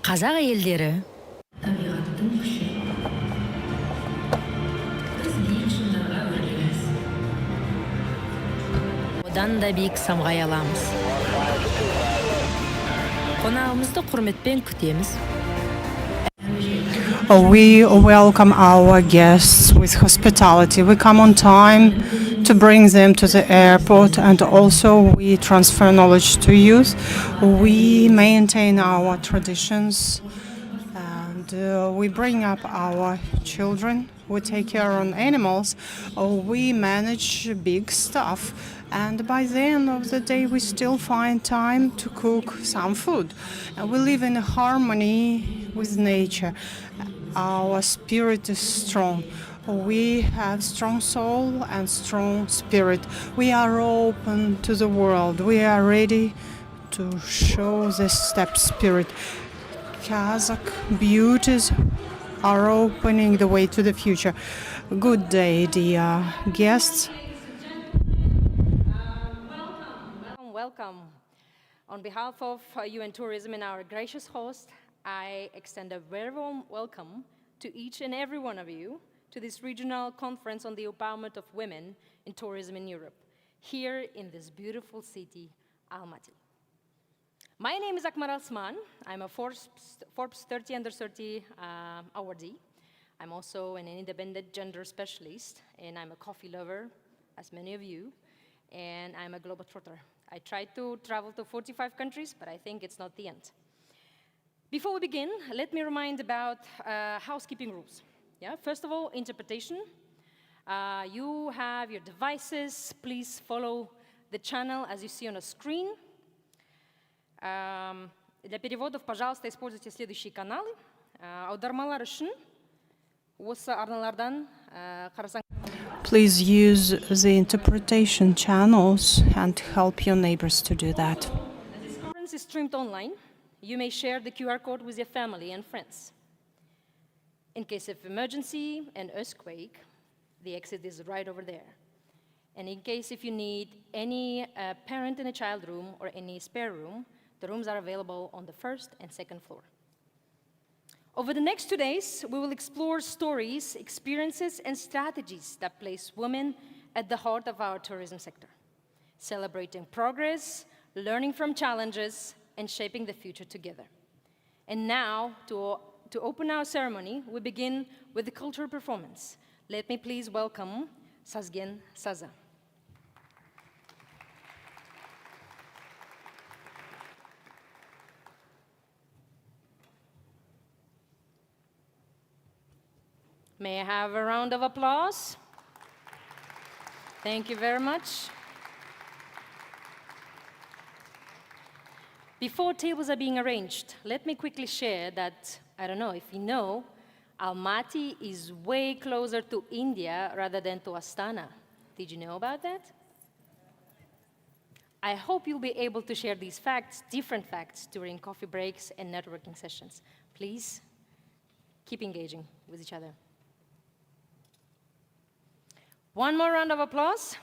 Қазақ әйелдері Табиғаттың күші. Біз биік шыңдарға өрлейміз. одан да биік самғай аламыз. Қонағымызды құрметпен күтеміз. We welcome our guests with hospitality. We come on time to bring them to the airport, and also we transfer knowledge to youth. We maintain our traditions, and we bring up our children. We take care on animals. We manage big stuff, and by the end of the day we still find time to cook some food. And we live in harmony with nature. Our spirit is strong. We have strong soul and strong spirit. We are open to the world. We are ready to show this step spirit. Kazakh beauties are opening the way to the future. Good day, dear guests. Welcome. On behalf of UN Tourism and our gracious host, I extend a very warm welcome to each and every one of you to this regional conference on the empowerment of women in tourism in Europe, here in this beautiful city, Almaty. My name is Akmar Alsman. I'm a Forbes 30 Under 30 awardee. I'm also an independent gender specialist, and I'm a coffee lover, as many of you, and I'm a globetrotter. I tried to travel to 45 countries, but I think it's not the end. Before we begin, let me remind about housekeeping rules. Yeah? First of all, interpretation. You have your devices. Please follow the channel as you see on a screen. Для переводов, пожалуйста, используйте следующие каналы. Аудармалар үшін осы арналардан қарасаң. Please use the interpretation channels and help your neighbors to do that. This conference is streamed online. You may share the QR code with your family and friends. In case of emergency and earthquake, the exit is right over there. And in case if you need any parent in a child room or any spare room, the rooms are available on the first and second floor. Over the next 2 days, we will explore stories, experiences, and strategies that place women at the heart of our tourism sector, celebrating progress, learning from challenges, and shaping the future together. And now, to open our ceremony, we begin with the cultural performance. Let me please welcome Sazgen Saza. May I have a round of applause? Thank you very much. Before tables are being arranged, let me quickly share that, I don't know if you know, Almaty is way closer to India rather than to Astana. Did you know about that? I hope you'll be able to share these facts, different facts, during coffee breaks and networking sessions. Please keep engaging with each other. One more round of applause.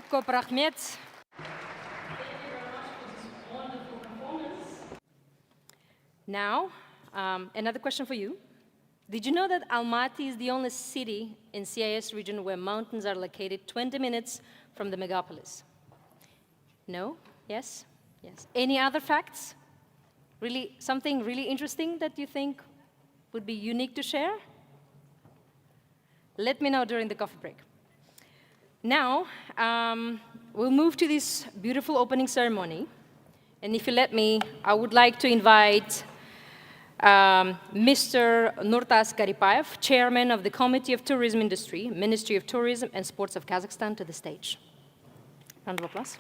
Көп рахмет. Now, another question for you. Did you know that Almaty is the only city in CIS region where mountains are located 20 minutes from the megapolis? No? Yes? Yes. Any other facts? Really, something really interesting that you think would be unique to share? Let me know during the coffee break. Now, we'll move to this beautiful opening ceremony. And if you let me, I would like to invite Mr. Nurtas Garipayev, Chairman of the Committee of Tourism Industry, Ministry of Tourism and Sports of Kazakhstan, to the stage. Round of applause.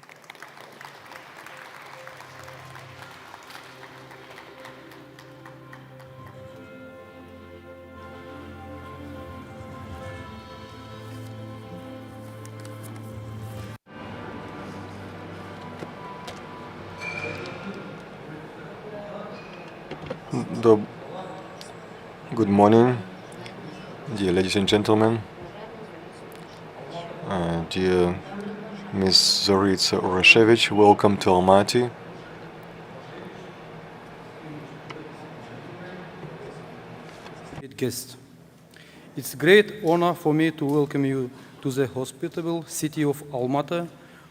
Good morning, dear ladies and gentlemen, dear Ms. Zoritsa Urashevich, welcome to Almaty. Guests. It's a great honor for me to welcome you to the hospitable city of Almaty,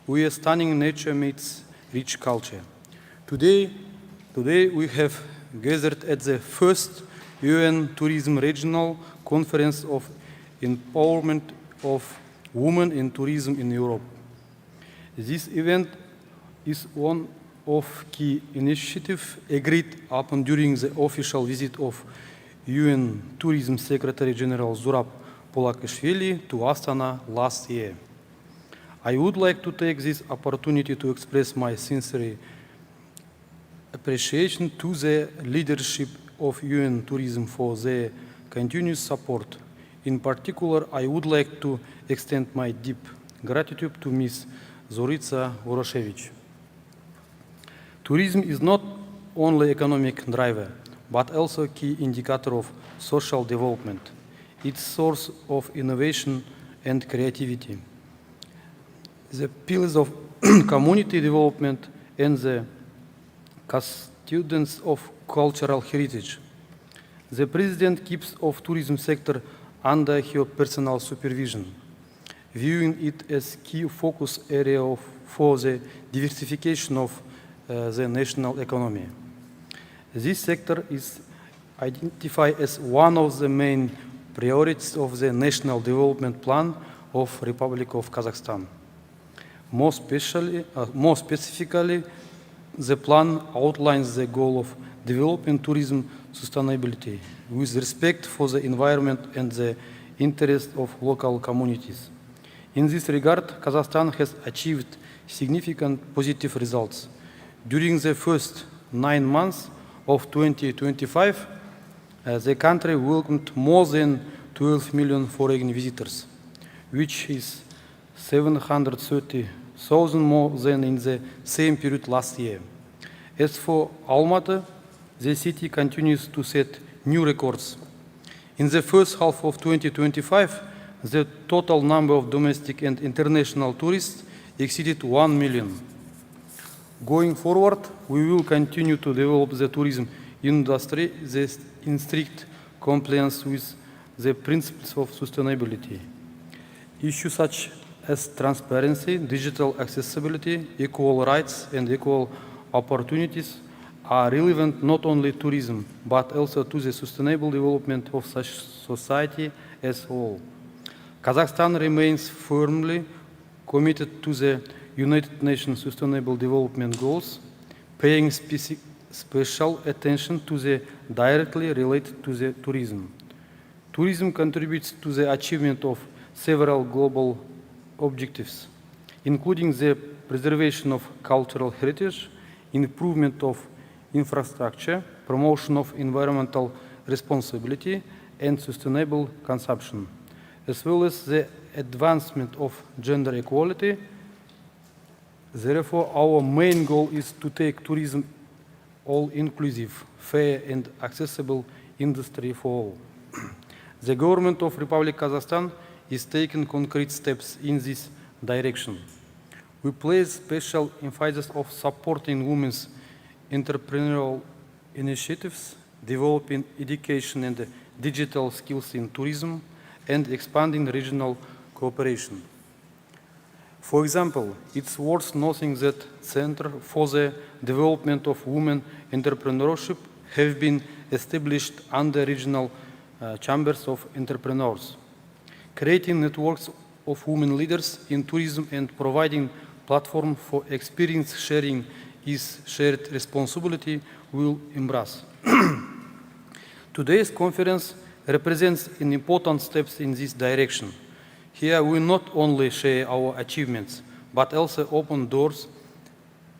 where stunning nature meets rich culture. Today we have gathered at the first UN Tourism Regional Conference of Empowerment of Women in Tourism in Europe. This event is one of key initiatives agreed upon during the official visit of UN Tourism Secretary General Zurab Polakashvili to Astana last year. I would like to take this opportunity to express my sincere appreciation to the leadership of UN Tourism for their continuous support. In particular, I would like to extend my deep gratitude to Ms. Zoritsa Voroshevich. Tourism is not only economic driver, but also a key indicator of social development. It's a source of innovation and creativity. The pillars of community development and the custodians of cultural heritage. The President keeps the tourism sector under her personal supervision, viewing it as a key focus area for the diversification of the national economy. This sector is identified as one of the main priorities of the National Development Plan of Republic of Kazakhstan. More specifically, the plan outlines the goal of developing tourism sustainability with respect for the environment and the interest of local communities. In this regard, Kazakhstan has achieved significant positive results. During the first 9 months of 2025, the country welcomed more than 12 million foreign visitors, which is 730,000 more than in the same period last year. As for Almaty, the city continues to set new records. In the first half of 2025, the total number of domestic and international tourists exceeded 1 million. Going forward, we will continue to develop the tourism industry in strict compliance with the principles of sustainability. Issues such as transparency, digital accessibility, equal rights, and equal opportunities are relevant not only to tourism, but also to the sustainable development of such society as a whole. Kazakhstan remains firmly committed to the United Nations Sustainable Development Goals, paying special attention to the directly related to the tourism. Tourism contributes to the achievement of several global objectives, including the preservation of cultural heritage, improvement of infrastructure, promotion of environmental responsibility, and sustainable consumption, as well as the advancement of gender equality. Therefore, our main goal is to take tourism all-inclusive, fair, and accessible industry for all. The government of Republic Kazakhstan is taking concrete steps in this direction. We place special emphasis on supporting women's entrepreneurial initiatives, developing education and digital skills in tourism, and expanding regional cooperation. For example, it's worth noting that Center for the Development of Women Entrepreneurship have been established under regional chambers of entrepreneurs, creating networks of women leaders in tourism and providing platform for experience sharing is shared responsibility will embrace. Today's conference represents an important step in this direction. Here we not only share our achievements, but also open doors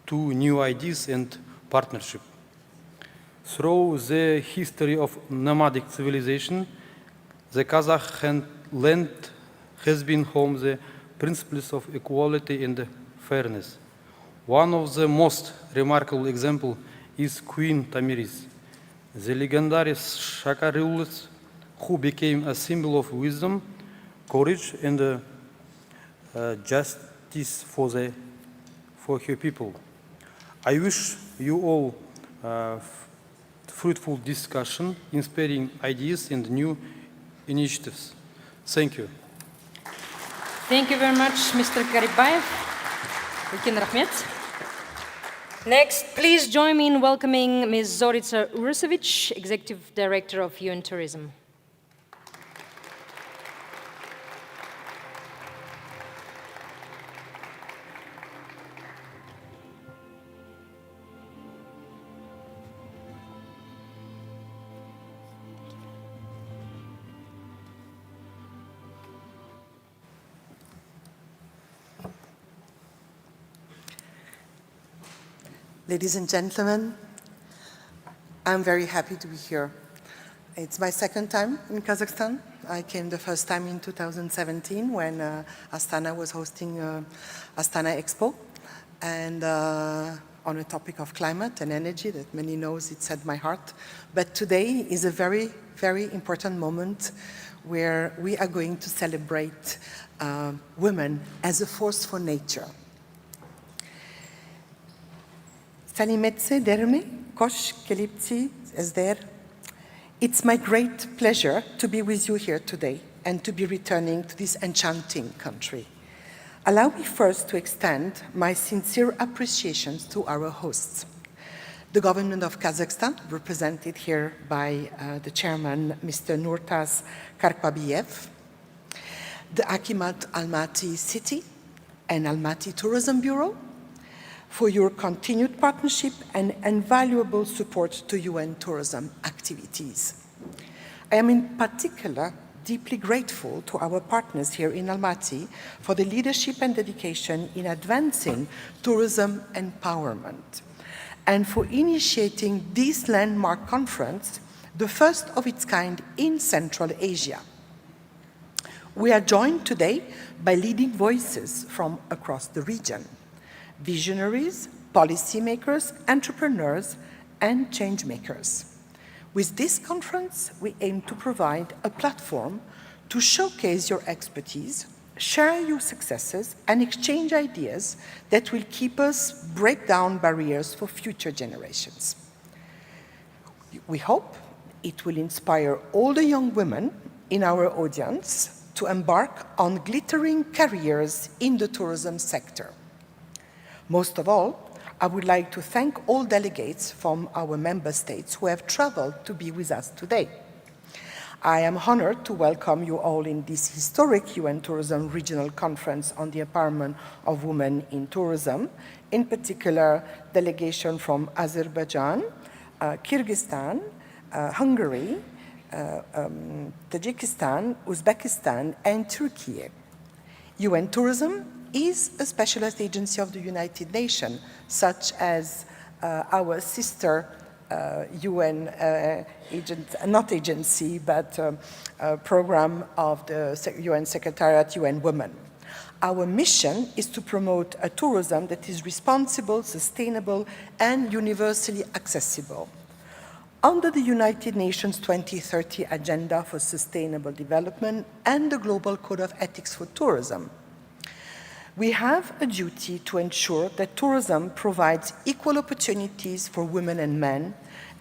to new ideas and partnership. Through the history of nomadic civilization, the Kazakh land has been home to the principles of equality and fairness. One of the most remarkable examples is Queen Tamiris, the legendary Shaka ruler who became a symbol of wisdom, courage, and justice for her people. I wish you all fruitful discussion, inspiring ideas, and new initiatives. Thank you. Thank you very much, Mr. Garibayev. Үлкен рахмет. Next, please join me in welcoming Ms. Zorica Urosevic, Executive Director of UN Tourism. Ladies and gentlemen, I'm very happy to be here. It's my second time in Kazakhstan. I came the first time in 2017 when Astana was hosting Astana Expo, and on a topic of climate and energy that many knows it's at my heart. But today is a very, very important moment where we are going to celebrate women as a force for nature. Salimetse derme, kosh kelipti ezder. It's my great pleasure to be with you here today and to be returning to this enchanting country. Allow me first to extend my sincere appreciations to our hosts. The government of Kazakhstan, represented here by the chairman, Mr. Nurtas Karkpabiev, the Akimat Almaty City and Almaty Tourism Bureau, for your continued partnership and invaluable support to UN tourism activities. I am in particular deeply grateful to our partners here in Almaty for the leadership and dedication in advancing tourism empowerment, and for initiating this landmark conference, the first of its kind in Central Asia. We are joined today by leading voices from across the region: visionaries, policymakers, entrepreneurs, and change makers. With this conference, we aim to provide a platform to showcase your expertise, share your successes, and exchange ideas that will keep us break down barriers for future generations. We hope it will inspire all the young women in our audience to embark on glittering careers in the tourism sector. Most of all, I would like to thank all delegates from our member states who have traveled to be with us today. I am honored to welcome you all in this historic UN Tourism Regional Conference on the Empowerment of Women in Tourism, in particular delegation from Azerbaijan, Kyrgyzstan, Hungary, Tajikistan, Uzbekistan, and Turkey. UN Tourism is a specialized agency of the United Nations, such as our sister UN program of the UN Secretariat, UN Women. Our mission is to promote a tourism that is responsible, sustainable, and universally accessible. Under the United Nations 2030 Agenda for Sustainable Development and the Global Code of Ethics for Tourism, we have a duty to ensure that tourism provides equal opportunities for women and men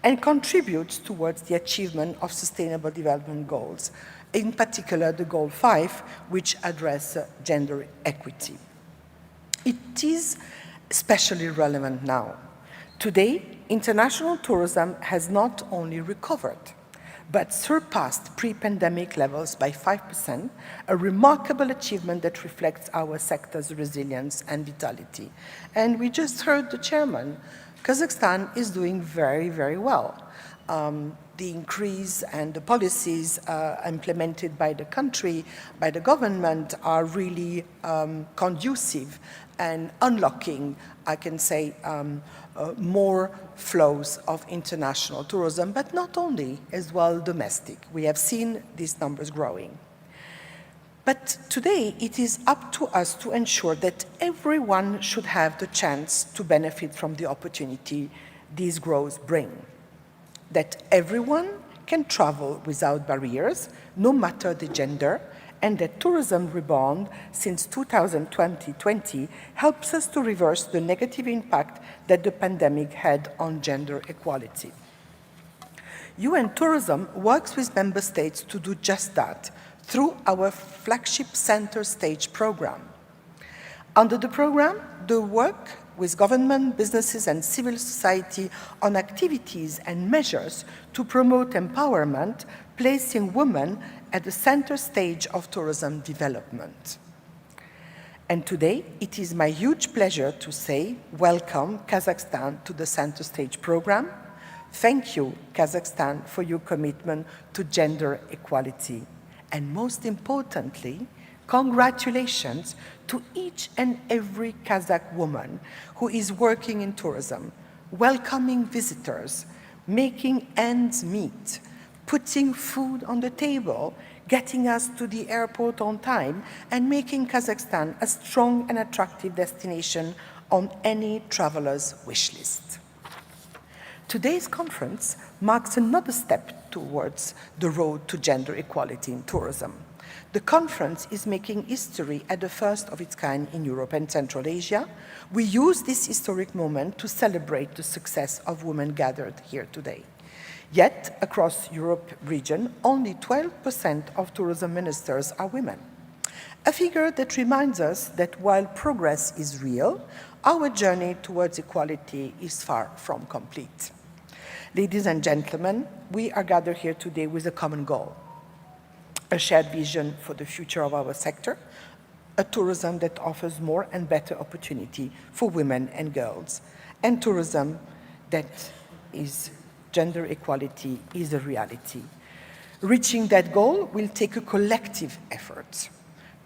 and contributes towards the achievement of Sustainable Development Goals, in particular the Goal 5, which address gender equity. It is especially relevant now. Today, international tourism has not only recovered, but surpassed pre-pandemic levels by 5%, a remarkable achievement that reflects our sector's resilience and vitality. And we just heard the chairman, Kazakhstan is doing very, very well. The increase and the policies implemented by the country, by the government, are really conducive and unlocking, I can say, more flows of international tourism, but not only, as well domestic. We have seen these numbers growing. But today, it is up to us to ensure that everyone should have the chance to benefit from the opportunity these growths bring. That everyone can travel without barriers, no matter the gender, and that tourism rebound since 2020 helps us to reverse the negative impact that the pandemic had on gender equality. UN Tourism works with member states to do just that through our flagship center stage program. Under the program, the work with government, businesses, and civil society on activities and measures to promote empowerment, placing women at the center stage of tourism development. And today, it is my huge pleasure to say, welcome Kazakhstan to the center stage program. Thank you, Kazakhstan, for your commitment to gender equality. And most importantly, congratulations to each and every Kazakh woman who is working in tourism, welcoming visitors, making ends meet, putting food on the table, getting us to the airport on time, and making Kazakhstan a strong and attractive destination on any traveler's wish list. Today's conference marks another step towards the road to gender equality in tourism. The conference is making history at the first of its kind in Europe and Central Asia. We use this historic moment to celebrate the success of women gathered here today. Yet, across Europe region, only 12% of tourism ministers are women. A figure that reminds us that while progress is real, our journey towards equality is far from complete. Ladies and gentlemen, we are gathered here today with a common goal. A shared vision for the future of our sector, a tourism that offers more and better opportunity for women and girls, and tourism that is gender equality is a reality. Reaching that goal will take a collective effort,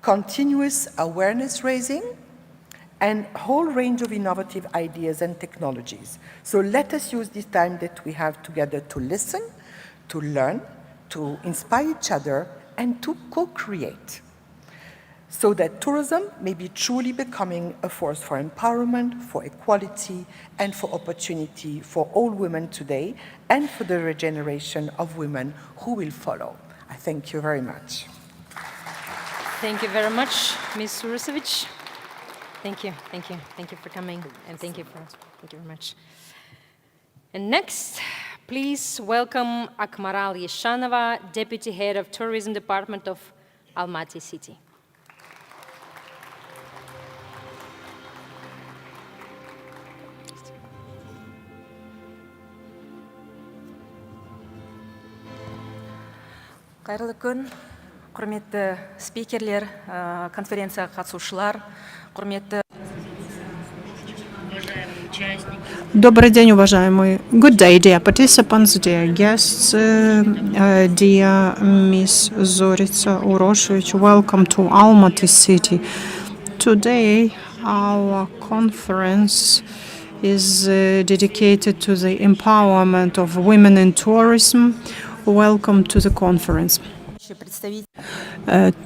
continuous awareness raising, and a whole range of innovative ideas and technologies. So let us use this time that we have together to listen, to learn, to inspire each other, and to co-create, so that tourism may be truly becoming a force for empowerment, for equality, and for opportunity for all women today, and for the regeneration of women who will follow. I thank you very much. Thank you very much, Ms. Surusevic. Thank you for coming, and thank you very much. And next, please welcome Akmaral Yeshanova, Deputy Head of Tourism Department of Almaty City. Қайырлы күн, құрметті спикерлер, конференцияға қатысушылар, құрметті Добрый день, уважаемые. Good day, dear participants, dear guests, dear Ms. Zorica Uroshevich. Welcome to Almaty City. Today, our conference is dedicated to the empowerment of women in tourism. Welcome to the conference.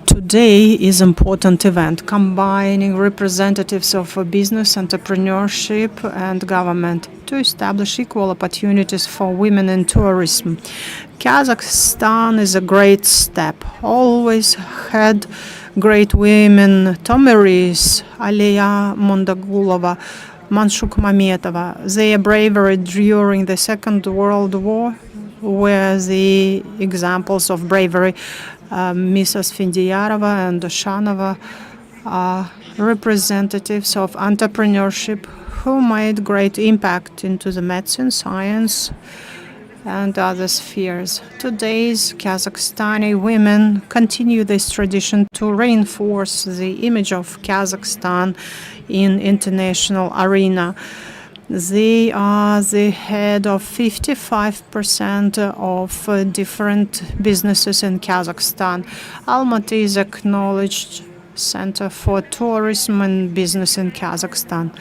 Today is an important event combining representatives of business, entrepreneurship, and government to establish equal opportunities for women in tourism. Kazakhstan is a great step. Always had great women: Tomiris, Aliya Mondagulova, Manshuk Mametova. Their bravery during the Second World War were the examples of bravery. Mrs. Findiyarova and Doshanova are representatives of entrepreneurship who made great impact into the medicine, science, and other spheres. Today's Kazakhstani women continue this tradition to reinforce the image of Kazakhstan in international arena. They are the head of 55% of different businesses in Kazakhstan. Almaty is acknowledged center for tourism and business in Kazakhstan.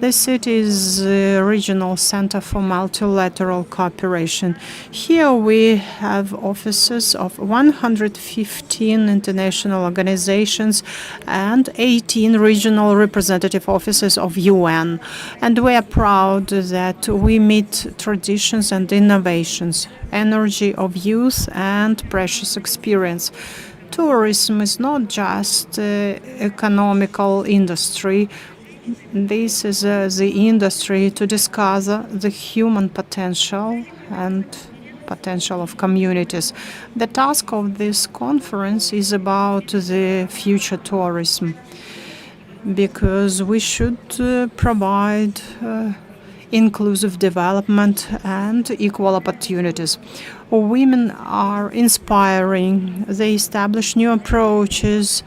The city is a regional center for multilateral cooperation. Here we have offices of 115 international organizations and 18 regional representative offices of UN. And we are proud that we meet traditions and innovations, energy of youth and precious experience. Tourism is not just economical industry. This is the industry to discuss the human potential and potential of communities. The task of this conference is about the future tourism, because we should provide inclusive development and equal opportunities. Women are inspiring. They establish new approaches,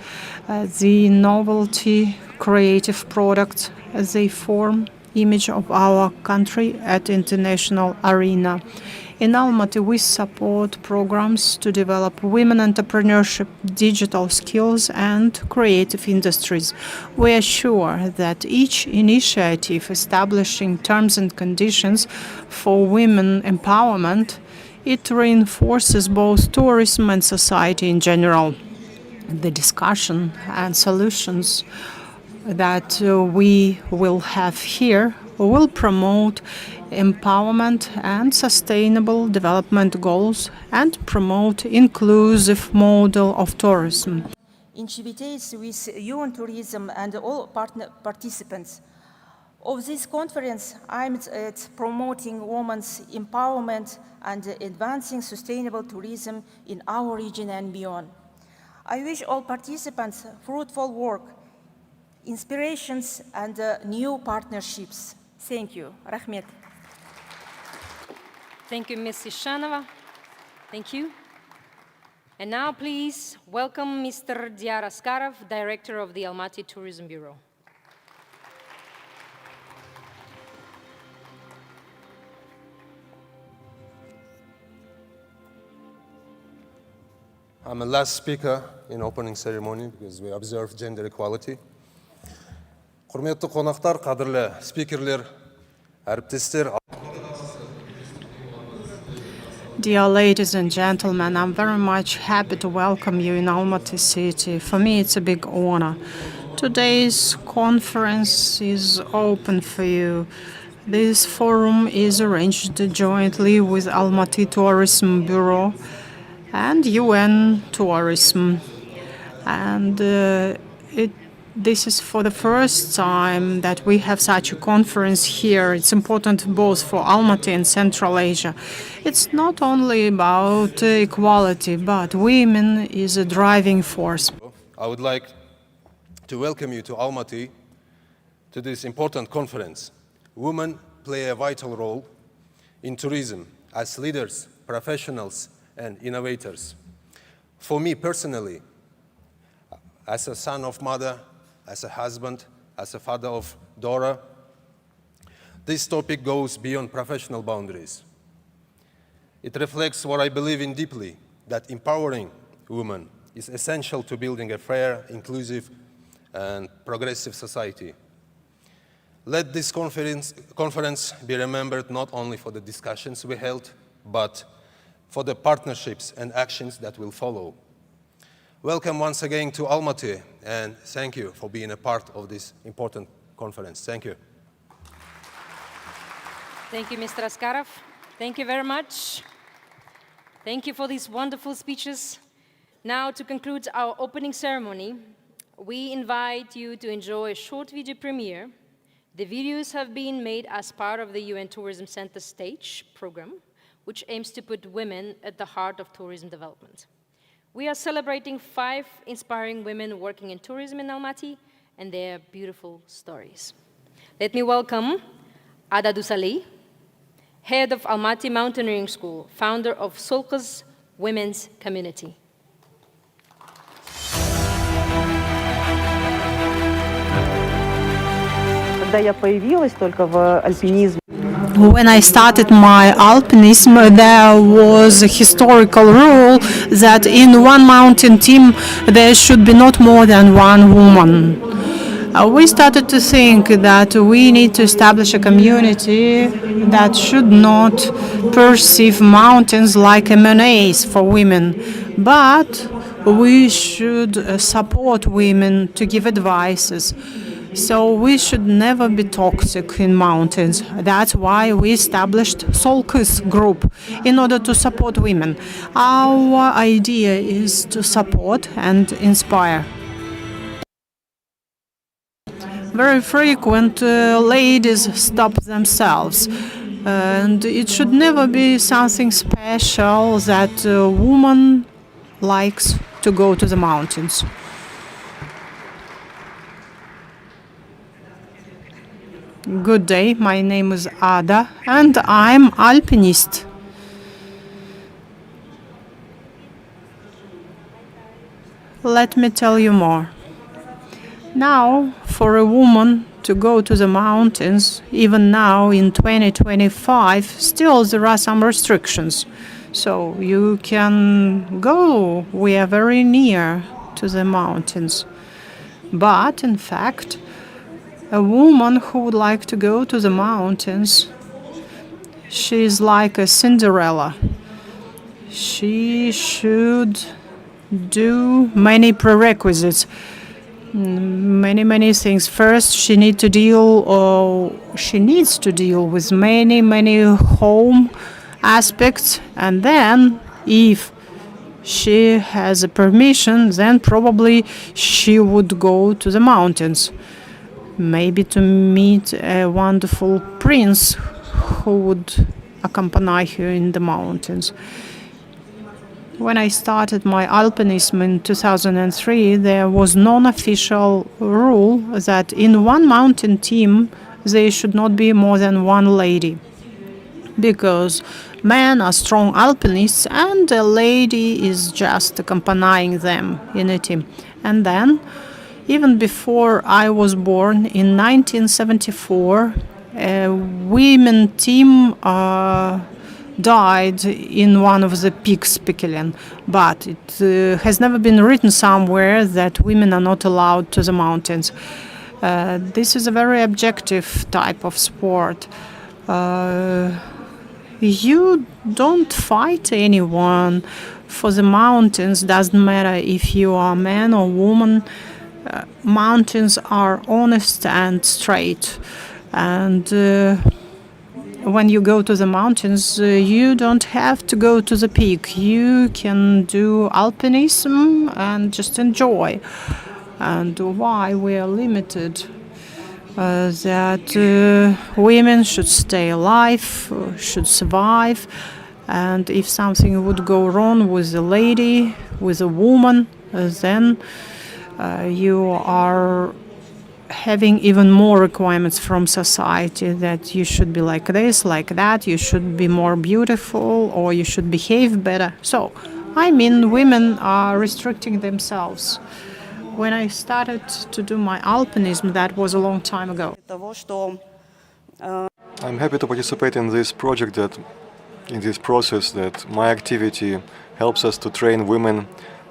the novelty, creative products. They form image of our country at international arena. In Almaty, we support programs to develop women entrepreneurship, digital skills, and creative industries. We are sure that each initiative establishing terms and conditions for women empowerment, it reinforces both tourism and society in general. The discussion and solutions that we will have here will promote empowerment and sustainable development goals and promote inclusive model of tourism. Initiatives with UN tourism and all participants of this conference aimed at promoting women's empowerment and advancing sustainable tourism in our region and beyond. I wish all participants fruitful work, inspirations, and new partnerships. Thank you. Rahmet. Thank you, Ms. Ishanova. Thank you. And now, please welcome Mr. Diar Askarov, Director of the Almaty Tourism Bureau. I'm the last speaker in opening ceremony because we observe gender equality. Құрметті қонақтар, қадірлі спикерлер, әріптестер. Dear ladies and gentlemen, I'm very much happy to welcome you in Almaty city. For me, it's a big honor. Today's conference is open for you. This forum is arranged jointly with Almaty Tourism Bureau and UN Tourism. And this is for the first time that we have such a conference here. It's important both for Almaty and Central Asia. It's not only about equality, but women is a driving force. I would like to welcome you to Almaty, to this important conference. Women play a vital role in tourism as leaders, professionals, and innovators. For me personally, as a son of mother, as a husband, as a father of daughter, this topic goes beyond professional boundaries. It reflects what I believe in deeply, that empowering women is essential to building a fair, inclusive, and progressive society. Let this conference be remembered not only for the discussions we held, but for the partnerships and actions that will follow. Welcome once again to Almaty, and thank you for being a part of this important conference. Thank you. Thank you, Mr. Askarov. Thank you very much. Thank you for these wonderful speeches. Now, to conclude our opening ceremony, we invite you to enjoy a short video premiere. The videos have been made as part of the UN Tourism Center Stage program, which aims to put women at the heart of tourism development. We are celebrating 5 inspiring women working in tourism in Almaty and their beautiful stories. Let me welcome Ada Dusali, head of Almaty Mountaineering School, founder of Sulkız Women's Community. Когда я появилась только в альпинизме, When I started my alpinism, there was a historical rule that in one mountain team there should be not more than one woman. We started to think that we need to establish a community that should not perceive mountains like a menace for women, but we should support women to give advices. So we should never be toxic in mountains. That's why we established Sulkız group in order to support women. Our idea is to support and inspire. Very frequent ladies stop themselves, and it should never be something special that a woman likes to go to the mountains. Good day, my name is Ada and I'm alpinist. Let me tell you more. Now, for a woman to go to the mountains, even now in 2025, still there are some restrictions. So you can go, we are very near to the mountains. But in fact, a woman who would like to go to the mountains, she is like a Cinderella. She should do many prerequisites, many things. First, she needs to deal with many home aspects, and then if she has a permission, then probably she would go to the mountains. Maybe to meet a wonderful prince who would accompany her in the mountains. When I started my alpinism in 2003, there was non-official rule that in one mountain team there should not be more than one lady, because men are strong alpinists and a lady is just accompanying them in a team. And then, even before I was born, in 1974, a women team died in one of the peaks, Pikelen. But it has never been written somewhere that women are not allowed to the mountains. This is a very objective type of sport. You don't fight anyone for the mountains. Doesn't matter if you are a man or woman. Mountains are honest and straight, and when you go to the mountains, you don't have to go to the peak. You can do alpinism and just enjoy. And why we are limited? That women should stay alive, should survive, and if something would go wrong with a lady, with a woman, then you are having even more requirements from society, that you should be like this, like that, you should be more beautiful, or you should behave better. So, I mean, women are restricting themselves. When I started to do my alpinism, that was a long time ago. I'm happy to participate in this project, in this process, that my activity helps us to train women,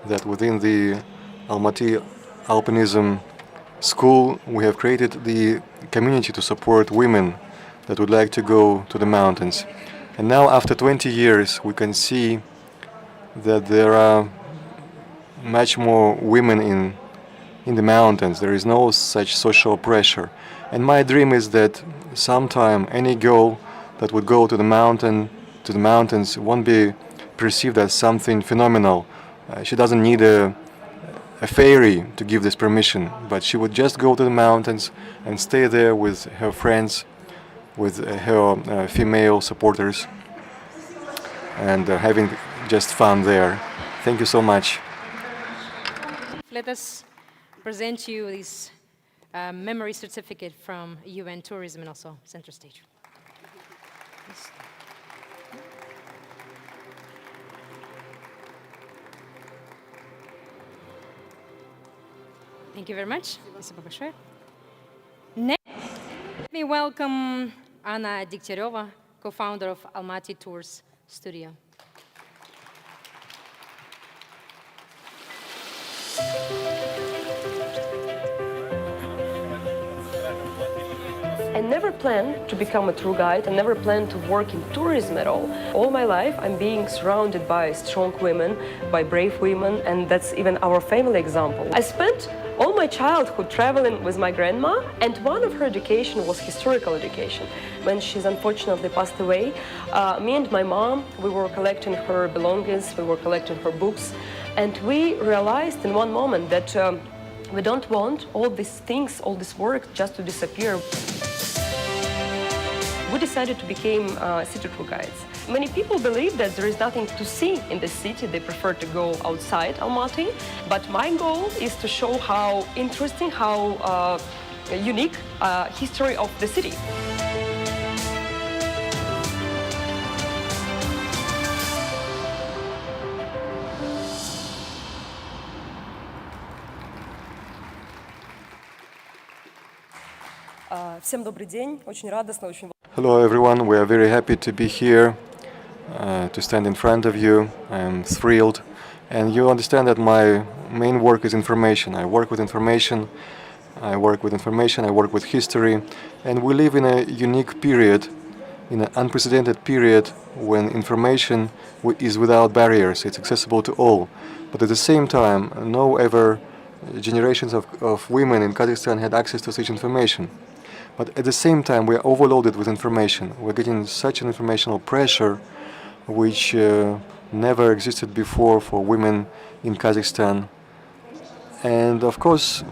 that within the Almaty Alpinism School we have created the community to support women that would like to go to the mountains. And now, after 20 years, we can see that there are much more women in the mountains. There is no such social pressure. And my dream is that sometime any girl that would go to the mountains won't be perceived as something phenomenal. She doesn't need a fairy to give this permission, but she would just go to the mountains and stay there with her friends, with her female supporters, and having just fun there. Thank you so much. Let us present you this memory certificate from UN Tourism and also Center Stage. Thank you very much. Спасибо большое. Next, let me welcome Anna Degtyaryova, co-founder of Almaty Tours Studio. I never planned to become a tour guide. I never planned to work in tourism at all. All my life, I'm being surrounded by strong women, by brave women, and that's even our family example. I spent all my childhood traveling with my grandma, and one of her education was historical education. When she's unfortunately passed away, me and my mom, we were collecting her belongings, we were collecting her books, and we realized in one moment that we don't want all these things, all this work just to disappear. We decided to become city tour guides. Many people believe that there is nothing to see in the city. They prefer to go outside Almaty. But my goal is to show how interesting, how unique history of the city. Всем добрый день, очень радостно, очень. Hello everyone, we are very happy to be here, to stand in front of you. I'm thrilled. And you understand that my main work is information. I work with information, I work with history, and we live in a unique period, in an unprecedented period when information is without barriers, it's accessible to all. But at the same time, no ever generations of women in Kazakhstan had access to such information. But at the same time, we are overloaded with information. We're getting such an informational pressure which never existed before for women in Kazakhstan. And of course,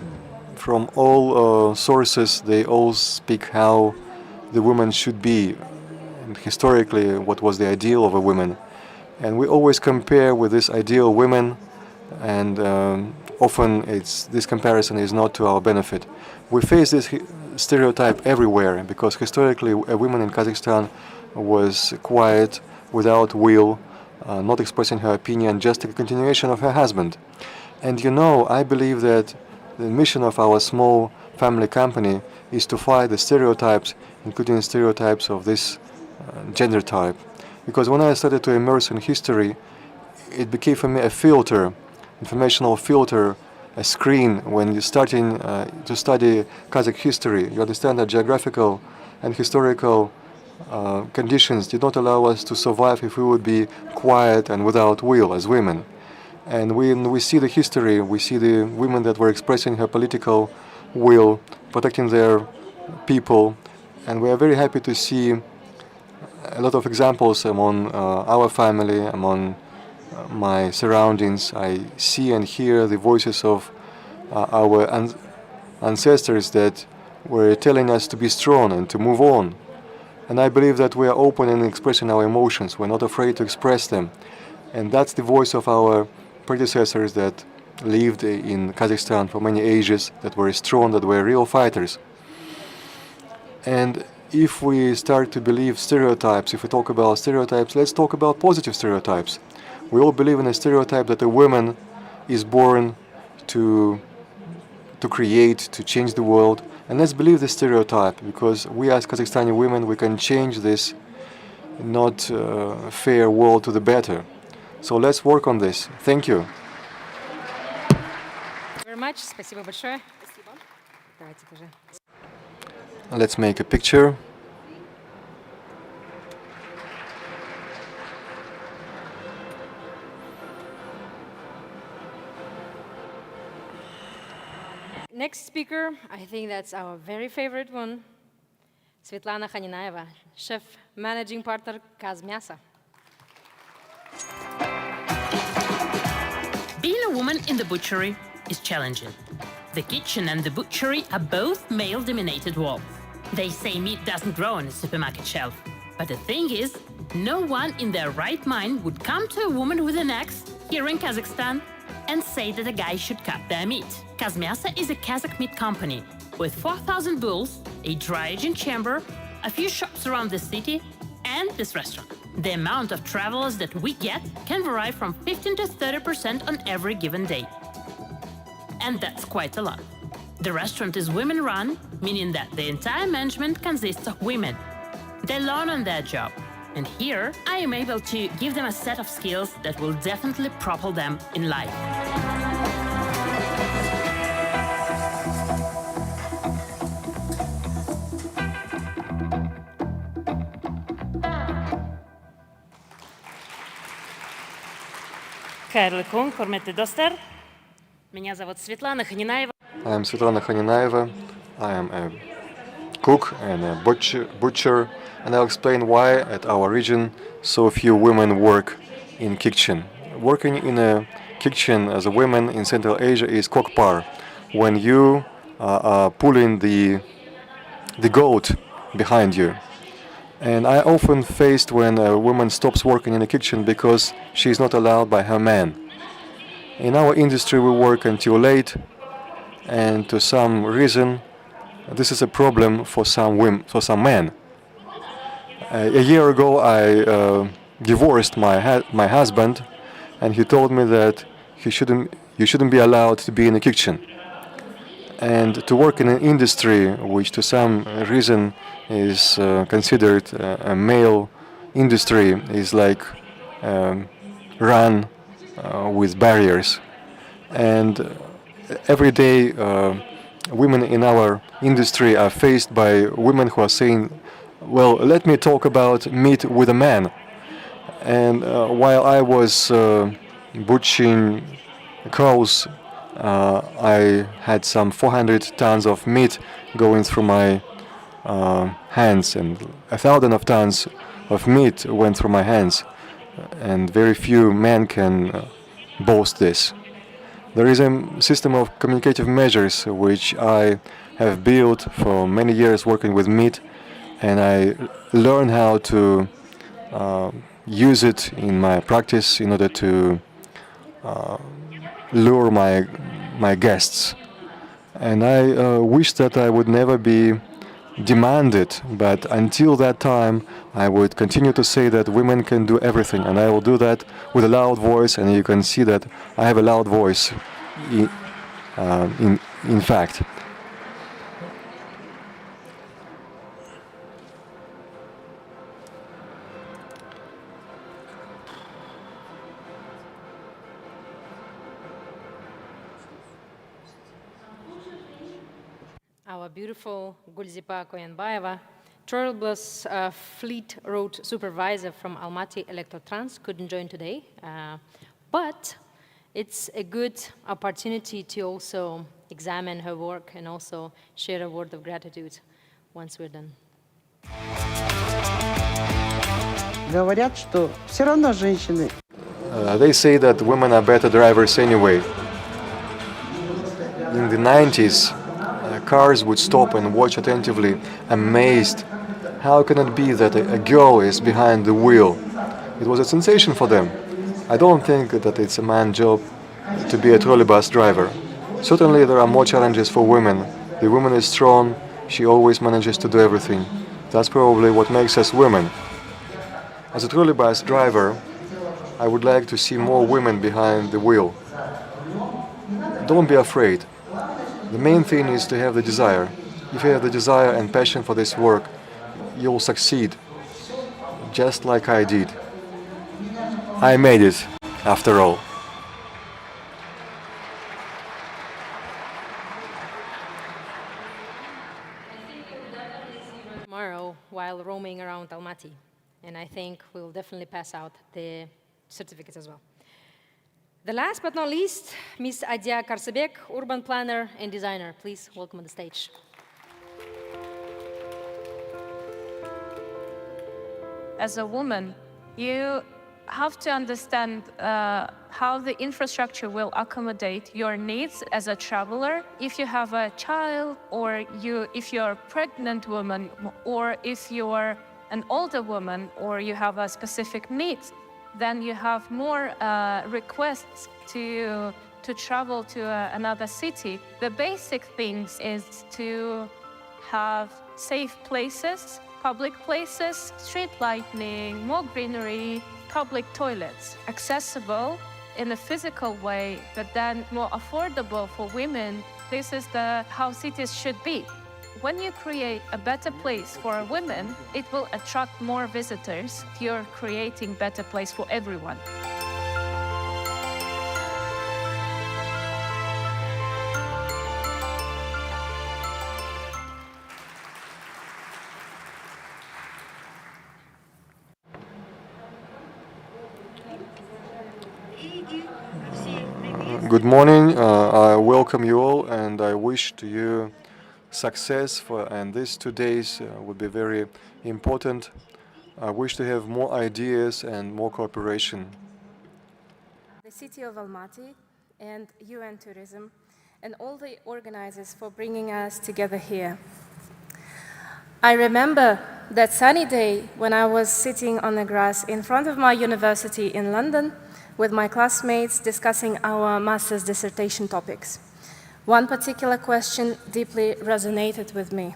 from all sources, they all speak how the woman should be, and historically what was the ideal of a woman. And we always compare with this ideal women, and often this comparison is not to our benefit. We face this stereotype everywhere, because historically a woman in Kazakhstan was quiet, without will, not expressing her opinion, just a continuation of her husband. And you know, I believe that the mission of our small family company is to fight the stereotypes, including the stereotypes of this gender type. Because when I started to immerse in history, it became for me a filter, informational filter, a screen. When you're starting to study Kazakh history, you understand that geographical and historical conditions did not allow us to survive if we would be quiet and without will as women. And when we see the history, we see the women that were expressing her political will, protecting their people, and we are very happy to see a lot of examples among our family, among my surroundings. I see and hear the voices of our ancestors that were telling us to be strong and to move on. And I believe that we are open in expressing our emotions. We're not afraid to express them. And that's the voice of our predecessors that lived in Kazakhstan for many ages, that were strong, that were real fighters. And if we start to believe stereotypes, if we talk about stereotypes, let's talk about positive stereotypes. We all believe in a stereotype that a woman is born to create, to change the world. And let's believe the stereotype, because we as Kazakhstani women, we can change this not fair world to the better. So let's work on this. Thank you. Very much. Спасибо большое. Давайте тоже. Let's make a picture. Next speaker, I think that's our very favorite one, Svetlana Khaninaeva, chef managing partner Kazmyasa. Being a woman in the butchery is challenging. The kitchen and the butchery are both male-dominated worlds. They say meat doesn't grow on a supermarket shelf. But the thing is, no one in their right mind would come to a woman with an axe here in Kazakhstan and say that a guy should cut their meat. Kazmyasa is a Kazakh meat company with 4,000 bulls, a dry aging chamber, a few shops around the city, and this restaurant. The amount of travelers that we get can vary from 15 to 30% on every given day. And that's quite a lot. The restaurant is women-run, meaning that the entire management consists of women. They learn on their job. And here, I am able to give them a set of skills that will definitely propel them in life. Хайрлы күн, құрметті достар. Меня зовут Светлана Ханинаева. I am Svetlana Khaninaeva. I am a cook and a butcher, and I'll explain why at our region so few women work in kitchen. Working in a kitchen as a woman in Central Asia is kokpar, when you are pulling the goat behind you. And I often faced when a woman stops working in the kitchen because she is not allowed by her man. In our industry we work until late, and to some reason this is a problem for some women, for some men. A year ago I divorced my husband, and he told me that you shouldn't be allowed to be in the kitchen. And to work in an industry which to some reason is considered a male industry is like run with barriers. And every day women in our industry are faced by women who are saying, well, let me talk about meat with a man. And while I was butchering cows, I had some 400 tons of meat going through my hands, and 1,000 of tons of meat went through my hands, and very few men can boast this. There is a system of communicative measures which I have built for many years working with meat, and I learned how to use it in my practice in order to lure my guests. And I wish that I would never be demanded, but until that time I would continue to say that women can do everything, and I will do that with a loud voice, and you can see that I have a loud voice in fact. Our beautiful Gulzipa Koyanbayeva, Trolleybus Fleet Road Supervisor from Almaty Electrotrans, couldn't join today, but it's a good opportunity to also examine her work and also share a word of gratitude once we're done. Говорят, что все равно женщины. They say that women are better drivers anyway. In the 90s, cars would stop and watch attentively, amazed. How can it be that a girl is behind the wheel? It was a sensation for them. I don't think that it's a man's job to be a trolleybus driver. Certainly there are more challenges for women. The woman is strong, she always manages to do everything. That's probably what makes us women. As a trolleybus driver, I would like to see more women behind the wheel. Don't be afraid. The main thing is to have the desire. If you have the desire and passion for this work, you'll succeed, just like I did. I made it, after all. Tomorrow, while roaming around Almaty, and I think we'll definitely pass out the certificates as well. The last but not least, Ms. Adia Karsebek, urban planner and designer. Please welcome on the stage. As a woman, you have to understand how the infrastructure will accommodate your needs as a traveler. If you have a child, or if you're a pregnant woman, or if you're an older woman, or you have a specific needs, then you have more requests to travel to another city. The basic things is to have safe places public places, street lighting, more greenery, public toilets, accessible in a physical way, but then more affordable for women. This is how cities should be. When you create a better place for women, it will attract more visitors. You're creating better place for everyone. Good morning. I welcome you all, and I wish to you success. And these 2 days would be very important. I wish to have more ideas and more cooperation. The city of Almaty and UN Tourism and all the organizers for bringing us together here. I remember that sunny day when I was sitting on the grass in front of my university in London with my classmates discussing our master's dissertation topics. One particular question deeply resonated with me.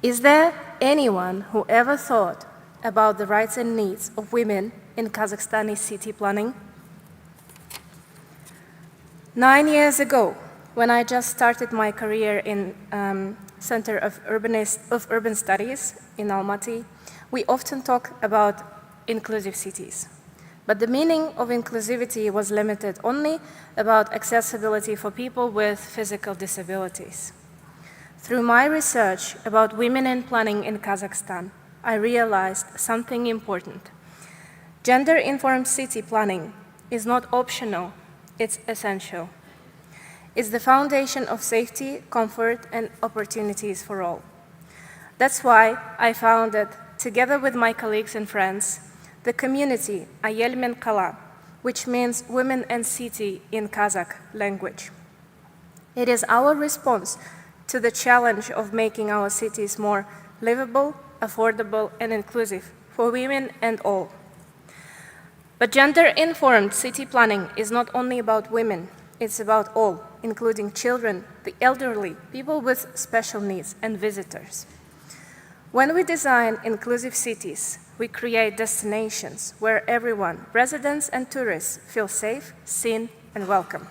Is there anyone who ever thought about the rights and needs of women in Kazakhstani city planning? 9 years ago, when I just started my career in Center of Urban Studies in Almaty, we often talk about inclusive cities. But the meaning of inclusivity was limited only about accessibility for people with physical disabilities. Through my research about women in planning in Kazakhstan, I realized something important. Gender-informed city planning is not optional, it's essential. It's the foundation of safety, comfort, and opportunities for all. That's why I founded, together with my colleagues and friends, the community Ayel Men Kala, which means women and city in Kazakh language. It is our response to the challenge of making our cities more livable, affordable, and inclusive for women and all. But gender-informed city planning is not only about women, it's about all, including children, the elderly, people with special needs, and visitors. When we design inclusive cities, we create destinations where everyone, residents and tourists, feel safe, seen, and welcome.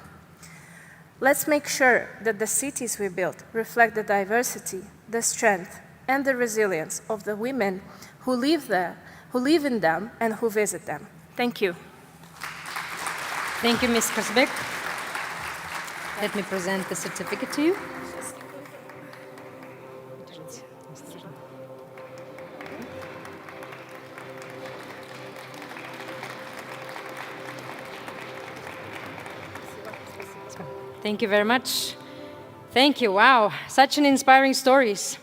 Let's make sure that the cities we build reflect the diversity, the strength, and the resilience of the women who live there, who live in them, and who visit them. Thank you. Thank you, Ms. Kazbek. Let me present the certificate to you. Thank you very much. Thank you. Wow, such an inspiring stories.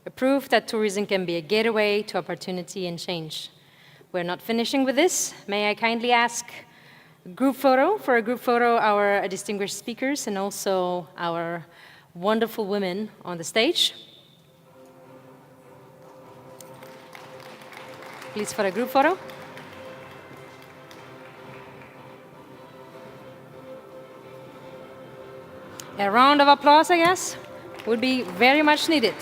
A proof that tourism can be a gateway to opportunity and change. We're not finishing with this. May I kindly ask a group photo, our distinguished speakers and also our wonderful women on the stage. Please for a group photo. A round of applause, I guess, would be very much needed.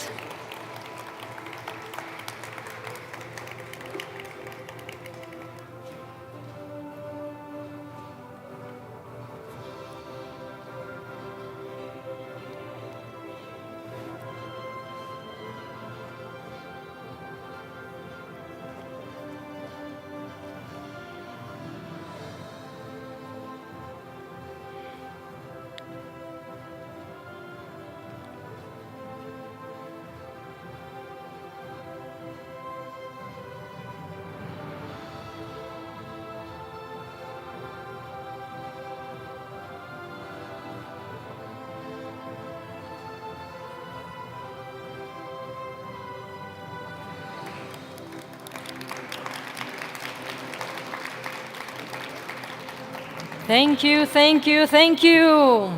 Thank you, thank you, thank you.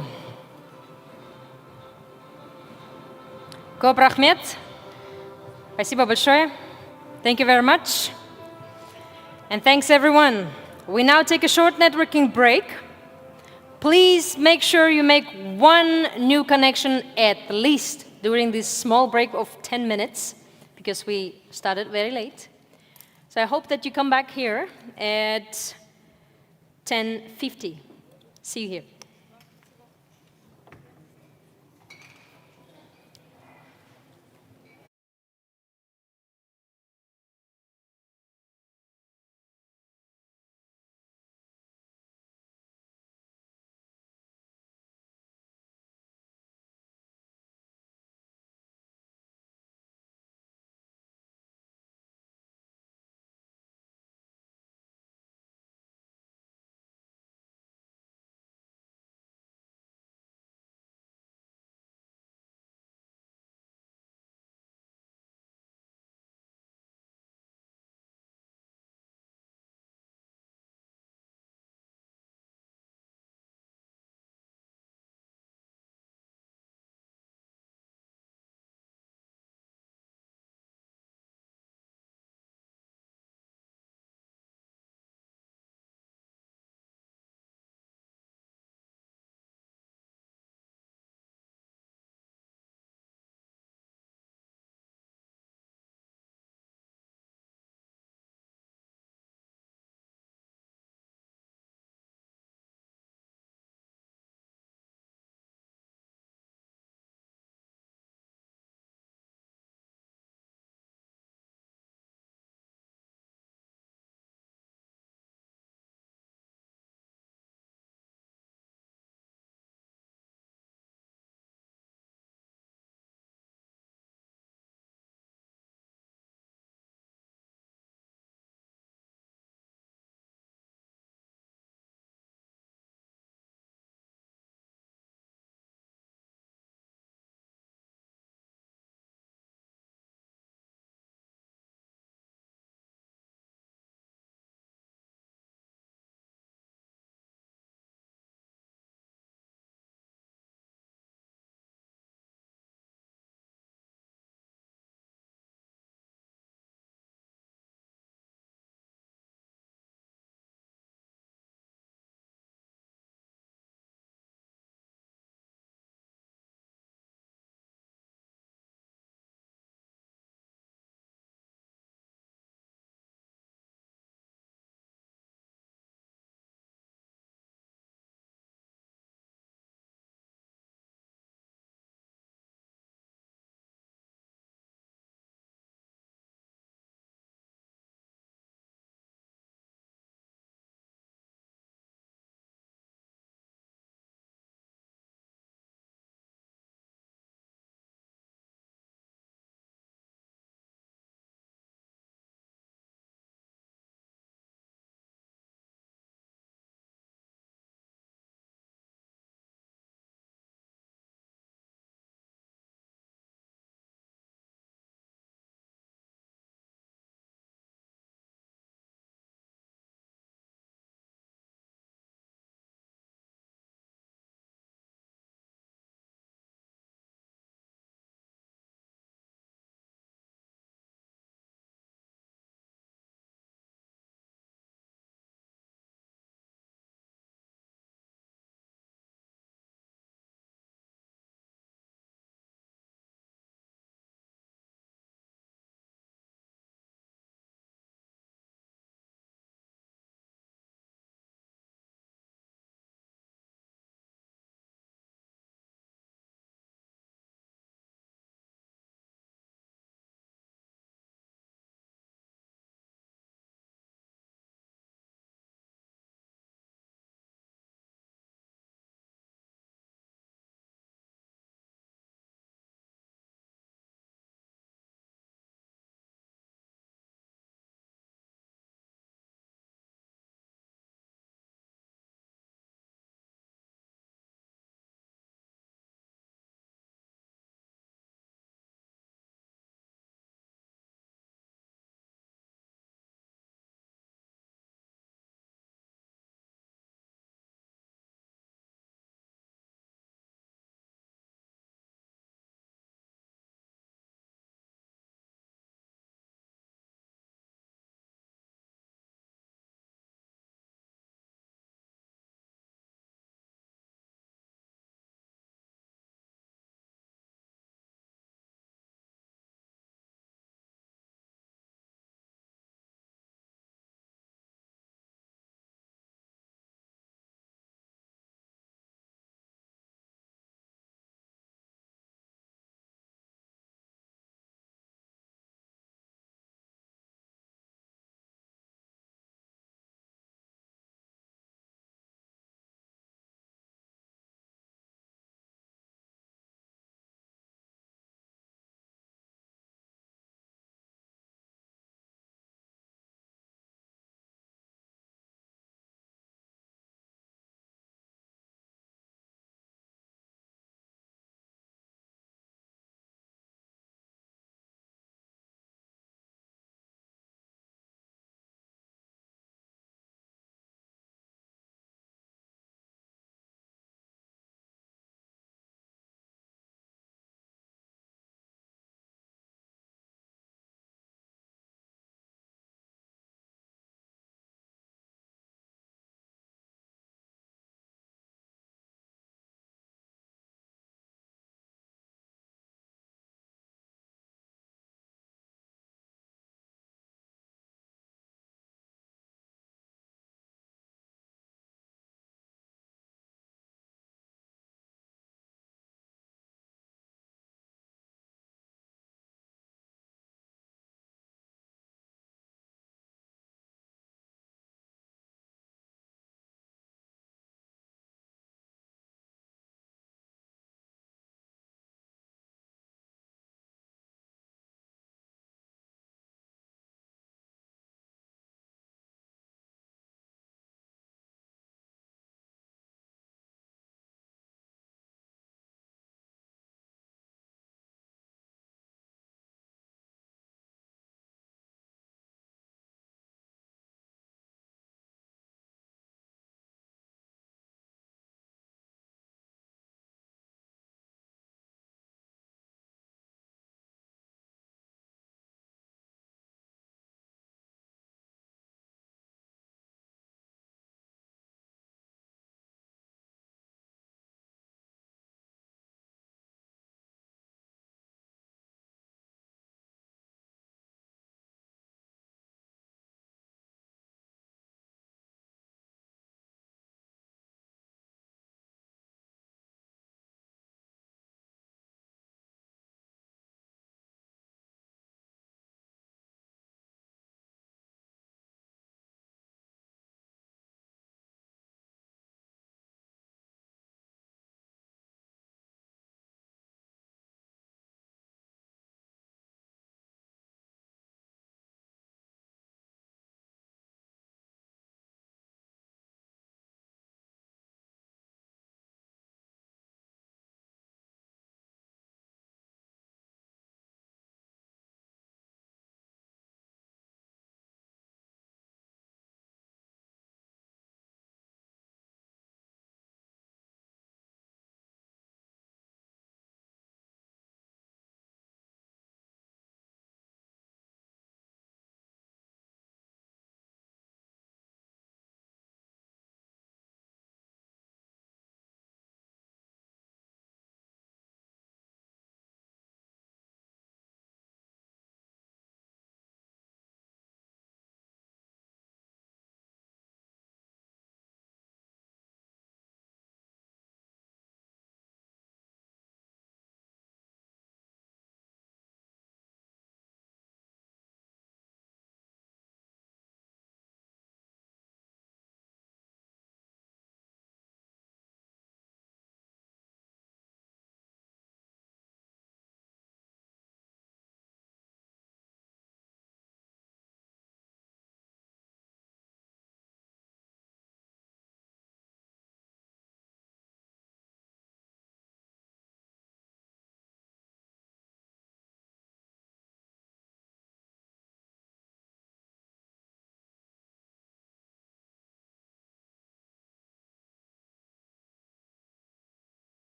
Koп рахмет. Спасибо большое. Thank you very much. And thanks everyone. We now take a short networking break. Please make sure you make one new connection at least during this small break of 10 minutes. because we started very late. So I hope that you come back here at 10:50. See you here.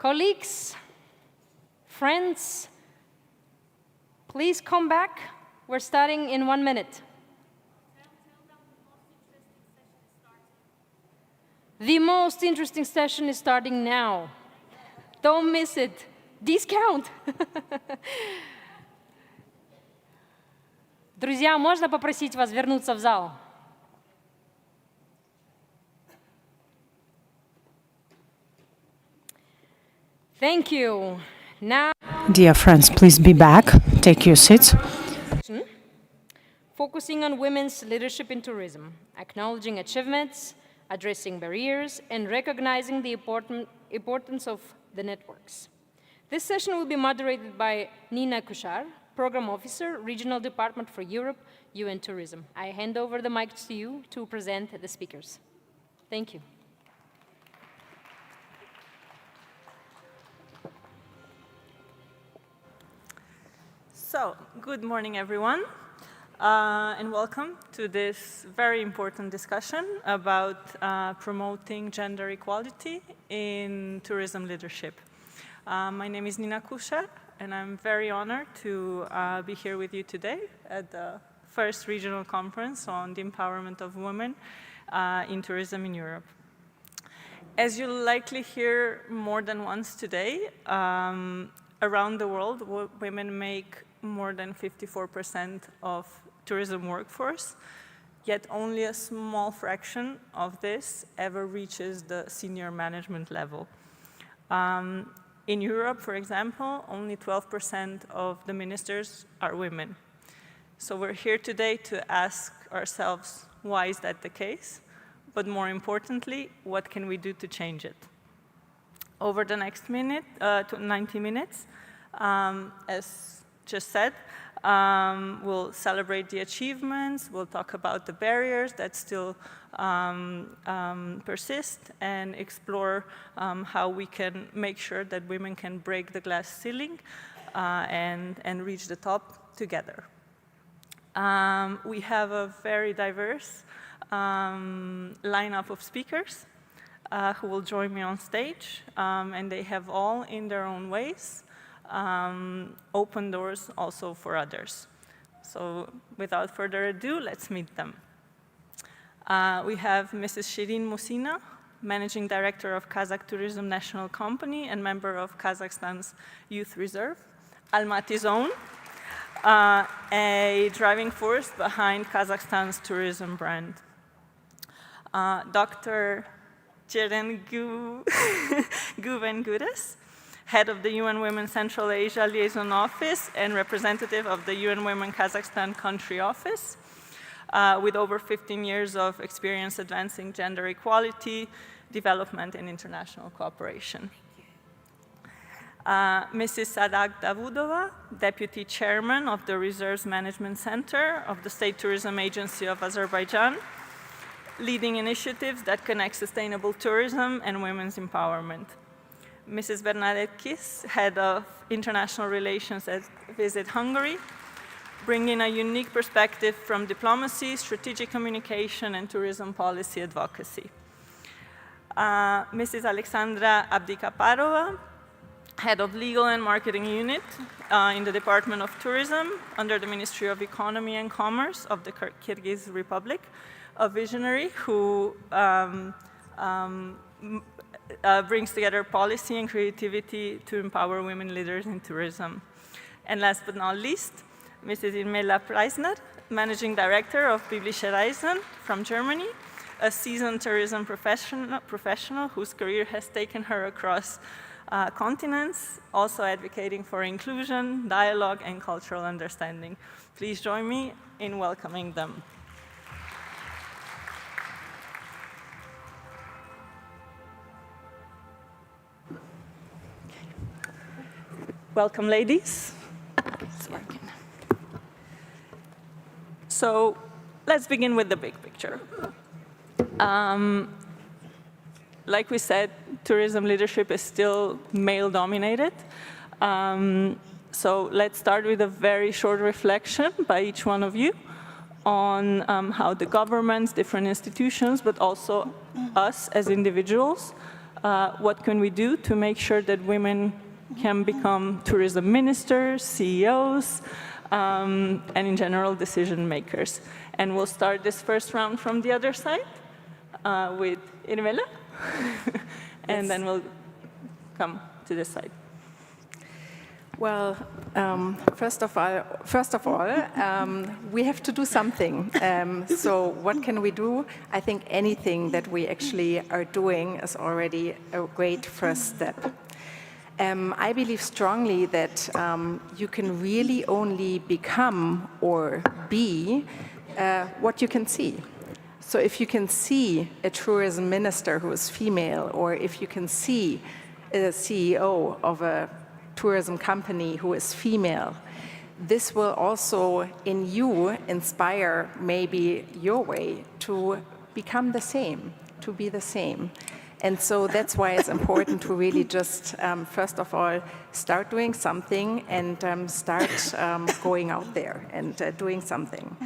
Colleagues, friends, please come back. We're starting in 1 minute. The most interesting session is starting now. Don't miss it. Discount. Друзья, можно попросить вас вернуться в зал? Thank you. Now, Dear friends, please be back. Take your seats. focusing on women's leadership in tourism, acknowledging achievements, addressing barriers, and recognizing the importance of the networks. This session will be moderated by Nina Kushar, Program Officer, Regional Department for Europe, UN Tourism. I hand over the mic to you to present the speakers. Thank you. So, good morning, everyone, and welcome to this very important discussion about promoting gender equality in tourism leadership. My name is Nina Kushar, and I'm very honored to be here with you today at the first regional conference on the empowerment of women in tourism in Europe. As you'll likely hear more than once today, around the world, women make more than 54% of tourism workforce, yet only a small fraction of this ever reaches the senior management level. In Europe, for example, only 12% of the ministers are women. So we're here today to ask ourselves, why is that the case? But more importantly, what can we do to change it? Over the next 90 minutes, as just said, we'll celebrate the achievements, we'll talk about the barriers that still persist, and explore how we can make sure that women can break the glass ceiling and reach the top together. We have a very diverse lineup of speakers who will join me on stage, and they have all, in their own ways, open doors also for others. So without further ado, let's meet them. We have Mrs. Shirin Musina, Managing Director of Kazakh Tourism National Company and member of Kazakhstan's Youth Reserve, Almaty's own, a driving force behind Kazakhstan's tourism brand. Dr. Ceren Guven-Gudes, Head of the UN Women Central Asia Liaison Office and representative of the UN Women Kazakhstan Country Office, with over 15 years of experience advancing gender equality, development, and international cooperation. Mrs. Sadak Davudova, Deputy Chairman of the Reserves Management Center of the State Tourism Agency of Azerbaijan, leading initiatives that connect sustainable tourism and women's empowerment. Mrs. Bernadette Kiss, Head of International Relations at Visit Hungary, bringing a unique perspective from diplomacy, strategic communication, and tourism policy advocacy. Mrs. Alexandra Abdikaparova, Head of Legal and Marketing Unit in the Department of Tourism under the Ministry of Economy and Commerce of the Kyrgyz Republic, a visionary who brings together policy and creativity to empower women leaders in tourism. And last but not least, Mrs. Irmela Preisner, Managing Director of Biblische Reisen from Germany, a seasoned tourism professional whose career has taken her across continents, also advocating for inclusion, dialogue, and cultural understanding. Please join me in welcoming them. Welcome, ladies. It's working. So let's begin with the big picture. Like we said, tourism leadership is still male-dominated. So let's start with a very short reflection by each one of you on how the governments, different institutions, but also us as individuals What can we do to make sure that women can become tourism ministers, CEOs, and in general decision makers? And we'll start this first round from the other side with Irmela, and then we'll come to this side. Well, first of all, we have to do something. So what can we do? I think anything that we actually are doing is already a great first step. I believe strongly that you can really only become or be what you can see. So if you can see a tourism minister who is female, or if you can see a CEO of a tourism company who is female, this will also in you inspire maybe your way to become the same, to be the same. And so that's why it's important to really just, first of all, start doing something and start going out there and doing something.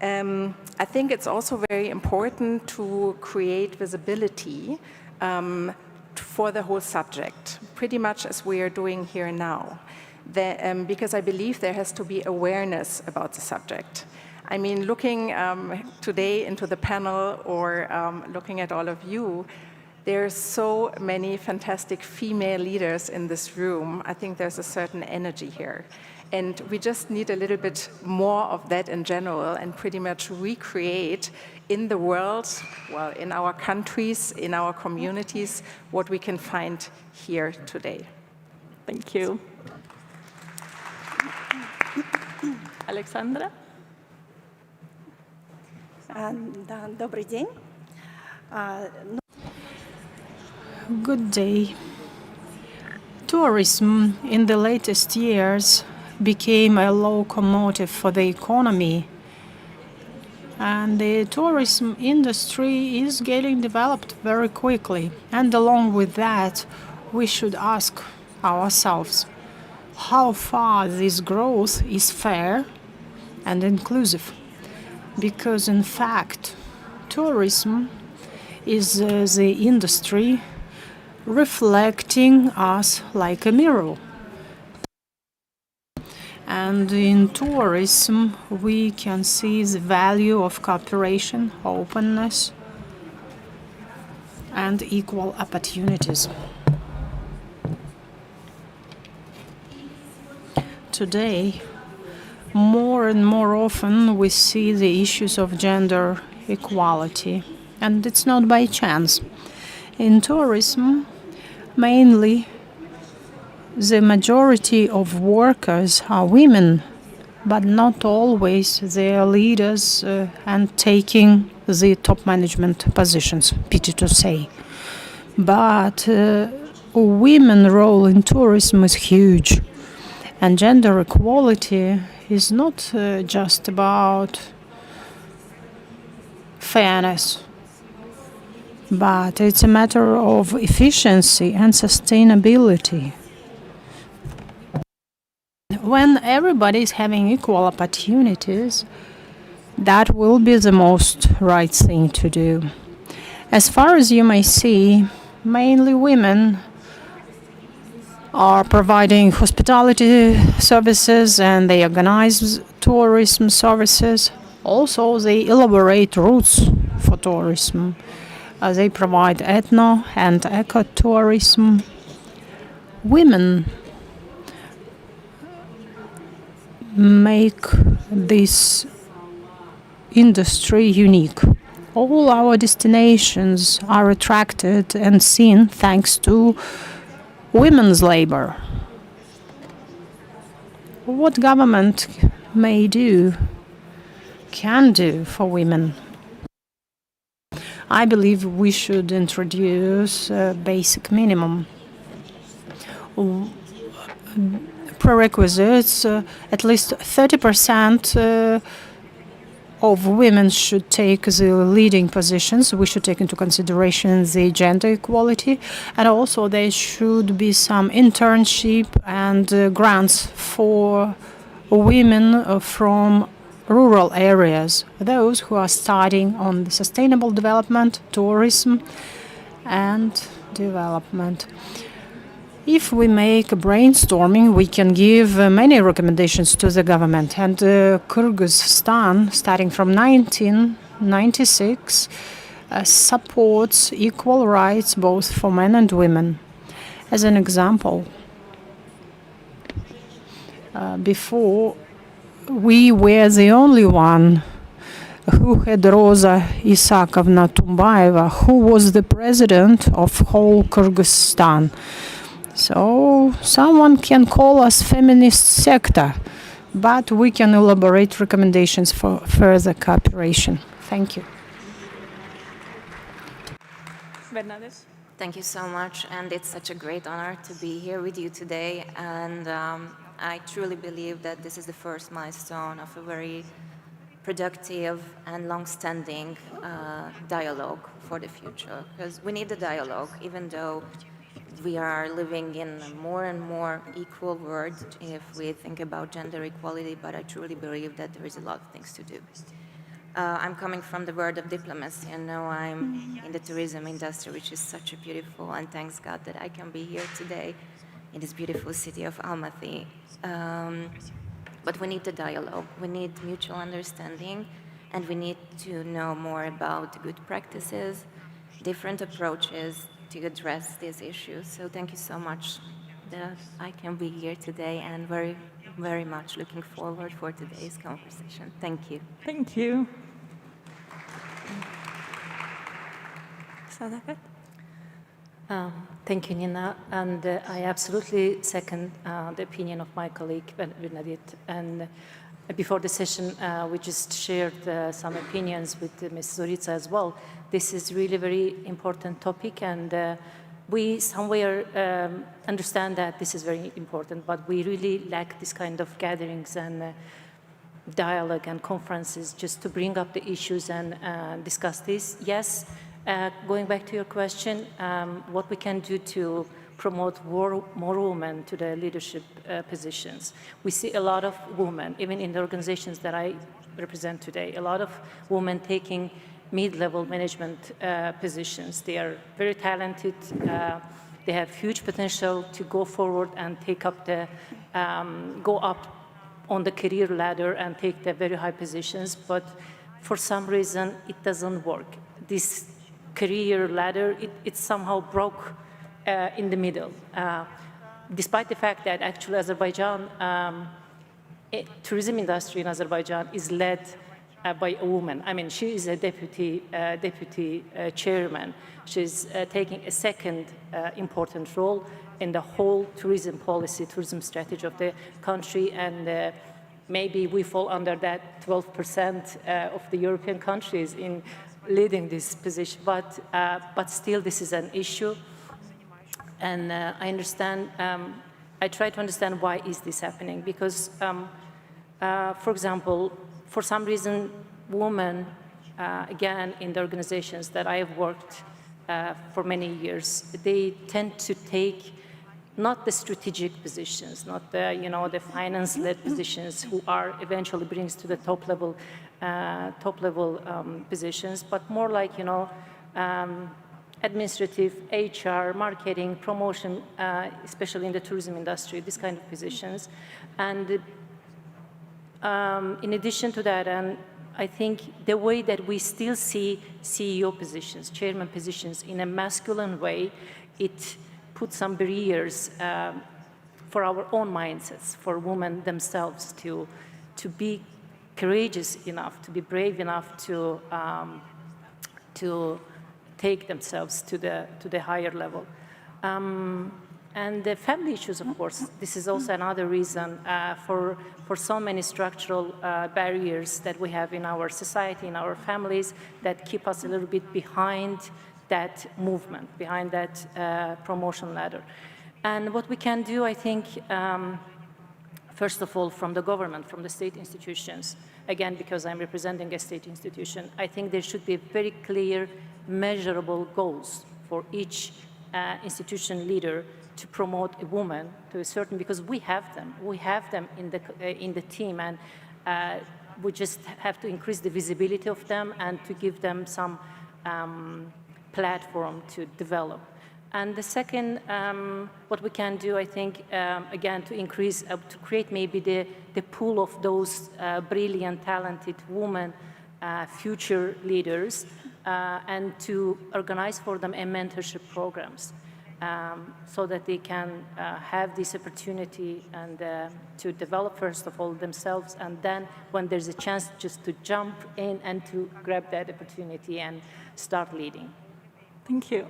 I think it's also very important to create visibility for the whole subject, pretty much as we are doing here now, because I believe there has to be awareness about the subject. I mean, looking today into the panel or looking at all of you, there are so many fantastic female leaders in this room. I think there's a certain energy here. And we just need a little bit more of that in general and pretty much recreate in the world, well, in our countries, in our communities, what we can find here today. Thank you. Alexandra? Добрый день. Good day. Tourism in the latest years became a locomotive for the economy, and the tourism industry is getting developed very quickly. And along with that, we should ask ourselves how far this growth is fair and inclusive. Because in fact, tourism is the industry reflecting us like a mirror. And in tourism, we can see the value of cooperation, openness, and equal opportunities. Today, more and more often, we see the issues of gender equality, and it's not by chance. In tourism, mainly, the majority of workers are women, but not always they are leaders and taking the top management positions, pity to say. But women's role in tourism is huge, and gender equality is not just about fairness, but it's a matter of efficiency and sustainability. When everybody is having equal opportunities, that will be the most right thing to do. As far as you may see, mainly women are providing hospitality services and they organize tourism services. Also, they elaborate routes for tourism. They provide ethno and ecotourism. Women make this industry unique. All our destinations are attracted and seen thanks to women's labor. What government may do, can do for women? I believe we should introduce a basic minimum. Prerequisites, at least 30% of women should take the leading positions. We should take into consideration the gender equality, and also there should be some internship and grants for women from rural areas, those who are studying on the sustainable development, tourism, and development. If we make a brainstorming, we can give many recommendations to the government. And Kyrgyzstan, starting from 1996, supports equal rights both for men and women. As an example, before, we were the only one who had Rosa Isakovna Tumbaeva, who was the president of whole Kyrgyzstan. So someone can call us feminist sector, but we can elaborate recommendations for further cooperation. Thank you. Bernadette. Thank you so much, and it's such a great honor to be here with you today. And I truly believe that this is the first milestone of a very productive and long-standing dialogue for the future. Because we need the dialogue, even though we are living in a more and more equal world if we think about gender equality, but I truly believe that there is a lot of things to do. I'm coming from the world of diplomacy, and now I'm in the tourism industry, which is such a beautiful, and thanks God that I can be here today in this beautiful city of Almaty. But we need the dialogue, we need mutual understanding, and we need to know more about good practices, different approaches to address these issues. So thank you so much that I can be here today, and very, very much looking forward for today's conversation. Thank you. Thank you. Thank you, Nina. And I absolutely second the opinion of my colleague, Bernadette. And before the session, we just shared some opinions with Ms. Zorica as well. This is really a very important topic, and we somewhere understand that this is very important, but we really lack this kind of gatherings and dialogue and conferences just to bring up the issues and discuss this. Yes, going back to your question, what we can do to promote more women to the leadership positions. We see a lot of women, even in the organizations that I represent today, a lot of women taking mid-level management positions. They are very talented. They have huge potential to go forward and take up the, go up on the career ladder and take the very high positions. But for some reason, it doesn't work. This career ladder, it somehow broke in the middle. Despite the fact that actually Azerbaijan, tourism industry in Azerbaijan is led by a woman. I mean, she is a deputy chairman. She's taking a second important role in the whole tourism policy, tourism strategy of the country, and maybe we fall under that 12% of the European countries in leading this position, but still this is an issue. And I understand, I try to understand why is this happening, because, for example, for some reason, women, again, in the organizations that I have worked for many years, they tend to take not the strategic positions, not the, you know, the finance-led positions who are eventually brings to the top level positions, but more like, you know, administrative, HR, marketing, promotion, especially in the tourism industry, this kind of positions. And in addition to that, and I think the way that we still see CEO positions, chairman positions in a masculine way, it puts some barriers for our own mindsets, for women themselves to be courageous enough, to be brave enough to take themselves to the higher level. And the family issues, of course, this is also another reason for so many structural barriers that we have in our society, in our families, that keep us a little bit behind that movement, behind that promotion ladder. And what we can do, I think, first of all, from the government, from the state institutions, again, because I'm representing a state institution, I think there should be very clear, measurable goals for each institution leader to promote a woman to a certain, because we have them in the team, and we just have to increase the visibility of them and to give them some platform to develop. And the second, what we can do, I think, again, to increase, to create maybe the pool of those brilliant, talented women, future leaders, and to organize for them a mentorship programs so that they can have this opportunity and to develop, first of all, themselves, and then when there's a chance just to jump in and to grab that opportunity and start leading. Thank you.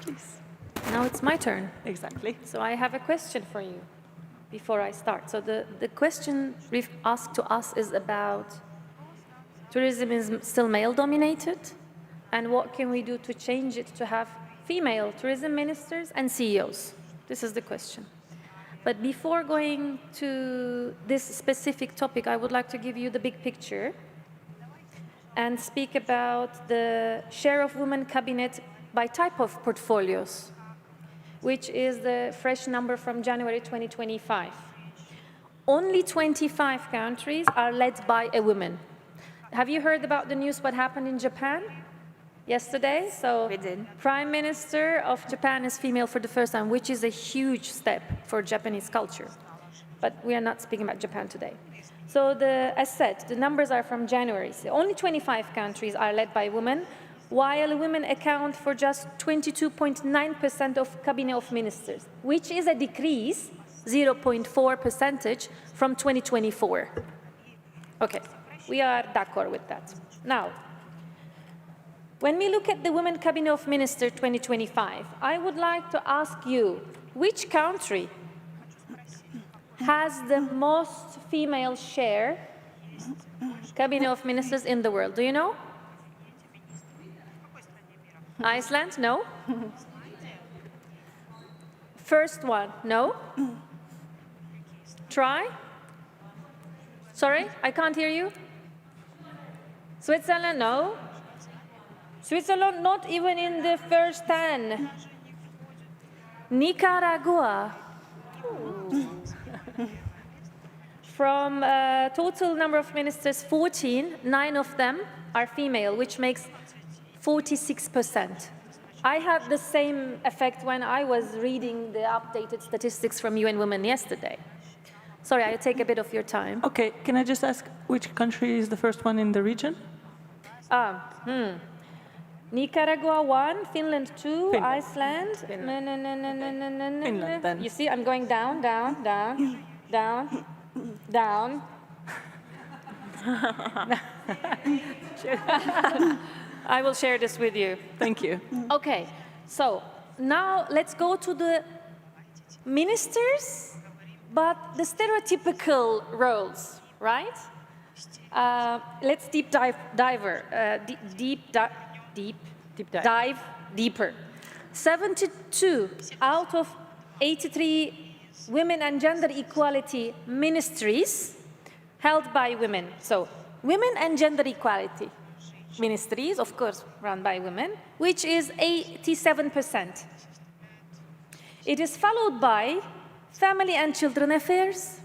Please. Now it's my turn. Exactly. So I have a question for you before I start. So the question asked to us is about tourism is still male-dominated, and what can we do to change it to have female tourism ministers and CEOs? This is the question. But before going to this specific topic, I would like to give you the big picture and speak about the share of women cabinet by type of portfolios, which is the fresh number from January 2025. Only 25 countries are led by a woman. Have you heard about the news what happened in Japan yesterday? So We did. Prime Minister of Japan is female for the first time, which is a huge step for Japanese culture. But we are not speaking about Japan today. So as said, the numbers are from January. So only 25 countries are led by women, while women account for just 22.9% of cabinet of ministers, which is a decrease, 0.4% from 2024. Okay, we are d'accord with that. Now, when we look at the Women Cabinet of Ministers 2025, I would like to ask you, which country has the most female share Cabinet of Ministers in the world? Do you know? Iceland? No? First one? No? Try? Sorry, I can't hear you. Switzerland? No? Switzerland not even in the first 10. Nicaragua. From total number of ministers, 14, 9 of them are female, which makes 46%. I had the same effect when I was reading the updated statistics from UN Women yesterday. Sorry, I take a bit of your time. Okay, can I just ask which country is the first one in the region? Nicaragua 1, Finland 2, Finland. Iceland. Finland. Finland, then. You see, I'm going down, down, down, down, down. I will share this with you. Thank you. Okay, so now let's go to the ministers, but the stereotypical roles, right? Let's dive deeper. 72 out of 83 women and gender equality ministries held by women. So women and gender equality ministries, of course, run by women, which is 87%. It is followed by family and children affairs,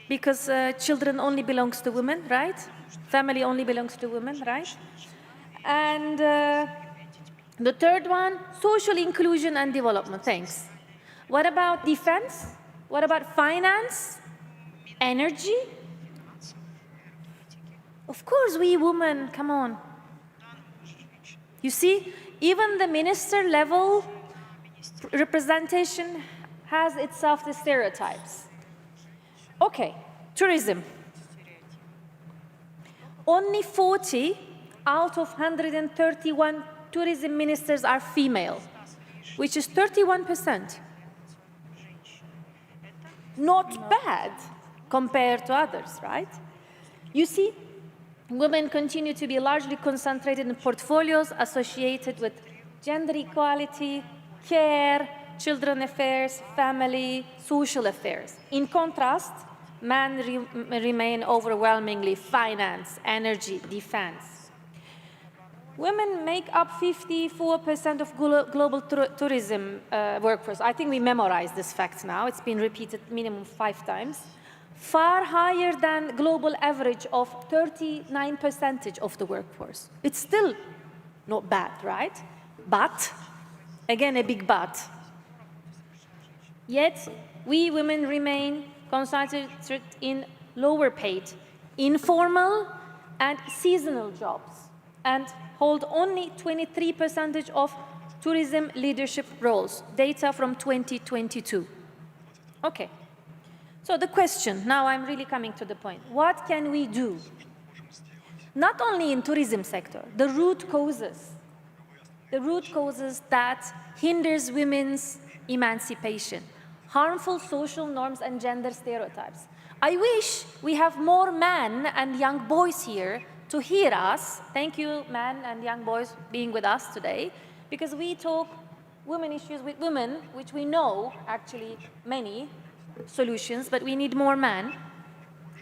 because children only belongs to women, right? Family only belongs to women, right? And the third one, social inclusion and development. Thanks. What about defense? What about finance? Energy? Of course, we women, come on. You see, even the minister level representation has itself the stereotypes. Okay, tourism. Only 40 out of 131 tourism ministers are female, which is 31%. Not bad compared to others, right? You see, women continue to be largely concentrated in portfolios associated with gender equality, care, children affairs, family, social affairs. In contrast, men remain overwhelmingly finance, energy, defense. Women make up 54% of global tourism workforce. I think we memorized this fact now. It's been repeated minimum 5 times. far higher than global average of 39% of the workforce. It's still not bad, right? But, again, a big but. Yet, we women remain concentrated in lower paid, informal and seasonal jobs, and hold only 23% of tourism leadership roles, data from 2022. Okay, so the question, now I'm really coming to the point. What can we do? Not only in tourism sector, the root causes that hinders women's emancipation, harmful social norms and gender stereotypes. I wish we have more men and young boys here to hear us. Thank you, men and young boys, being with us today, because we talk women issues with women, which we know actually many solutions, but we need more men.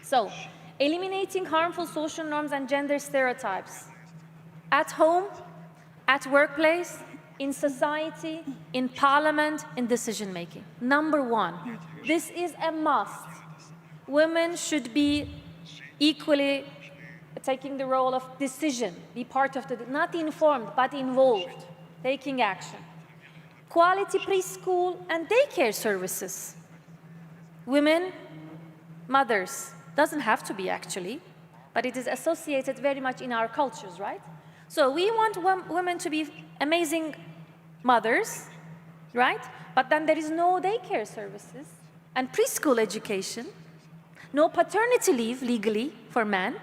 So, eliminating harmful social norms and gender stereotypes at home, at workplace, in society, in parliament, in decision making. Number one, this is a must. Women should be equally taking the role of decision, be part of the, not informed, but involved, taking action. Quality preschool and daycare services. Women, mothers, doesn't have to be actually, but it is associated very much in our cultures, right? So we want women to be amazing mothers, right? But then there is no daycare services and preschool education, no paternity leave legally for men,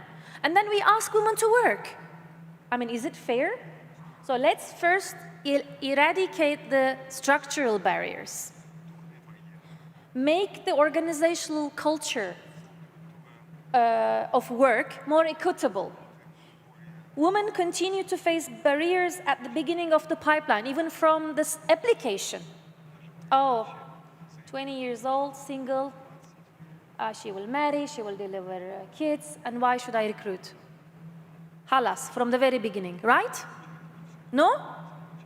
and then we ask women to work. I mean, is it fair? So let's first eradicate the structural barriers. Make the organizational culture of work more equitable. Women continue to face barriers at the beginning of the pipeline, even from this application. Oh, 20 years old, single, she will marry, she will deliver kids, and why should I recruit? Halas, from the very beginning, right? No?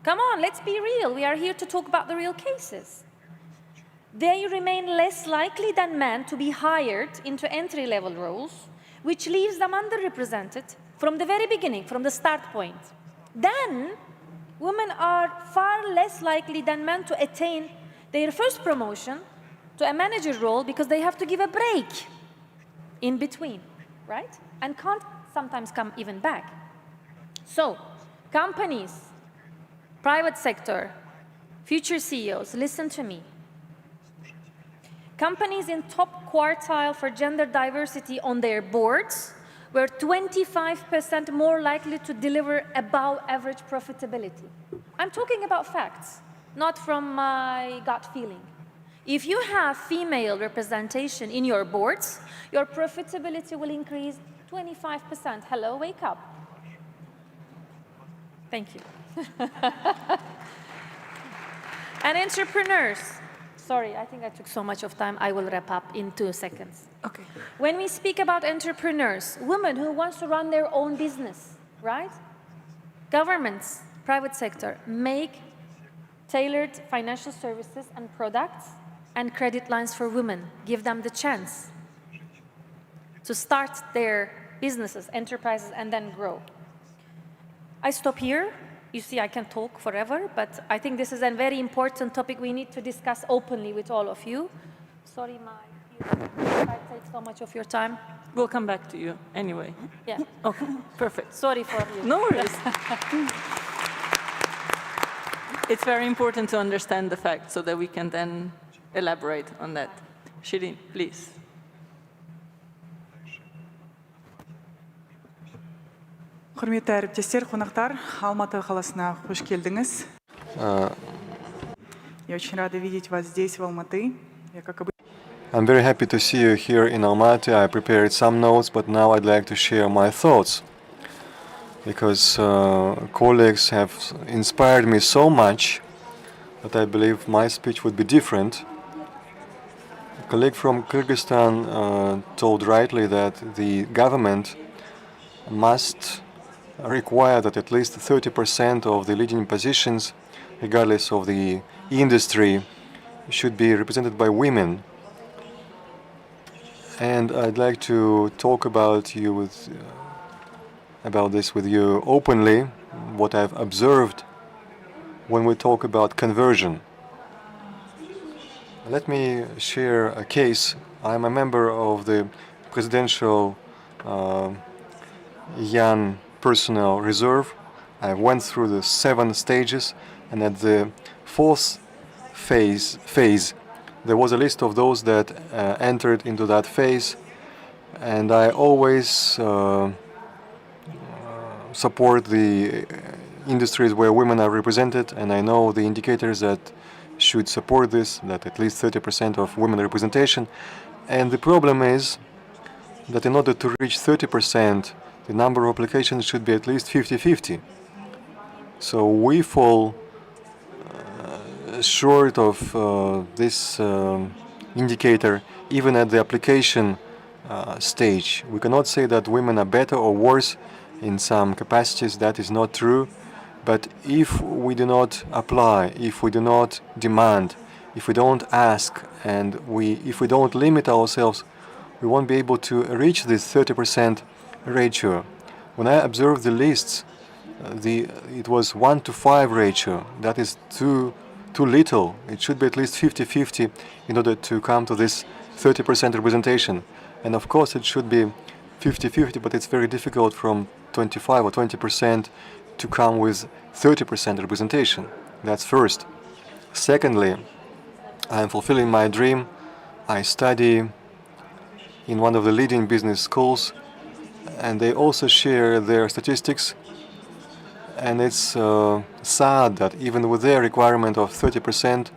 Come on, let's be real. We are here to talk about the real cases. They remain less likely than men to be hired into entry-level roles, which leaves them underrepresented from the very beginning, from the start point. Then, women are far less likely than men to attain their first promotion to a manager role because they have to give a break in between, right? And can't sometimes come even back. So, companies, private sector, future CEOs, listen to me. Companies in top quartile for gender diversity on their boards were 25% more likely to deliver above average profitability. I'm talking about facts, not from my gut feeling. If you have female representation in your boards, your profitability will increase 25%. Hello, wake up. Thank you. And entrepreneurs. Sorry, I think I took so much of time. I will wrap up in 2 seconds. Okay. When we speak about entrepreneurs, women who want to run their own business, right? Governments, private sector, make tailored financial services and products and credit lines for women. Give them the chance to start their businesses, enterprises, and then grow. I stop here. You see, I can talk forever, but I think this is a very important topic we need to discuss openly with all of you. Sorry, I take so much of your time. We'll come back to you anyway. Yeah. Okay, perfect. Sorry for you. No worries. It's very important to understand the facts so that we can then elaborate on that. Shirin, please. Құрметті әріптестер, қонақтар, Алматы қаласына қош келдіңіз. Я очень рада видеть вас здесь, в Алматы. I'm very happy to see you here in Almaty. I prepared some notes, but now I'd like to share my thoughts, because colleagues have inspired me so much that I believe my speech would be different. A colleague from Kyrgyzstan told rightly that the government must require that at least 30% of the leading positions, regardless of the industry, should be represented by women. And I'd like to talk about this with you openly, what I've observed when we talk about conversion. Let me share a case. I'm a member of the Presidential Young Personnel Reserve. I went through the 7 stages, and at the 4th phase there was a list of those that entered into that phase, and I always support the industries where women are represented, and I know the indicators that should support this, that at least 30% of women representation. And the problem is that in order to reach 30%, the number of applications should be at least 50-50. So we fall short of this indicator even at the application stage. We cannot say that women are better or worse in some capacities. That is not true. But if we do not apply, if we do not demand, if we don't ask, and if we don't limit ourselves, we won't be able to reach this 30% ratio. When I observed the lists, it was 1:5 ratio. That is too little. It should be at least 50-50 in order to come to this 30% representation. And of course it should be 50-50, but it's very difficult from 25 or 20% to come with 30% representation. That's first. Secondly, I'm fulfilling my dream. I study in one of the leading business schools, and they also share their statistics. And it's sad that even with their requirement of 30%,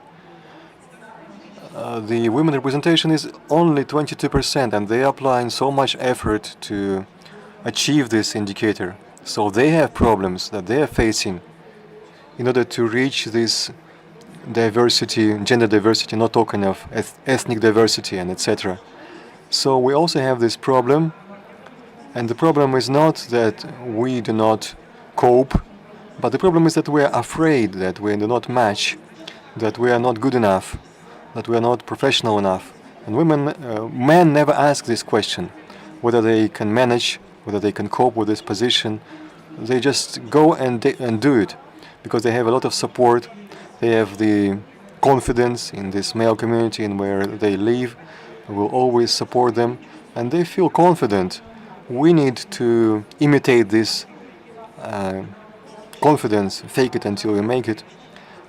the women representation is only 22%, and they are applying so much effort to achieve this indicator. So they have problems that they are facing in order to reach this diversity, gender diversity, not talking of ethnic diversity and etc. So we also have this problem, and the problem is not that we do not cope, but the problem is that we are afraid that we do not match, that we are not good enough, that we are not professional enough. And men never ask this question, whether they can manage, whether they can cope with this position. They just go and do it because they have a lot of support. They have the confidence in this male community and where they live. We will always support them, and they feel confident. We need to imitate this confidence, fake it until we make it.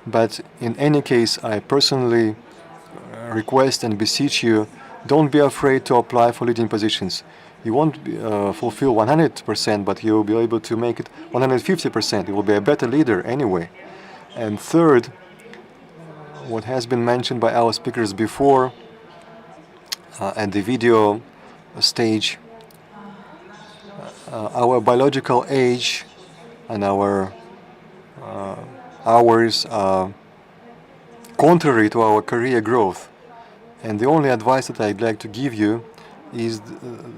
But in any case, I personally request and beseech you, don't be afraid to apply for leading positions. You won't fulfill 100%, but you will be able to make it 150%. You will be a better leader anyway. And third, what has been mentioned by our speakers before at the video stage, our biological age and our hours are contrary to our career growth. And the only advice that I'd like to give you is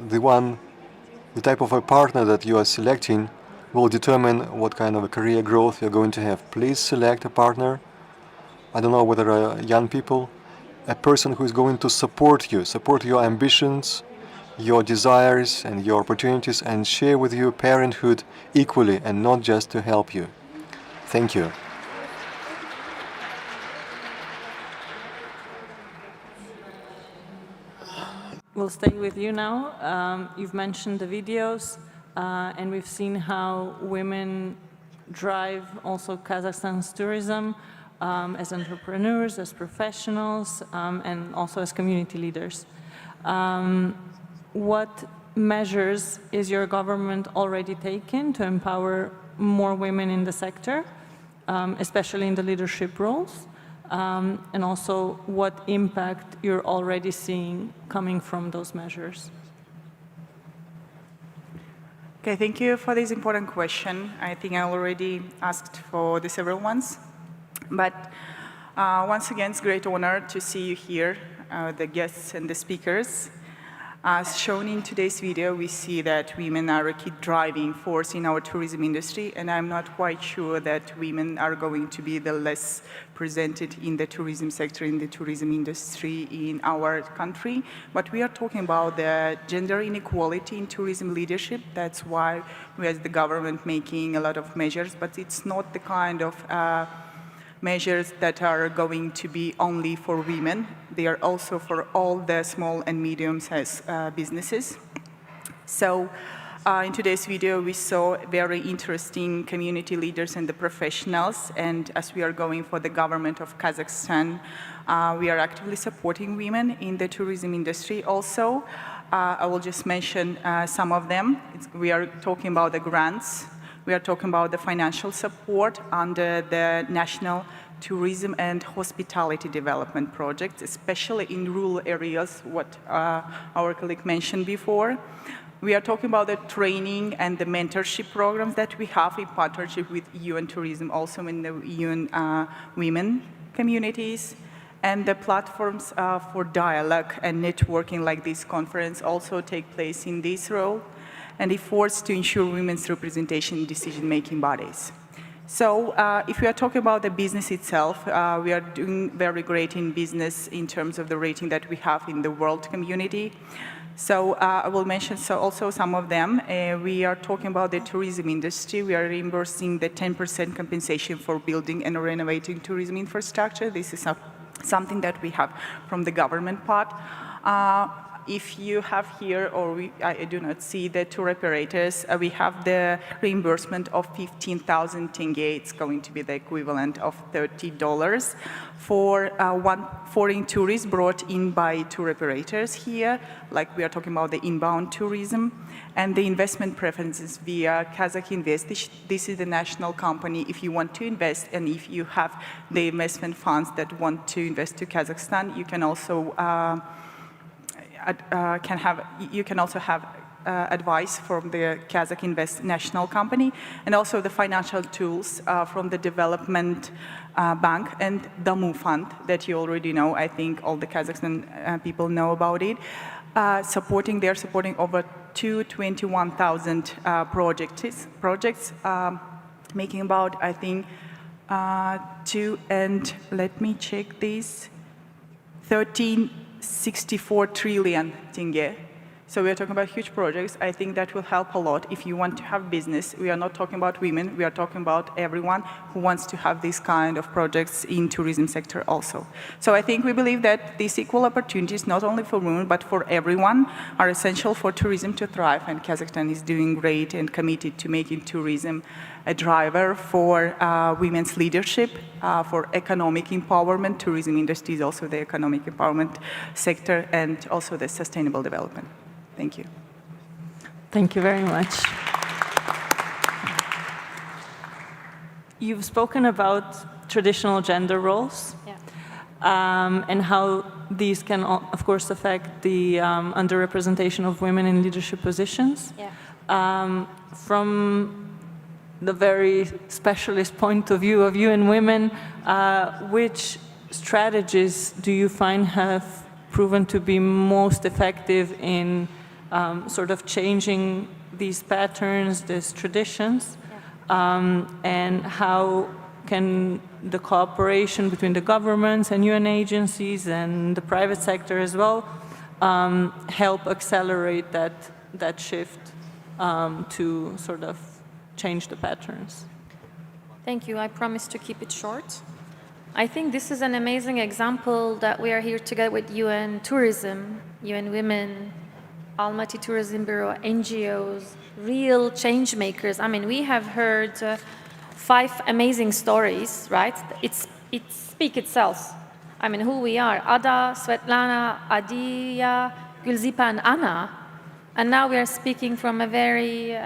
the type of a partner that you are selecting will determine what kind of a career growth you're going to have. Please select a partner, I don't know whether young people, a person who is going to support your ambitions, your desires and your opportunities, and share with you parenthood equally and not just to help you. Thank you. We'll stay with you now. You've mentioned the videos, and we've seen how women drive also Kazakhstan's tourism as entrepreneurs, as professionals, and also as community leaders. What measures is your government already taking to empower more women in the sector, especially in the leadership roles? And also what impact you're already seeing coming from those measures? Okay, thank you for this important question. I think I already asked for the several ones. But once again, it's a great honor to see you here, the guests and the speakers. As shown in today's video, we see that women are a key driving force in our tourism industry, and I'm not quite sure that women are going to be the less presented in the tourism sector, in the tourism industry in our country. But we are talking about the gender inequality in tourism leadership. That's why we as the government making a lot of measures, but it's not the kind of measures that are going to be only for women. They are also for all the small and medium-sized businesses. So in today's video, we saw very interesting community leaders and the professionals. And as we are going for the government of Kazakhstan, we are actively supporting women in the tourism industry also. I will just mention some of them. We are talking about the grants. We are talking about the financial support under the National Tourism and Hospitality Development Project, especially in rural areas, what our colleague mentioned before. We are talking about the training and the mentorship programs that we have in partnership with UN Tourism, also in the UN women communities. And the platforms for dialogue and networking like this conference also take place in this role, and efforts to ensure women's representation in decision-making bodies. So if we are talking about the business itself, we are doing very great in business in terms of the rating that we have in the world community. So I will mention also some of them. We are talking about the tourism industry. We are reimbursing the 10% compensation for building and renovating tourism infrastructure. This is something that we have from the government part. If you have here, or I do not see the tour operators, we have the reimbursement of 15,000 tenge. It's going to be the equivalent of $30 for one foreign tourist brought in by tour operators here, like we are talking about the inbound tourism, and the investment preferences via Kazakh Invest. This is the national company. If you want to invest, and if you have the investment funds that want to invest to Kazakhstan, you can also have advice from the Kazakh Invest national company, and also the financial tools from the Development Bank and Damu Fund that you already know. I think all the Kazakhstan people know about it. They're supporting over 21,000 projects, making about, I think, 1364 trillion tenge. So we are talking about huge projects. I think that will help a lot if you want to have business. We are not talking about women. We are talking about everyone who wants to have these kind of projects in tourism sector also. So I think we believe that these equal opportunities, not only for women, but for everyone, are essential for tourism to thrive. And Kazakhstan is doing great and committed to making tourism a driver for women's leadership, for economic empowerment. Tourism industry is also the economic empowerment sector, and also the sustainable development. Thank you. Thank you very much. You've spoken about traditional gender roles, and how these can, of course, affect the underrepresentation of women in leadership positions. From the very specialist point of view of UN Women, which strategies do you find have proven to be most effective in sort of changing these patterns, these traditions, and how can the cooperation between the governments and UN agencies and the private sector as well help accelerate that shift to sort of change the patterns? Thank you. I promise to keep it short. I think this is an amazing example that we are here together with UN Tourism, UN Women, Almaty Tourism Bureau, NGOs, real change makers. I mean, we have heard 5 amazing stories, right? It speaks itself. I mean, who we are: Ada, Svetlana, Adia, Gulzipa, and Anna. And now we are speaking from a very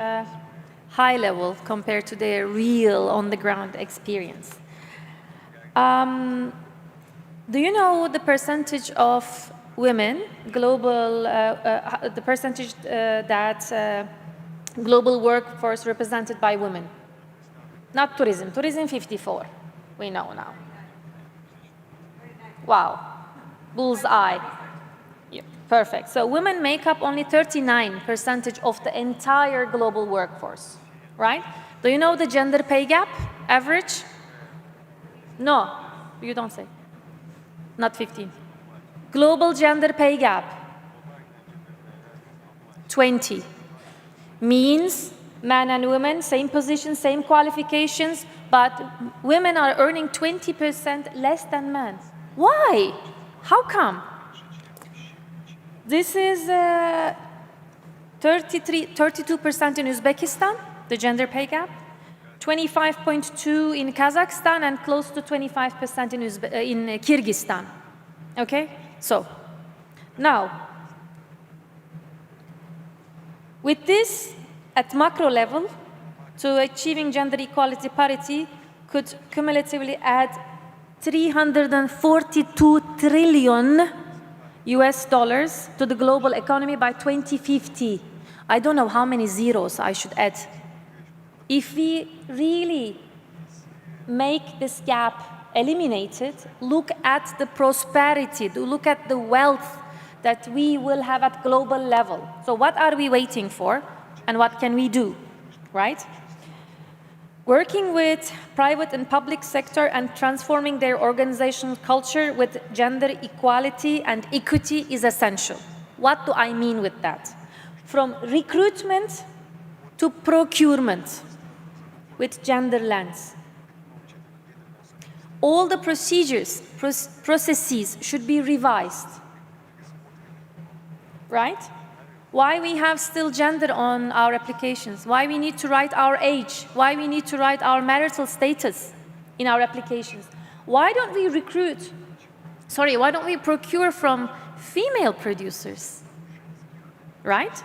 high level compared to their real on-the-ground experience. Do you know the percentage of women, global, the percentage that global workforce represented by women? Not tourism. Tourism 54, we know now. Wow, bullseye. Yeah, perfect. So women make up only 39% of the entire global workforce, right? Do you know the gender pay gap average? No, you don't say. Not 15. Global gender pay gap, 20. Means men and women, same position, same qualifications, but women are earning 20% less than men. Why? How come? This is 32% in Uzbekistan, the gender pay gap, 25.2 in Kazakhstan, and close to 25% in Kyrgyzstan. Okay? So, now, with this at macro level, to achieving gender equality parity could cumulatively add 342 trillion US dollars to the global economy by 2050. I don't know how many zeros I should add. If we really make this gap eliminated, look at the prosperity, look at the wealth that we will have at global level. So what are we waiting for, and what can we do, right? Working with private and public sector and transforming their organizational culture with gender equality and equity is essential. What do I mean with that? From recruitment to procurement with gender lens. All the procedures, processes should be revised, right? Why we have still gender on our applications, why we need to write our age, why we need to write our marital status in our applications. Why don't we why don't we procure from female producers, right?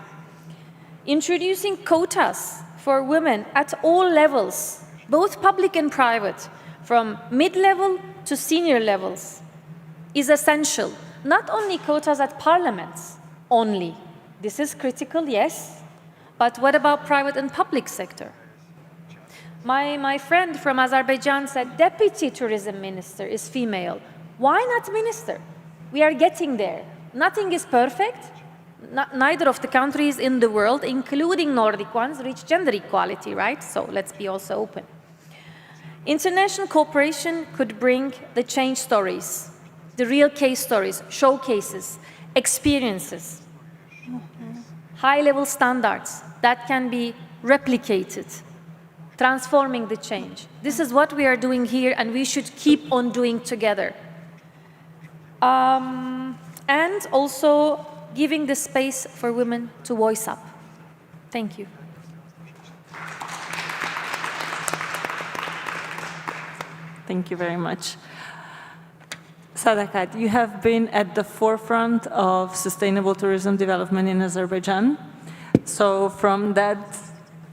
Introducing quotas for women at all levels, both public and private, from mid-level to senior levels, is essential. Not only quotas at parliaments only. This is critical, yes, but what about private and public sector? My friend from Azerbaijan said deputy tourism minister is female. Why not minister? We are getting there. Nothing is perfect. Neither of the countries in the world, including Nordic ones, reach gender equality, right? So let's be also open. International cooperation could bring the change stories, the real case stories, showcases, experiences, high-level standards that can be replicated, transforming the change. This is what we are doing here, and we should keep on doing together. And also giving the space for women to voice up. Thank you. Thank you very much. Sadakat, you have been at the forefront of sustainable tourism development in Azerbaijan. So from that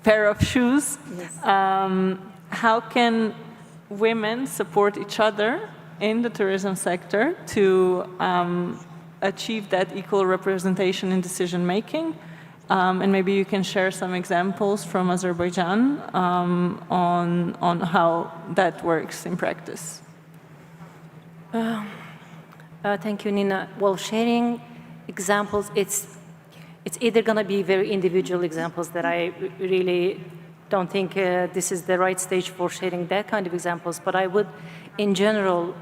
pair of shoes, yes. How can women support each other in the tourism sector to achieve that equal representation in decision-making? And maybe you can share some examples from Azerbaijan on how that works in practice. Thank you, Nina. Well, sharing examples, it's either going to be very individual examples that I really don't think this is the right stage for sharing that kind of examples, but I would, in general,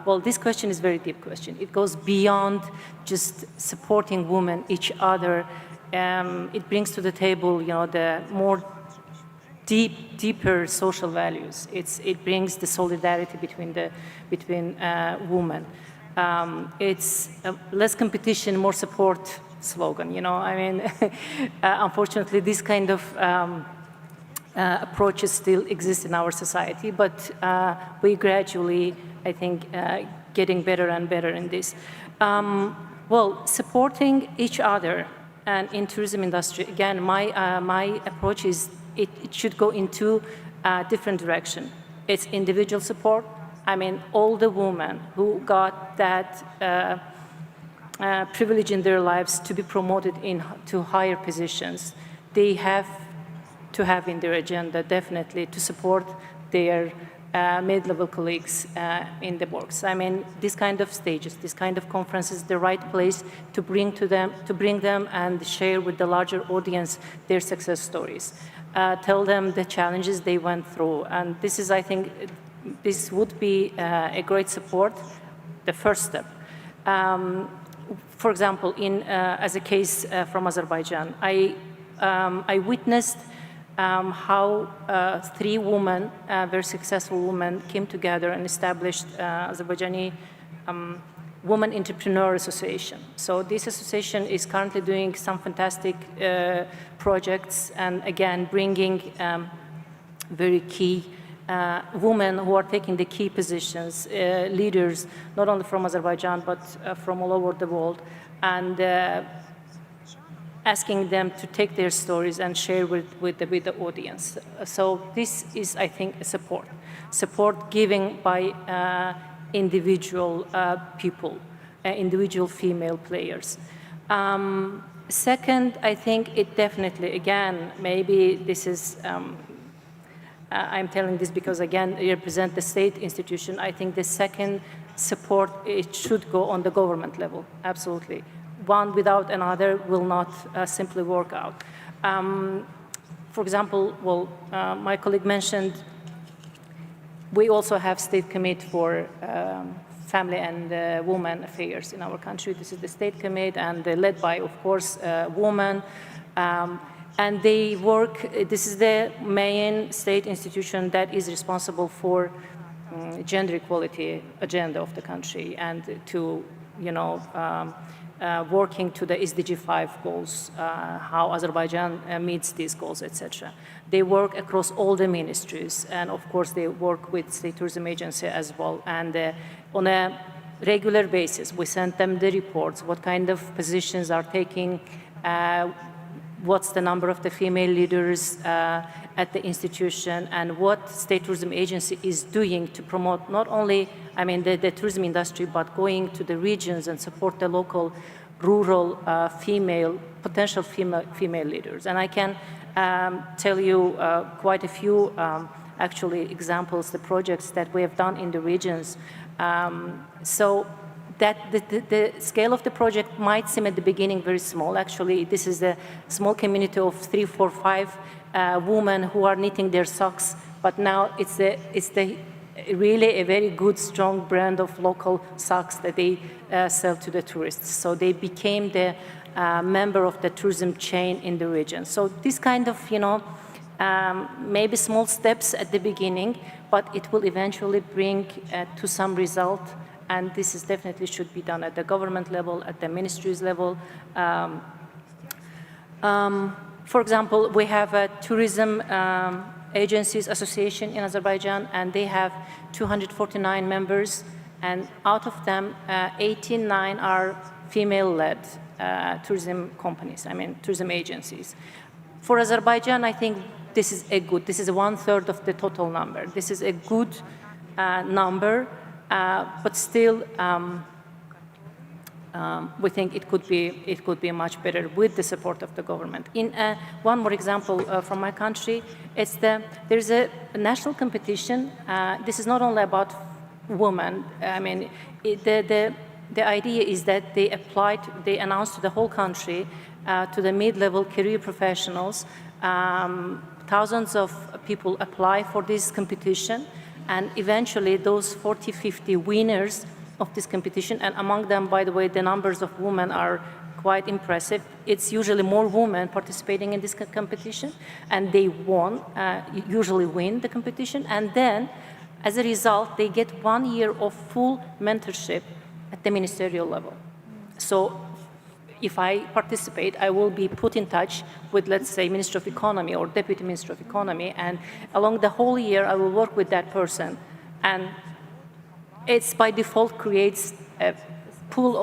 well, this question is a very deep question. It goes beyond just supporting women, each other. It brings to the table, you know, the more deeper social values. It brings the solidarity between women. It's less competition, more support slogan. You know, I mean, unfortunately, this kind of approaches still exist in our society, but we gradually, I think, getting better and better in this. Well, supporting each other and in tourism industry, again, my approach is it should go into a different direction. It's individual support. I mean, all the women who got that privilege in their lives to be promoted to higher positions, they have to have in their agenda definitely to support their mid-level colleagues in the works. I mean, this kind of stages, this kind of conferences, the right place to bring them and share with the larger audience their success stories. Tell them the challenges they went through, and this is, I think, this would be a great support, the first step. For example, as a case from Azerbaijan, I witnessed how 3 women, very successful women, came together and established Azerbaijani Women Entrepreneur Association. So this association is currently doing some fantastic projects, and again, bringing very key women who are taking the key positions, leaders, not only from Azerbaijan, but from all over the world, and asking them to take their stories and share with the audience. So this is, I think, a support given by individual people, individual female players. Second, I think it definitely, again, maybe this is, I'm telling this because, again, I represent the state institution. I think the second support, it should go on the government level, absolutely. One without another will not simply work out. For example, well, my colleague mentioned we also have State Committee for Family and Women Affairs in our country. This is the State Committee, and led by, of course, women. And they work, this is the main state institution that is responsible for gender equality agenda of the country, and to, you know, working to the SDG 5 goals, how Azerbaijan meets these goals, etc. They work across all the ministries, and of course they work with State Tourism Agency as well. And on a regular basis, we send them the reports, what kind of positions are taking, what's the number of the female leaders at the institution, and what State Tourism Agency is doing to promote not only, I mean, the tourism industry, but going to the regions and support the local, rural potential female leaders. And I can tell you quite a few, actually, examples, the projects that we have done in the regions. So that the scale of the project might seem at the beginning very small. Actually, this is a small community of 3, 4, 5 women who are knitting their socks, but now it's really a very good, strong brand of local socks that they sell to the tourists. So they became the member of the tourism chain in the region. So this kind of, you know, maybe small steps at the beginning, but it will eventually bring to some result. And this is definitely should be done at the government level, at the ministries level. For example, we have a tourism agencies association in Azerbaijan, and they have 249 members, and out of them, 89 are female-led tourism companies, I mean, tourism agencies. For Azerbaijan, I think this is this is 1/3 of the total number. This is a good number. But still, we think it could be much better with the support of the government. In one more example from my country, there's a national competition. This is not only about women. I mean, the idea is that they announced to the whole country, to the mid-level career professionals. Thousands of people apply for this competition. And eventually, those 40, 50 winners of this competition, and among them, by the way, the numbers of women are quite impressive. It's usually more women participating in this competition, and they usually win the competition. And then, as a result, they get 1 year of full mentorship at the ministerial level. So if I participate, I will be put in touch with, let's say, Minister of Economy or Deputy Minister of Economy, and along the whole year, I will work with that person. And it's by default creates a pool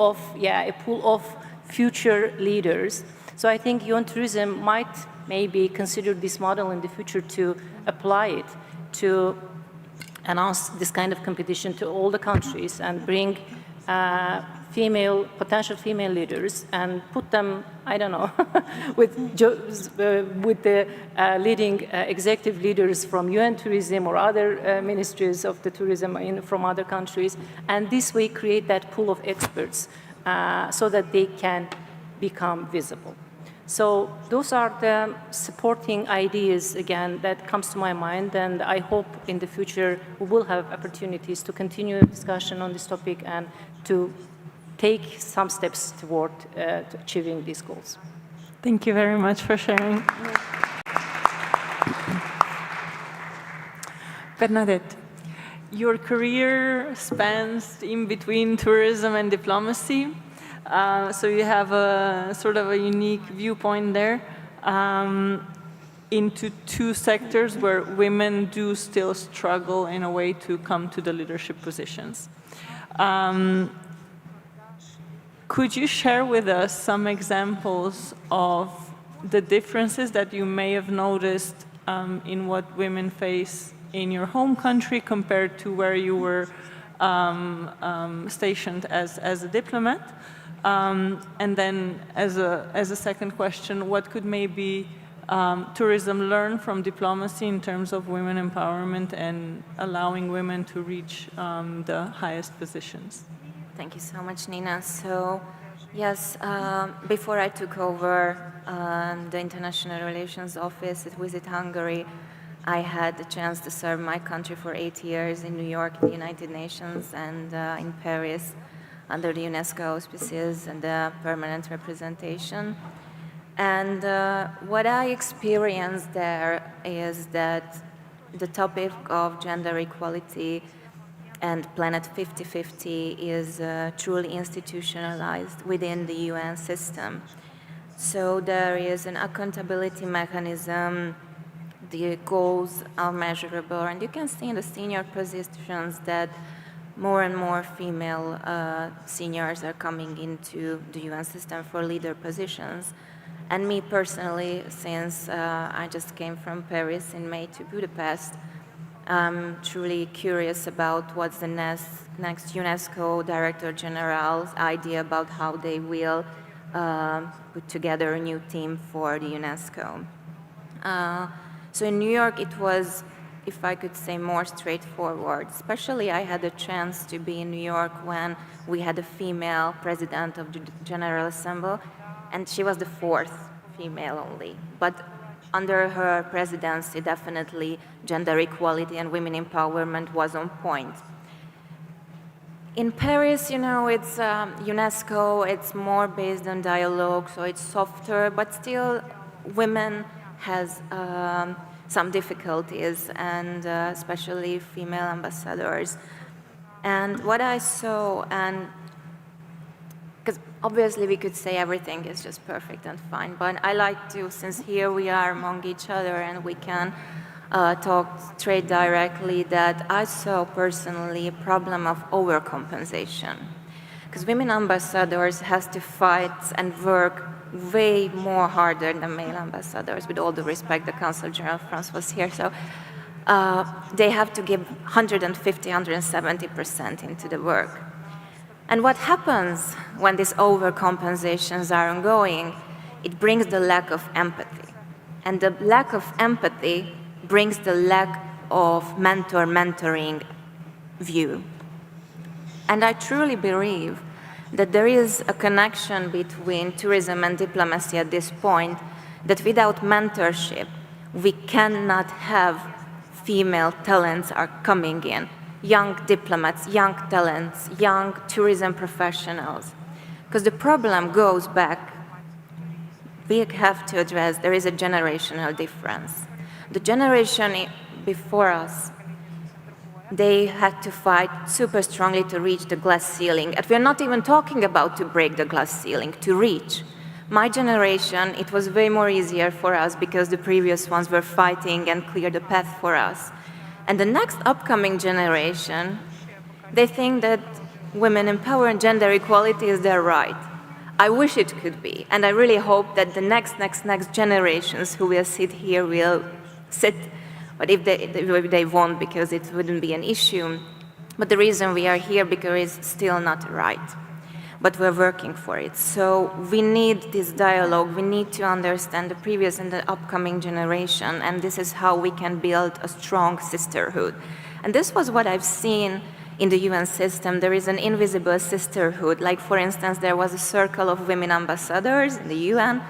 of future leaders. So I think UN Tourism might maybe consider this model in the future to apply it, to announce this kind of competition to all the countries and bring potential female leaders and put them, I don't know, with the leading executive leaders from UN Tourism or other ministries of the tourism from other countries, and this way create that pool of experts so that they can become visible. So those are the supporting ideas, again, that comes to my mind, and I hope in the future we will have opportunities to continue discussion on this topic and to take some steps toward to achieving these goals. Thank you very much for sharing. Bernadette, your career spans in between tourism and diplomacy. So you have a sort of a unique viewpoint there into two sectors where women do still struggle in a way to come to the leadership positions. Could you share with us some examples of the differences that you may have noticed in what women face in your home country compared to where you were stationed as a diplomat? And then as a second question, what could maybe tourism learn from diplomacy in terms of women empowerment and allowing women to reach the highest positions? Thank you so much, Nina. So, yes, before I took over the International Relations Office at Visit Hungary, I had the chance to serve my country for 8 years in New York, in the United Nations, and in Paris, under the UNESCO auspices and the permanent representation. And what I experienced there is that the topic of gender equality and Planet 50/50 is truly institutionalized within the UN system. So there is an accountability mechanism, the goals are measurable, and you can see in the senior positions that more and more female seniors are coming into the UN system for leader positions. And me personally, since I just came from Paris in May to Budapest, I'm truly curious about what's the next UNESCO Director General's idea about how they will put together a new team for the UNESCO. So in New York, it was, if I could say, more straightforward. Especially I had a chance to be in New York when we had a female president of the General Assembly, and she was the 4th female only. But under her presidency, definitely gender equality and women empowerment was on point. In Paris, you know, it's UNESCO, it's more based on dialogue, so it's softer, but still women has some difficulties, and especially female ambassadors. And what I saw, and because obviously we could say everything is just perfect and fine, but I like to, since here we are among each other and we can talk straight directly, that I saw personally a problem of overcompensation. Because women ambassadors has to fight and work way more harder than male ambassadors. With all due respect, the Consul General of France was here, so they have to give 150, 170% into the work. And what happens when these overcompensations are ongoing, it brings the lack of empathy. And the lack of empathy brings the lack of mentoring view. And I truly believe that there is a connection between tourism and diplomacy at this point, that without mentorship, we cannot have female talents are coming in. Young diplomats, young talents, young tourism professionals. Because the problem goes back, we have to address there is a generational difference. The generation before us, they had to fight super strongly to reach the glass ceiling. And we're not even talking about to break the glass ceiling, to reach. My generation, it was way more easier for us because the previous ones were fighting and cleared the path for us. And the next upcoming generation, they think that women empower and gender equality is their right. I wish it could be, and I really hope that the next generations who will sit here will sit, but if they won't, because it wouldn't be an issue, But the reason we are here because it's still not right. But we're working for it. So we need this dialogue. We need to understand the previous and the upcoming generation, and this is how we can build a strong sisterhood. And this was what I've seen in the UN system. There is an invisible sisterhood. Like, for instance, there was a circle of women ambassadors in the UN,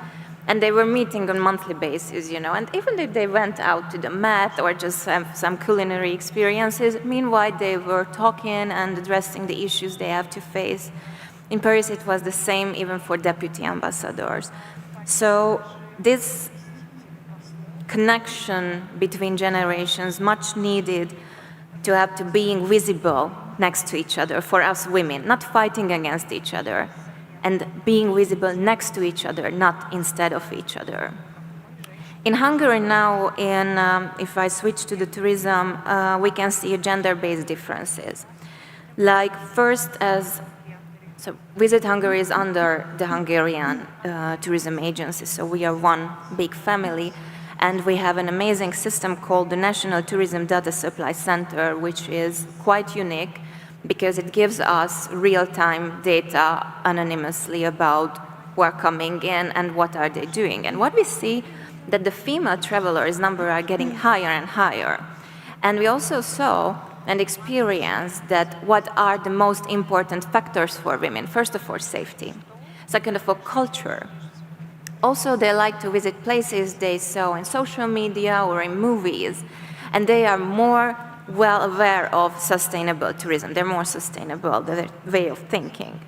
and they were meeting on a monthly basis, you know, and even if they went out to the Met or just have some culinary experiences, meanwhile they were talking and addressing the issues they have to face. In Paris, it was the same even for deputy ambassadors. So this connection between generations, much needed to have to being visible next to each other for us women, not fighting against each other, and being visible next to each other, not instead of each other. In Hungary now, if I switch to the tourism, we can see gender-based differences. Like first so Visit Hungary is under the Hungarian tourism agency, so we are one big family, and we have an amazing system called the National Tourism Data Supply Center, which is quite unique because it gives us real-time data anonymously about who are coming in and what are they doing. And what we see that the female travelers number are getting higher and higher. And we also saw and experienced that what are the most important factors for women. First of all, safety. Second of all, culture. Also, they like to visit places they saw in social media or in movies, and they are more well aware of sustainable tourism. They're more sustainable, their way of thinking.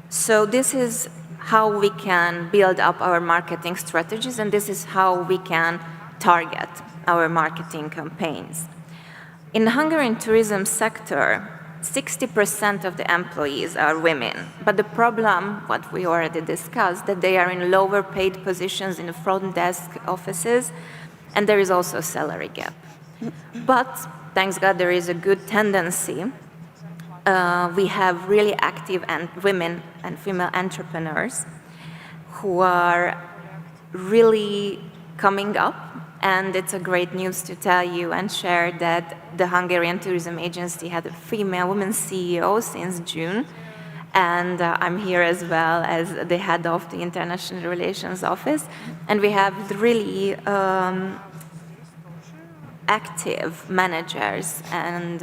So this is how we can build up our marketing strategies, and this is how we can target our marketing campaigns. In the Hungarian tourism sector, 60% of the employees are women. But the problem, what we already discussed, that they are in lower paid positions in the front desk offices, and there is also a salary gap. But, thanks God, there is a good tendency. We have really active women and female entrepreneurs who are really coming up. And it's a great news to tell you and share that the Hungarian Tourism Agency had a female woman CEO since June. And I'm here as well as the head of the International Relations Office. And we have really active managers and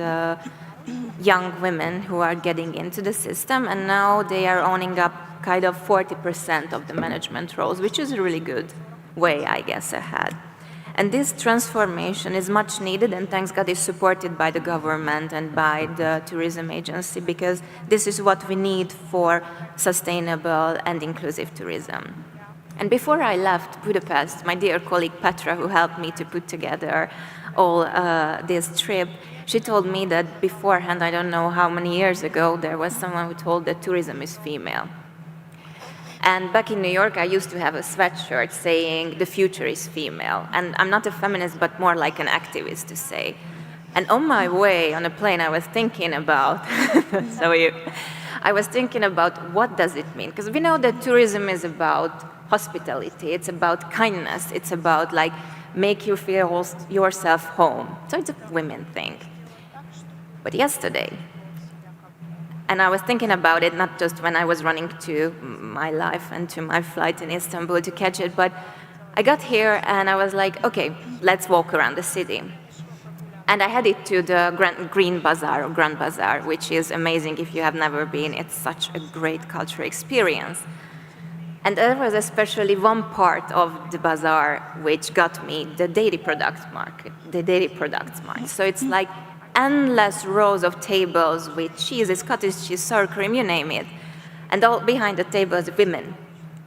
young women who are getting into the system. And now they are owning up kind of 40% of the management roles, which is a really good way, I guess, ahead. And this transformation is much needed, and thanks God is supported by the government and by the tourism agency, because this is what we need for sustainable and inclusive tourism. And before I left Budapest, my dear colleague Petra, who helped me to put together all this trip, she told me that beforehand, I don't know how many years ago, there was someone who told that tourism is female. And back in New York, I used to have a sweatshirt saying, the future is female. And I'm not a feminist, but more like an activist to say. And on my way on a plane, I was thinking about, I was thinking about what does it mean? Because we know that tourism is about hospitality, it's about kindness, it's about like, make you feel yourself home. So it's a women thing. But yesterday, and I was thinking about it not just when I was running to my life and to my flight in Istanbul to catch it, but I got here and I was like, okay, let's walk around the city. And I headed to the Grand Bazaar, which is amazing if you have never been. It's such a great cultural experience. And there was especially one part of the bazaar which got me, the dairy products market, So it's like endless rows of tables with cheeses, cottage cheese, sour cream, you name it. And all behind the tables, women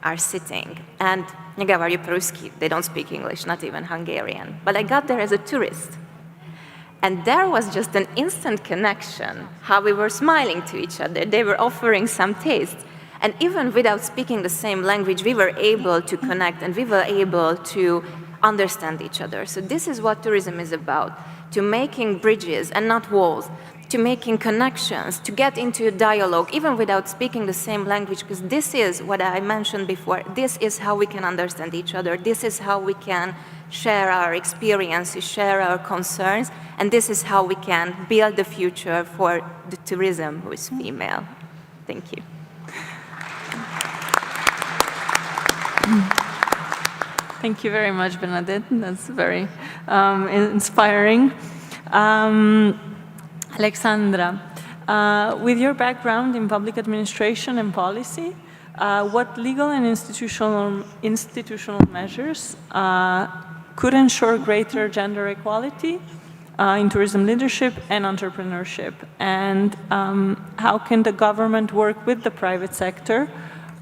are sitting. And they don't speak English, not even Hungarian. But I got there as a tourist. And there was just an instant connection, how we were smiling to each other. They were offering some taste. And even without speaking the same language, we were able to connect and we were able to understand each other. So this is what tourism is about, to making bridges and not walls. to making connections, to get into a dialogue, even without speaking the same language, because this is what I mentioned before. This is how we can understand each other. This is how we can share our experiences, share our concerns, and this is how we can build the future for the tourism who is female. Thank you. Thank you very much, Bernadette. That's very inspiring. Alexandra, with your background in public administration and policy, what legal and institutional measures could ensure greater gender equality in tourism leadership and entrepreneurship? And how can the government work with the private sector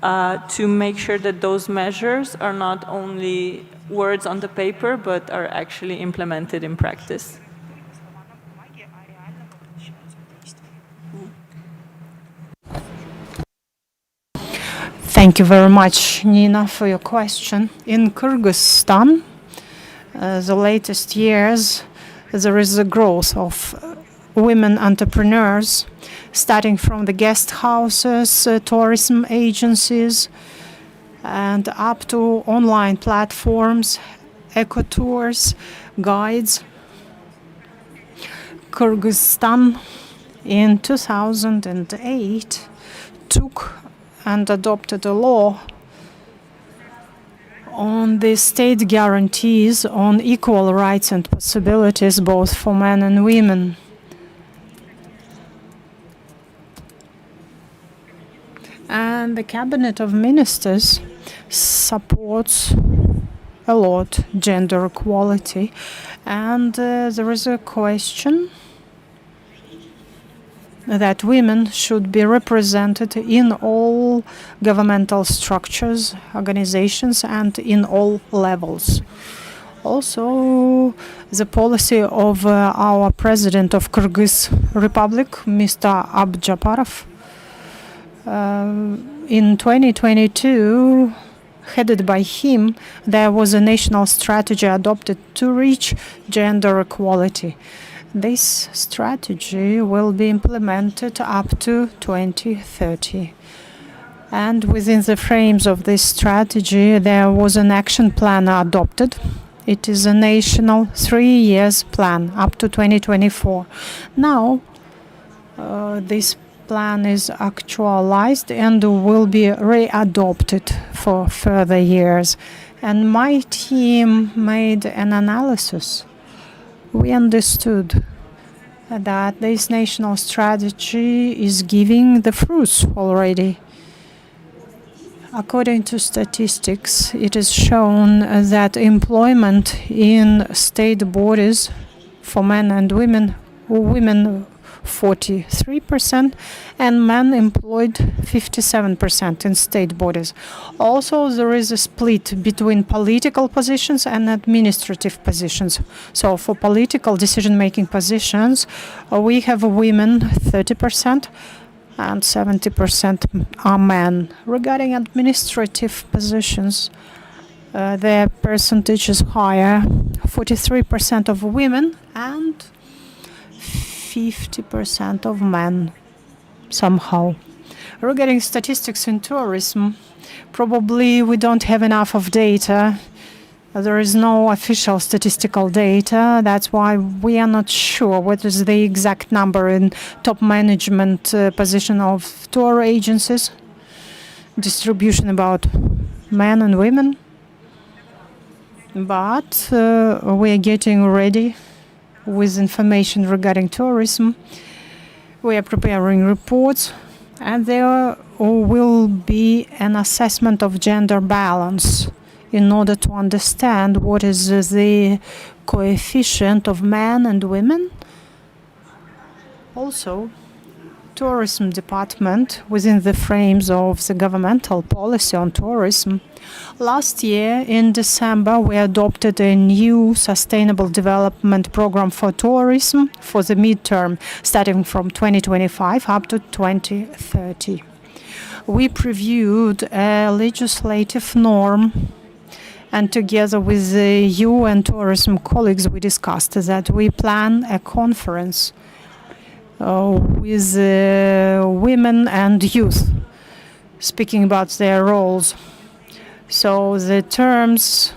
to make sure that those measures are not only words on the paper, but are actually implemented in practice? Thank you very much, Nina, for your question. In Kyrgyzstan, the latest years, there is a growth of women entrepreneurs, starting from the guest houses, tourism agencies, and up to online platforms, eco-tours, guides. Kyrgyzstan in 2008 took and adopted a law on the state guarantees on equal rights and possibilities both for men and women. And the Cabinet of Ministers supports a lot gender equality. And there is a question that women should be represented in all governmental structures, organizations, and in all levels. Also, the policy of our President of Kyrgyz Republic, Mr. Abjaparov, in 2022, headed by him, there was a national strategy adopted to reach gender equality. This strategy will be implemented up to 2030. And within the frames of this strategy, there was an action plan adopted. It is a national 3-year plan up to 2024. Now, this plan is actualized and will be readopted for further years. And my team made an analysis. We understood that this national strategy is giving the fruits already. According to statistics, it is shown that employment in state bodies for men and women 43%, and men employed 57% in state bodies. Also, there is a split between political positions and administrative positions. So for political decision-making positions, we have women 30% and 70% are men. Regarding administrative positions, their percentage is higher, 43% of women and 50% of men, somehow. Regarding statistics in tourism, probably we don't have enough of data. There is no official statistical data. That's why we are not sure what is the exact number in top management position of tour agencies, distribution about men and women. But we are getting ready with information regarding tourism. We are preparing reports, and there will be an assessment of gender balance in order to understand what is the coefficient of men and women. Also, tourism department within the frames of the governmental policy on tourism. Last year in December we adopted a new sustainable development program for tourism for the midterm starting from 2025 up to 2030. We previewed a legislative norm, and together with the UN tourism colleagues we discussed that we plan a conference with women and youth, speaking about their roles. So the terms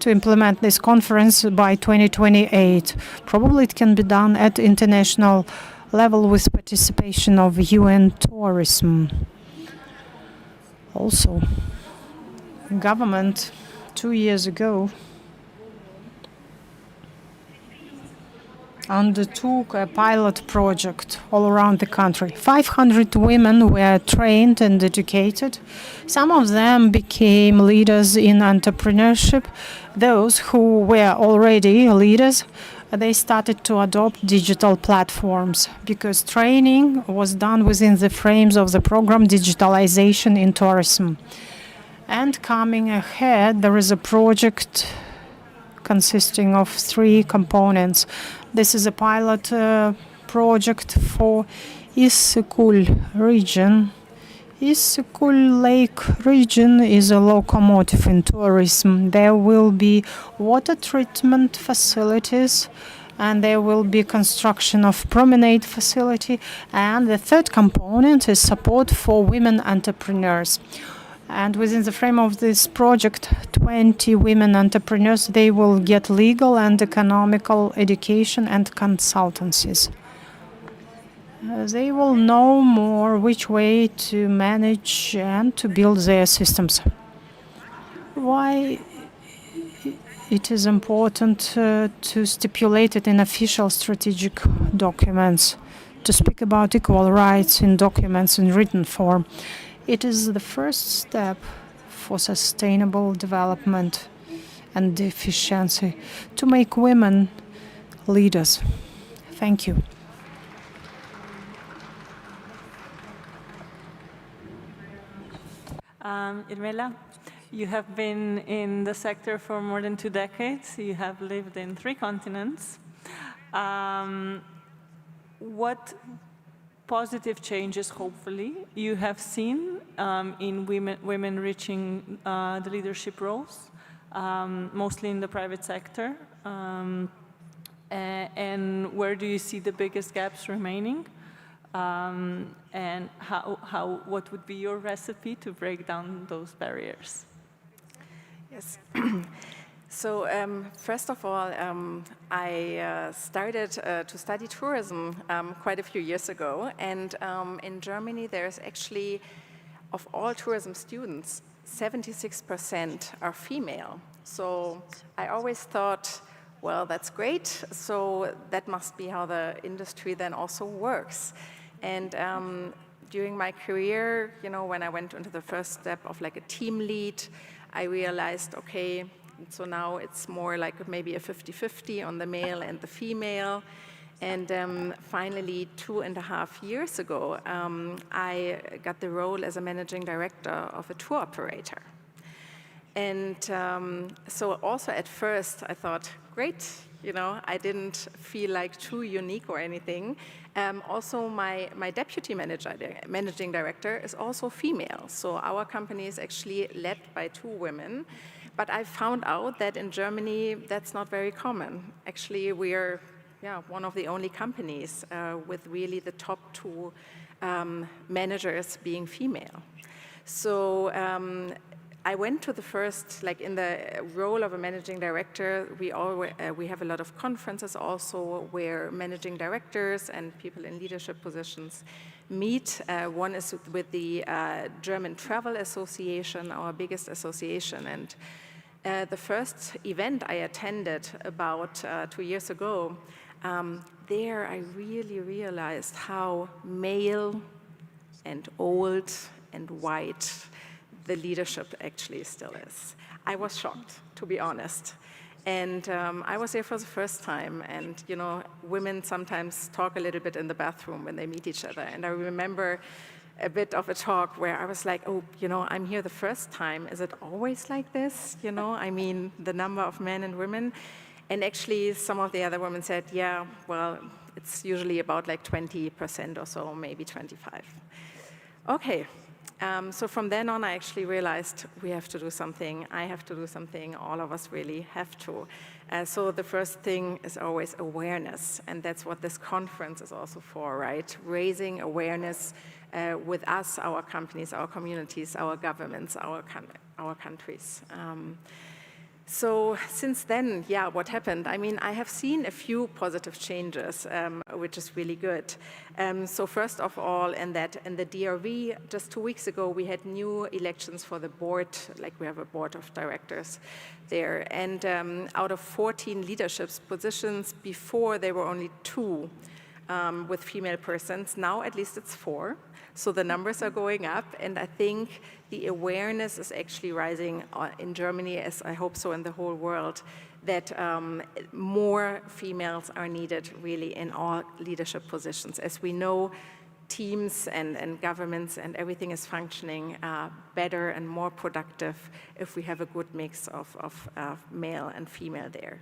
to implement this conference by 2028. Probably it can be done at international level with participation of UN tourism. Also, government 2 years ago undertook a pilot project all around the country. 500 women were trained and educated. Some of them became leaders in entrepreneurship. Those who were already leaders, they started to adopt digital platforms because training was done within the frames of the program Digitalization in Tourism. And coming ahead, there is a project consisting of 3 components. This is a pilot project for Issykul region. Issykul Lake region is a locomotive in tourism. There will be water treatment facilities and there will be construction of promenade facility. And the 3rd component is support for women entrepreneurs. And within the frame of this project, 20 women entrepreneurs, they will get legal and economical education and consultancies. They will know more which way to manage and to build their systems. Why it is important to stipulate it in official strategic documents, to speak about equal rights in documents in written form. It is the first step for sustainable development and efficiency to make women leaders. Thank you. Irmela, you have been in the sector for more than 2 decades. You have lived in 3 continents. What positive changes, hopefully, you have seen in women reaching the leadership roles, mostly in the private sector? And where do you see the biggest gaps remaining? And what would be your recipe to break down those barriers? Yes. So first of all, I started to study tourism quite a few years ago. And in Germany, there's actually, of all tourism students, 76% are female. So I always thought, well, that's great. So that must be how the industry then also works. And during my career, you know, when I went into the first step of like a team lead, I realized, okay, so now it's more like maybe a 50-50 on the male and the female. And finally, 2.5 years ago, I got the role as a managing director of a tour operator. And so also at first I thought, great, you know, I didn't feel like too unique or anything. Also my deputy managing director is also female. So our company is actually led by 2 women. But I found out that in Germany, that's not very common. Actually, we are one of the only companies with really the top 2 managers being female. So I went to the first, like in the role of a managing director, we have a lot of conferences also where managing directors and people in leadership positions meet. One is with the German Travel Association, our biggest association. And the first event I attended about 2 years ago, there I really realized how male and old and white the leadership actually still is. I was shocked, to be honest. And I was there for the first time. And, you know, women sometimes talk a little bit in the bathroom when they meet each other. And I remember a bit of a talk where I was like, oh, you know, I'm here the first time. Is it always like this? You know, I mean, the number of men and women. And actually, some of the other women said, yeah, well, it's usually about like 20% or so, maybe 25. Okay. So from then on, I actually realized we have to do something. I have to do something. All of us really have to. So the first thing is always awareness, and that's what this conference is also for, right? Raising awareness with us, our companies, our communities, our governments, our countries. So since then, yeah, what happened? I mean, I have seen a few positive changes, which is really good. So first of all, in the DRV, just 2 weeks ago, we had new elections for the board, like we have a board of directors there. And out of 14 leadership positions, before there were only 2 with female persons. Now at least it's 4. So the numbers are going up, and I think the awareness is actually rising in Germany, as I hope so in the whole world, that more females are needed really in all leadership positions. As we know, teams and governments and everything is functioning better and more productive if we have a good mix of male and female there.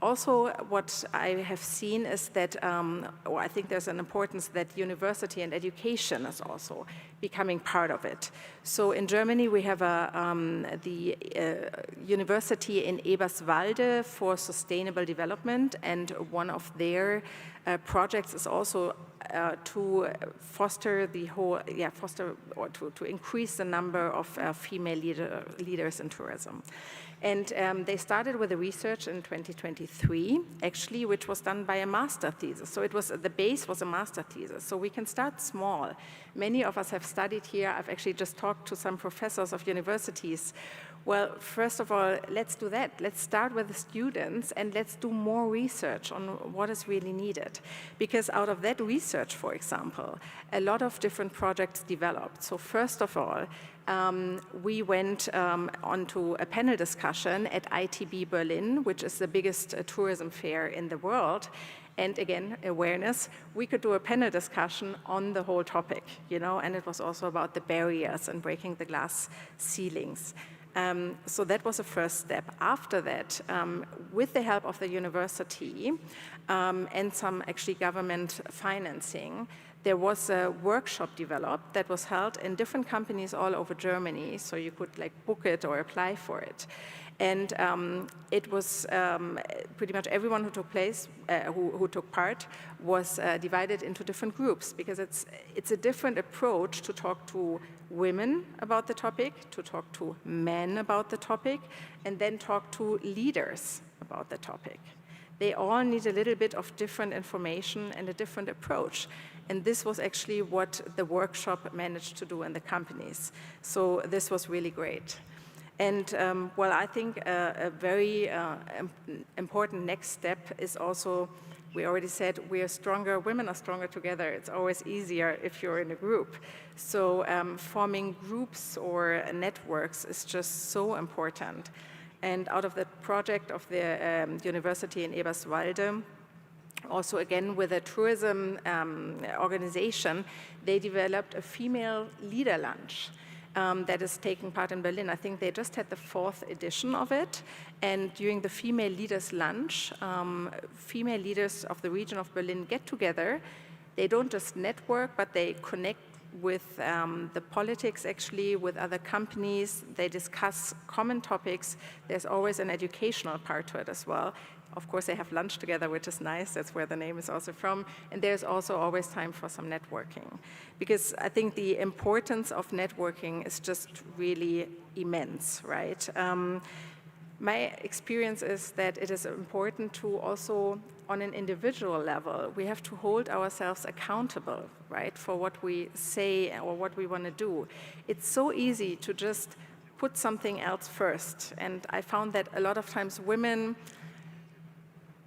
Also, what I have seen is that, I think there's an importance that university and education is also becoming part of it. So in Germany, we have the university in Eberswalde for sustainable development, and one of their projects is also to foster the whole, or to increase the number of female leaders in tourism. And they started with a research in 2023, actually, which was done by a master thesis. So the base was a master thesis. So we can start small. Many of us have studied here. I've actually just talked to some professors of universities. Well, first of all, let's do that. Let's start with the students and let's do more research on what is really needed. Because out of that research, for example, a lot of different projects developed. So first of all, we went onto a panel discussion at ITB Berlin, which is the biggest tourism fair in the world. And again, awareness, we could do a panel discussion on the whole topic, and it was also about the barriers and breaking the glass ceilings. So that was a first step. After that, with the help of the university and some actually government financing, there was a workshop developed that was held in different companies all over Germany, so you could book it or apply for it. And it was pretty much everyone who took part was divided into different groups, because it's a different approach to talk to women about the topic, to talk to men about the topic, and then talk to leaders about the topic. They all need a little bit of different information and a different approach. And this was actually what the workshop managed to do in the companies. So this was really great. And I think a very important next step is also, we already said, we are stronger, women are stronger together. It's always easier if you're in a group. So forming groups or networks is just so important. And out of the project of the university in Eberswalde, also again with a tourism organization, they developed a female leader lunch that is taking part in Berlin. I think they just had the 4th edition of it. And during the female leaders lunch, female leaders of the region of Berlin get together. They don't just network, but they connect with the politics, actually, with other companies. They discuss common topics. There's always an educational part to it as well. Of course, they have lunch together, which is nice. That's where the name is also from. And there's also always time for some networking. Because I think the importance of networking is just really immense, right? My experience is that it is important to also, on an individual level, we have to hold ourselves accountable, right, for what we say or what we want to do. It's so easy to just put something else first. And I found that a lot of times women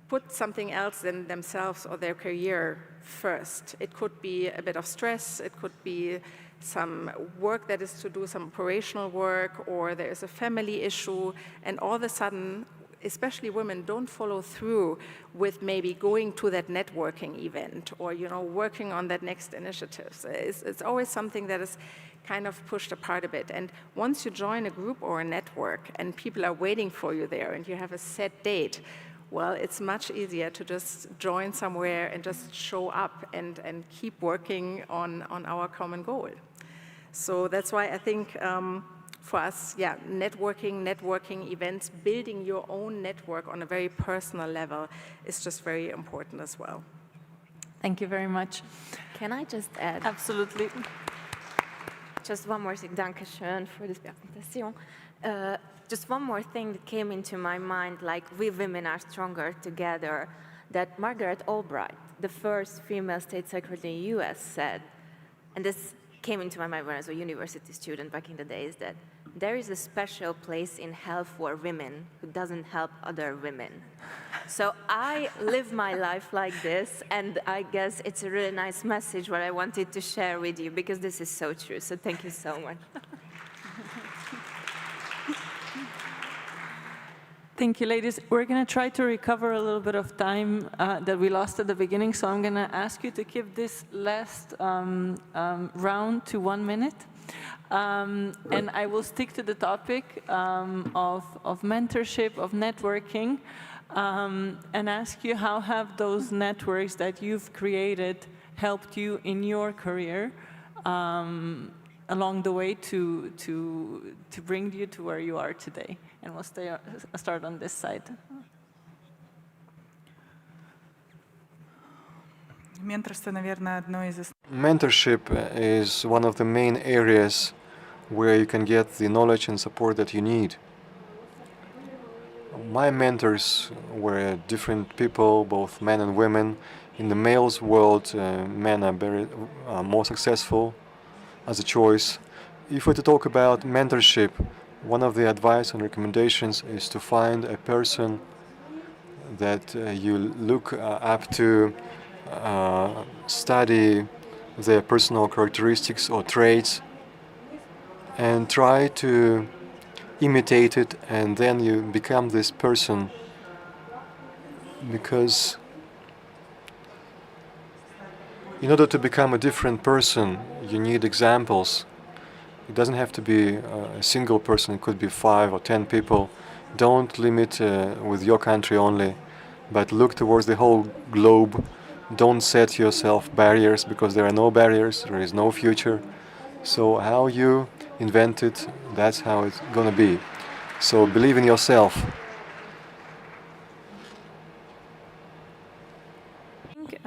put something else than themselves or their career first. It could be a bit of stress, it could be some work that is to do, some operational work, or there is a family issue, and all of a sudden, especially women, don't follow through with maybe going to that networking event or working on that next initiative. It's always something that is kind of pushed apart a bit. And once you join a group or a network and people are waiting for you there and you have a set date, well, it's much easier to just join somewhere and just show up and keep working on our common goal. So that's why I think for us, yeah, networking events, building your own network on a very personal level is just very important as well. Thank you very much. Can I just add? Absolutely. Just one more thing. Danke schön for this presentation. Just one more thing that came into my mind, like we women are stronger together, that Margaret Albright, the first female state secretary in the US, said, and this came into my mind when I was a university student back in the days, that there is a special place in hell for women who doesn't help other women. So I live my life like this, and I guess it's a really nice message what I wanted to share with you, because this is so true. So thank you so much. Thank you, ladies. We're going to try to recover a little bit of time that we lost at the beginning, so I'm going to ask you to keep this last round to 1 minute. And I will stick to the topic of mentorship, of networking, and ask you how have those networks that you've created helped you in your career along the way to bring you to where you are today. And we'll start on this side. Mentorship is one of the main areas where you can get the knowledge and support that you need. My mentors were different people, both men and women. In the males world, men are very more successful as a choice. If we're to talk about mentorship, one of the advice and recommendations is to find a person that you look up to, study their personal characteristics or traits, and try to imitate it, and then you become this person. Because in order to become a different person, you need examples. It doesn't have to be a single person, it could be 5 or 10 people. Don't limit with your country only, but look towards the whole globe. Don't set yourself barriers, because there are no barriers, there is no future. So how you invent it, that's how it's gonna be. So believe in yourself. I think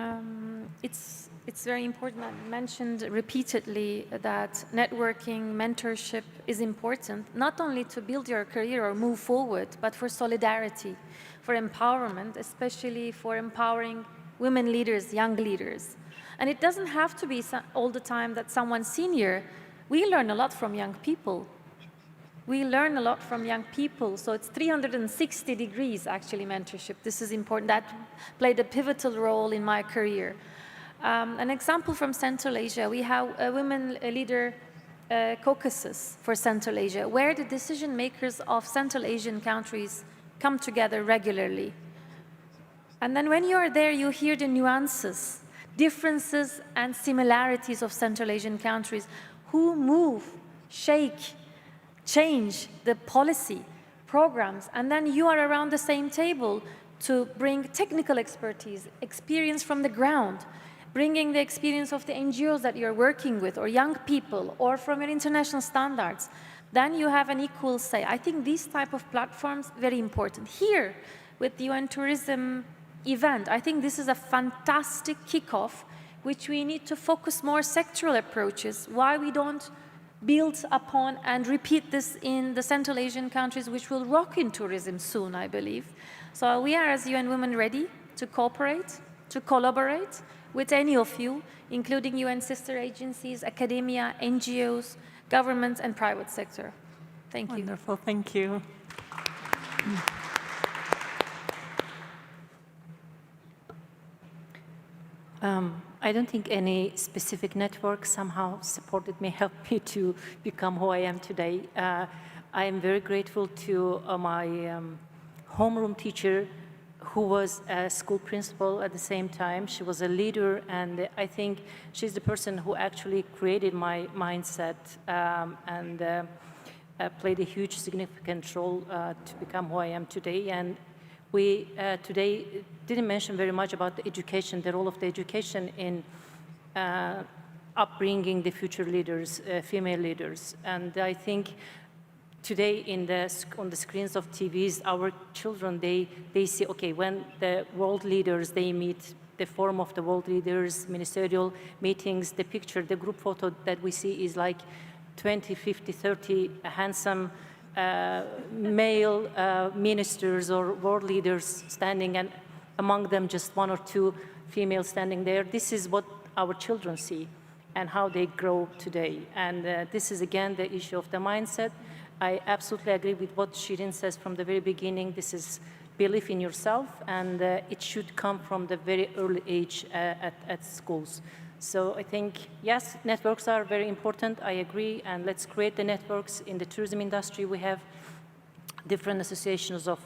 it's very important. I mentioned repeatedly that networking, mentorship is important, not only to build your career or move forward, but for solidarity, for empowerment, especially for empowering women leaders, young leaders. And it doesn't have to be all the time that someone senior. We learn a lot from young people. We learn a lot from young people, so it's 360 degrees, actually, mentorship. This is important. That played a pivotal role in my career. An example from Central Asia, we have a women leader caucuses for Central Asia, where the decision makers of Central Asian countries come together regularly. And then when you are there, you hear the nuances, differences and similarities of Central Asian countries, who move, shake, change the policy, programs, and then you are around the same table to bring technical expertise, experience from the ground, bringing the experience of the NGOs that you're working with, or young people, or from your international standards. Then you have an equal say. I think these type of platforms, very important. Here, with the UN Tourism event, I think this is a fantastic kickoff, which we need to focus more sectoral approaches, why we don't build upon and repeat this in the Central Asian countries, which will rock in tourism soon, I believe. So we are, as UN Women, ready to cooperate, to collaborate with any of you, including UN sister agencies, academia, NGOs, governments, and private sector. Thank you. Wonderful, thank you. I don't think any specific network somehow supported me, helped me to become who I am today. I am very grateful to my homeroom teacher, who was a school principal at the same time. She was a leader, and I think she's the person who actually created my mindset and played a huge significant role to become who I am today. And we today didn't mention very much about the education, the role of the education in upbringing the future leaders, female leaders. And I think today on the screens of TVs, our children, they see, okay, when the world leaders, they meet, the forum of the world leaders, ministerial meetings, the picture, the group photo that we see is like 20, 50, 30 handsome male ministers or world leaders standing, and among them just one or two females standing there. This is what our children see and how they grow today. And this is, again, the issue of the mindset. I absolutely agree with what Shirin says from the very beginning. This is belief in yourself, and it should come from the very early age at schools. So I think, yes, networks are very important, I agree, and let's create the networks. In the tourism industry, we have different associations of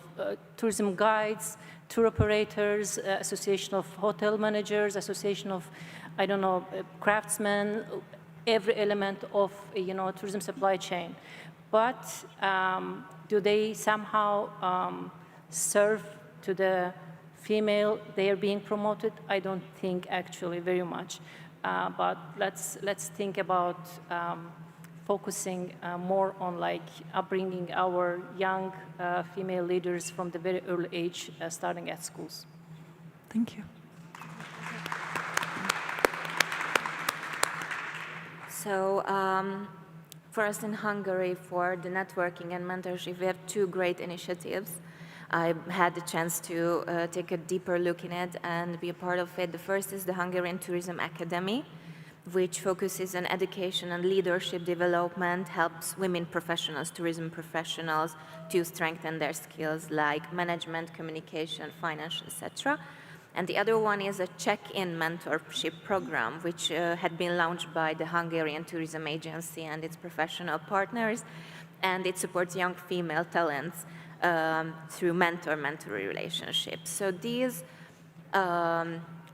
tourism guides, tour operators, association of hotel managers, association of, I don't know, craftsmen, every element of, tourism supply chain. But do they somehow serve to the female they are being promoted? I don't think actually very much. But let's think about focusing more on like upbringing our young female leaders from the very early age, starting at schools. Thank you. So for us in Hungary, for the networking and mentorship, we have two great initiatives. I had the chance to take a deeper look in it and be a part of it. The first is the Hungarian Tourism Academy, which focuses on education and leadership development, helps women professionals, tourism professionals, to strengthen their skills like management, communication, finance, etc. And the other one is a check-in mentorship program, which had been launched by the Hungarian Tourism Agency and its professional partners, and it supports young female talents through mentor-mentoree relationships. So these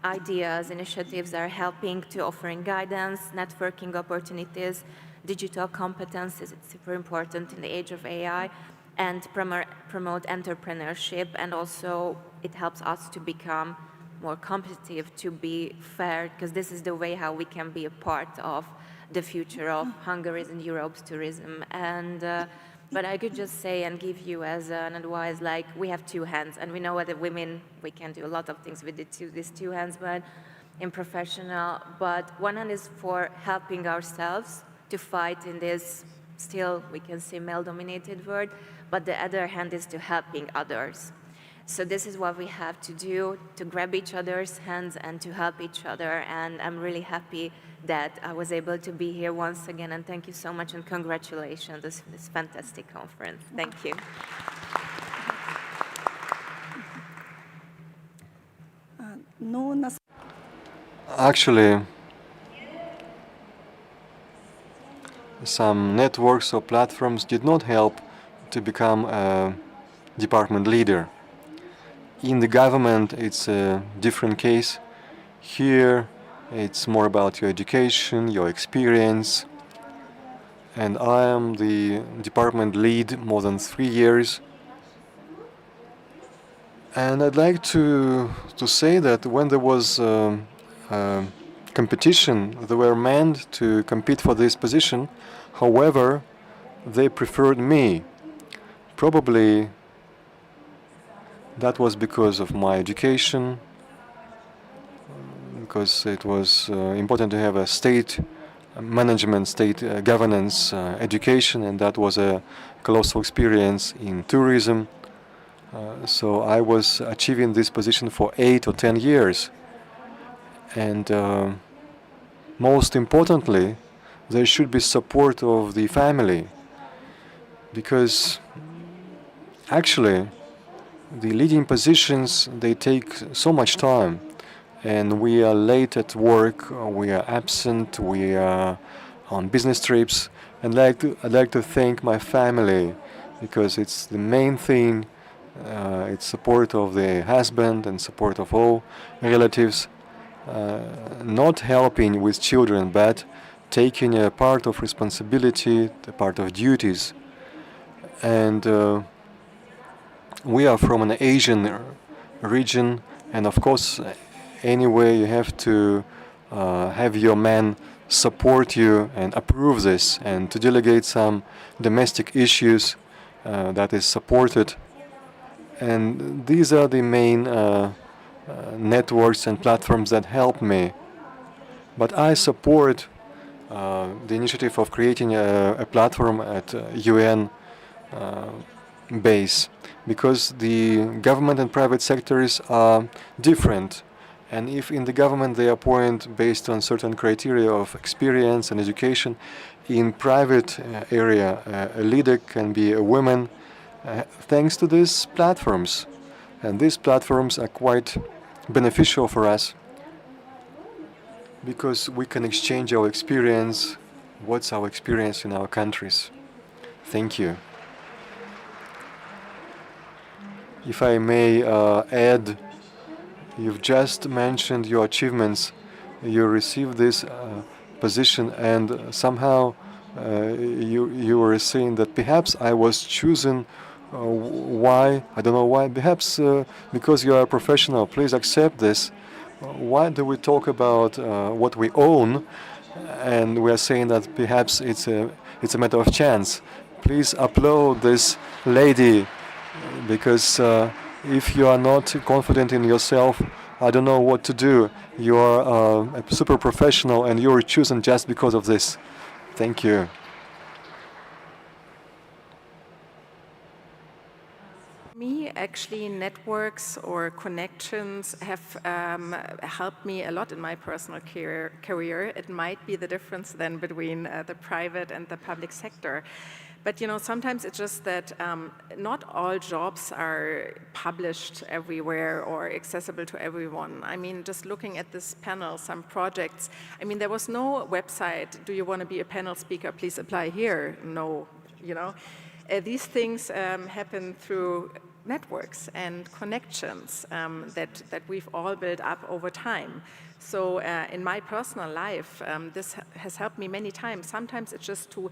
ideas, initiatives are helping to offering guidance, networking opportunities, digital competences, it's super important in the age of AI, and promote entrepreneurship, and also it helps us to become more competitive, to be fair, because this is the way how we can be a part of the future of Hungary's and Europe's tourism. And but I could just say and give you as an advice, like, we have two hands, and we know that women, we can do a lot of things with these two hands, but in professional, but one hand is for helping ourselves to fight in this, still we can say male-dominated world, but the other hand is to helping others. So this is what we have to do, to grab each other's hands and to help each other, and I'm really happy that I was able to be here once again, and thank you so much, and congratulations on this fantastic conference. Thank you. Actually, some networks or platforms did not help to become a department leader. In the government, it's a different case. Here, it's more about your education, your experience. And I am the department lead more than 3 years. And I'd like to say that when there was competition, they were meant to compete for this position. However, they preferred me. Probably that was because of my education, because it was important to have a state management, state governance education, and that was a colossal experience in tourism. So I was achieving this position for 8 or 10 years. And most importantly, there should be support of the family, because actually the leading positions, they take so much time, and we are late at work, we are absent, we are on business trips, and I'd like to thank my family, because it's the main thing. It's support of the husband and support of all relatives, not helping with children, but taking a part of responsibility, a part of duties. And we are from an Asian region, and of course, anyway, you have to have your man support you and approve this, and to delegate some domestic issues that is supported. And these are the main networks and platforms that help me. But I support the initiative of creating a platform at UN base, because the government and private sectors are different. And if in the government they appoint based on certain criteria of experience and education, in private area a leader can be a woman thanks to these platforms. And these platforms are quite beneficial for us because we can exchange our experience, what's our experience in our countries. Thank you. If I may add, you've just mentioned your achievements. You received this position, and somehow you were saying that perhaps I was chosen. Why? I don't know why. Perhaps because you are a professional. Please accept this. Why do we talk about what we own, and we are saying that perhaps it's a matter of chance? Please applaud this lady, because if you are not confident in yourself, I don't know what to do. You are a super professional, and you were chosen just because of this. Thank you. Me, actually, networks or connections have helped me a lot in my personal career. It might be the difference then between the private and the public sector. But you know, sometimes it's just that not all jobs are published everywhere or accessible to everyone. I mean, just looking at this panel, some projects, I mean, there was no website, do you want to be a panel speaker, please apply here? No, you know. These things happen through networks and connections that we've all built up over time. So in my personal life, this has helped me many times. Sometimes it's just to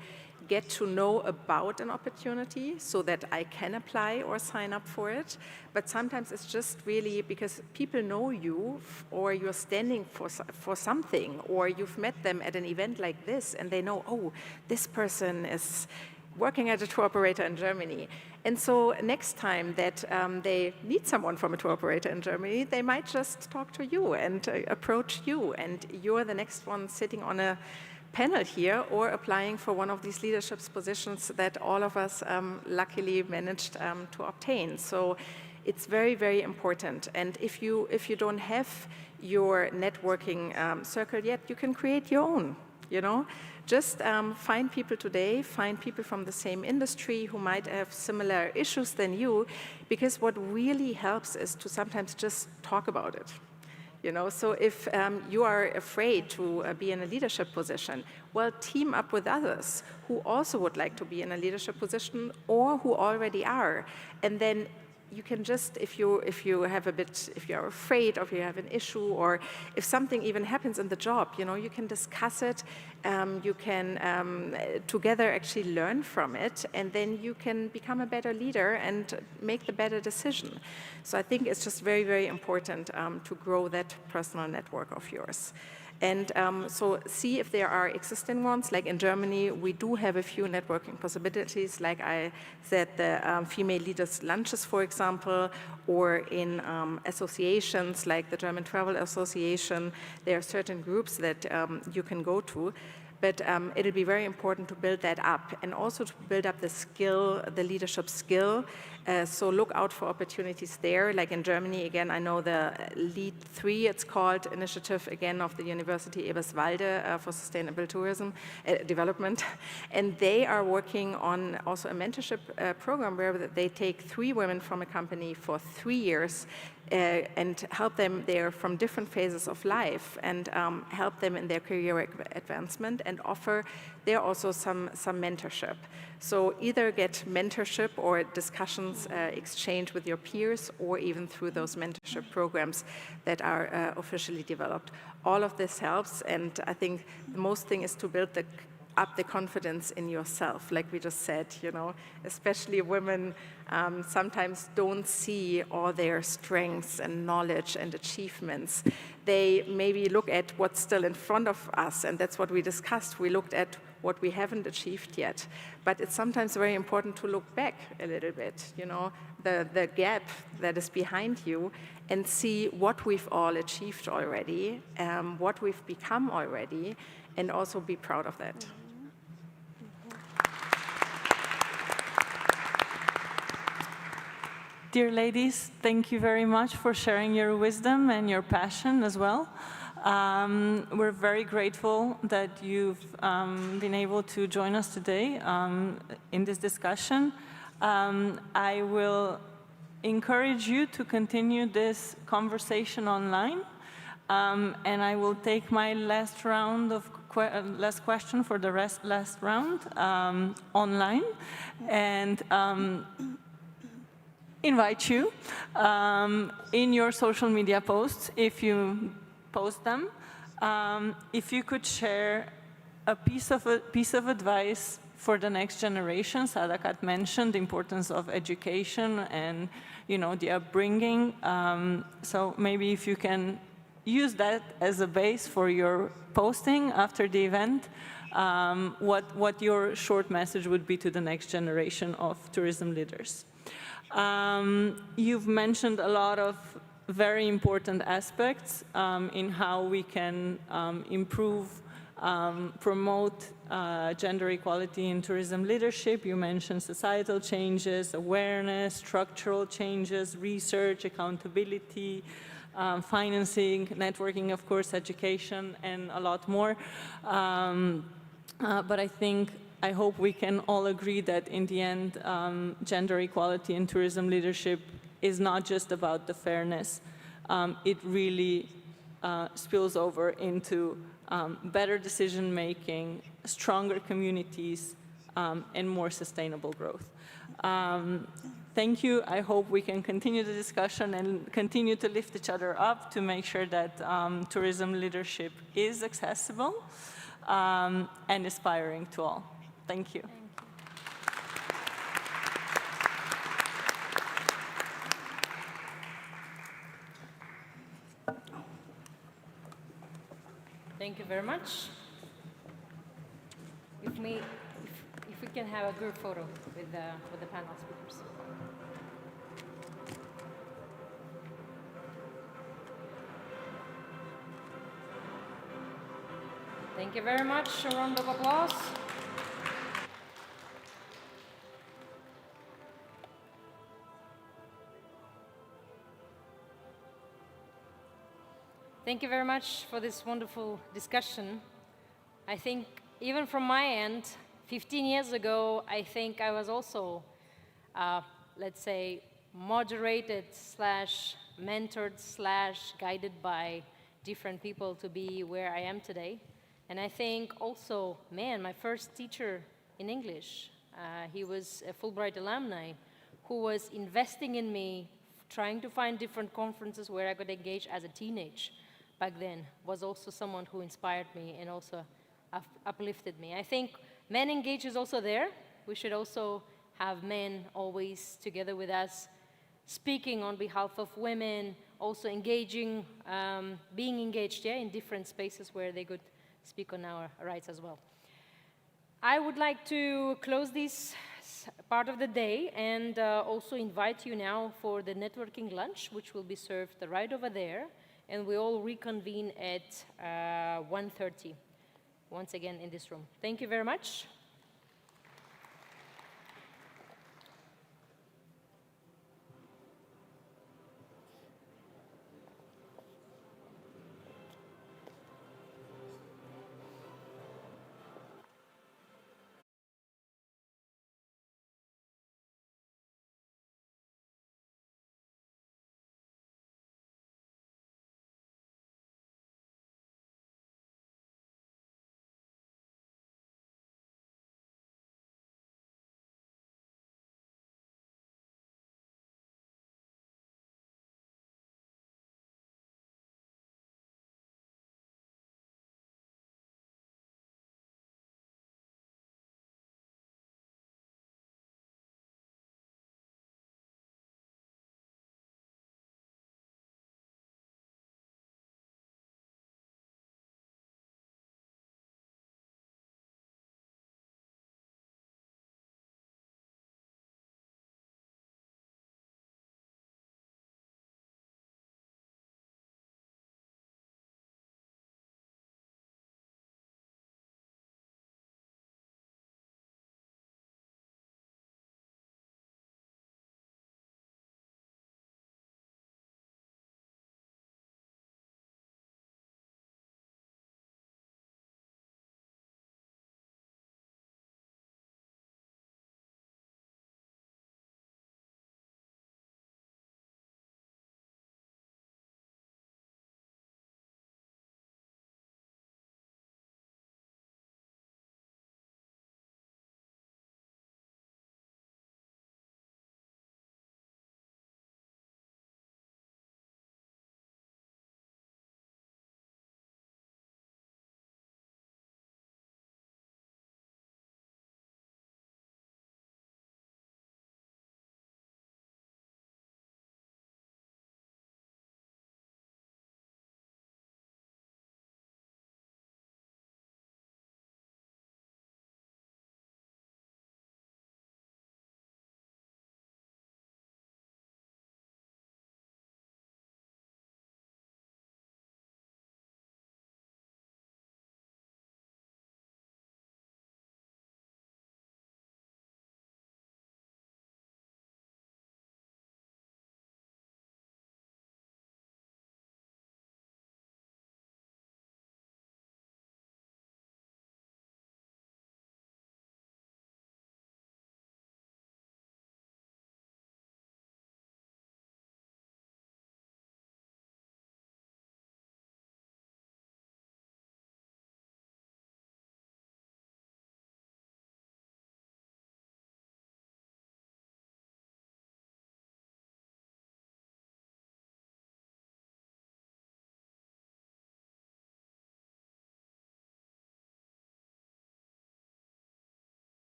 get to know about an opportunity so that I can apply or sign up for it. But sometimes it's just really because people know you, or you're standing for something, or you've met them at an event like this and they know, oh, this person is working at a tour operator in Germany. And so next time that they need someone from a tour operator in Germany, they might just talk to you and approach you, and you're the next one sitting on a panel here or applying for one of these leadership positions that all of us luckily managed to obtain. So it's very, very important. And if you don't have your networking circle yet, you can create your own, you know. Just find people today, find people from the same industry who might have similar issues than you, because what really helps is to sometimes just talk about it. You know, so if you are afraid to be in a leadership position, well, team up with others who also would like to be in a leadership position or who already are, and then you can just, if you are afraid, or if you have an issue, or if something even happens in the job, you know, you can discuss it, you can together actually learn from it, and then you can become a better leader and make the better decision. So I think it's just very, very important to grow that personal network of yours. And so see if there are existing ones. Like in Germany, we do have a few networking possibilities, like I said, the female leaders lunches, for example, or in associations like the German Travel Association. There are certain groups that you can go to. But it'll be very important to build that up, and also to build up the skill, the leadership skill. So look out for opportunities there. Like in Germany, again, I know the Lead 3, it's called, initiative, again, of the University Eberswalde for Sustainable Tourism Development. And they are working on also a mentorship program where they take 3 women from a company for 3 years and help them there from different phases of life, and help them in their career advancement, and offer there also some mentorship. So either get mentorship or discussions, exchange with your peers, or even through those mentorship programs that are officially developed. All of this helps, and I think the most thing is to build the up the confidence in yourself, like we just said, you know, especially women sometimes don't see all their strengths and knowledge and achievements. They maybe look at what's still in front of us, and that's what we discussed. We looked at what we haven't achieved yet. But it's sometimes very important to look back a little bit, you know, the gap that is behind you, and see what we've all achieved already, what we've become already, and also be proud of that. Dear ladies, thank you very much for sharing your wisdom and your passion as well. We're very grateful that you've been able to join us today in this discussion. I will encourage you to continue this conversation online, and I will take my last round of last question for the last round online, and invite you in your social media posts, if you post them, if you could share a piece of advice for the next generation. Sadakat mentioned the importance of education and, you know, the upbringing. So maybe if you can use that as a base for your posting after the event, what your short message would be to the next generation of tourism leaders. You've mentioned a lot of very important aspects in how we can improve, promote gender equality in tourism leadership. You mentioned societal changes, awareness, structural changes, research, accountability, financing, networking, of course, education, and a lot more. But I hope we can all agree that in the end, gender equality in tourism leadership is not just about the fairness. It really spills over into better decision-making, stronger communities, and more sustainable growth. Thank you. I hope we can continue the discussion and continue to lift each other up to make sure that tourism leadership is accessible and inspiring to all. Thank you. Thank you very much. If we can have a group photo with the panel speakers. Thank you very much. A round of applause. Thank you very much for this wonderful discussion. I think even from my end, 15 years ago, I think I was also, let's say, moderated / mentored / guided by different people to be where I am today. And I think also, man, my first teacher in English, he was a Fulbright alumni who was investing in me, trying to find different conferences where I could engage as a teenage. Back then, was also someone who inspired me and also uplifted me. I think Men Engage is also there. We should also have men always together with us, speaking on behalf of women, also engaging, being engaged in different spaces where they could speak on our rights as well. I would like to close this part of the day and also invite you now for the networking lunch, which will be served right over there. And we all reconvene at 1:30, once again in this room. Thank you very much.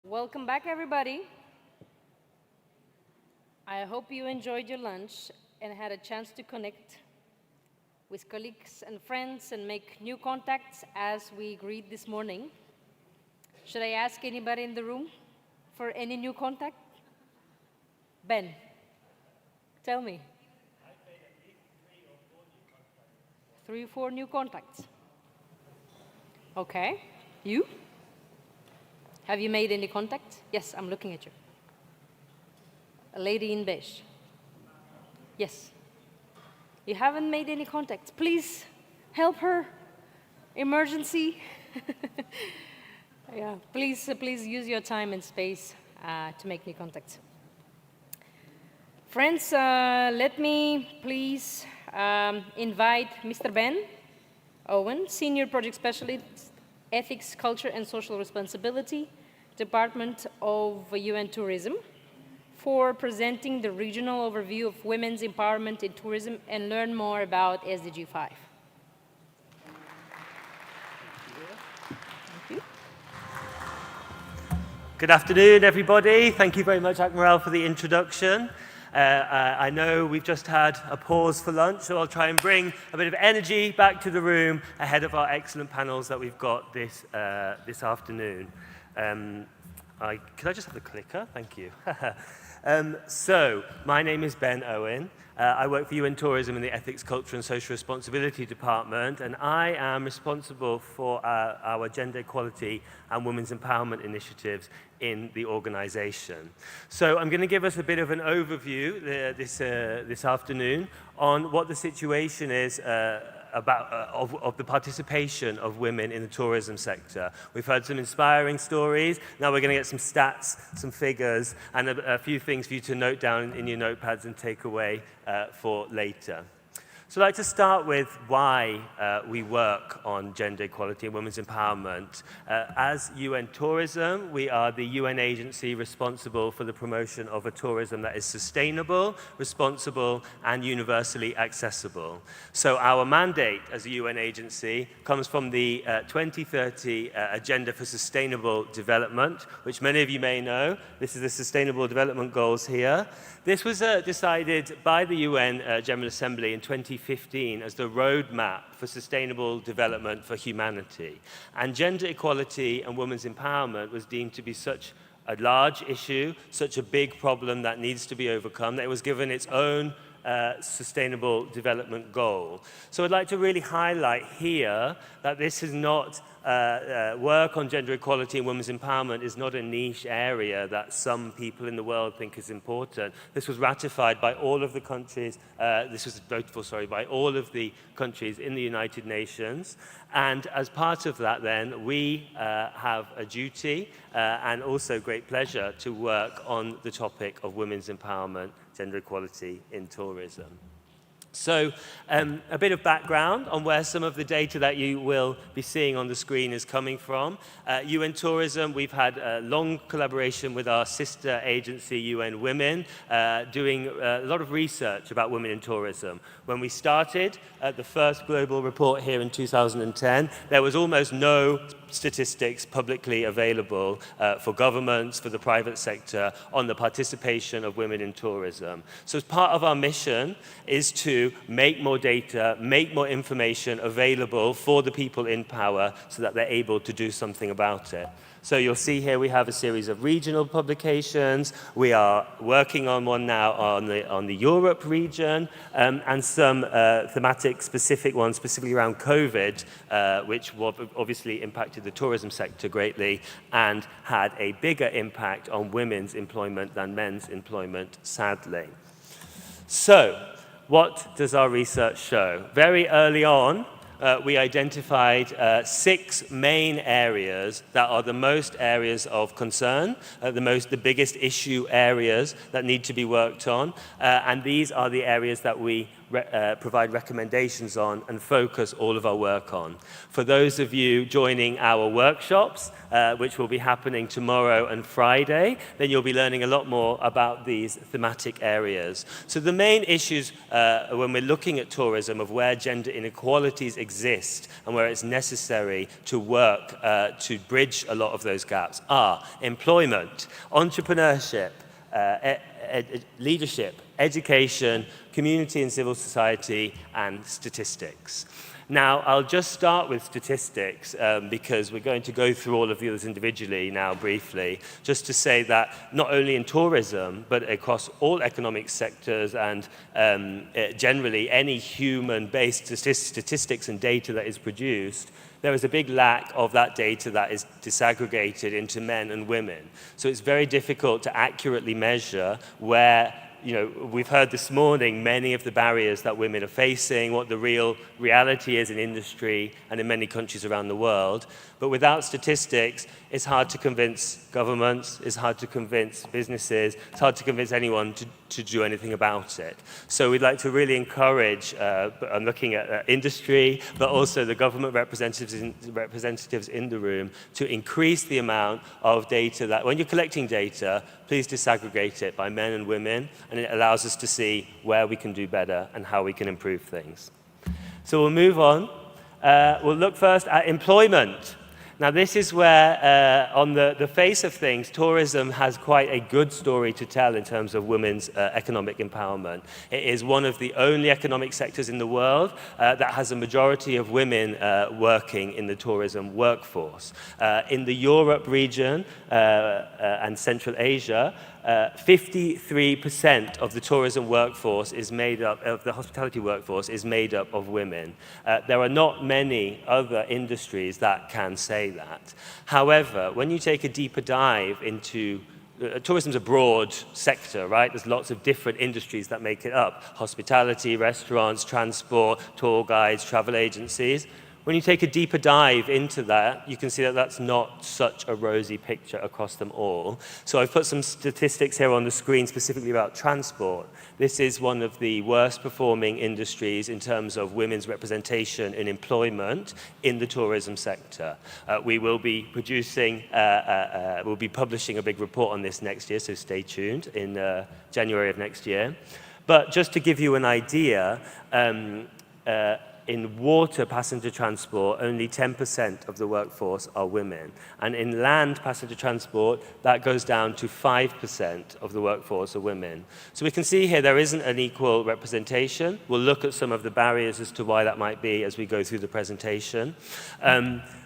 Welcome back, everybody. I hope you enjoyed your lunch and had a chance to connect with colleagues and friends and make new contacts as we agreed this morning. Should I ask anybody in the room for any new contact? Ben, tell me. I've made at least 3 or 4 new contacts. 3 or 4 new contacts. Okay. You? Have you made any contacts? Yes, I'm looking at you. A lady in beige. Yes. You haven't made any contacts. Please help her. Emergency. Yeah. Please use your time and space to make new contacts. Friends, let me please invite Mr. Ben Owen, Senior Project Specialist, Ethics, Culture and Social Responsibility, Department of UN Tourism, for presenting the regional overview of women's empowerment in tourism and learn more about SDG 5. Thank you. Good afternoon, everybody. Thank you very much, Akmarel, for the introduction. I know we've just had a pause for lunch, so I'll try and bring a bit of energy back to the room ahead of our excellent panels that we've got this afternoon. Could I just have the clicker? Thank you. So, my name is Ben Owen. I work for UN Tourism in the Ethics, Culture and Social Responsibility Department, and I am responsible for our gender equality and women's empowerment initiatives in the organization. So I'm going to give us a bit of an overview this afternoon on what the situation is of the participation of women in the tourism sector. We've heard some inspiring stories. Now we're going to get some stats, some figures, and a few things for you to note down in your notepads and take away for later. So I'd like to start with why we work on gender equality and women's empowerment. As UN Tourism, we are the UN agency responsible for the promotion of a tourism that is sustainable, responsible, and universally accessible. So our mandate as a UN agency comes from the 2030 Agenda for Sustainable Development, which many of you may know. This is the Sustainable Development Goals here. This was decided by the UN General Assembly in 2015 as the roadmap for sustainable development for humanity. And gender equality and women's empowerment was deemed to be such a large issue, such a big problem that needs to be overcome, that it was given its own sustainable development goal. So I'd like to really highlight here that this is not work on gender equality and women's empowerment is not a niche area that some people in the world think is important. This was ratified by all of the countries, this was voted for, sorry, by all of the countries in the United Nations. And as part of that then, we have a duty and also great pleasure to work on the topic of women's empowerment, gender equality in tourism. So a bit of background on where some of the data that you will be seeing on the screen is coming from. UN Tourism, we've had a long collaboration with our sister agency, UN Women, doing a lot of research about women in tourism. When we started the first global report here in 2010, there was almost no statistics publicly available for governments, for the private sector, on the participation of women in tourism. So as part of our mission is to make more data, make more information available for the people in power so that they're able to do something about it. So you'll see here we have a series of regional publications. We are working on one now on the Europe region, and some thematic specific ones, specifically around COVID, which obviously impacted the tourism sector greatly and had a bigger impact on women's employment than men's employment, sadly. So, what does our research show? Very early on, we identified 6 main areas that are the most areas of concern, the biggest issue areas that need to be worked on, and these are the areas that we provide recommendations on and focus all of our work on. For those of you joining our workshops, which will be happening tomorrow and Friday, then you'll be learning a lot more about these thematic areas. So the main issues when we're looking at tourism of where gender inequalities exist and where it's necessary to work to bridge a lot of those gaps are employment, entrepreneurship, leadership, education, community and civil society, and statistics. Now, I'll just start with statistics because we're going to go through all of the others individually now briefly, just to say that not only in tourism, but across all economic sectors and generally any human-based statistics and data that is produced, there is a big lack of that data that is disaggregated into men and women. So it's very difficult to accurately measure where, we've heard this morning many of the barriers that women are facing, what the real reality is in industry and in many countries around the world. But without statistics, it's hard to convince governments, it's hard to convince businesses, it's hard to convince anyone to do anything about it. So we'd like to really encourage, I'm looking at industry, but also the government representatives in the room to increase the amount of data that, when you're collecting data, please disaggregate it by men and women, and it allows us to see where we can do better and how we can improve things. So we'll move on. We'll look first at employment. Now, this is where, on the face of things, tourism has quite a good story to tell in terms of women's economic empowerment. It is one of the only economic sectors in the world that has a majority of women working in the tourism workforce. In the Europe region and Central Asia, 53% of the tourism workforce is made up, of the hospitality workforce is made up of women. There are not many other industries that can say that. However, when you take a deeper dive into tourism is a broad sector, right? There's lots of different industries that make it up. Hospitality, restaurants, transport, tour guides, travel agencies. When you take a deeper dive into that, you can see that that's not such a rosy picture across them all. So I've put some statistics here on the screen specifically about transport. This is one of the worst performing industries in terms of women's representation in employment in the tourism sector. We will be producing, we'll be publishing a big report on this next year, so stay tuned in January of next year. But just to give you an idea, in water passenger transport, only 10% of the workforce are women. And in land passenger transport, that goes down to 5% of the workforce are women. So we can see here there isn't an equal representation. We'll look at some of the barriers as to why that might be as we go through the presentation.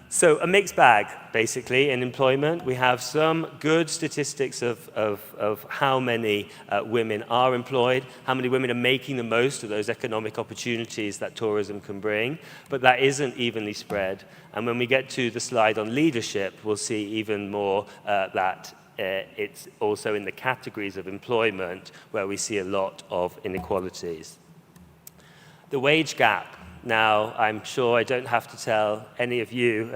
So a mixed bag, basically, in employment. We have some good statistics of how many women are employed, how many women are making the most of those economic opportunities that tourism can bring, but that isn't evenly spread. And when we get to the slide on leadership, we'll see even more that it's also in the categories of employment where we see a lot of inequalities. The wage gap. Now, I'm sure I don't have to tell any of you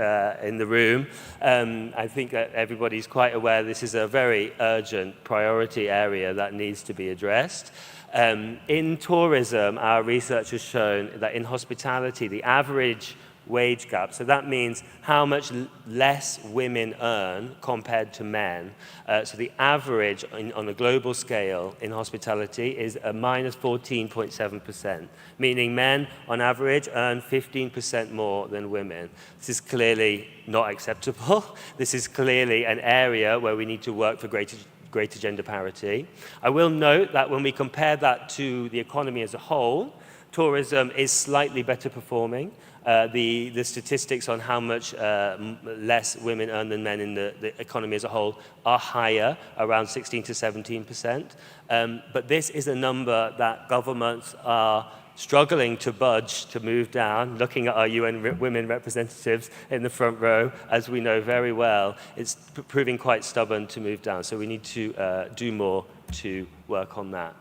in the room. I think that everybody's quite aware this is a very urgent priority area that needs to be addressed. In tourism, our research has shown that in hospitality, the average wage gap, so that means how much less women earn compared to men. So the average on a global scale in hospitality is a minus 14.7%, meaning men on average earn 15% more than women. This is clearly not acceptable. This is clearly an area where we need to work for greater gender parity. I will note that when we compare that to the economy as a whole, tourism is slightly better performing. The statistics on how much less women earn than men in the economy as a whole are higher, around 16 to 17%. But this is a number that governments are struggling to budge, to move down. Looking at our UN women representatives in the front row, as we know very well, it's proving quite stubborn to move down. So we need to do more to work on that.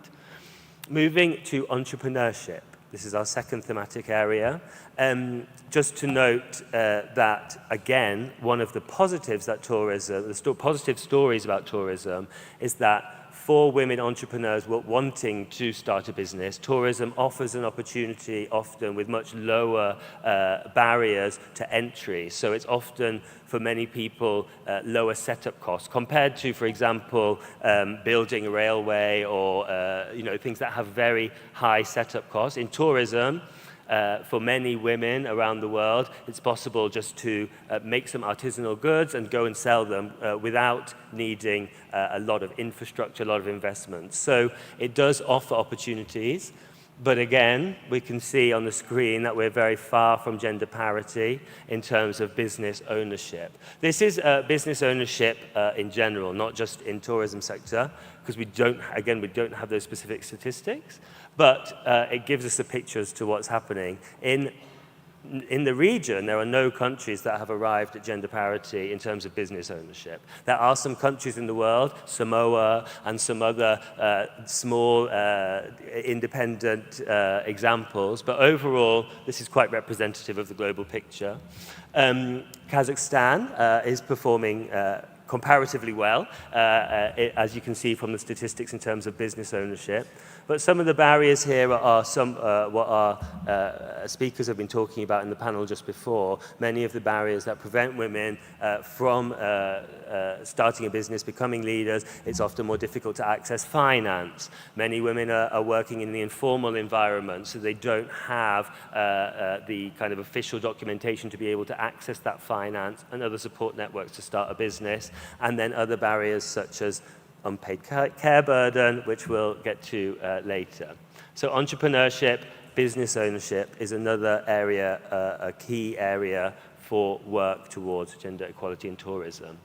Moving to entrepreneurship. This is our second thematic area. Just to note that, again, one of the positives that tourism, positive stories about tourism, is that for women entrepreneurs wanting to start a business, tourism offers an opportunity often with much lower barriers to entry. So it's often, for many people, lower setup costs compared to, for example, building a railway or things that have very high setup costs. In tourism, for many women around the world, it's possible just to make some artisanal goods and go and sell them without needing a lot of infrastructure, a lot of investment. So it does offer opportunities. But again, we can see on the screen that we're very far from gender parity in terms of business ownership. This is business ownership in general, not just in tourism sector, because we don't have those specific statistics, but it gives us a picture as to what's happening. In the region, there are no countries that have arrived at gender parity in terms of business ownership. There are some countries in the world, Samoa and some other small independent examples, but overall, this is quite representative of the global picture. Kazakhstan is performing comparatively well, as you can see from the statistics in terms of business ownership. But some of the barriers here are what our speakers have been talking about in the panel just before. Many of the barriers that prevent women from starting a business, becoming leaders. It's often more difficult to access finance. Many women are working in the informal environment, so they don't have the kind of official documentation to be able to access that finance and other support networks to start a business. And then other barriers such as unpaid care burden, which we'll get to later. So entrepreneurship, business ownership is another area, a key area for work towards gender equality in tourism.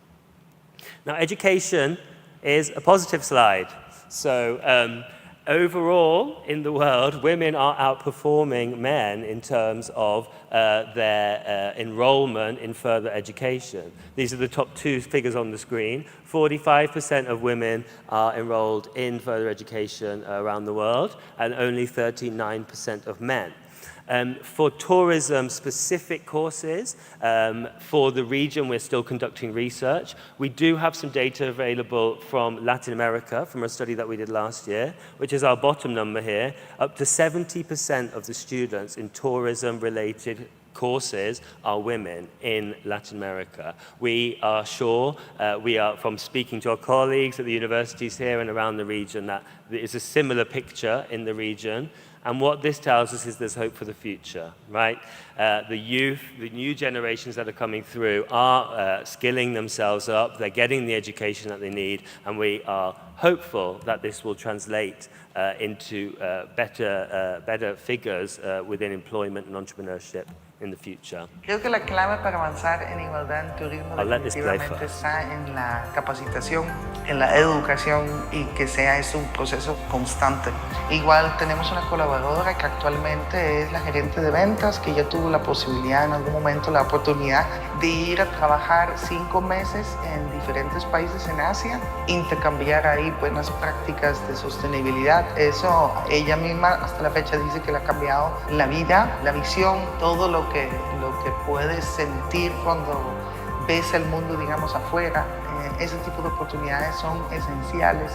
Now, education is a positive slide. So overall, in the world, women are outperforming men in terms of their enrollment in further education. These are the top two figures on the screen. 45% of women are enrolled in further education around the world, and only 39% of men. For tourism-specific courses, for the region, we're still conducting research. We do have some data available from Latin America, from a study that we did last year, which is our bottom number here. Up to 70% of the students in tourism-related courses are women in Latin America. We are sure, from speaking to our colleagues at the universities here and around the region, that there is a similar picture in the region. And what this tells us is there's hope for the future, right? The youth, the new generations that are coming through are skilling themselves up, they're getting the education that they need, and we are hopeful that this will translate into better figures within employment and entrepreneurship in the future. Creo que la clave para avanzar en igualdad en turismo definitivamente está en la capacitación, en la educación y que sea eso un proceso constante. Igual tenemos una colaboradora que actualmente es la gerente de ventas, que ya tuvo la posibilidad en algún momento, la oportunidad de ir a trabajar 5 meses en diferentes países en Asia, intercambiar ahí buenas prácticas de sostenibilidad. Eso ella misma hasta la fecha dice que le ha cambiado la vida, la visión, todo lo que puedes sentir cuando ves el mundo, digamos, afuera. Ese tipo de oportunidades son esenciales.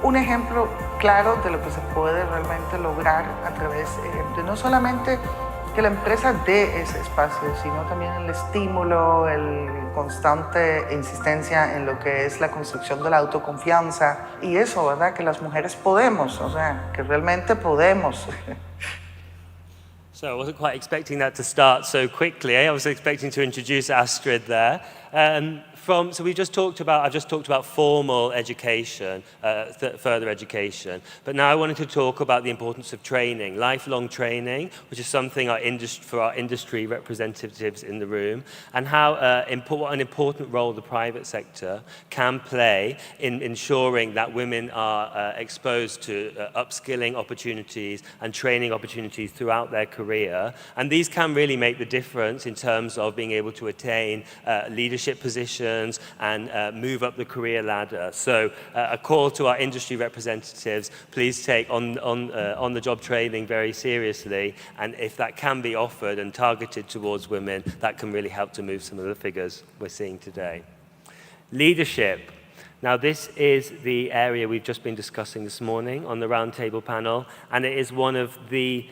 Un ejemplo claro de lo que se puede realmente lograr a través de no solamente que la empresa dé ese espacio, sino también el estímulo, el constante insistencia en lo que es la construcción de la autoconfianza y eso, ¿verdad? Que las mujeres podemos, o sea, que realmente podemos. So I wasn't quite expecting that to start so quickly. I was expecting to introduce Astrid there. So I've just talked about formal education, further education, but now I wanted to talk about the importance of training, lifelong training, which is something for our industry representatives in the room, and what an important role the private sector can play in ensuring that women are exposed to upskilling opportunities and training opportunities throughout their career. And these can really make the difference in terms of being able to attain leadership positions and move up the career ladder. So a call to our industry representatives, please take on-the-job training very seriously, and if that can be offered and targeted towards women, that can really help to move some of the figures we're seeing today. Leadership. Now, this is the area we've just been discussing this morning on the roundtable panel, and it is one of the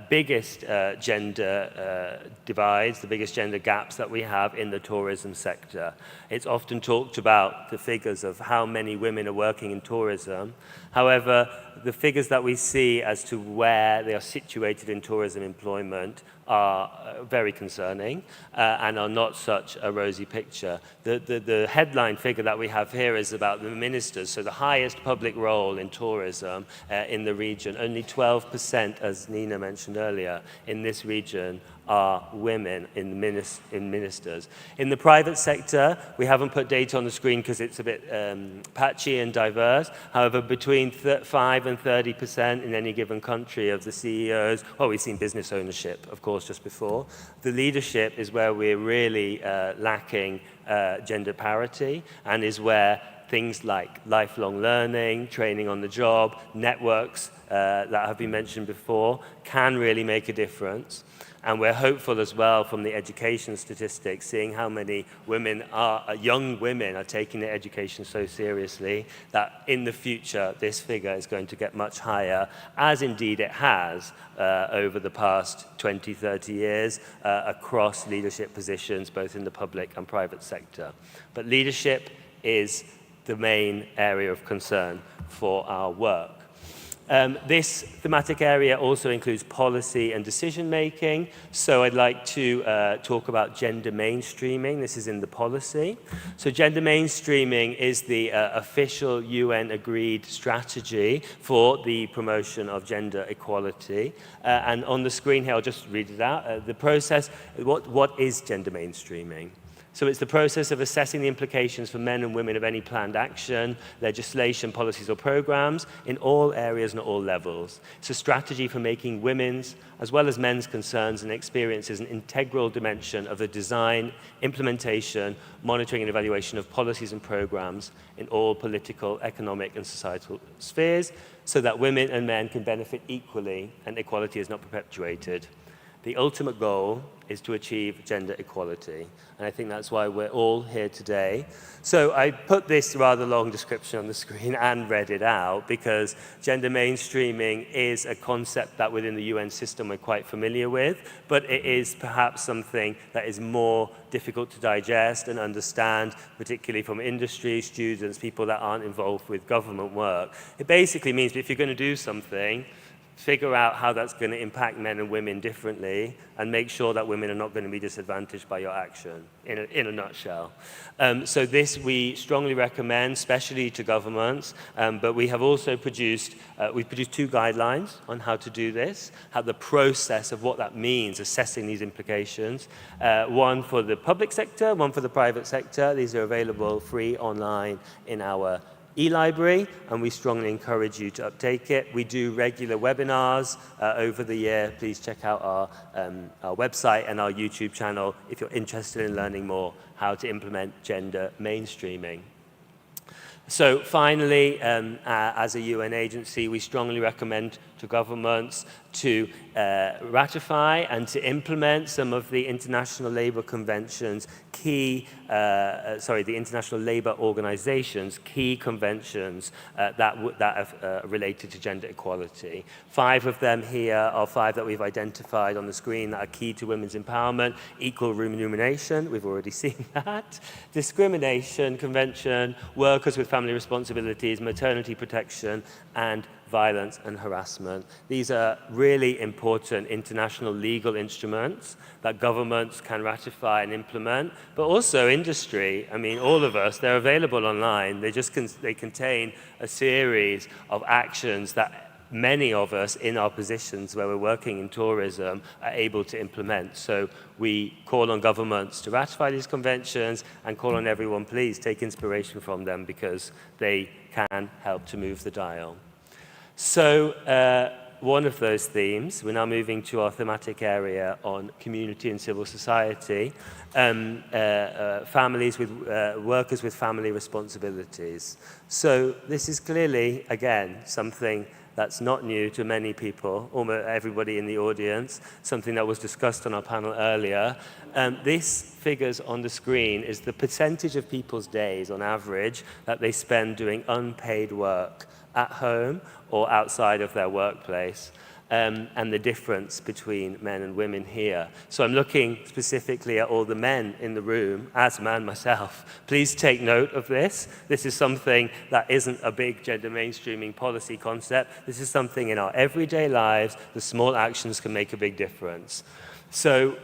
biggest gender divides, the biggest gender gaps that we have in the tourism sector. It's often talked about the figures of how many women are working in tourism. However, the figures that we see as to where they are situated in tourism employment are very concerning and are not such a rosy picture. The headline figure that we have here is about the ministers, so the highest public role in tourism in the region. Only 12%, as Nina mentioned earlier, in this region are women in ministers. In the private sector, we haven't put data on the screen because it's a bit patchy and diverse. However, between 5 and 30% in any given country of the CEOs, well, we've seen business ownership, of course, just before. The leadership is where we're really lacking gender parity, and is where things like lifelong learning, training on the job, networks that have been mentioned before can really make a difference. And we're hopeful as well from the education statistics, seeing how many young women are taking their education so seriously, that in the future this figure is going to get much higher, as indeed it has over the past 20, 30 years across leadership positions, both in the public and private sector. But leadership is the main area of concern for our work. This thematic area also includes policy and decision making. So I'd like to talk about gender mainstreaming. This is in the policy. So gender mainstreaming is the official UN agreed strategy for the promotion of gender equality. And on the screen here, I'll just read it out. The process, what is gender mainstreaming? So it's the process of assessing the implications for men and women of any planned action, legislation, policies or programs in all areas and at all levels. It's a strategy for making women's as well as men's concerns and experiences an integral dimension of the design, implementation, monitoring and evaluation of policies and programs in all political, economic and societal spheres so that women and men can benefit equally and equality is not perpetuated. The ultimate goal is to achieve gender equality. And I think that's why we're all here today. So I put this rather long description on the screen and read it out because gender mainstreaming is a concept that within the UN system we're quite familiar with, but it is perhaps something that is more difficult to digest and understand, particularly from industry, students, people that aren't involved with government work. It basically means that if you're going to do something, figure out how that's going to impact men and women differently and make sure that women are not going to be disadvantaged by your action, in a nutshell. So this we strongly recommend, especially to governments, but we have also produced 2 guidelines on how to do this, how the process of what that means, assessing these implications. One for the public sector, one for the private sector. These are available free online in our e-library, and we strongly encourage you to uptake it. We do regular webinars over the year. Please check out our website and our YouTube channel if you're interested in learning more how to implement gender mainstreaming. So finally, as a UN agency, we strongly recommend to governments to ratify and to implement some of the International Labour Convention's the International Labour Organization's key conventions that are related to gender equality. 5 of them here are 5 that we've identified on the screen that are key to women's empowerment. Equal remuneration, we've already seen that. Discrimination Convention, workers with family responsibilities, maternity protection, and violence and harassment. These are really important international legal instruments that governments can ratify and implement, but also industry. I mean, all of us, they're available online. They contain a series of actions that many of us in our positions where we're working in tourism are able to implement. So we call on governments to ratify these conventions and call on everyone, please take inspiration from them because they can help to move the dial. So one of those themes, we're now moving to our thematic area on community and civil society, families with workers with family responsibilities. So this is clearly, again, something That's not new to many people, almost everybody in the audience, something that was discussed on our panel earlier. This figures on the screen is the percentage of people's days, on average, that they spend doing unpaid work at home or outside of their workplace. And the difference between men and women here. So I'm looking specifically at all the men in the room, as a man myself. Please take note of this. This is something that isn't a big gender mainstreaming policy concept. This is something in our everyday lives. The small actions can make a big difference. So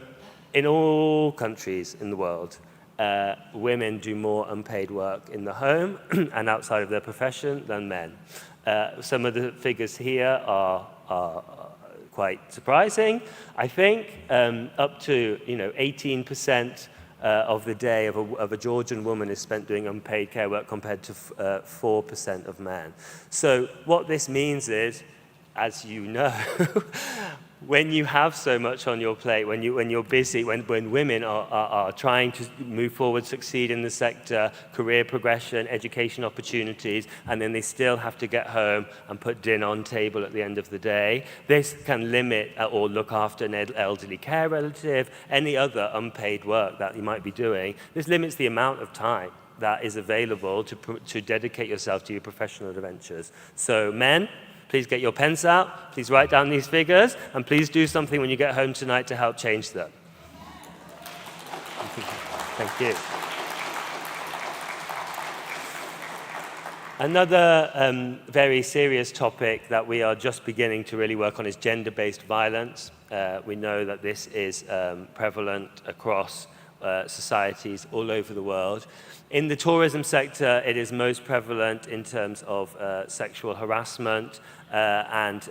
in all countries in the world, women do more unpaid work in the home and outside of their profession than men. Some of the figures here are quite surprising, I think. Up to 18% of the day of a Georgian woman is spent doing unpaid care work compared to 4% of men. So what this means is, as you know, when you have so much on your plate, when you're busy, when women are trying to move forward, succeed in the sector, career progression, education opportunities, and then they still have to get home and put dinner on table at the end of the day, this can limit or look after an elderly care relative, any other unpaid work that you might be doing. This limits the amount of time that is available to dedicate yourself to your professional adventures. So men, please get your pens out, please write down these figures, and please do something when you get home tonight to help change them. Thank you. Another very serious topic that we are just beginning to really work on is gender-based violence. We know that this is prevalent across societies all over the world. In the tourism sector, it is most prevalent in terms of sexual harassment and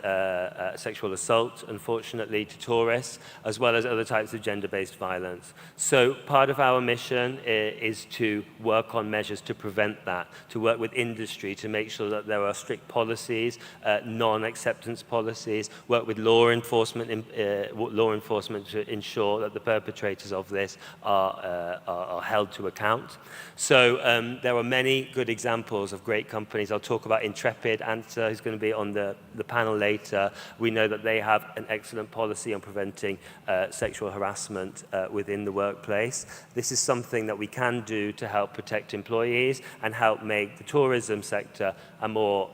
sexual assault, unfortunately, to tourists, as well as other types of gender-based violence. So part of our mission is to work on measures to prevent that, to work with industry to make sure that there are strict policies, non-acceptance policies, work with law enforcement to ensure that the perpetrators of this are held to account. So there are many good examples of great companies. I'll talk about Intrepid, Anta, who's going to be on the panel later. We know that they have an excellent policy on preventing sexual harassment within the workplace. This is something that we can do to help protect employees and help make the tourism sector a more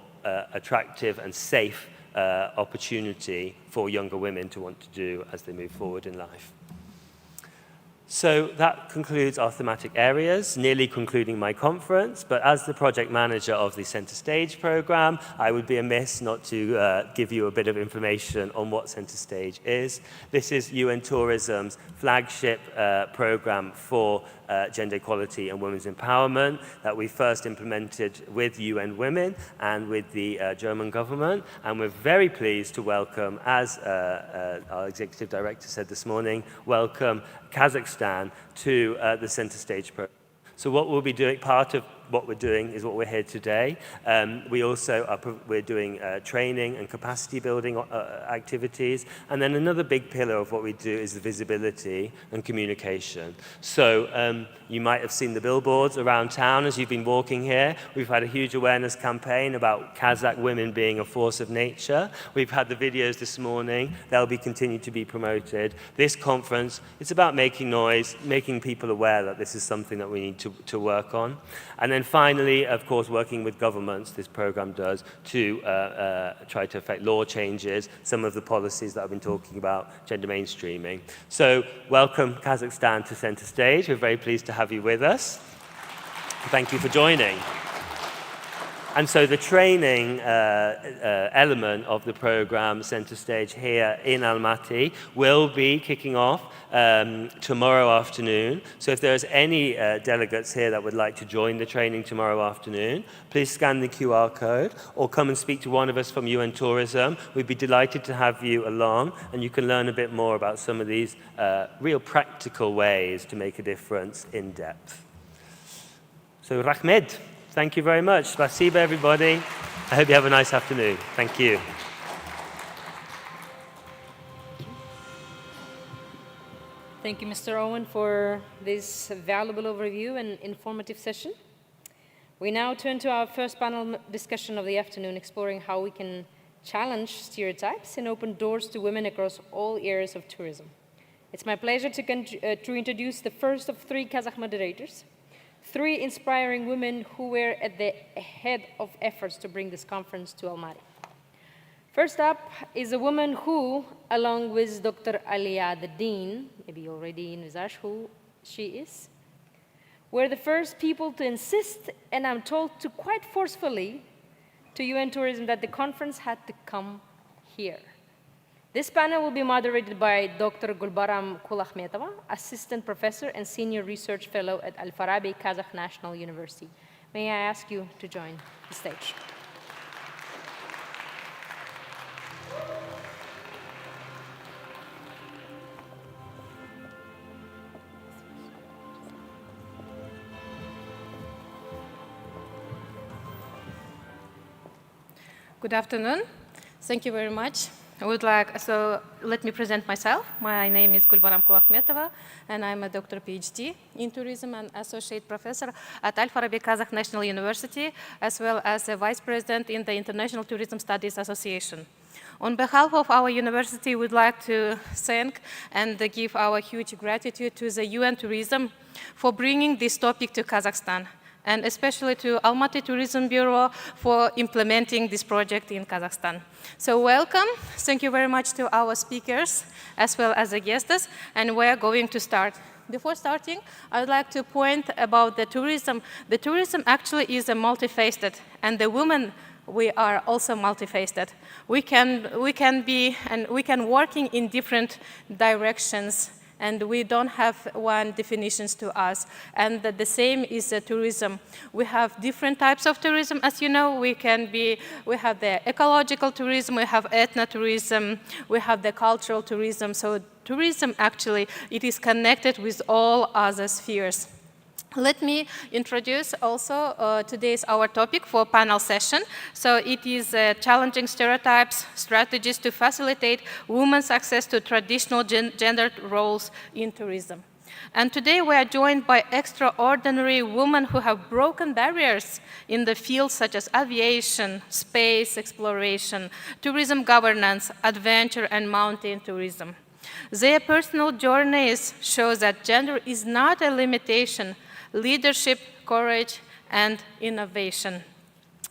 attractive and safe opportunity for younger women to want to do as they move forward in life. So that concludes our thematic areas, nearly concluding my conference. But as the project manager of the Centre Stage program, I would be amiss not to give you a bit of information on what Centre Stage is. This is UN Tourism's flagship program for gender equality and women's empowerment that we first implemented with UN Women and with the German government. And we're very pleased to welcome, as our executive director said this morning, welcome Kazakhstan to the Centre Stage program. So what we'll be doing, part of what we're doing is what we're here today. We also we're doing training and capacity building activities. And then another big pillar of what we do is the visibility and communication. So you might have seen the billboards around town as you've been walking here. We've had a huge awareness campaign about Kazakh women being a force of nature. We've had the videos this morning. They'll be continued to be promoted. This conference, it's about making noise, making people aware that this is something that we need to work on. And then finally, of course, working with governments, this program does, to try to affect law changes, some of the policies that I've been talking about, gender mainstreaming. So welcome Kazakhstan to Centre Stage. We're very pleased to have you with us. Thank you for joining. And so the training element of the program, Centre Stage here in Almaty, will be kicking off tomorrow afternoon. So if there's any delegates here that would like to join the training tomorrow afternoon, please scan the QR code or come and speak to one of us from UN Tourism. We'd be delighted to have you along, and you can learn a bit more about some of these real practical ways to make a difference in depth. So Rahmed. Thank you very much. Spasiba, everybody. I hope you have a nice afternoon. Thank you. Thank you, Mr. Owen, for this valuable overview and informative session. We now turn to our first panel discussion of the afternoon, exploring how we can challenge stereotypes and open doors to women across all areas of tourism. It's my pleasure to introduce the first of 3 Kazakh moderators, 3 inspiring women who were at the head of efforts to bring this conference to Almaty. First up is a woman who, along with Dr. Aliya, the dean, maybe you already envisage who she is, were the first people to insist, and I'm told to quite forcefully, to UN Tourism that the conference had to come here. This panel will be moderated by Dr. Gulbaram Kulahmetova, Assistant Professor and Senior Research Fellow at Al-Farabi Kazakh National University. May I ask you to join the stage? Good afternoon. Thank you very much. Let me present myself. My name is Gulbaram Kulahmetova, and I'm a doctor PhD in tourism and associate professor at Al-Farabi Kazakh National University, as well as a vice president in the International Tourism Studies Association. On behalf of our university, we'd like to thank and give our huge gratitude to the UN Tourism for bringing this topic to Kazakhstan, and especially to Almaty Tourism Bureau for implementing this project in Kazakhstan. So welcome. Thank you very much to our speakers, as well as the guests, and we're going to start. Before starting, I would like to point about the tourism. The tourism actually is a multifaceted, and the women, we are also multifaceted. We can working in different directions, and we don't have one definitions to us. And the same is tourism. We have different types of tourism. As you know, we have the ecological tourism, we have ethnotourism, we have the cultural tourism. So tourism actually, it is connected with all other spheres. Let me introduce also today's our topic for panel session. So it is challenging stereotypes, strategies to facilitate women's access to traditional gendered roles in tourism. And today we are joined by extraordinary women who have broken barriers in the fields such as aviation, space exploration, tourism governance, adventure, and mountain tourism. Their personal journeys show that gender is not a limitation. Leadership, courage, and innovation.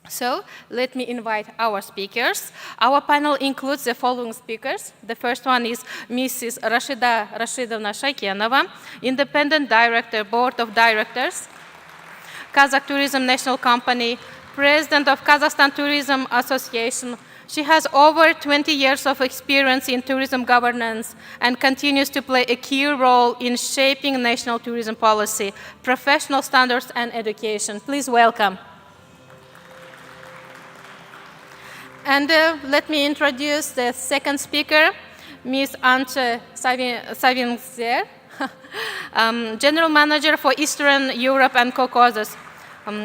So let me invite our speakers. Our panel includes the following speakers. The first one is Mrs. Rashida Rashidovna Shaykenova, Independent Director, Board of Directors, Kazakh Tourism National Company, President of Kazakhstan Tourism Association. She has over 20 years of experience in tourism governance and continues to play a key role in shaping national tourism policy, professional standards, and education. Please welcome. And let me introduce the second speaker, Ms. Antje Savingzer, General Manager for Eastern Europe and Caucasus,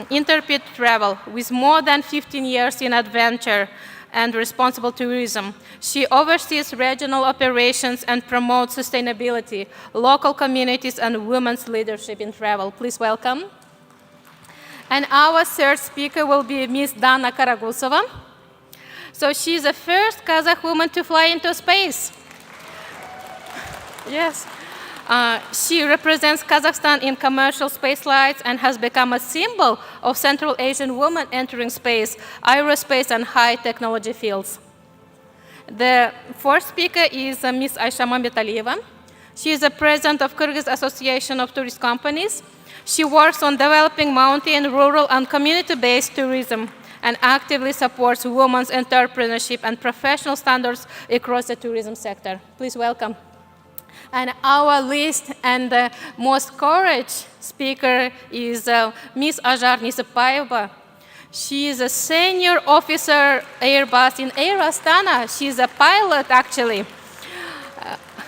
Interpret Travel, with more than 15 years in adventure and responsible tourism. She oversees regional operations and promotes sustainability, local communities, and women's leadership in travel. Please welcome. And our third speaker will be Ms. Dana Karagusova. So she's the first Kazakh woman to fly into space. Yes. She represents Kazakhstan in commercial space flights and has become a symbol of Central Asian women entering space, aerospace, and high technology fields. The fourth speaker is Ms. Aisha Mambetaliyeva. She is the president of Kyrgyz Association of Tourist Companies. She works on developing mountain, rural, and community-based tourism and actively supports women's entrepreneurship and professional standards across the tourism sector. Please welcome. And our least and most courageous speaker is Ms. Ajar Nisapaeva. She is a senior officer Airbus in Air Astana. She's a pilot, actually.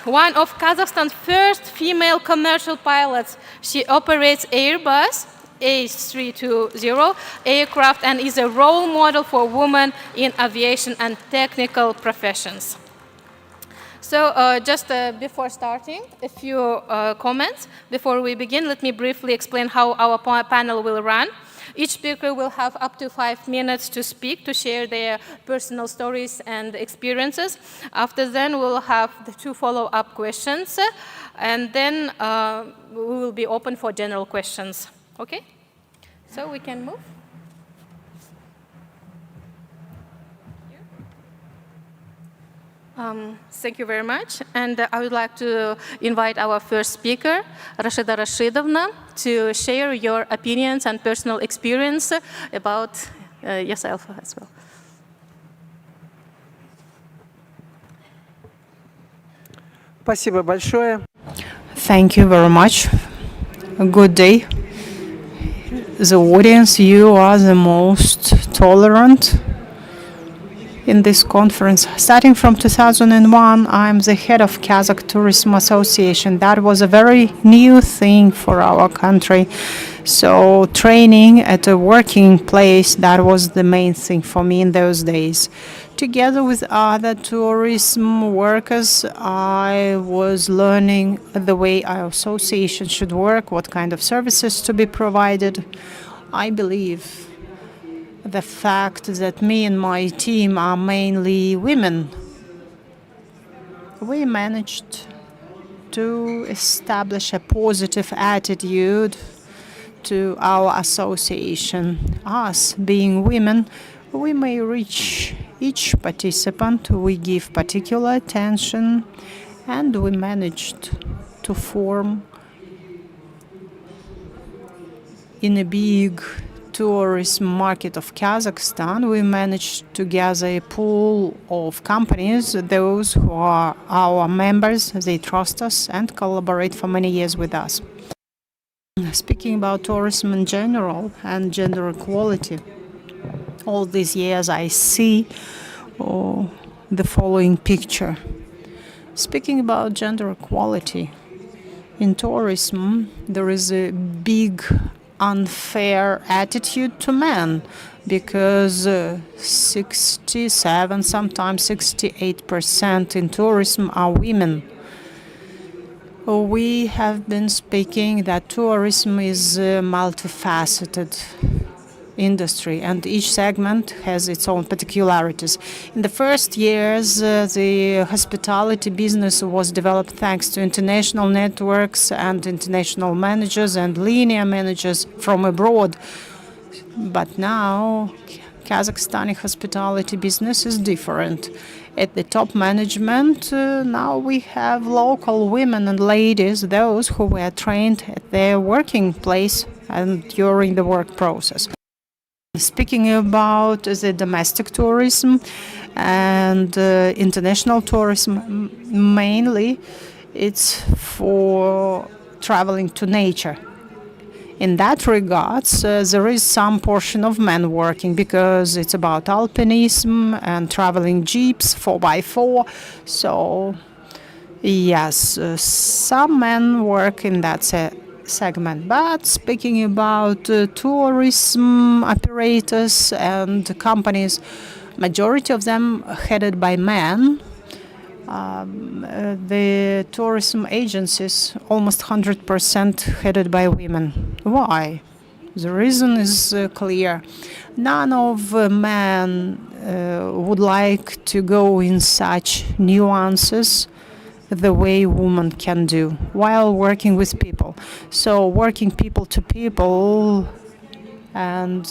One of Kazakhstan's first female commercial pilots. She operates Airbus A320 aircraft and is a role model for women in aviation and technical professions. So just before starting, a few comments. Before we begin, let me briefly explain how our panel will run. Each speaker will have up to 5 minutes to speak, to share their personal stories and experiences. After then, we'll have the 2 follow-up questions, and then we will be open for general questions. Okay? So we can move. Thank you very much. And I would like to invite our first speaker, Rashida Rashidovna, to share your opinions and personal experience about yourself as well. Спасибо большое. Thank you very much. Good day. The audience, you are the most tolerant in this conference. Starting from 2001, I'm the head of Kazakh Tourism Association. That was a very new thing for our country. So training at a working place, that was the main thing for me in those days. Together with other tourism workers, I was learning the way our association should work, what kind of services to be provided. I believe the fact that me and my team are mainly women, we managed to establish a positive attitude to our association. Us being women, we may reach each participant, we give particular attention, and we managed to form in a big tourism market of Kazakhstan. We managed to gather a pool of companies, those who are our members, they trust us and collaborate for many years with us. Speaking about tourism in general and gender equality, all these years I see the following picture. Speaking about gender equality, in tourism there is a big unfair attitude to men because 67, sometimes 68% in tourism are women. We have been speaking that tourism is a multifaceted industry and each segment has its own particularities. In the first years, the hospitality business was developed thanks to international networks and international managers and linear managers from abroad. But now, Kazakhstani hospitality business is different. At the top management, now we have local women and ladies, those who were trained at their working place and during the work process. Speaking about the domestic tourism and international tourism, mainly it's for traveling to nature. In that regards, there is some portion of men working because it's about alpinism and traveling jeeps 4x4. So, yes, some men work in that segment. But speaking about tourism operators and companies, majority of them headed by men. The tourism agencies, almost 100% headed by women. Why? The reason is clear. None of men would like to go in such nuances the way women can do while working with people. So working people to people, and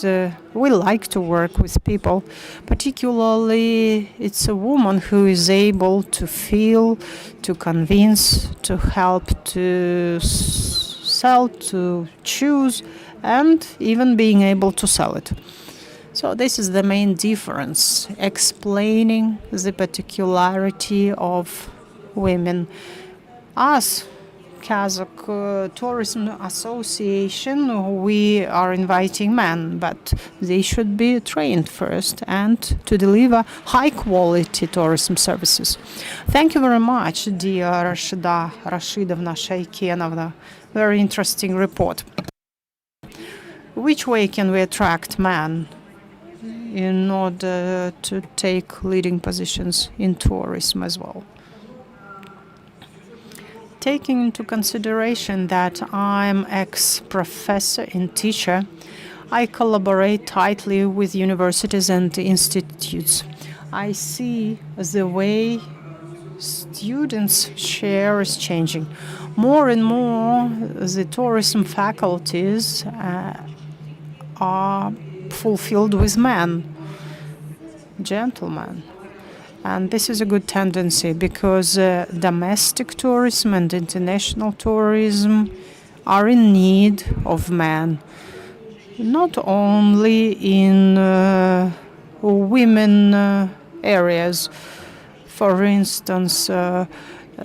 we like to work with people. Particularly, it's a woman who is able to feel, to convince, to help, to sell, to choose, and even being able to sell it. So this is the main difference, explaining the particularity of women. Us, Kazakh Tourism Association, we are inviting men, but they should be trained first and to deliver high-quality tourism services. Thank you very much, dear Rashida Rashidovna Shaikenovna. Very interesting report. Which way can we attract men in order to take leading positions in tourism as well? Taking into consideration that I'm ex-professor and teacher, I collaborate tightly with universities and institutes. I see the way students share is changing. More and more, the tourism faculties are fulfilled with men, gentlemen. And this is a good tendency because domestic tourism and international tourism are in need of men, not only in women areas. For instance,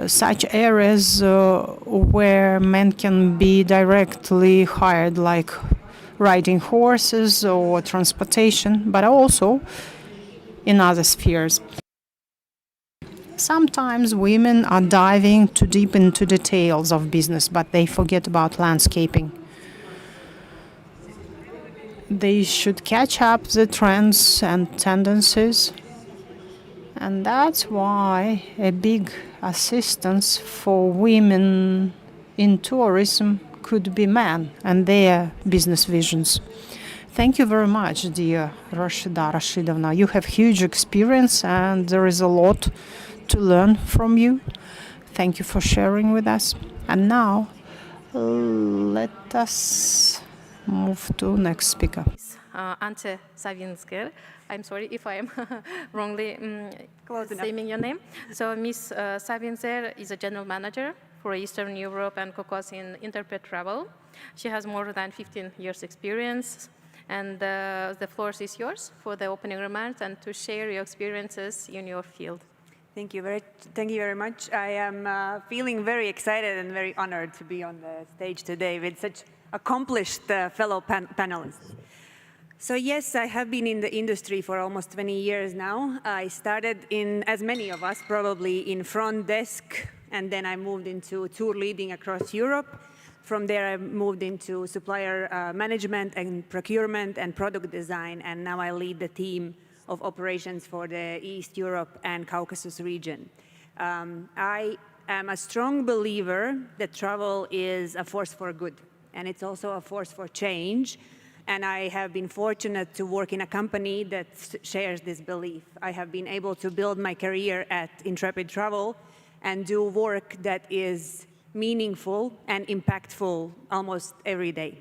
such areas where men can be directly hired, like riding horses or transportation, but also in other spheres. Sometimes women are diving too deep into details of business, but they forget about landscaping. They should catch up the trends and tendencies, and that's why a big assistance for women in tourism could be men and their business visions. Thank you very much, dear Rashida Rashidovna. You have huge experience and there is a lot to learn from you. Thank you for sharing with us. And now, let us move to next speaker. Ante Savinsker. I'm sorry if I am wrongly saying your name. So Ms. Savinsker is a general manager for Eastern Europe and Caucasus in Interpret Travel. She has more than 15 years experience. And the floor is yours for the opening remarks and to share your experiences in your field. Thank you very much. I am feeling very excited and very honored to be on the stage today with such accomplished fellow panelists. So yes, I have been in the industry for almost 20 years now. I started in, as many of us, probably in front desk, and then I moved into tour leading across Europe. From there, I moved into supplier management and procurement and product design, and now I lead the team of operations for the East Europe and Caucasus region. I am a strong believer that travel is a force for good, and it's also a force for change. And I have been fortunate to work in a company that shares this belief. I have been able to build my career at Intrepid Travel and do work that is meaningful and impactful almost every day.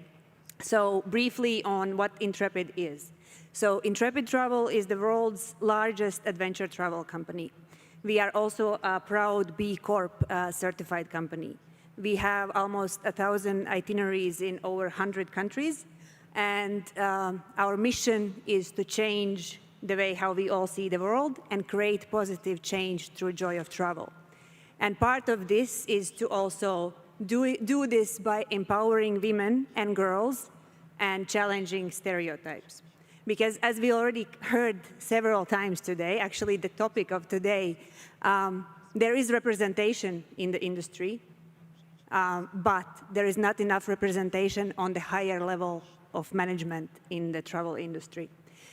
So briefly on what Intrepid is. So Intrepid Travel is the world's largest adventure travel company. We are also a proud B Corp certified company. We have almost 1,000 itineraries in over 100 countries. And our mission is to change the way how we all see the world and create positive change through joy of travel. And part of this is to also do this by empowering women and girls and challenging stereotypes. Because as we already heard several times today, actually the topic of today, there is representation in the industry, but there is not enough representation on the higher level of management in the travel industry.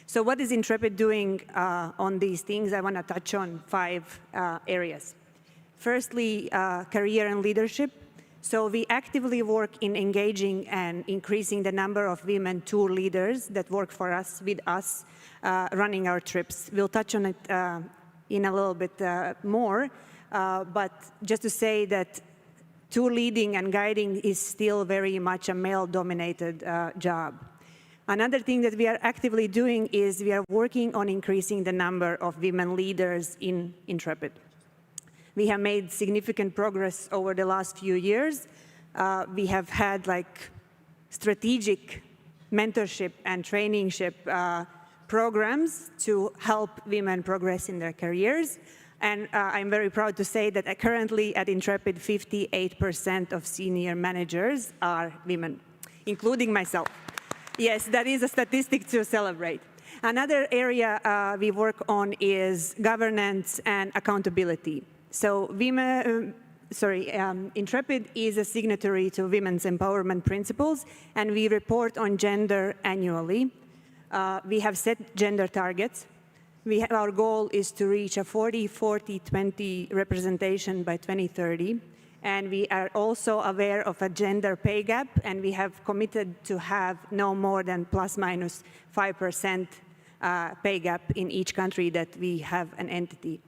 So what is Intrepid doing on these things? I want to touch on 5 areas. Firstly, career and leadership. So we actively work in engaging and increasing the number of women tour leaders that work for us, with us, running our trips. We'll touch on it in a little bit more, but just to say that tour leading and guiding is still very much a male-dominated job. Another thing that we are actively doing is we are working on increasing the number of women leaders in Intrepid. We have made significant progress over the last few years. We have had strategic mentorship and trainingship programs to help women progress in their careers. And I'm very proud to say that currently at Intrepid, 58% of senior managers are women, including myself. Yes, that is a statistic to celebrate. Another area we work on is governance and accountability. So Intrepid is a signatory to Women's Empowerment Principles, and we report on gender annually. We have set gender targets. Our goal is to reach a 40-40-20 representation by 2030, And we are also aware of a gender pay gap, and we have committed to have no more than plus minus 5% pay gap in each country that we have an entity,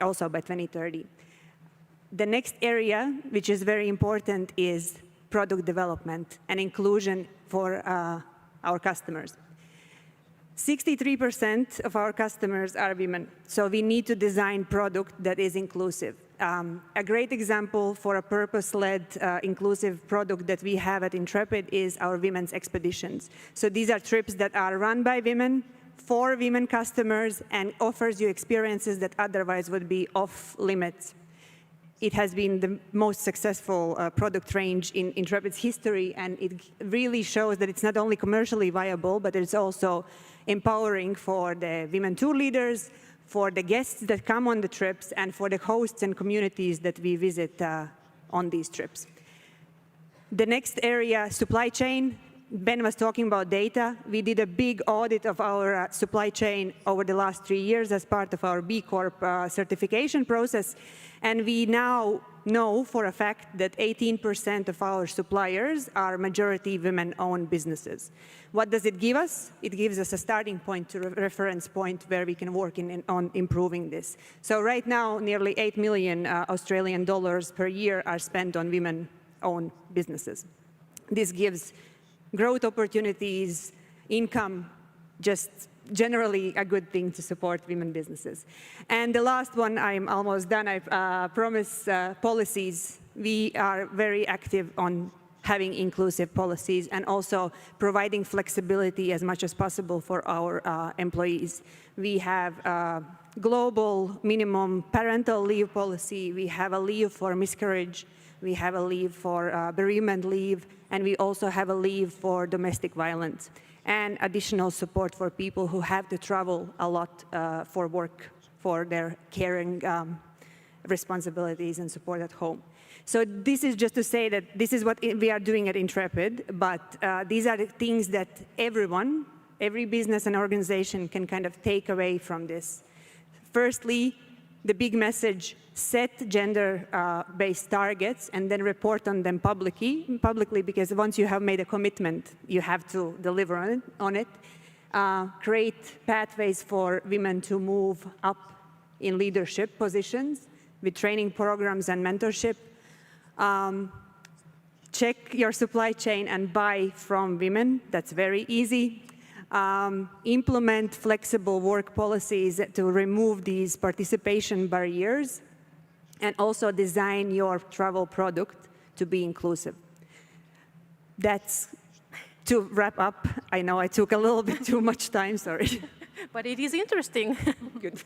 also by 2030. The next area, which is very important, is product development and inclusion for our customers. 63% of our customers are women, so we need to design product that is inclusive. A great example for a purpose-led, inclusive product that we have at Intrepid is our women's expeditions. So these are trips that are run by women, for women customers, and offers you experiences that otherwise would be off limits. It has been the most successful product range in Intrepid's history, and it really shows that it's not only commercially viable, but it's also empowering for the women tour leaders, for the guests that come on the trips, and for the hosts and communities that we visit on these trips. The next area, supply chain. Ben was talking about data. We did a big audit of our supply chain over the last 3 years as part of our B Corp certification process. And we now know for a fact that 18% of our suppliers are majority women-owned businesses. What does it give us? It gives us a starting point, to reference point where we can work on improving this. So right now, nearly 8 million Australian dollars per year are spent on women-owned businesses. This gives growth opportunities, income, just generally a good thing to support women businesses. And the last one, I'm almost done, I promise, policies. We are very active on having inclusive policies and also providing flexibility as much as possible for our employees. We have a global minimum parental leave policy. We have a leave for miscarriage. We have a leave for bereavement leave, and we also have a leave for domestic violence, and additional support for people who have to travel a lot for work, for their caring responsibilities and support at home. So this is just to say that this is what we are doing at Intrepid, but these are the things that every business and organization can kind of take away from this. Firstly, the big message: set gender-based targets and then report on them publicly, because once you have made a commitment, you have to deliver on it. Create pathways for women to move up in leadership positions with training programs and mentorship. Check your supply chain and buy from women. That's very easy. Implement flexible work policies to remove these participation barriers, and also design your travel product to be inclusive. That's to wrap up. I know I took a little bit too much time, sorry. But it is interesting. Good.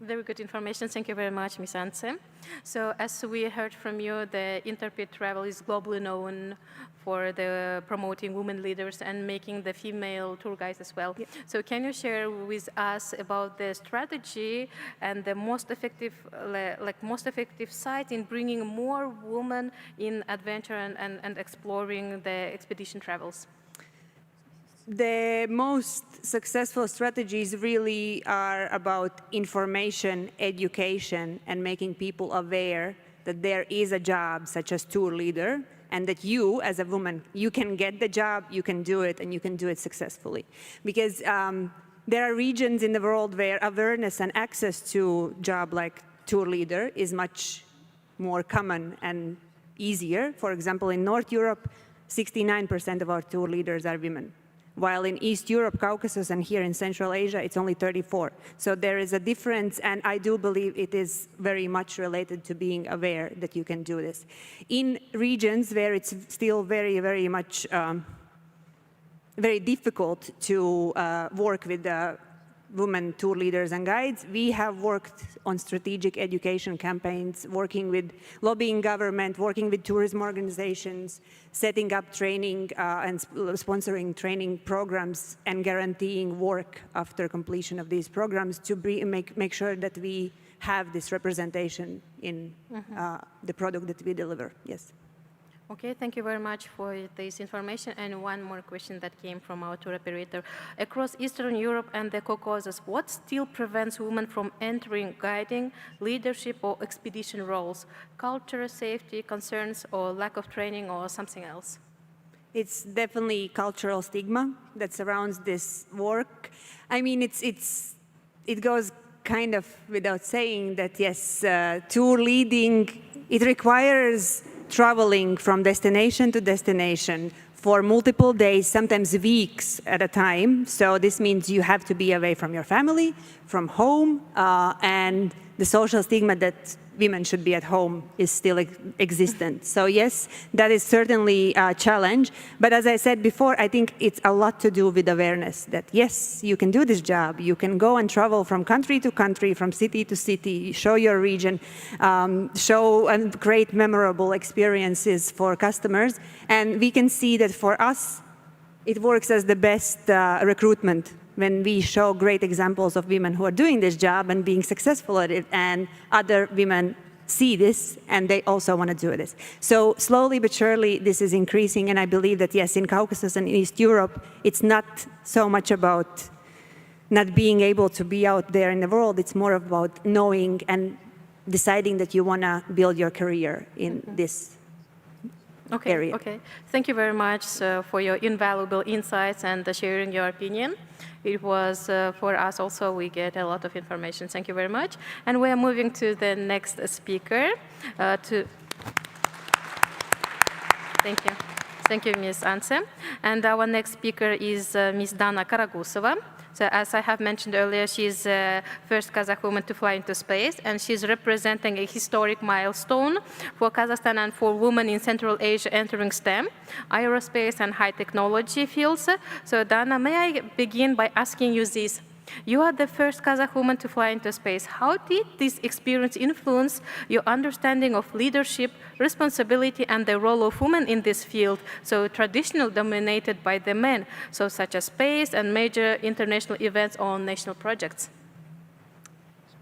Very good information. Thank you very much, Ms. Ance. So as we heard from you, the Intrepid Travel is globally known for the promoting women leaders and making the female tour guides as well. Yeah. So can you share with us about the strategy and the most effective site in bringing more women in adventure and exploring the expedition travels? The most successful strategies really are about information, education, and making people aware that there is a job such as tour leader, and that you, as a woman, you can get the job, you can do it, and you can do it successfully. Because there are regions in the world where awareness and access to job like tour leader is much more common and easier. For example, in North Europe, 69% of our tour leaders are women. While in East Europe, Caucasus, and here in Central Asia, it's only 34. So there is a difference, and I do believe it is very much related to being aware that you can do this. In regions where it's still very, very much very difficult to work with women tour leaders and guides, we have worked on strategic education campaigns, working with lobbying government, working with tourism organizations, setting up training and sponsoring training programs, and guaranteeing work after completion of these programs to make sure that we have this representation in the product that we deliver. Yes. Okay, thank you very much for this information. And one more question that came from our tour operator. Across Eastern Europe and the Caucasus, what still prevents women from entering guiding, leadership, or expedition roles? Culture, safety, concerns, or lack of training, or something else? It's definitely cultural stigma that surrounds this work. I mean, it goes kind of without saying that, yes, tour leading, it requires traveling from destination to destination for multiple days, sometimes weeks at a time. So this means you have to be away from your family, from home, and the social stigma that women should be at home is still existent. So yes, that is certainly a challenge. But as I said before, I think it's a lot to do with awareness that yes, you can do this job. You can go and travel from country to country, from city to city, show your region, show and create memorable experiences for customers. And we can see that for us, it works as the best recruitment when we show great examples of women who are doing this job and being successful at it, and other women see this and they also want to do this. So slowly but surely this is increasing, and I believe that yes, in Caucasus and East Europe, it's not so much about not being able to be out there in the world, it's more about knowing and deciding that you want to build your career in this area. Okay, thank you very much for your invaluable insights and sharing your opinion. It was, for us also, we get a lot of information. Thank you very much. And we are moving to the next speaker. Thank you. Thank you, Ms. Anse. And our next speaker is Ms. Dana Karagusova. So as I have mentioned earlier, she's the first Kazakh woman to fly into space, and she's representing a historic milestone for Kazakhstan and for women in Central Asia entering STEM, aerospace, and high technology fields. So Dana, may I begin by asking you this? You are the first Kazakh woman to fly into space. How did this experience influence your understanding of leadership, responsibility, and the role of women in this field, so traditionally dominated by the men, so such as space and major international events or national projects?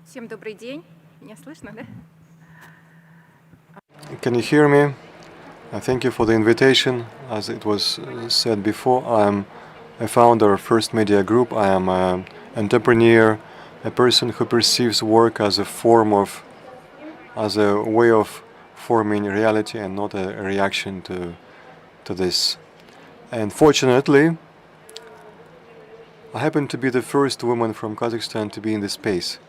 Всем добрый день. Меня слышно, да? Can you hear me? Thank you for the invitation. As it was said before, I am a founder of First Media Group. I am an entrepreneur, a person who perceives work as a way of forming reality and not a reaction to this. And fortunately, I happen to be the first woman from Kazakhstan to be in the space.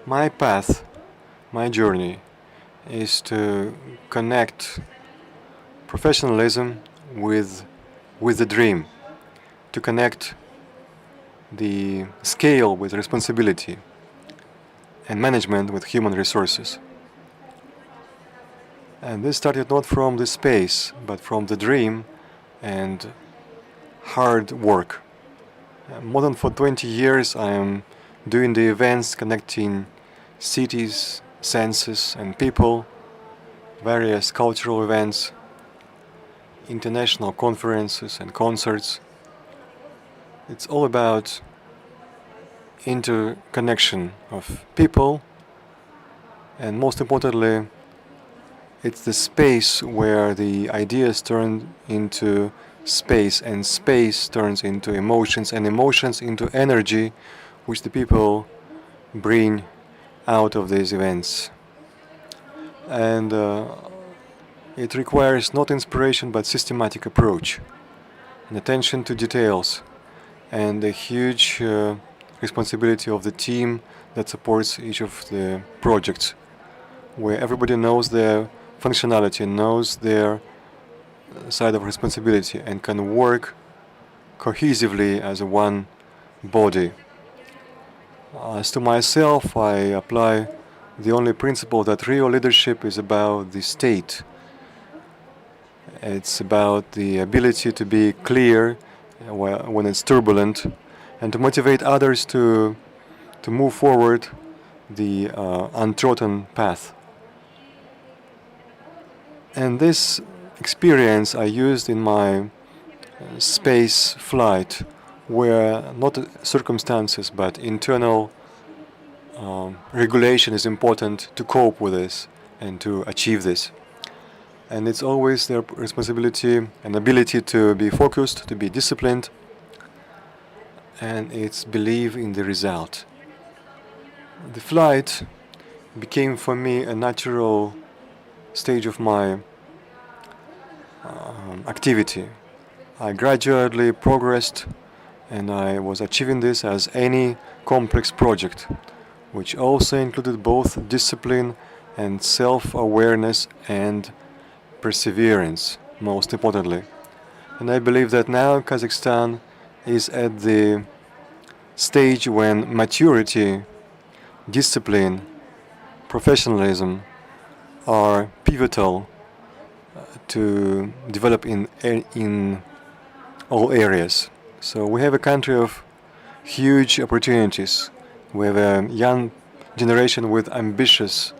My path, my journey, is to connect professionalism with the dream, to connect the scale with responsibility, and management with human resources. And this started not from the space, but from the dream and hard work. More than for 20 years I am doing the events connecting cities, senses, and people, various cultural events, international conferences and concerts. It's all about interconnection of people, and most importantly, it's the space where the ideas turn into space, and space turns into emotions, and emotions into energy, which the people bring out of these events. And it requires not inspiration but systematic approach, and attention to details, and a huge responsibility of the team that supports each of the projects, where everybody knows their functionality, knows their side of responsibility, and can work cohesively as a one body. As to myself, I apply the only principle that real leadership is about the state. It's about the ability to be clear when it's turbulent, and to motivate others to move forward the untrodden path. And this experience I used in my space flight where not circumstances but internal regulation is important to cope with this and to achieve this. And it's always their responsibility and ability to be focused, to be disciplined, and it's believe in the result. The flight became for me a natural stage of my activity. I gradually progressed, and I was achieving this as any complex project, which also included both discipline and self-awareness and perseverance, most importantly. And I believe that now Kazakhstan is at the stage when maturity, discipline, professionalism are pivotal to develop in all areas. So we have a country of huge opportunities. We have a young generation with ambitious,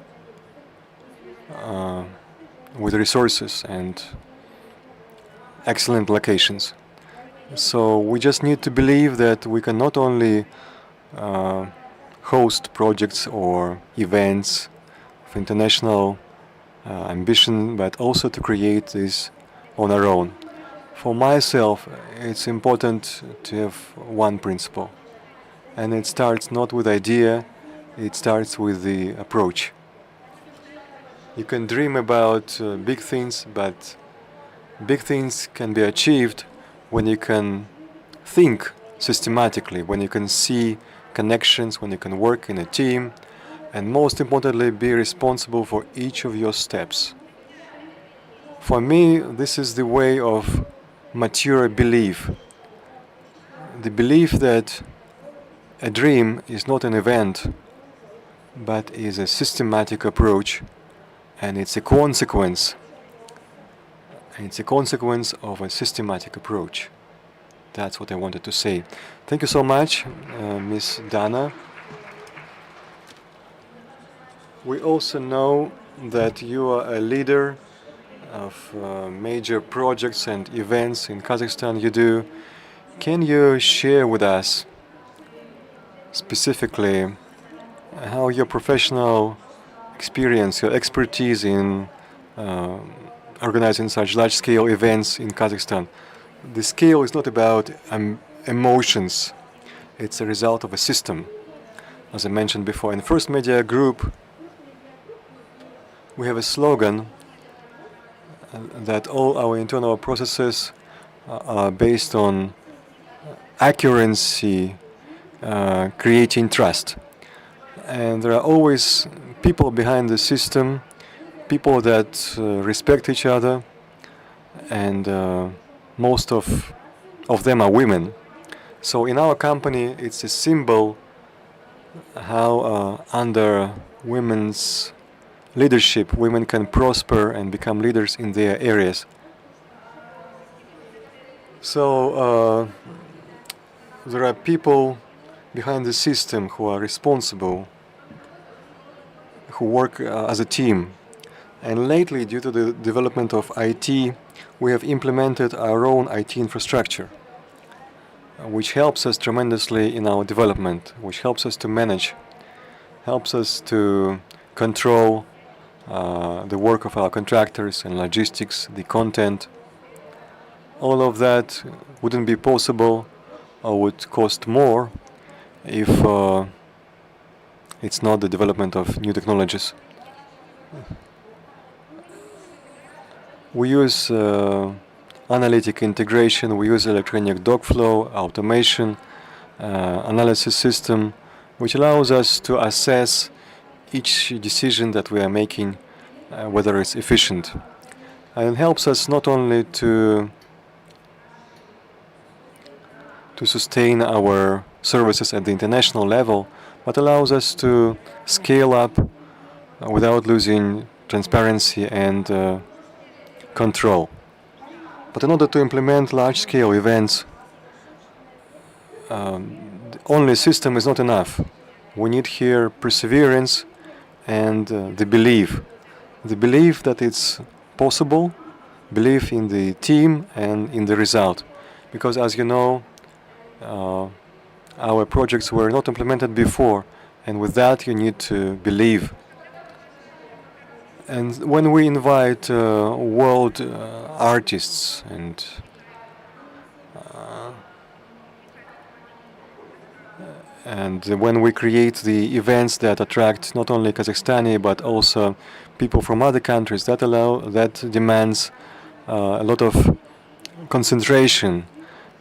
with resources and excellent locations. So we just need to believe that we can not only host projects or events of international ambition, but also to create this on our own. For myself, it's important to have one principle, and it starts not with idea, it starts with the approach. You can dream about big things, but big things can be achieved when you can think systematically, when you can see connections, when you can work in a team, and most importantly, be responsible for each of your steps. For me, this is the way of mature belief. The belief that a dream is not an event, but is a systematic approach, and it's a consequence. It's a consequence of a systematic approach. That's what I wanted to say. Thank you so much, Ms. Dana. We also know that you are a leader of major projects and events in Kazakhstan. You do. Can you share with us specifically how your professional experience, your expertise in organizing such large-scale events in Kazakhstan? The scale is not about emotions. It's a result of a system. As I mentioned before, in First Media Group, we have a slogan that all our internal processes are based on accuracy, creating trust. And there are always people behind the system, people that respect each other, and most of them are women. So in our company, it's a symbol how under women's leadership, women can prosper and become leaders in their areas. So there are people behind the system who are responsible, who work as a team. And lately, due to the development of IT, we have implemented our own IT infrastructure, which helps us tremendously in our development, which helps us to manage, helps us to control the work of our contractors and logistics, the content. All of that wouldn't be possible or would cost more if it's not the development of new technologies. We use analytic integration, we use electronic dock flow, automation, analysis system, which allows us to assess each decision that we are making, whether it's efficient. And it helps us not only to sustain our services at the international level, but allows us to scale up without losing transparency and control. But in order to implement large-scale events, only system is not enough. We need here perseverance and the belief that it's possible, belief in the team and in the result. Because as you know, our projects were not implemented before, and with that you need to believe. And when we invite world artists and when we create the events that attract not only Kazakhstani but also people from other countries, that demands a lot of concentration.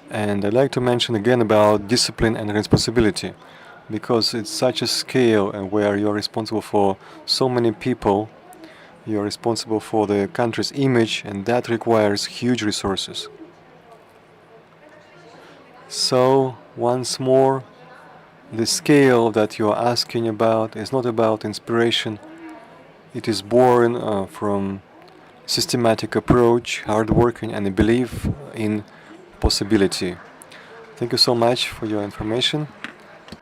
And I'd like to mention again about discipline and responsibility, because it's such a scale and where you're responsible for so many people, you're responsible for the country's image, and that requires huge resources. So once more, the scale that you're asking about is not about inspiration. It is born from systematic approach, hard working, and a belief in possibility. Thank you so much for your information.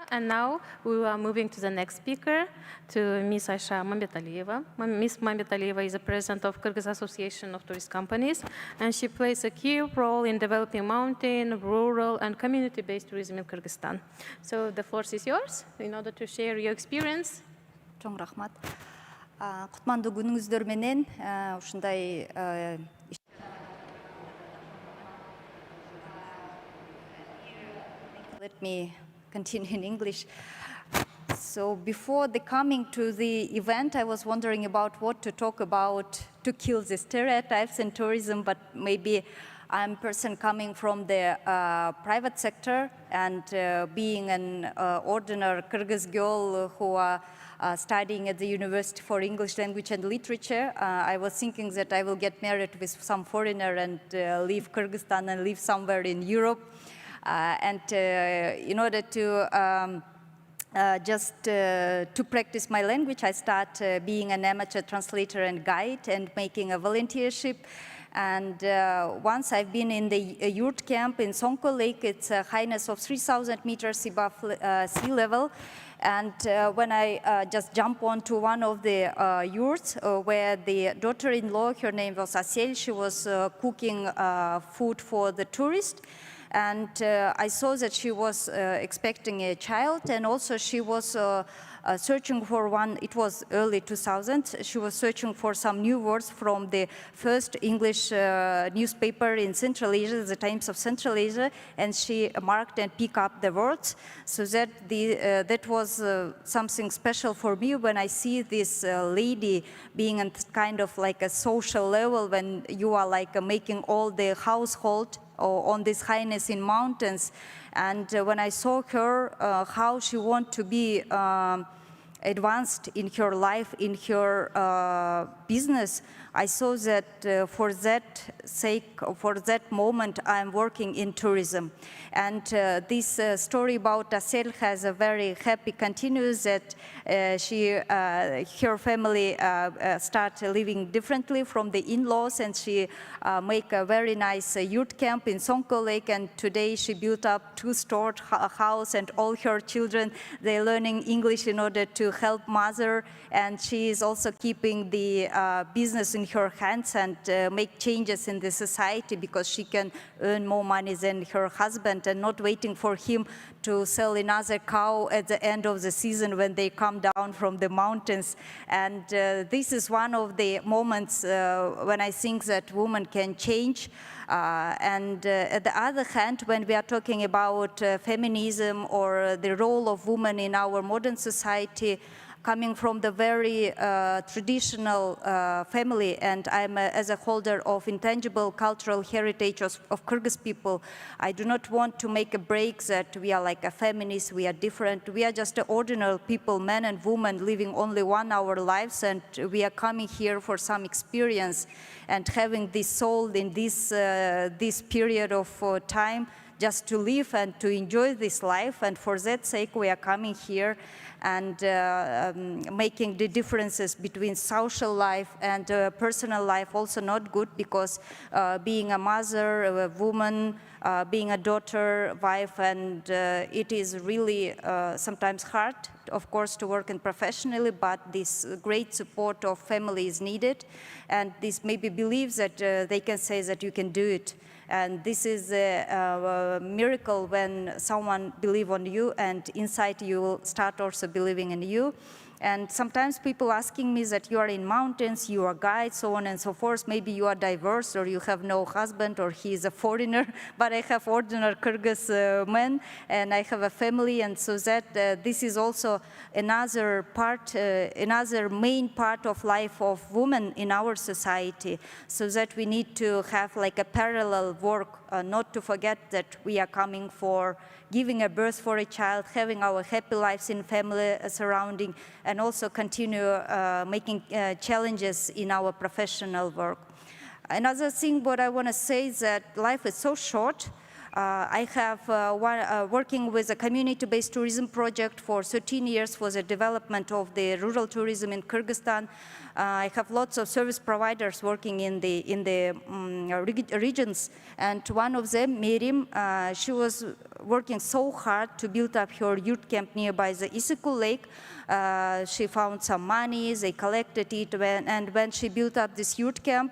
And now we are moving to the next speaker, to Ms. Aisha Mambetalieva. Ms. Mambetalieva is the president of Kyrgyz Association of Tourist Companies, and she plays a key role in developing mountain, rural, and community-based tourism in Kyrgyzstan. So the floor is yours in order to share your experience. Чоң рахмат. Кутмандуу күнүңүздөр менен ушундай Let me continue in English. So before coming to the event, I was wondering about what to talk about to kill the stereotypes in tourism, but maybe I'm a person coming from the private sector and being an ordinary Kyrgyz girl who are studying at the University for English Language and Literature. I was thinking that I will get married with some foreigner and leave Kyrgyzstan and live somewhere in Europe. In order to to practice my language, I start being an amateur translator and guide and making a volunteership. And once I've been in the yurt camp in Sonko Lake, it's a highness of 3,000 meters above sea level. And when I just jump onto one of the yurts where the daughter-in-law, her name was Asel, she was cooking food for the tourists. And I saw that she was expecting a child, and also she was searching for one. It was early 2000s. She was searching for some new words from the first English newspaper in Central Asia, the Times of Central Asia, and she marked and picked up the words. So that that was something special for me when I see this lady being at kind of like a social level, when you are like making all the household on this highness in mountains. And when I saw her, how she wanted to be advanced in her life, in her business, I saw that for that sake, for that moment, I'm working in tourism. And this story about Asel has a very happy continues that her family start living differently from the in-laws, and she make a very nice youth camp in Sonko Lake, and today she built up 2-story house, and all her children, they're learning English in order to help mother, and she is also keeping the business in her hands and make changes in the society, because she can earn more money than her husband and not waiting for him to sell another cow at the end of the season when they come down from the mountains. And this is one of the moments when I think that women can change. And at the other hand, when we are talking about feminism or the role of women in our modern society, coming from the very traditional family, and I'm as a holder of intangible cultural heritage of Kyrgyz people, I do not want to make a break that we are like a feminist, we are different. We are just ordinary people, men and women, living only 1 hour lives, and we are coming here for some experience and having this soul in this period of time just to live and to enjoy this life. And for that sake, we are coming here. and making the differences between social life and personal life also not good, because being a mother, a woman, being a daughter, wife, and it is really sometimes hard, of course, to work in professionally, but this great support of family is needed, and this maybe believes that they can say that you can do it. And this is a miracle when someone believes on you, and inside you will start also believing in you. And sometimes people asking me that you are in mountains, you are guide, so on and so forth. Maybe you are diverse, or you have no husband, or he is a foreigner. But I have ordinary Kyrgyz man, and I have a family, and so that this is also another part, another main part of life of women in our society. So that we need to have like a parallel work, not to forget that we are coming for giving a birth for a child, having our happy lives in family surrounding, and also continue making challenges in our professional work. Another thing what I want to say is that life is so short. I have working with a community-based tourism project for 13 years for the development of the rural tourism in Kyrgyzstan. I have lots of service providers working in the regions, and one of them, Miriam, she was working so hard to build up her youth camp nearby the Isiku Lake. She found some money, they collected it, and when she built up this youth camp,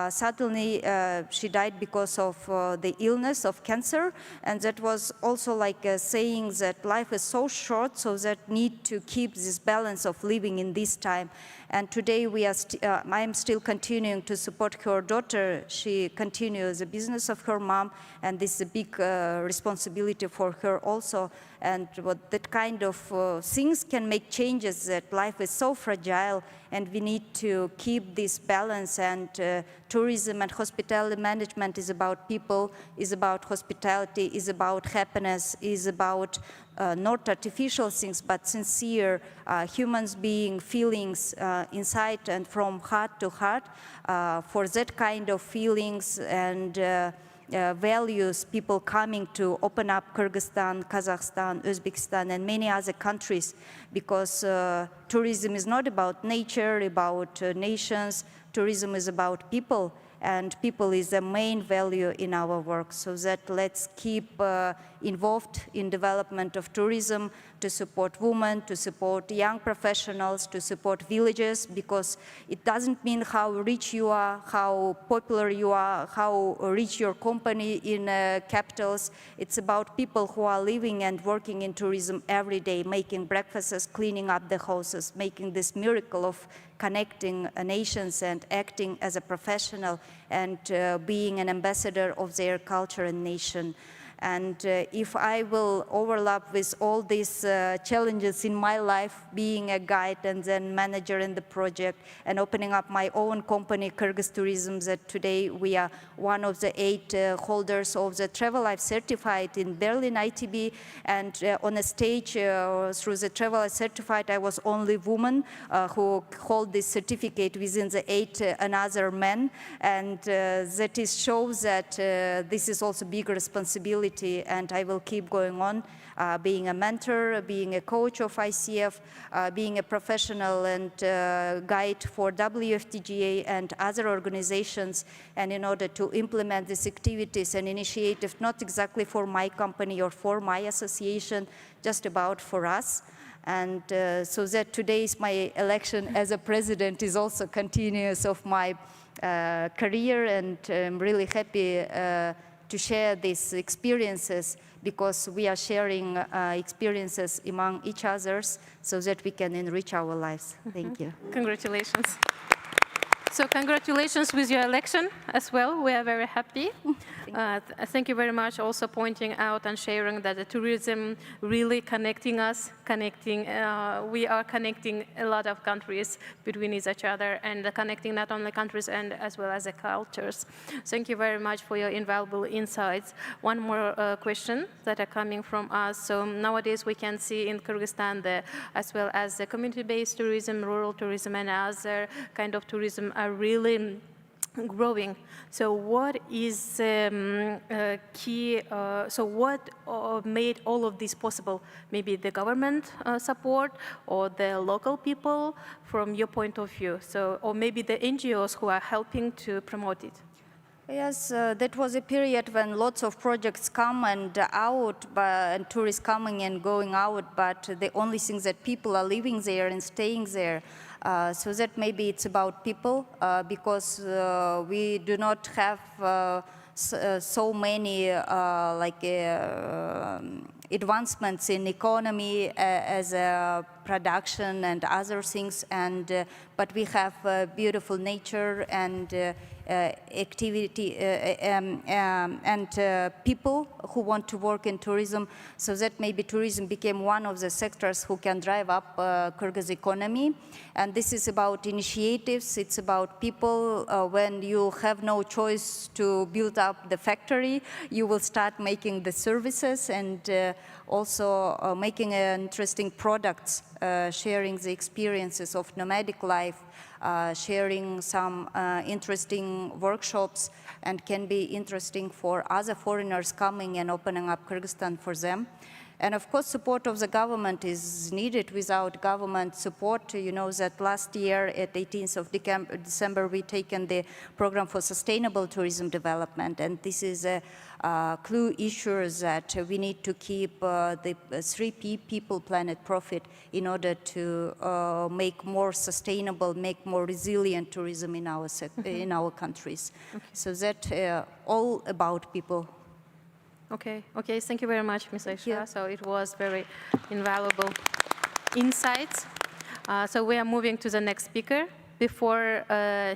suddenly she died because of the illness of cancer, and that was also like saying that life is so short, so that need to keep this balance of living in this time. And today we are I am still continuing to support her daughter. She continues the business of her mom, and this is a big responsibility for her also. And what that kind of things can make changes, that life is so fragile, and we need to keep this balance. And tourism and hospitality management is about people, is about hospitality, is about happiness, is about not artificial things, but sincere humans being feelings inside and from heart to heart. For that kind of feelings and values, people coming to open up Kyrgyzstan, Kazakhstan, Uzbekistan, and many other countries, because tourism is not about nature, about nations. Tourism is about people, and people is the main value in our work. So that let's keep involved in development of tourism, to support women, to support young professionals, to support villages, because it doesn't mean how rich you are, how popular you are, how rich your company in capitals. It's about people who are living and working in tourism every day, making breakfasts, cleaning up the houses, making this miracle of connecting nations and acting as a professional and being an ambassador of their culture and nation. And if I will overlap with all these challenges in my life, being a guide and then manager in the project, and opening up my own company, Kyrgyz Tourism, that today we are one of the 8 holders of the Travel Life Certified in Berlin ITB, and on a stage through the Travel Life Certified, I was only woman who hold this certificate within the 8 another men, and that is shows that this is also big responsibility. And I will keep going on, being a mentor, being a coach of ICF, being a professional and guide for WFTGA and other organizations, and in order to implement these activities and initiatives, not exactly for my company or for my association, just about for us. And so that today's my election as a president is also continuous of my career, and I'm really happy to share these experiences, because we are sharing experiences among each others so that we can enrich our lives. Thank you. Congratulations. So congratulations with your election as well. We are very happy. Thank you very much also pointing out and sharing that the tourism really connecting us, we are connecting a lot of countries between each other, and connecting not only countries and as well as the cultures. Thank you very much for your invaluable insights. One more question that are coming from us. So nowadays we can see in Kyrgyzstan as well as the community-based tourism, rural tourism, and other kind of tourism are really growing. So what is key, so what made all of this possible? Maybe the government support or the local people from your point of view, so, or maybe the NGOs who are helping to promote it? Yes, that was a period when lots of projects come and out, and tourists coming and going out, but the only thing that people are living there and staying there. So that maybe it's about people, because we do not have so many advancements in economy as a production and other things, and but we have beautiful nature and activity and people who want to work in tourism, so that maybe tourism became one of the sectors who can drive up Kyrgyz economy. And this is about initiatives, it's about people. When you have no choice to build up the factory, you will start making the services and also making interesting products, sharing the experiences of nomadic life, sharing some interesting workshops, and can be interesting for other foreigners coming and opening up Kyrgyzstan for them. And of course, support of the government is needed. Without government support, you know that last year at 18th of December, we taken the program for sustainable tourism development. And this is a clue issue that we need to keep the 3P, people, planet, profit, in order to make more sustainable, make more resilient tourism in our, in our countries. Okay. So that all about people. Okay, okay, thank you very much, Ms. Aisha. So it was very invaluable insights. So we are moving to the next speaker. Before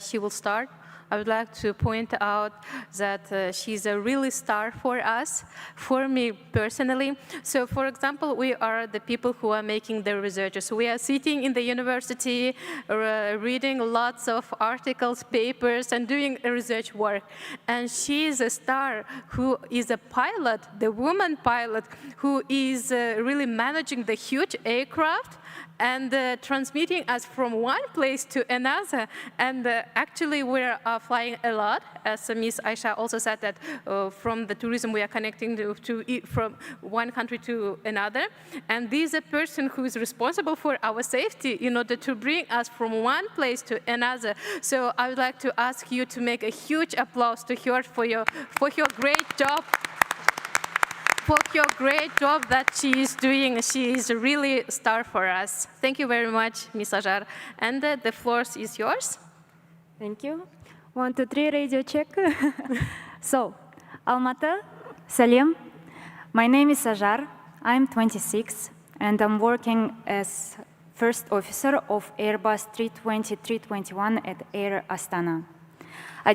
she will start, I would like to point out that she's a really star for us, for me personally. So for example, we are the people who are making the researches. We are sitting in the university, reading lots of articles, papers, and doing research work. And she is a star who is a pilot, the woman pilot, who is really managing the huge aircraft and transmitting us from one place to another. And actually, we're flying a lot. As Ms. Aisha also said that from the tourism, we are connecting from one country to another. And this is a person who is responsible for our safety in order to bring us from one place to another. So I would like to ask you to make a huge applause to her for your great job. For your great job that she is doing. She is really a star for us. Thank you very much, Ms. Ajar. And the floor is yours. Thank you. 1, 2, 3, radio check. So, Almaty, Salim. My name is Ajar. I'm 26, and I'm working as first officer of Airbus 320-321 at Air Astana. I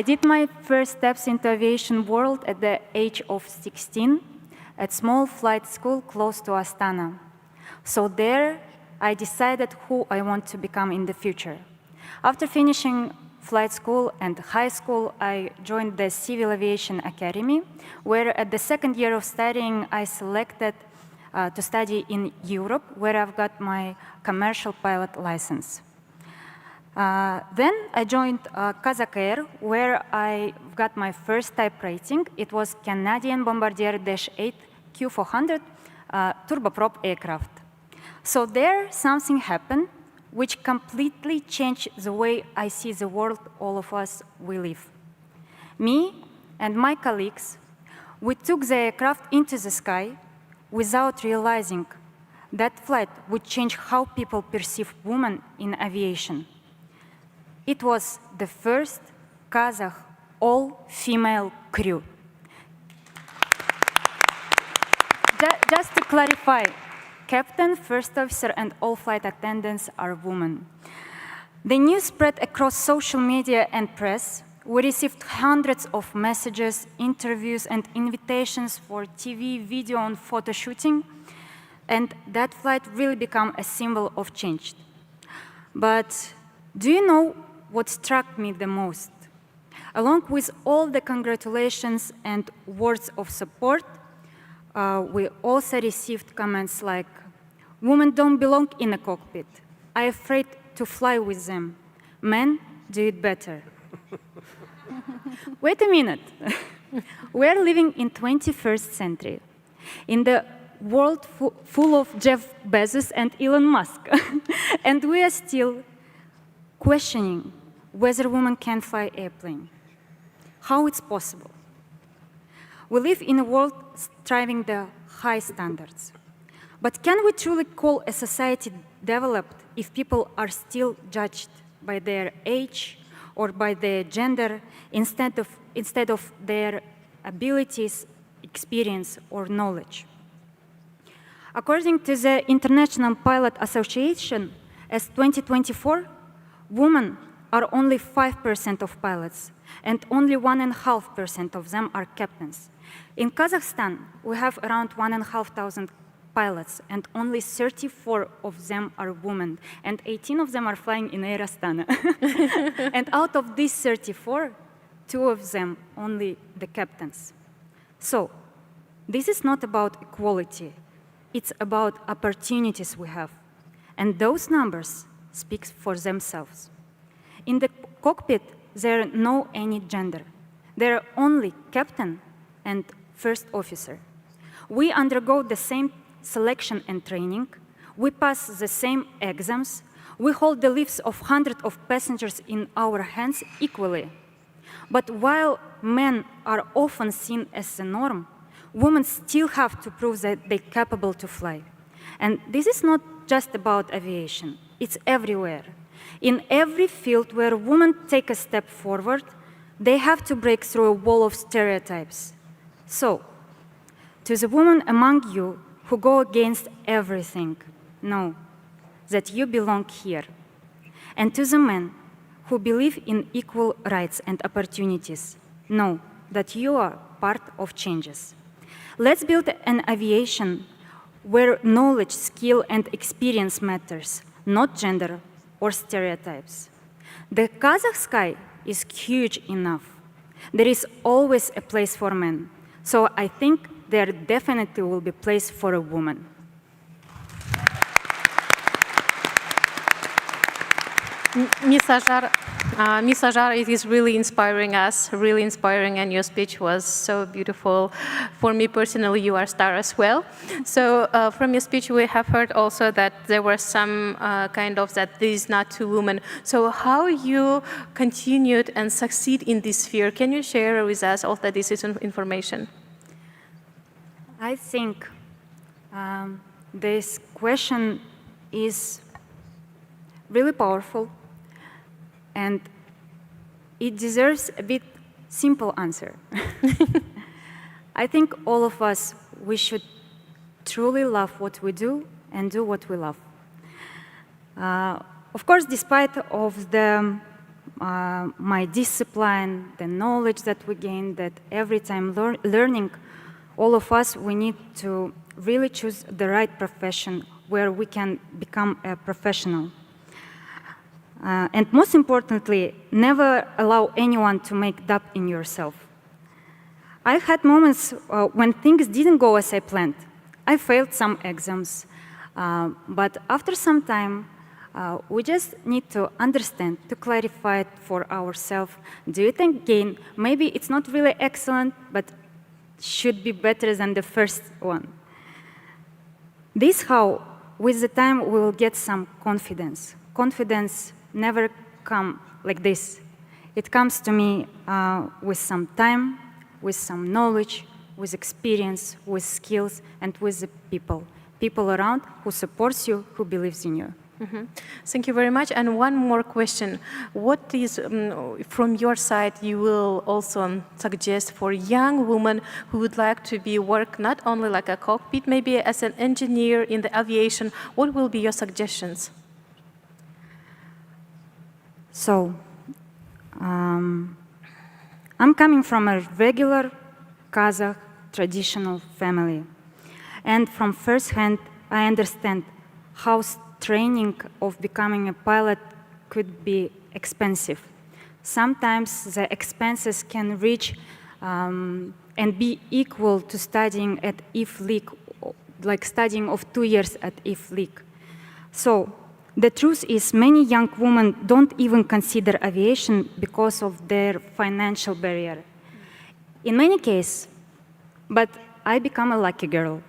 did my first steps into aviation world at the age of 16 at small flight school close to Astana. So there, I decided who I want to become in the future. After finishing flight school and high school, I joined the Civil Aviation Academy, where at the second year of studying, I selected to study in Europe, where I've got my commercial pilot license. Then I joined Kazakh Air, where I got my first type rating. It was Canadian Bombardier Dash 8 Q400 turboprop aircraft. So there something happened which completely changed the way I see the world all of us we live. Me and my colleagues, we took the aircraft into the sky without realizing that flight would change how people perceive women in aviation. It was the first Kazakh all-female crew. Just to clarify, captain, first officer, and all flight attendants are women. The news spread across social media and press. We received hundreds of messages, interviews, and invitations for TV, video, and photo shooting. And that flight really became a symbol of change. But do you know what struck me the most? Along with all the congratulations and words of support, we also received comments like, "Women don't belong in a cockpit. I'm afraid to fly with them. Men do it better. Wait a minute. We're living in 21st century, in the world full of Jeff Bezos and Elon Musk. And we are still questioning whether women can fly airplane. How it's possible? We live in a world striving the high standards. But can we truly call a society developed if people are still judged by their age or by their gender instead of their abilities, experience, or knowledge? According to the International Pilot Association, as 2024, women are only 5% of pilots, and only 1.5% of them are captains. In Kazakhstan, we have around 1,500 pilots, and only 34 of them are women, and 18 of them are flying in Air Astana. And out of these 34, 2 of them only the captains. So, this is not about equality. It's about opportunities we have. And those numbers speak for themselves. In the cockpit, there are no any gender. There are only captain and first officer. We undergo the same selection and training. We pass the same exams. We hold the lives of hundreds of passengers in our hands equally. But while men are often seen as the norm, women still have to prove that they're capable to fly. And this is not just about aviation. It's everywhere. In every field where women take a step forward, they have to break through a wall of stereotypes. So, to the women among you who go against everything, know that you belong here. And to the men who believe in equal rights and opportunities, know that you are part of changes. Let's build an aviation where knowledge, skill, and experience matters, not gender or stereotypes. The Kazakh sky is huge enough. There is always a place for men. So I think there definitely will be a place for a woman. Ms. Ajar, it is really inspiring us, really inspiring, and your speech was so beautiful. For me personally, you are a star as well. So from your speech, we have heard also that there were some kind of that this is not two women. So how you continued and succeed in this sphere? Can you share with us all that this is information? I think this question is really powerful, and it deserves a bit simple answer. I think all of us, we should truly love what we do and do what we love. Of course, despite of the my discipline, the knowledge that we gain, that every time learning, all of us, we need to really choose the right profession where we can become a professional. And most importantly, never allow anyone to make doubt in yourself. I've had moments when things didn't go as I planned. I failed some exams, but after some time, we just need to understand, to clarify it for ourselves. Do you think, again, maybe it's not really excellent, but should be better than the first one? This how, with the time, we will get some confidence. Confidence never come like this. It comes to me with some time, with some knowledge, with experience, with skills, and with the people around who supports you, who believes in you. Mm-hmm. Thank you very much. And one more question. What is, from your side, you will also suggest for young women who would like to work not only like a cockpit, maybe as an engineer in the aviation? What will be your suggestions? So, I'm coming from a regular Kazakh traditional family. And from first hand, I understand how training of becoming a pilot could be expensive. Sometimes the expenses can reach and be equal to studying at IF League, like studying of 2 years at IF League. So The truth is many young women don't even consider aviation because of their financial barrier. In many cases, but I become a lucky girl.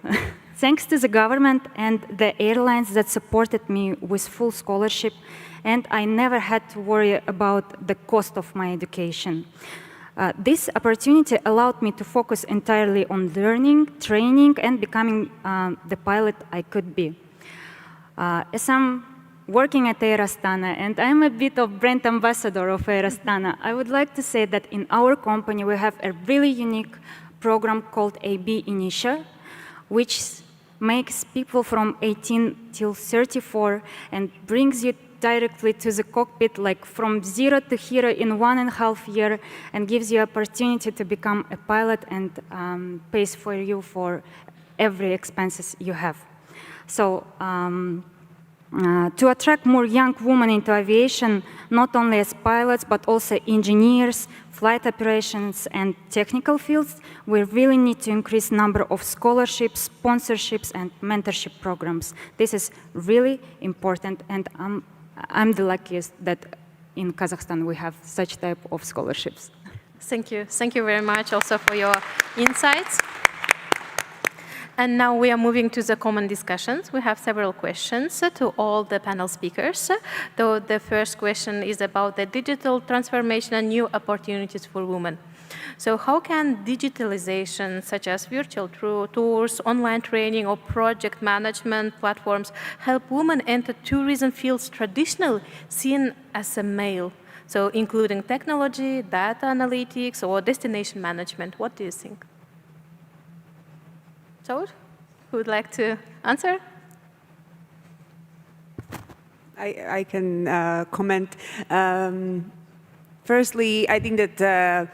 Thanks to the government and the airlines that supported me with full scholarship, and I never had to worry about the cost of my education. This opportunity allowed me to focus entirely on learning, training, and becoming the pilot I could be. As I'm working at Air Astana, and I'm a bit of brand ambassador of Air Astana, I would like to say that in our company we have a really unique program called AB Initia, which makes people from 18 till 34 and brings you directly to the cockpit, like from 0 to hero in 1.5 years, and gives you opportunity to become a pilot and pays for you for every expenses you have. So to attract more young women into aviation, not only as pilots, but also engineers, flight operations, and technical fields, we really need to increase number of scholarships, sponsorships, and mentorship programs. This is really important, and I'm the luckiest that in Kazakhstan we have such type of scholarships. Thank you. Thank you very much also for your insights. And now we are moving to the common discussions. We have several questions to all the panel speakers. So the first question is about the digital transformation and new opportunities for women. So how can digitalization, such as virtual tours, online training, or project management platforms, help women enter tourism fields traditionally seen as a male? So including technology, data analytics, or destination management. What do you think? So, who would like to answer? I can comment. Firstly, I think that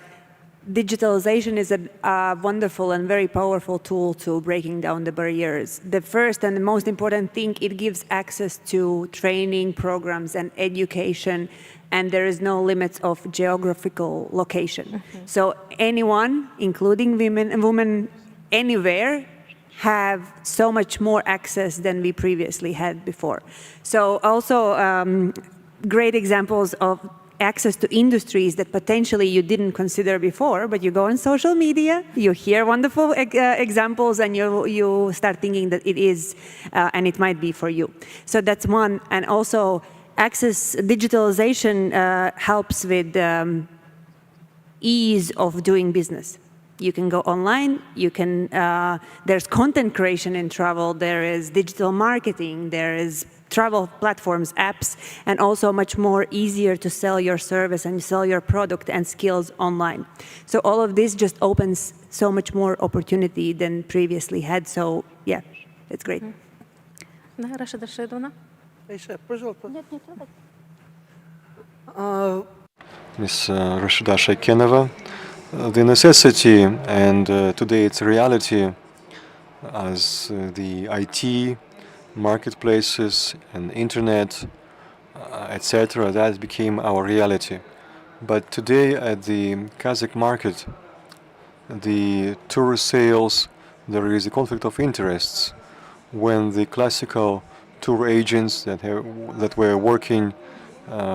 digitalization is a wonderful and very powerful tool to breaking down the barriers. The first and the most important thing, it gives access to training programs and education, and there is no limits of geographical location. So anyone, including women anywhere, have so much more access than we previously had before. So also great examples of access to industries that potentially you didn't consider before, but you go on social media, you hear wonderful examples, and you start thinking that it is, and it might be for you. So that's one. And also access, digitalization helps with ease of doing business. You can go online, you can, there's content creation in travel, there is digital marketing, there is travel platforms, apps, and also much more easier to sell your service and sell your product and skills online. So all of this just opens so much more opportunity than previously had. So yeah, it's great. Ms. Rashida Shaykenova. The necessity, and today it's a reality, as the IT, marketplaces, and internet, etc., that became our reality. But today at the Kazakh market, the tourist sales, there is a conflict of interests when the classical tour agents that were working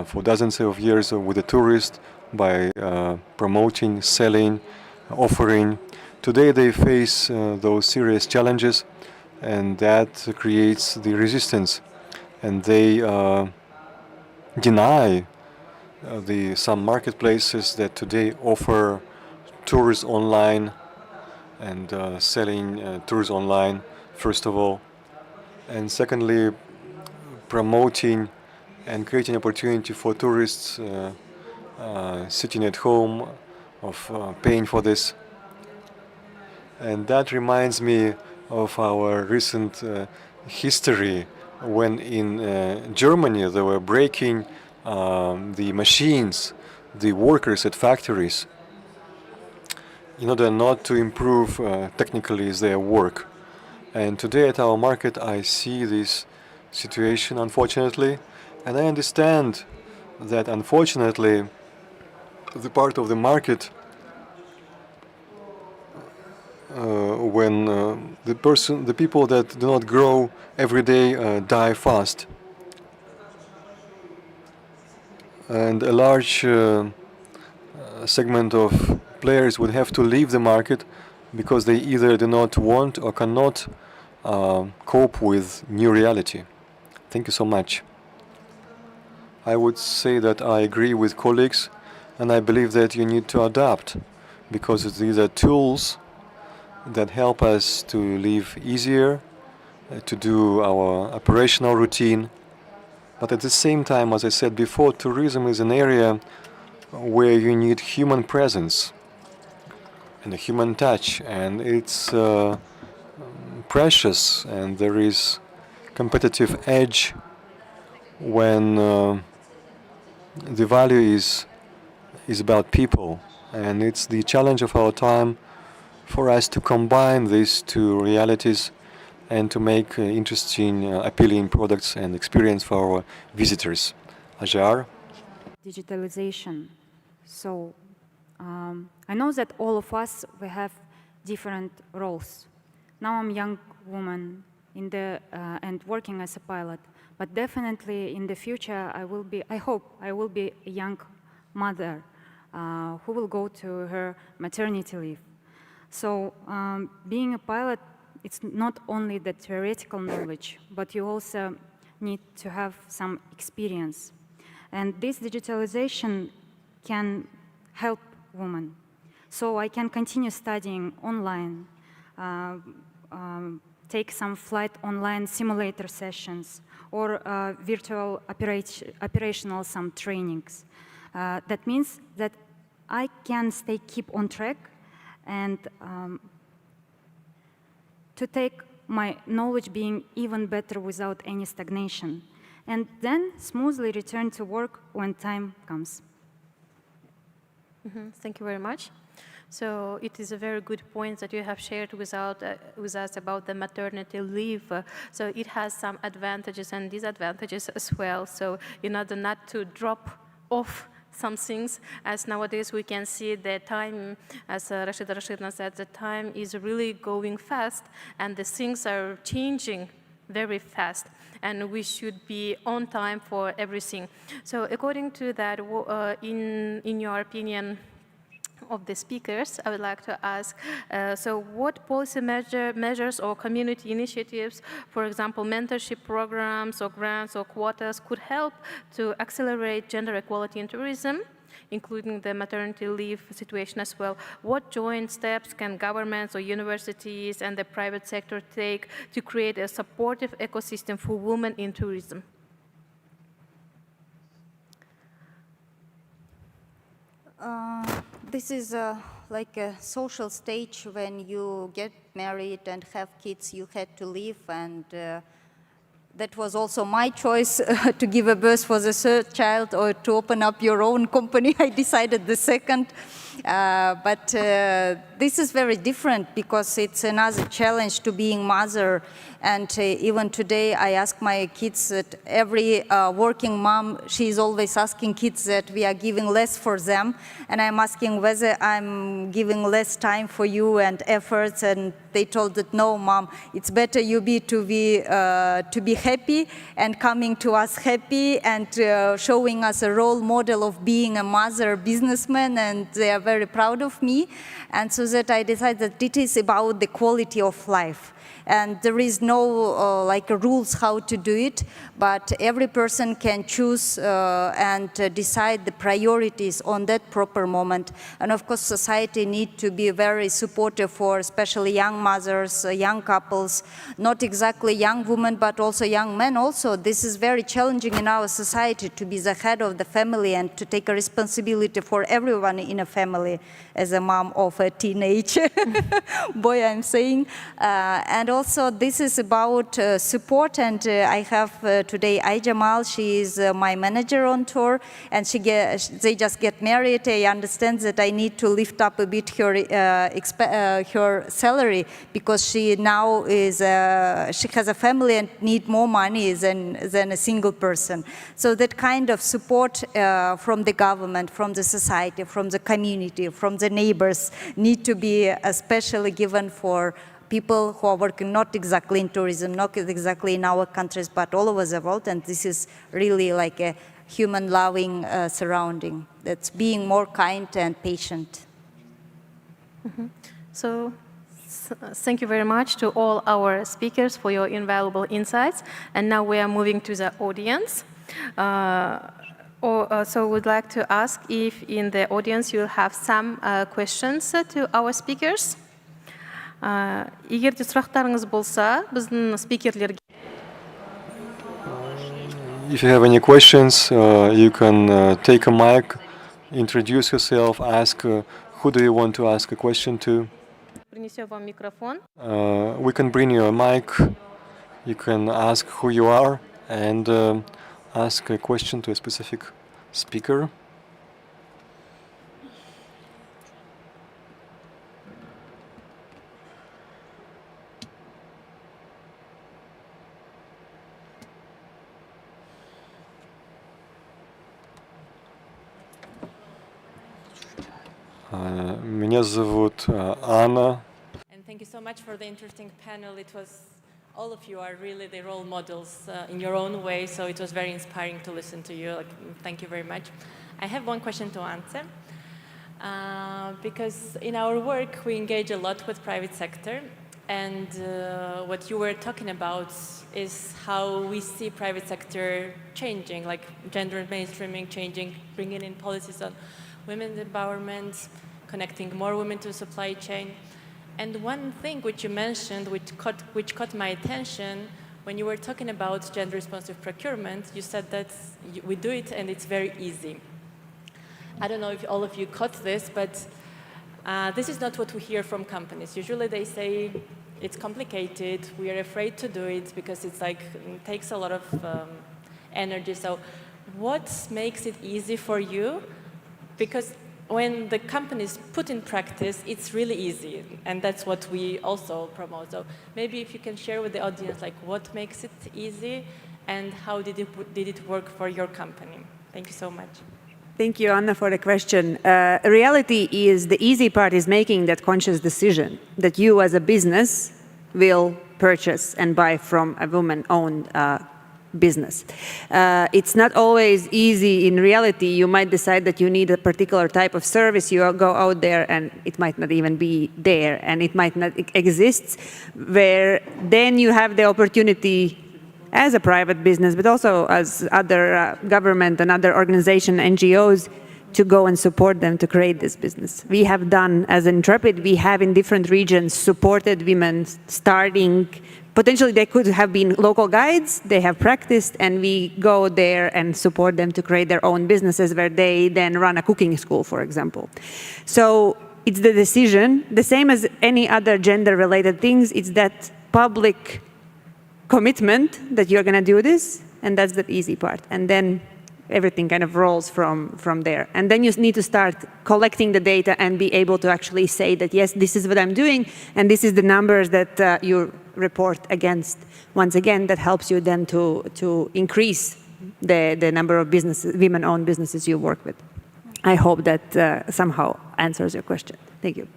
for dozens of years with the tourist by promoting, selling, offering. Today they face those serious challenges, and that creates the resistance. And they deny some marketplaces that today offer tours online and selling tours online, first of all. And secondly, promoting and creating opportunity for tourists sitting at home, of paying for this. And that reminds me of our recent history when in Germany they were breaking the machines, the workers at factories, in order not to improve technically their work. And today at our market I see this situation, unfortunately, and I understand that unfortunately the part of the market when the people that do not grow every day die fast. and a large segment of players would have to leave the market because they either do not want or cannot cope with new reality. Thank you so much. I would say that I agree with colleagues, and I believe that you need to adapt, because these are tools that help us to live easier, to do our operational routine. But at the same time, as I said before, tourism is an area where you need human presence and a human touch, and it's precious, and there is competitive edge when the value is about people, and it's the challenge of our time for us to combine these two realities and to make interesting, appealing products and experience for our visitors. Ajar? Digitalization. So I know that all of us, we have different roles. Now I'm a young woman and working as a pilot, but definitely in the future I hope I will be a young mother who will go to her maternity leave. So being a pilot, it's not only the theoretical knowledge, but you also need to have some experience. And this digitalization can help women. So I can continue studying online, take some flight online simulator sessions, or virtual operational some trainings. That means that I can keep on track and to take my knowledge being even better without any stagnation, and then smoothly return to work when time comes. Thank you very much. So it is a very good point that you have shared with us about the maternity leave. So it has some advantages and disadvantages as well. So in order not to drop off some things, as nowadays we can see the time, as Rashida Rashidna said, the time is really going fast and the things are changing very fast, and we should be on time for everything. So according to that, in your opinion of the speakers, I would like to ask, so what policy measures or community initiatives, for example, mentorship programs or grants or quotas, could help to accelerate gender equality in tourism, including the maternity leave situation as well? What joint steps can governments or universities and the private sector take to create a supportive ecosystem for women in tourism? This is like a social stage. When you get married and have kids, you had to leave, and that was also my choice to give a birth for the third child or to open up your own company. I decided the second. But this is very different because it's another challenge to being mother. And even today, I ask my kids that every working mom, she's always asking kids that we are giving less for them. And I'm asking whether I'm giving less time for you and efforts. And they told that, no, mom, it's better you to be happy and coming to us happy and showing us a role model of being a mother businessman. And they are very proud of me. And so that I decided that it is about the quality of life. And there is no rules how to do it, but every person can choose and decide the priorities on that proper moment. And of course, society needs to be very supportive for especially young mothers, young couples, not exactly young women, but also young men also. This is very challenging in our society to be the head of the family and to take a responsibility for everyone in a family as a mom of a teenage boy, I'm saying. And also, this is about support, and I have today Jamal. She is my manager on tour, and they just get married. I understand that I need to lift up a bit her salary because she now is she has a family and need more money than a single person. So that kind of support from the government, from the society, from the community, from the neighbors need to be especially given for people who are working not exactly in tourism, not exactly in our countries, but all over the world. And this is really like a human-loving surrounding. That's being more kind and patient. So, thank you very much to all our speakers for your invaluable insights. And now we are moving to the audience. So we'd like to ask if in the audience you have some questions to our speakers. Егер де сұрақтарыңыз болса, біздің спикерлерге. If you have any questions, you can take a mic, introduce yourself, ask who do you want to ask a question to. Принесем вам микрофон. We can bring you a mic. You can ask who you are and ask a question to a specific speaker. Меня зовут Анна. And thank you so much for the interesting panel. It was, all of you are really the role models in your own way, so it was very inspiring to listen to you. Thank you very much. I have one question to answer. Because in our work, we engage a lot with private sector, and what you were talking about is how we see private sector changing, like gender mainstreaming changing, bringing in policies on women's empowerment, connecting more women to the supply chain. And one thing which you mentioned, which caught my attention, when you were talking about gender-responsive procurement, you said that we do it and it's very easy. I don't know if all of you caught this, but this is not what we hear from companies. Usually they say it's complicated, we are afraid to do it because it's like, it takes a lot of energy. So what makes it easy for you? Because when the companies put in practice, it's really easy, and that's what we also promote. So maybe if you can share with the audience, like what makes it easy, and how did it work for your company? Thank you so much. Thank you, Anna, for the question. Reality is the easy part is making that conscious decision that you as a business will purchase and buy from a woman-owned business. It's not always easy in reality. You might decide that you need a particular type of service. You go out there and it might not even be there and it might not exist, where then you have the opportunity as a private business, but also as other government and other organization, NGOs, to go and support them to create this business. We have done, as Intrepid, we have in different regions supported women starting. Potentially they could have been local guides, they have practiced, and we go there and support them to create their own businesses where they then run a cooking school, for example. So it's the decision, the same as any other gender-related things, it's that public commitment that you're going to do this, and that's the easy part. And then everything kind of rolls from there. And then you need to start collecting the data and be able to actually say that, yes, this is what I'm doing, and this is the numbers that you report against. Once again, that helps you then to increase the number of businesses, women-owned businesses you work with. I hope that somehow answers your question. Thank you.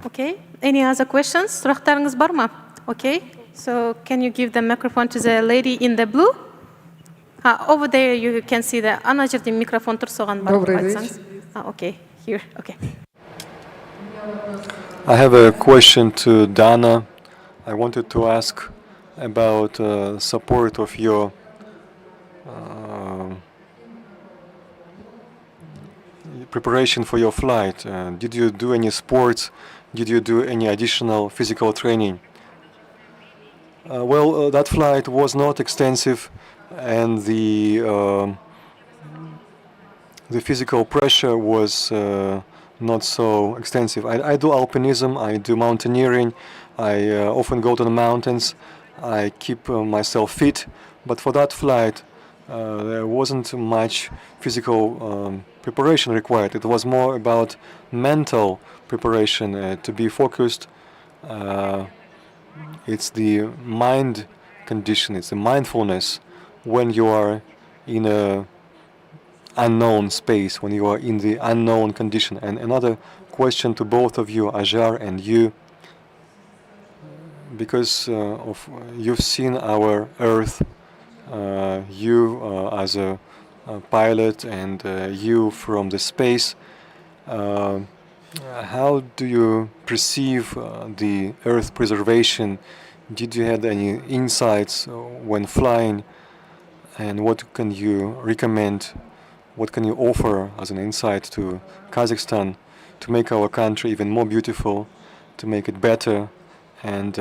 Okay. Any other questions? Сұрақтарыңыз бар ма? Okay. So can you give the microphone to the lady in the blue? Over there you can see the ана жерде микрофон тұр, соған барып айтсаңыз. Okay. Here. Okay. I have a question to Dana. I wanted to ask about support of your preparation for your flight. Did you do any sports? Did you do any additional physical training? Well, that flight was not extensive, and the physical pressure was not so extensive. I do alpinism, I do mountaineering, I often go to the mountains, I keep myself fit, but for that flight there wasn't much physical preparation required. It was more about mental preparation, to be focused. It's the mind condition, it's the mindfulness when you are in a unknown space, when you are in the unknown condition. And another question to both of you, Ajar and you, because you've seen our Earth, you as a pilot and you from the space. How do you perceive the Earth preservation? Did you have any insights when flying? And what can you recommend? What can you offer as an insight to Kazakhstan to make our country even more beautiful, to make it better and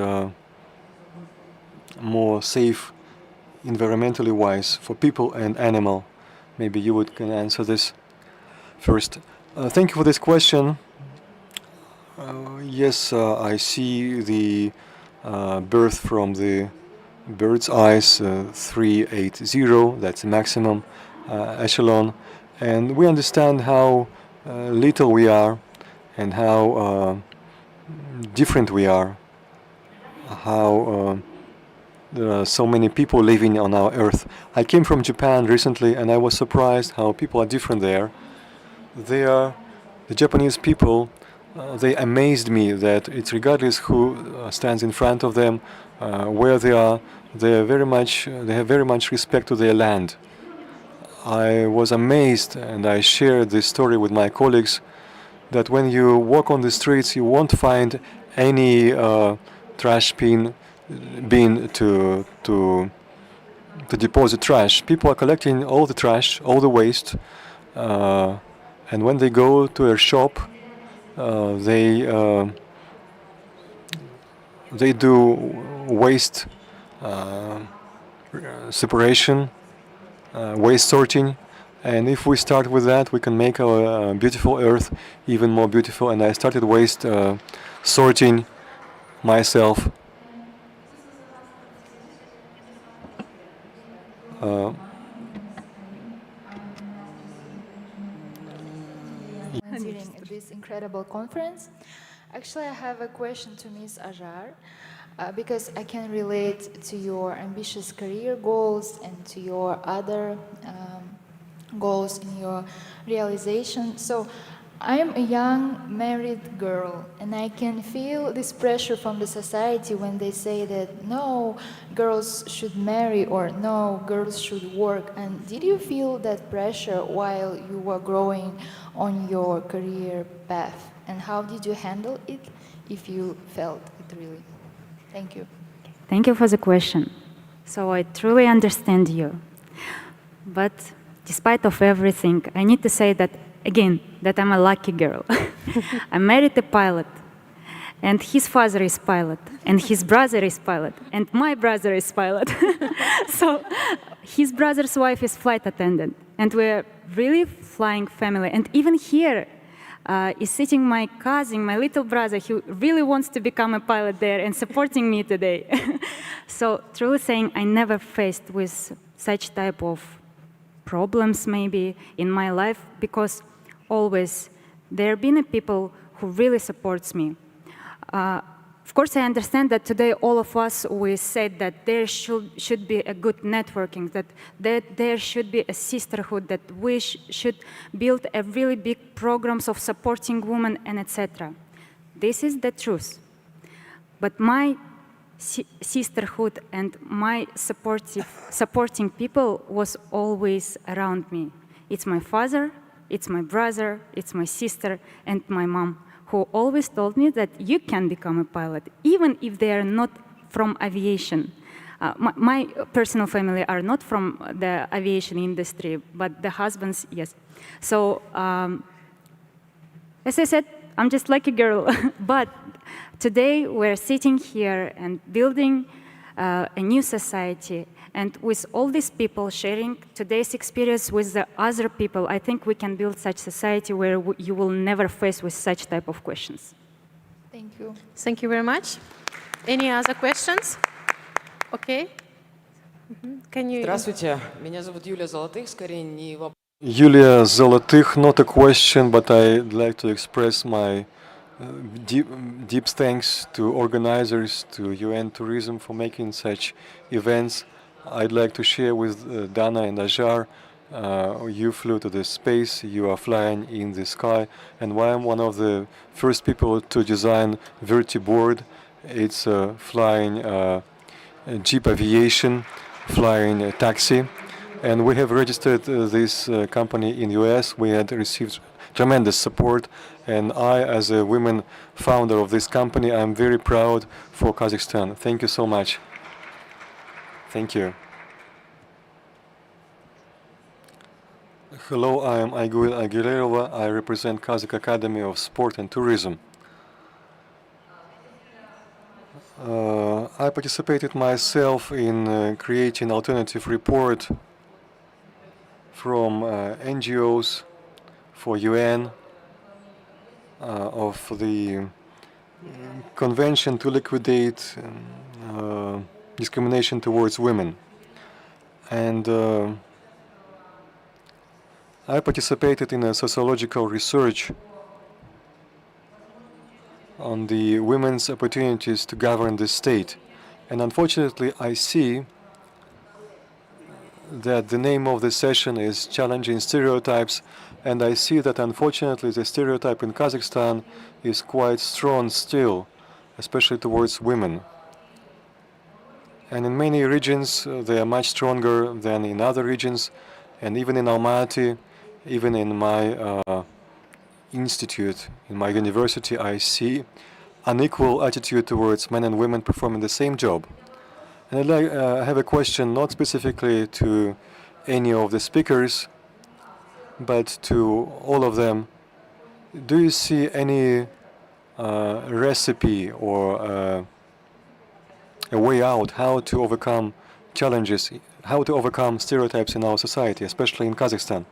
more safe, environmentally wise for people and animal? Maybe you can answer this first. Thank you for this question. Yes, I see the birth from the bird's eyes 380, that's the maximum echelon, and we understand how little we are and how different we are, how there are so many people living on our earth. I came from Japan recently and I was surprised how people are different there. The Japanese people, they amazed me that it's regardless who stands in front of them, where they are, they have very much respect to their land. I was amazed, and I shared this story with my colleagues, that when you walk on the streets, you won't find any trash bin to deposit trash. People are collecting all the trash, all the waste, and when they go to a shop, they do waste separation, waste sorting, and if we start with that, we can make our beautiful earth even more beautiful. And I started waste sorting myself. During this incredible conference. Actually, I have a question to Ms. Ajar, because I can relate to your ambitious career goals and to your other goals in your realization. So, I am a young married girl, and I can feel this pressure from the society when they say that no, girls should marry or no, girls should work. And did you feel that pressure while you were growing on your career path? And how did you handle it, if you felt it really? Thank you. Thank you for the question. So I truly understand you. But despite of everything, I need to say that again, that I'm a lucky girl. I married a pilot, and his father is pilot, and his brother is pilot, and my brother is pilot. So his brother's wife is flight attendant, and we're really flying family. And even here is sitting my cousin, my little brother, who really wants to become a pilot there and supporting me today. So truly saying, I never faced with such type of problems maybe in my life, because always there have been people who really supports me. Of course, I understand that today all of us, we said that there should be a good networking, that there should be a sisterhood, that we should build a really big programs of supporting women and etc. This is the truth. But my sisterhood and my supporting people was always around me. It's my father, it's my brother, it's my sister, and my mom, who always told me that you can become a pilot, even if they are not from aviation. My personal family are not from the aviation industry, but the husbands, yes. So, as I said, I'm just like a girl, but today we're sitting here and building a new society, and with all these people sharing today's experience with the other people, I think we can build such society where you will never face with such type of questions. Thank you. Thank you very much. Any other questions? Okay. Can you... Здравствуйте, меня зовут Юлия Золотых, скорее не вопрос. Yulia Zolotych, not a question, but I'd like to express my deep thanks to organizers, to UN Tourism for making such events. I'd like to share with Dana and Ajar, you flew to the space, you are flying in the sky, and I am one of the first people to design vertiboard. It's flying Jeep aviation, flying taxi, And we have registered this company in US. We had received tremendous support, and I, as a woman founder of this company, I'm very proud for Kazakhstan. Thank you so much. Thank you. Hello, I am Aygul Aguilera. I represent Kazakh Academy of Sport and Tourism. I participated myself in creating alternative report from NGOs for UN of the Convention to liquidate discrimination towards women. And I participated in a sociological research on the women's opportunities to govern the state. And unfortunately, I see that the name of the session is Challenging Stereotypes, and I see that unfortunately the stereotype in Kazakhstan is quite strong still, especially towards women. And in many regions they are much stronger than in other regions, and even in Almaty, even in my institute, in my university, I see unequal attitude towards men and women performing the same job. And I have a question not specifically to any of the speakers, but to all of them. Do you see any recipe or a way out how to overcome challenges, how to overcome stereotypes in our society, especially in Kazakhstan?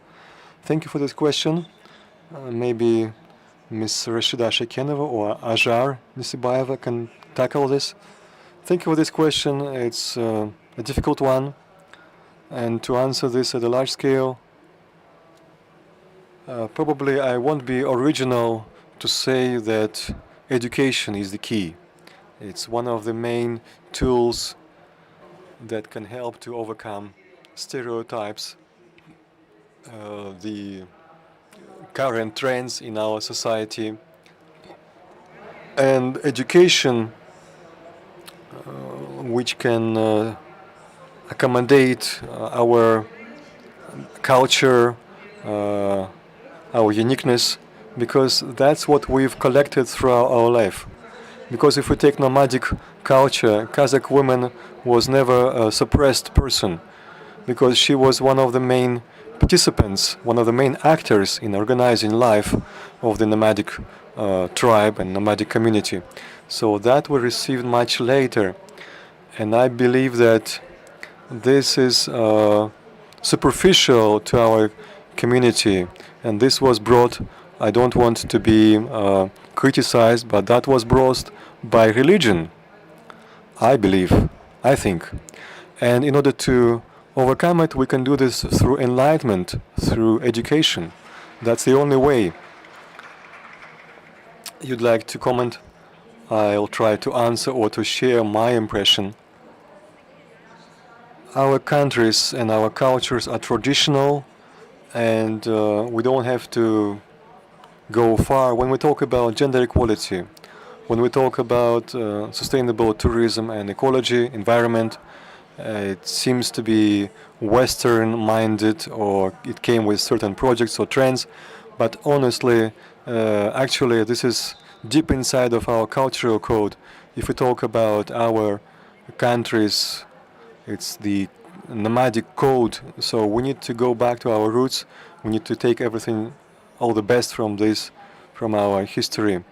Thank you for this question. Maybe Ms. Rashida Shekenova or Ajar Nisibaeva can tackle this. Thank you for this question. It's a difficult one. And to answer this at a large scale, probably I won't be original to say that education is the key. It's one of the main tools that can help to overcome stereotypes, the current trends in our society. And education, which can accommodate our culture, our uniqueness, because that's what we've collected throughout our life. Because if we take nomadic culture, Kazakh woman was never a suppressed person, because she was one of the main participants, one of the main actors in organizing life of the nomadic tribe and nomadic community. So that we received much later. And I believe that this is superficial to our community. And this was brought, I don't want to be criticized, but that was brought by religion, I believe, I think. And in order to overcome it, we can do this through enlightenment, through education. That's the only way. You'd like to comment? I'll try to answer or to share my impression. Our countries and our cultures are traditional, and we don't have to go far when we talk about gender equality, when we talk about sustainable tourism and ecology, environment. It seems to be Western-minded, or it came with certain projects or trends, but honestly, actually, this is deep inside of our cultural code. If we talk about our countries, it's the nomadic code, so we need to go back to our roots. We need to take everything, all the best from this, from our history.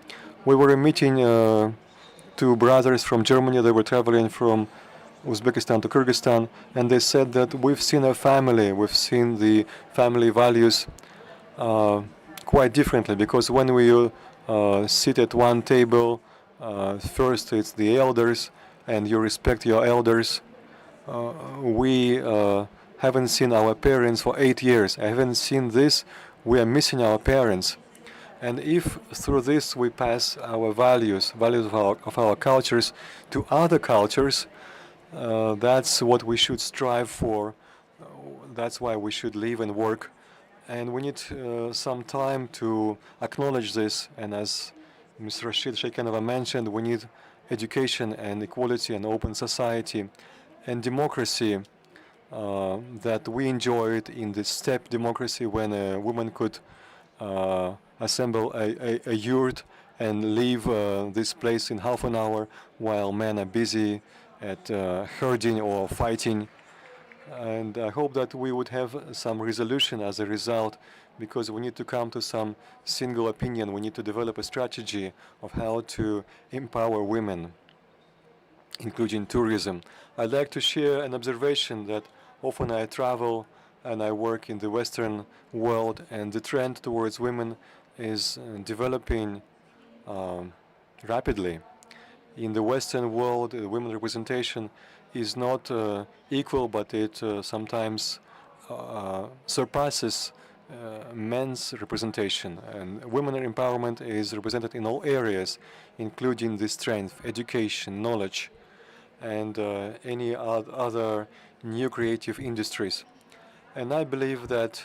We were meeting two brothers from Germany. They were traveling from Uzbekistan to Kyrgyzstan, and they said that we've seen a family, we've seen the family values quite differently, because when we sit at one table, first it's the elders, and you respect your elders. We haven't seen our parents for 8 years. I haven't seen this. We are missing our parents. And if through this we pass our values of our cultures to other cultures, that's what we should strive for. That's why we should live and work. And we need some time to acknowledge this. And as Ms. Rashid Shekenova mentioned, we need education and equality and open society and democracy. that we enjoyed in the steppe democracy when a woman could assemble a yurt and leave this place in half an hour while men are busy at herding or fighting. And I hope that we would have some resolution as a result, because we need to come to some single opinion. We need to develop a strategy of how to empower women, including tourism. I'd like to share an observation that often I travel and I work in the Western world, and the trend towards women is developing rapidly. In the Western world, women representation is not equal, but it sometimes surpasses men's representation. And women empowerment is represented in all areas, including the strength, education, knowledge, and any other new creative industries. And I believe that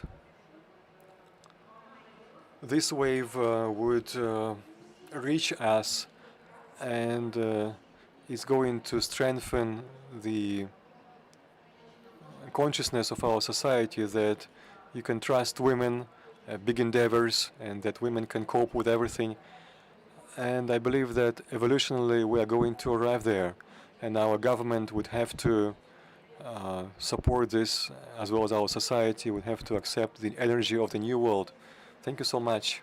this wave would reach us and is going to strengthen the consciousness of our society that you can trust women, big endeavors, and that women can cope with everything. And I believe that evolutionarily we are going to arrive there, and our government would have to support this, as well as our society would have to accept the energy of the new world. Thank you so much.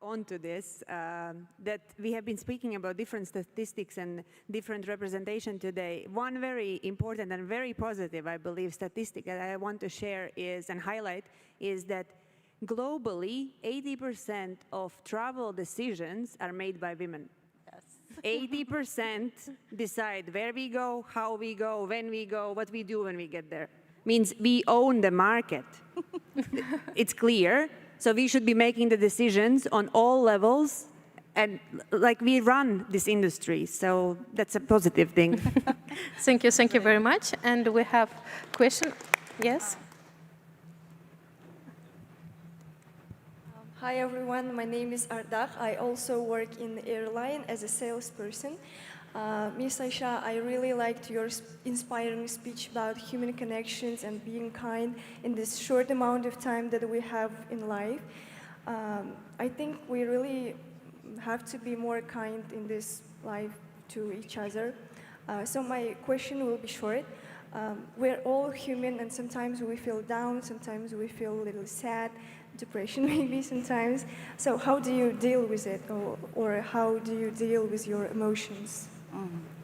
On to this, that we have been speaking about different statistics and different representation today. One very important and very positive, I believe, statistic that I want to share is and highlight is that globally, 80% of travel decisions are made by women. 80% decide where we go, how we go, when we go, what we do when we get there. Means we own the market. It's clear. So we should be making the decisions on all levels, and like we run this industry. So that's a positive thing. Thank you very much. And we have a question. Yes? Hi everyone, my name is Ardakh. I also work in the airline as a salesperson. Ms. Aisha, I really liked your inspiring speech about human connections and being kind in this short amount of time that we have in life. I think we really have to be more kind in this life to each other. So my question will be short. We're all human, and sometimes we feel down, sometimes we feel a little sad, depression maybe sometimes. So how do you deal with it, or how do you deal with your emotions?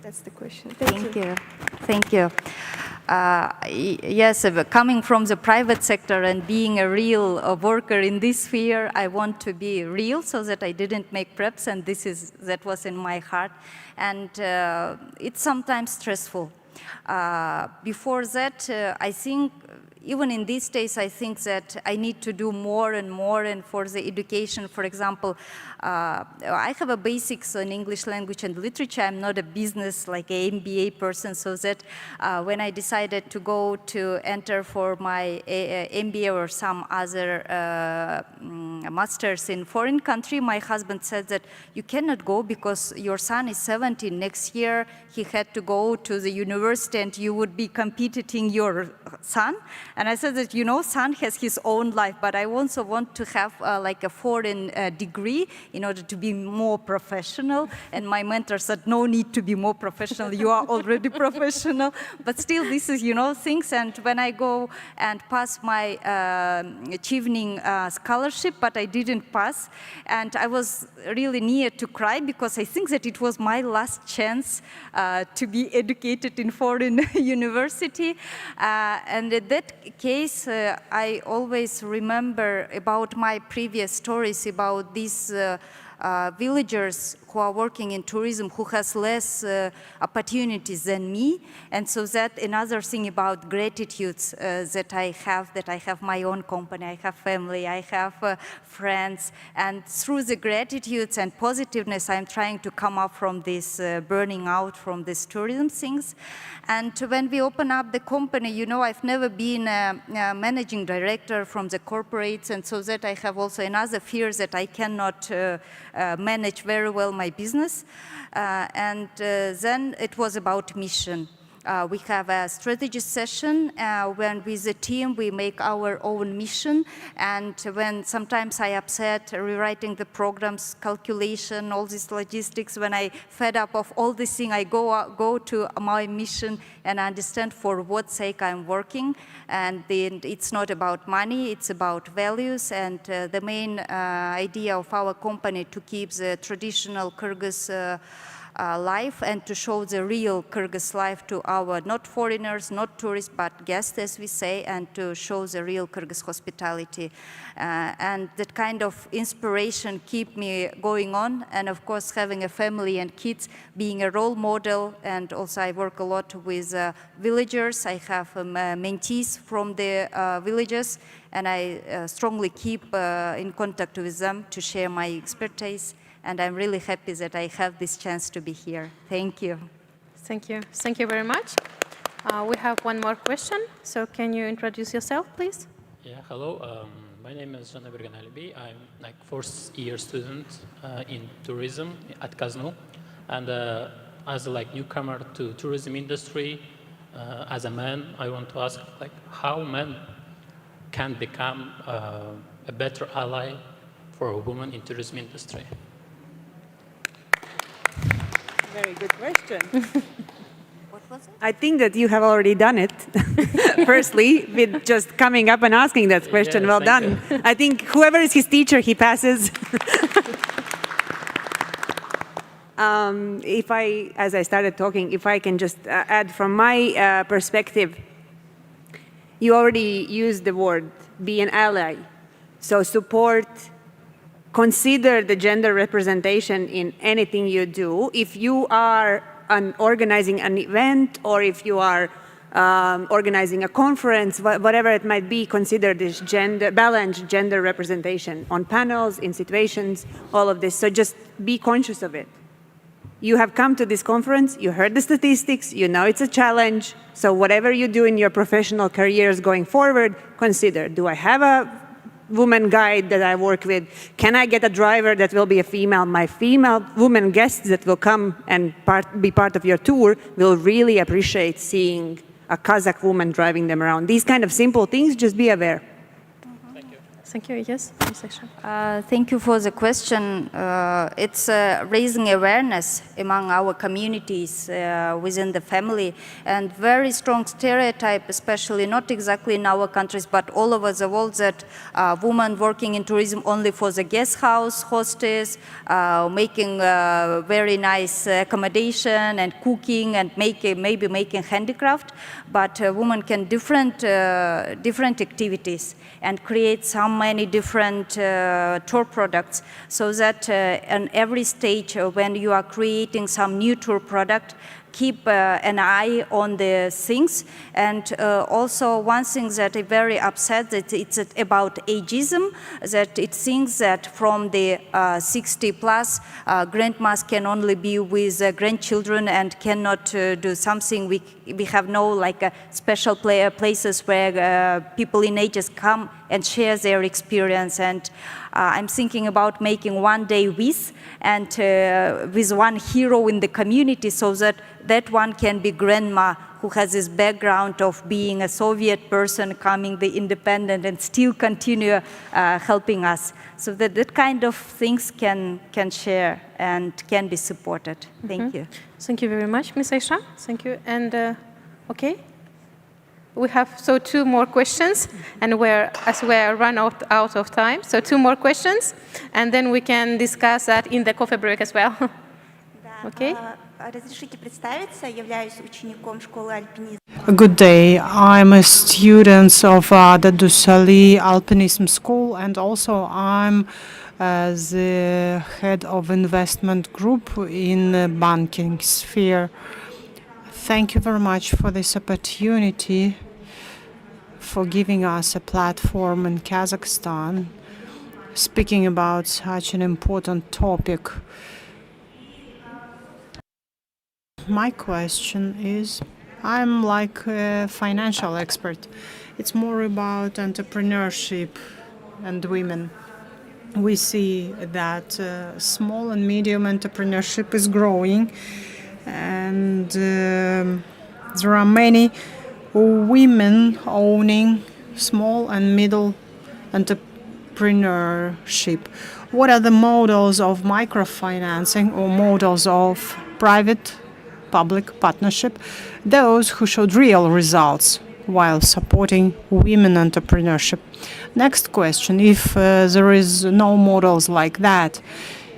That's the question. Thank you. Thank you. Yes, coming from the private sector and being a real worker in this sphere, I want to be real so that I didn't make preps, and that was in my heart. And it's sometimes stressful. Before that, I think, even in these days, I think that I need to do more and more, and for the education, for example, I have a basics in English language and literature. I'm not a business, like an MBA person, so that when I decided to go to enter for my MBA or some other masters in foreign country, my husband said that you cannot go because your son is 17. Next year, he had to go to the university and you would be competing your son. And I said that, you know, son has his own life, but I also want to have like a foreign degree in order to be more professional. And my mentor said, no need to be more professional, you are already professional. But still, this is, you know, things. And when I go and pass my achieving scholarship, but I didn't pass, and I was really near to cry because I think that it was my last chance to be educated in foreign university. And in that case, I always remember about my previous stories about these villagers who are working in tourism, who has less opportunities than me. And so that another thing about gratitudes that I have my own company, I have family, I have friends. And through the gratitudes and positiveness, I'm trying to come up from this burning out from this tourism things. And when we open up the company, you know, I've never been a managing director from the corporates, and so that I have also another fear that I cannot manage very well my my business. Then it was about mission. We have a strategy session when with the team we make our own mission, and when sometimes I upset rewriting the programs, calculation, all this logistics, when I fed up of all this thing, I go to my mission and understand for what sake I'm working. And then it's not about money, it's about values, and the main idea of our company to keep the traditional Kyrgyz life and to show the real Kyrgyz life to our, not foreigners, not tourists, but guests, as we say, and to show the real Kyrgyz hospitality. And that kind of inspiration keep me going on. And of course, having a family and kids, being a role model. And also I work a lot with villagers. I have mentees from the villages, and I strongly keep in contact with them to share my expertise. And I'm really happy that I have this chance to be here. Thank you. Thank you. Thank you very much. We have one more question. So can you introduce yourself, please? Yeah, hello. My name is Jana Berganalibi. I'm like fourth-year student in tourism at Kaznu. And as a newcomer to tourism industry, as a man, I want to ask how men can become a better ally for a woman in tourism industry. Very good question. What was it? I think that you have already done it, firstly, with just coming up and asking that question. Yes, well done. you. I think whoever is his teacher, he passes. As I started talking, if I can just add from my perspective, you already used the word, be an ally. So support, consider the gender representation in anything you do. If you are organizing an event, or if you are organizing a conference, whatever it might be, consider this balanced gender representation on panels, in situations, all of this. So just be conscious of it. You have come to this conference, you heard the statistics, you know it's a challenge. So whatever you do in your professional careers going forward, consider, do I have a woman guide that I work with? Can I get a driver that will be a female? My female woman guests that will come and be part of your tour will really appreciate seeing a Kazakh woman driving them around. These kind of simple things, just be aware. Thank you. Yes, thank you for the question. It's raising awareness among our communities within the family, and very strong stereotype, especially not exactly in our countries, but all over the world, that women working in tourism only for the guest house, hostess, making very nice accommodation and cooking and maybe making handicraft, but women can different activities and create so many different tour products, so that on every stage when you are creating some new tour product, keep an eye on the things. And also one thing that is very upset, that it's about ageism, that it thinks that from the 60 plus, grandmas can only be with grandchildren and cannot do something. We have no special places where people in ages come and share their experience. And I'm thinking about making one day with one hero in the community, so that one can be grandma who has this background of being a Soviet person coming the independent and still continue helping us. So that kind of things can share and can be supported. Thank you. Thank you very much, Ms. Aisha. Thank you. And okay. We have two more questions, and as we are run out of time, so 2 more questions, and then we can discuss that in the coffee break as well. Okay. Разрешите представиться, являюсь учеником школы альпинизма. Good day. I'm a student of the Dusali Alpinism School, and also I'm the head of investment group in the banking sphere. Thank you very much for this opportunity, for giving us a platform in Kazakhstan, speaking about such an important topic. My question is, I'm like a financial expert. It's more about entrepreneurship and women. we see that small and medium entrepreneurship is growing, and there are many women owning small and middle entrepreneurship. What are the models of microfinancing or models of private-public partnership? Those who showed real results while supporting women entrepreneurship. Next question, if there is no models like that,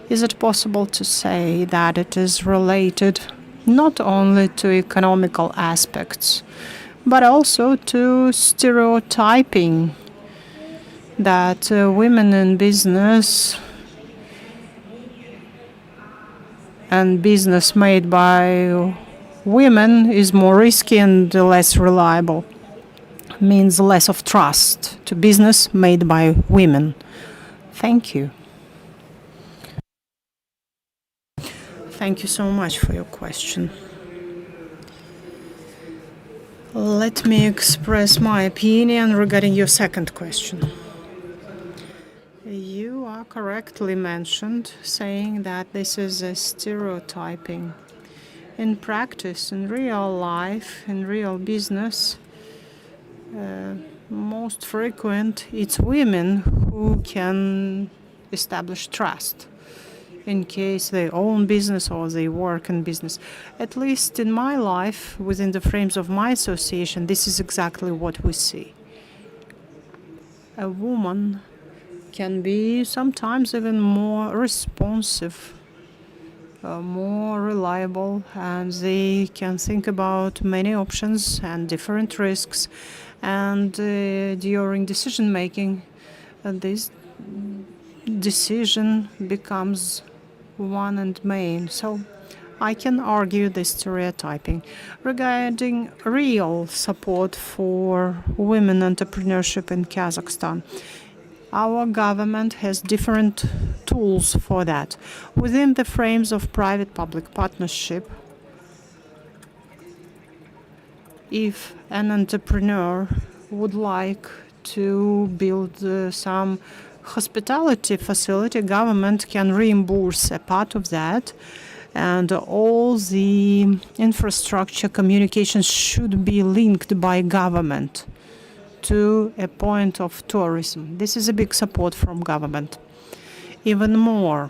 is it possible to say that it is related not only to economical aspects, but also to stereotyping that women in business and business made by women is more risky and less reliable? Means less of trust to business made by women. Thank you. Thank you so much for your question. Let me express my opinion regarding your second question. You are correctly mentioned, saying that this is a stereotyping. In practice, in real life, in real business, most frequent it's women who can establish trust in case they own business or they work in business. At least in my life, within the frames of my association, this is exactly what we see. A woman can be sometimes even more responsive, more reliable, and they can think about many options and different risks. And during decision making, this decision becomes one and main. So I can argue this stereotyping. Regarding real support for women entrepreneurship in Kazakhstan, our government has different tools for that. Within the frames of private-public partnership, if an entrepreneur would like to build some hospitality facility, government can reimburse a part of that, and all the infrastructure communications should be linked by government to a point of tourism. This is a big support from government. Even more,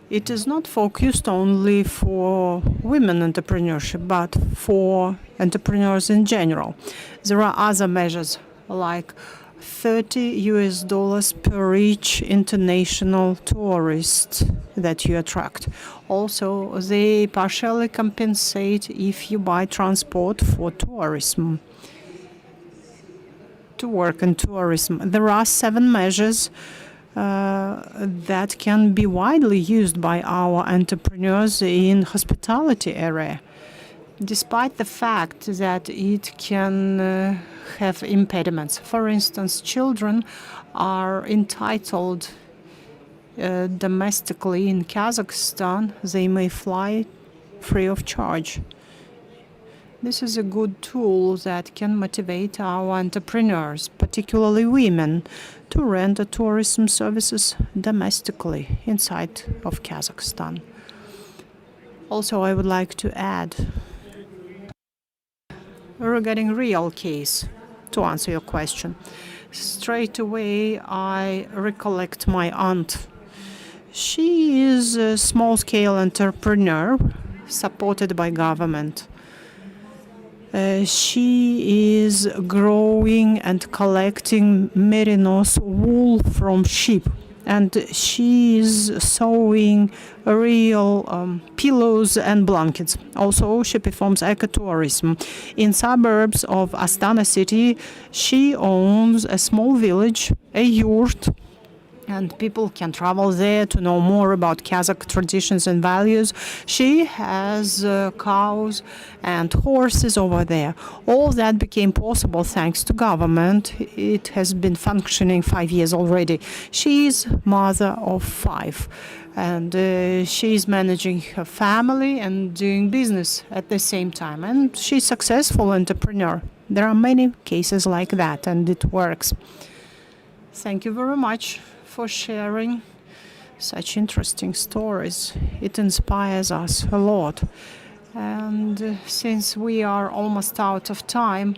it is not focused only for women entrepreneurship, but for entrepreneurs in general. There are other measures like $30 per each international tourist that you attract. Also, they partially compensate if you buy transport for tourism, to work in tourism. There are 7 measures that can be widely used by our entrepreneurs in hospitality area, despite the fact that it can have impediments. For instance, children are entitled domestically in Kazakhstan. They may fly free of charge. This is a good tool that can motivate our entrepreneurs, particularly women, to render tourism services domestically inside of Kazakhstan. Also, I would like to add, regarding real case, to answer your question, straight away I recollect my aunt. She is a small-scale entrepreneur supported by government. She is growing and collecting merino wool from sheep, and she is sewing real pillows and blankets. Also, she performs ecotourism. In suburbs of Astana city, she owns a small village, a yurt, and people can travel there to know more about Kazakh traditions and values. She has cows and horses over there. All that became possible thanks to government. It has been functioning 5 years already. She is mother of 5, and she is managing her family and doing business at the same time. And she's a successful entrepreneur. There are many cases like that, and it works. Thank you very much for sharing such interesting stories. It inspires us a lot. And since we are almost out of time,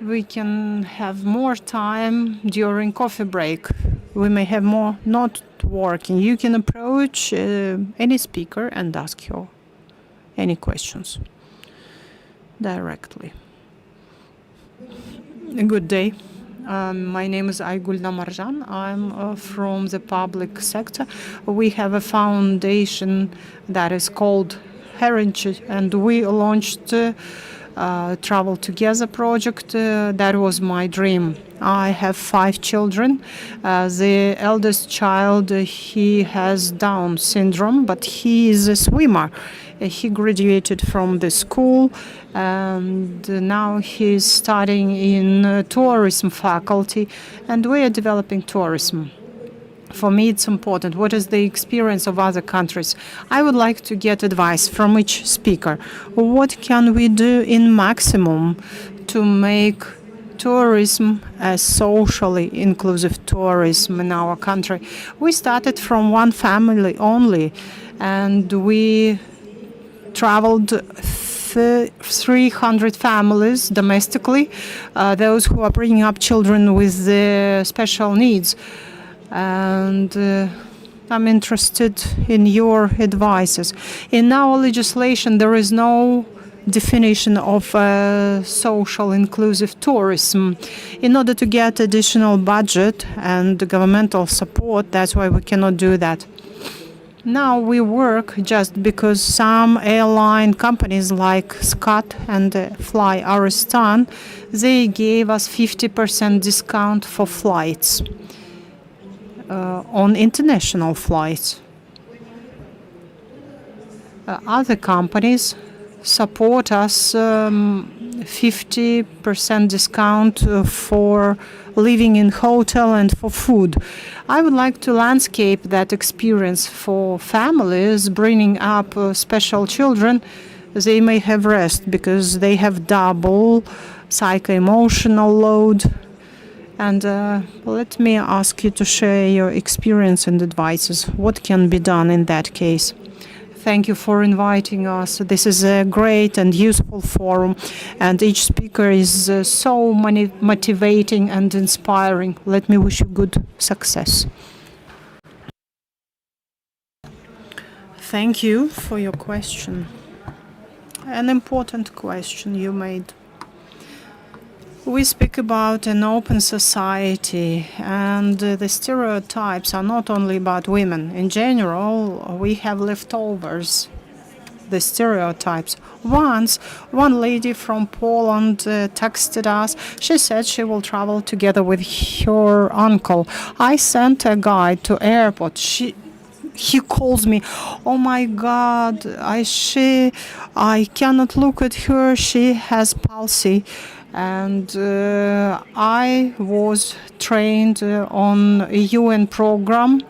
we can have more time during coffee break. We may have more not working. You can approach any speaker and ask you any questions directly. Good day. My name is Aygulna Marjan. I'm from the public sector. We have a foundation that is called Heritage, and we launched Travel Together project. That was my dream. I have 5 children. The eldest child, he has Down syndrome, but he is a swimmer. He graduated from the school, and now he's studying in tourism faculty, and we are developing tourism. For me, it's important. What is the experience of other countries? I would like to get advice from each speaker. What can we do in maximum to make tourism a socially inclusive tourism in our country? We started from one family only, and we traveled 300 families domestically, those who are bringing up children with special needs. And I'm interested in your advices. In our legislation, there is no definition of social inclusive tourism. In order to get additional budget and governmental support, that's why we cannot do that. Now we work just because some airline companies like Scott and Fly Aristan, they gave us 50% discount for flights. On international flights. Other companies support us 50% discount for living in hotel and for food. I would like to landscape that experience for families bringing up special children. They may have rest because they have double psycho-emotional load. And let me ask you to share your experience and advices. What can be done in that case? Thank you for inviting us. This is a great and useful forum, and each speaker is so motivating and inspiring. Let me wish you good success. Thank you for your question. An important question you made. We speak about an open society, and the stereotypes are not only about women. In general, we have leftovers, the stereotypes. Once, one lady from Poland texted us. She said she will travel together with her uncle. I sent a guide to airport. He calls me, oh my God, I cannot look at her. She has palsy. And I was trained on a UN program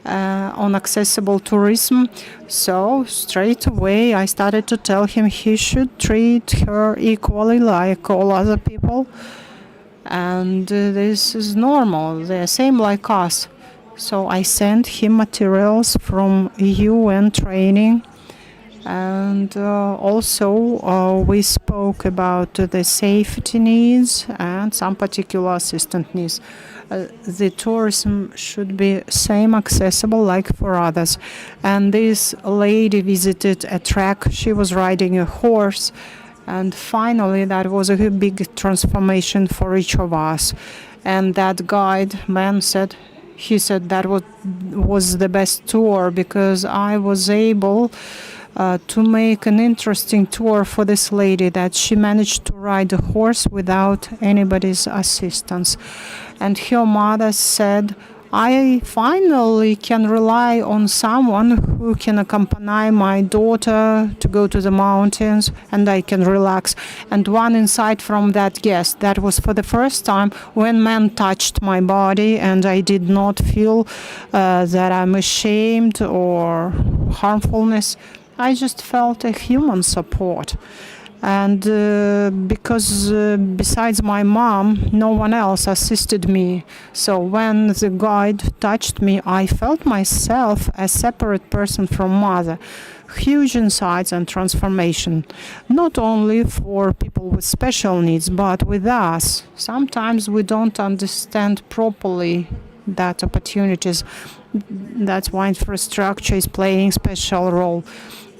on accessible tourism. So straight away I started to tell him he should treat her equally like all other people. And this is normal. They're same like us. So I sent him materials from UN training. And also we spoke about the safety needs and some particular assistant needs. The tourism should be same accessible like for others. And this lady visited a track. She was riding a horse. And finally, that was a big transformation for each of us. And that guide man said, that was the best tour because I was able to make an interesting tour for this lady, that she managed to ride a horse without anybody's assistance. And her mother said, I finally can rely on someone who can accompany my daughter to go to the mountains, and I can relax. And one insight from that guest, that was for the first time when man touched my body, and I did not feel that I'm ashamed or harmfulness. I just felt a human support. And because besides my mom, no one else assisted me. So when the guide touched me, I felt myself a separate person from mother. Huge insights and transformation, not only for people with special needs, but with us. Sometimes we don't understand properly that opportunities. That's why infrastructure is playing special role.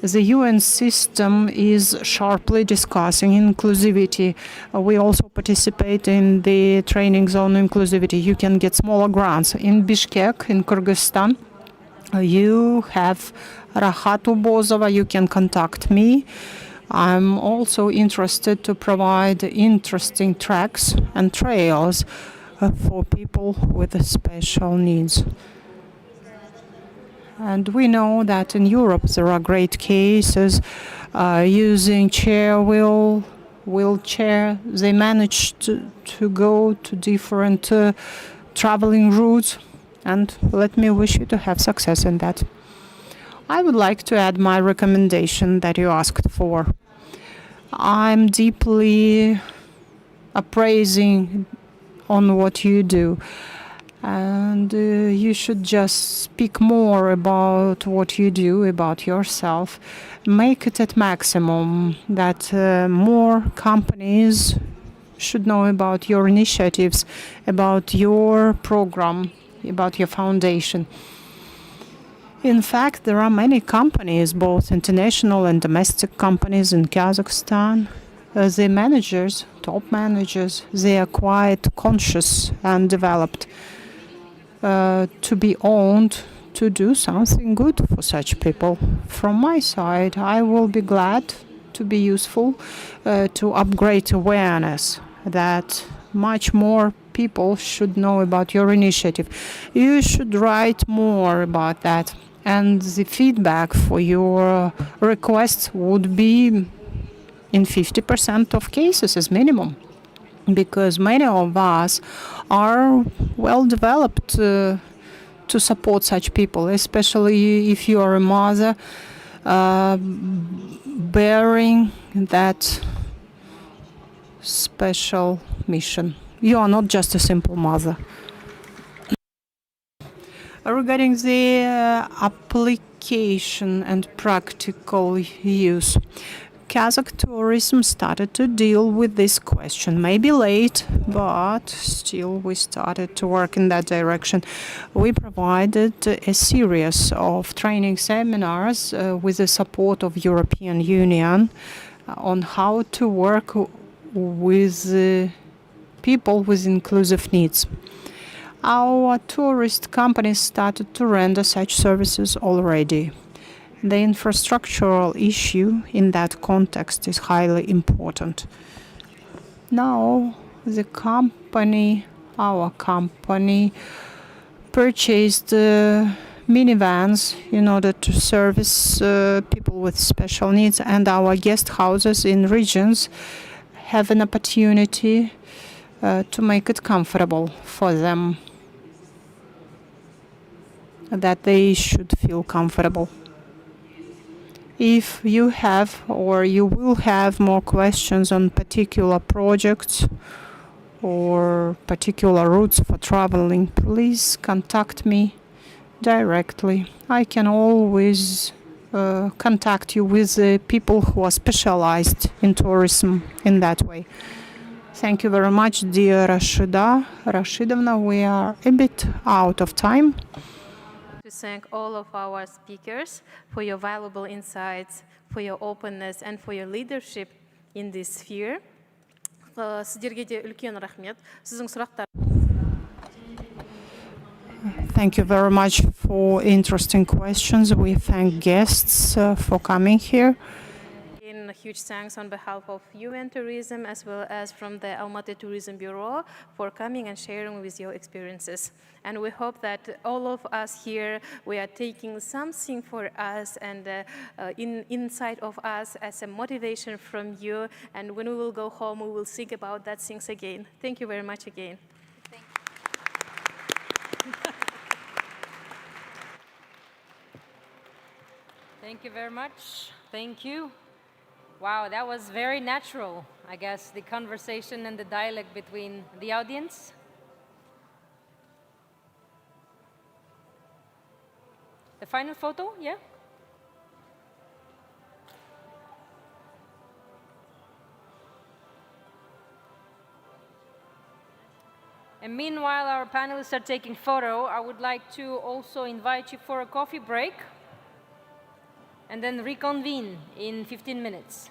The UN system is sharply discussing inclusivity. We also participate in the training zone inclusivity. You can get smaller grants. In Bishkek, in Kyrgyzstan, you have Rahatu Bozova. You can contact me. I'm also interested to provide interesting tracks and trails for people with special needs. And we know that in Europe there are great cases using wheelchair. They manage to go to different traveling routes. And let me wish you to have success in that. I would like to add my recommendation that you asked for. I'm deeply appraising on what you do. And you should just speak more about what you do, about yourself. Make it at maximum, that more companies should know about your initiatives, about your program, about your foundation. In fact, there are many companies, both international and domestic companies in Kazakhstan. The managers, top managers, they are quite conscious and developed. To be owned, to do something good for such people. From my side, I will be glad to be useful to upgrade awareness that much more people should know about your initiative. You should write more about that. And the feedback for your requests would be in 50% of cases as minimum. Because many of us are well developed to support such people, especially if you are a mother bearing that special mission. You are not just a simple mother. Regarding the application and practical use, Kazakh tourism started to deal with this question. Maybe late, but still we started to work in that direction. We provided a series of training seminars with the support of European Union on how to work with people with inclusive needs. Our tourist companies started to render such services already. The infrastructural issue in that context is highly important. Now, our company, purchased minivans in order to service people with special needs, and our guest houses in regions have an opportunity to make it comfortable for them, that they should feel comfortable. If you have or you will have more questions on particular projects or particular routes for traveling, please contact me directly. I can always contact you with people who are specialized in tourism in that way. Thank you very much, dear Rashidovna. We are a bit out of time. To thank all of our speakers for your valuable insights, for your openness, and for your leadership in this sphere. Сіздерге де үлкен рахмет. Сіздің сұрақтар. Thank you very much for interesting questions. We thank guests for coming here. Huge thanks on behalf of UN Tourism as well as from the Almaty Tourism Bureau for coming and sharing with your experiences. And we hope that all of us here, we are taking something for us and inside of us as a motivation from you. And when we will go home, we will think about that things again. Thank you very much again. Thank you very much. Thank you. Wow, that was very natural, I guess, the conversation and the dialogue between the audience. The final photo, yeah? And meanwhile, our panelists are taking photo. I would like to also invite you for a coffee break and then reconvene in 15 minutes.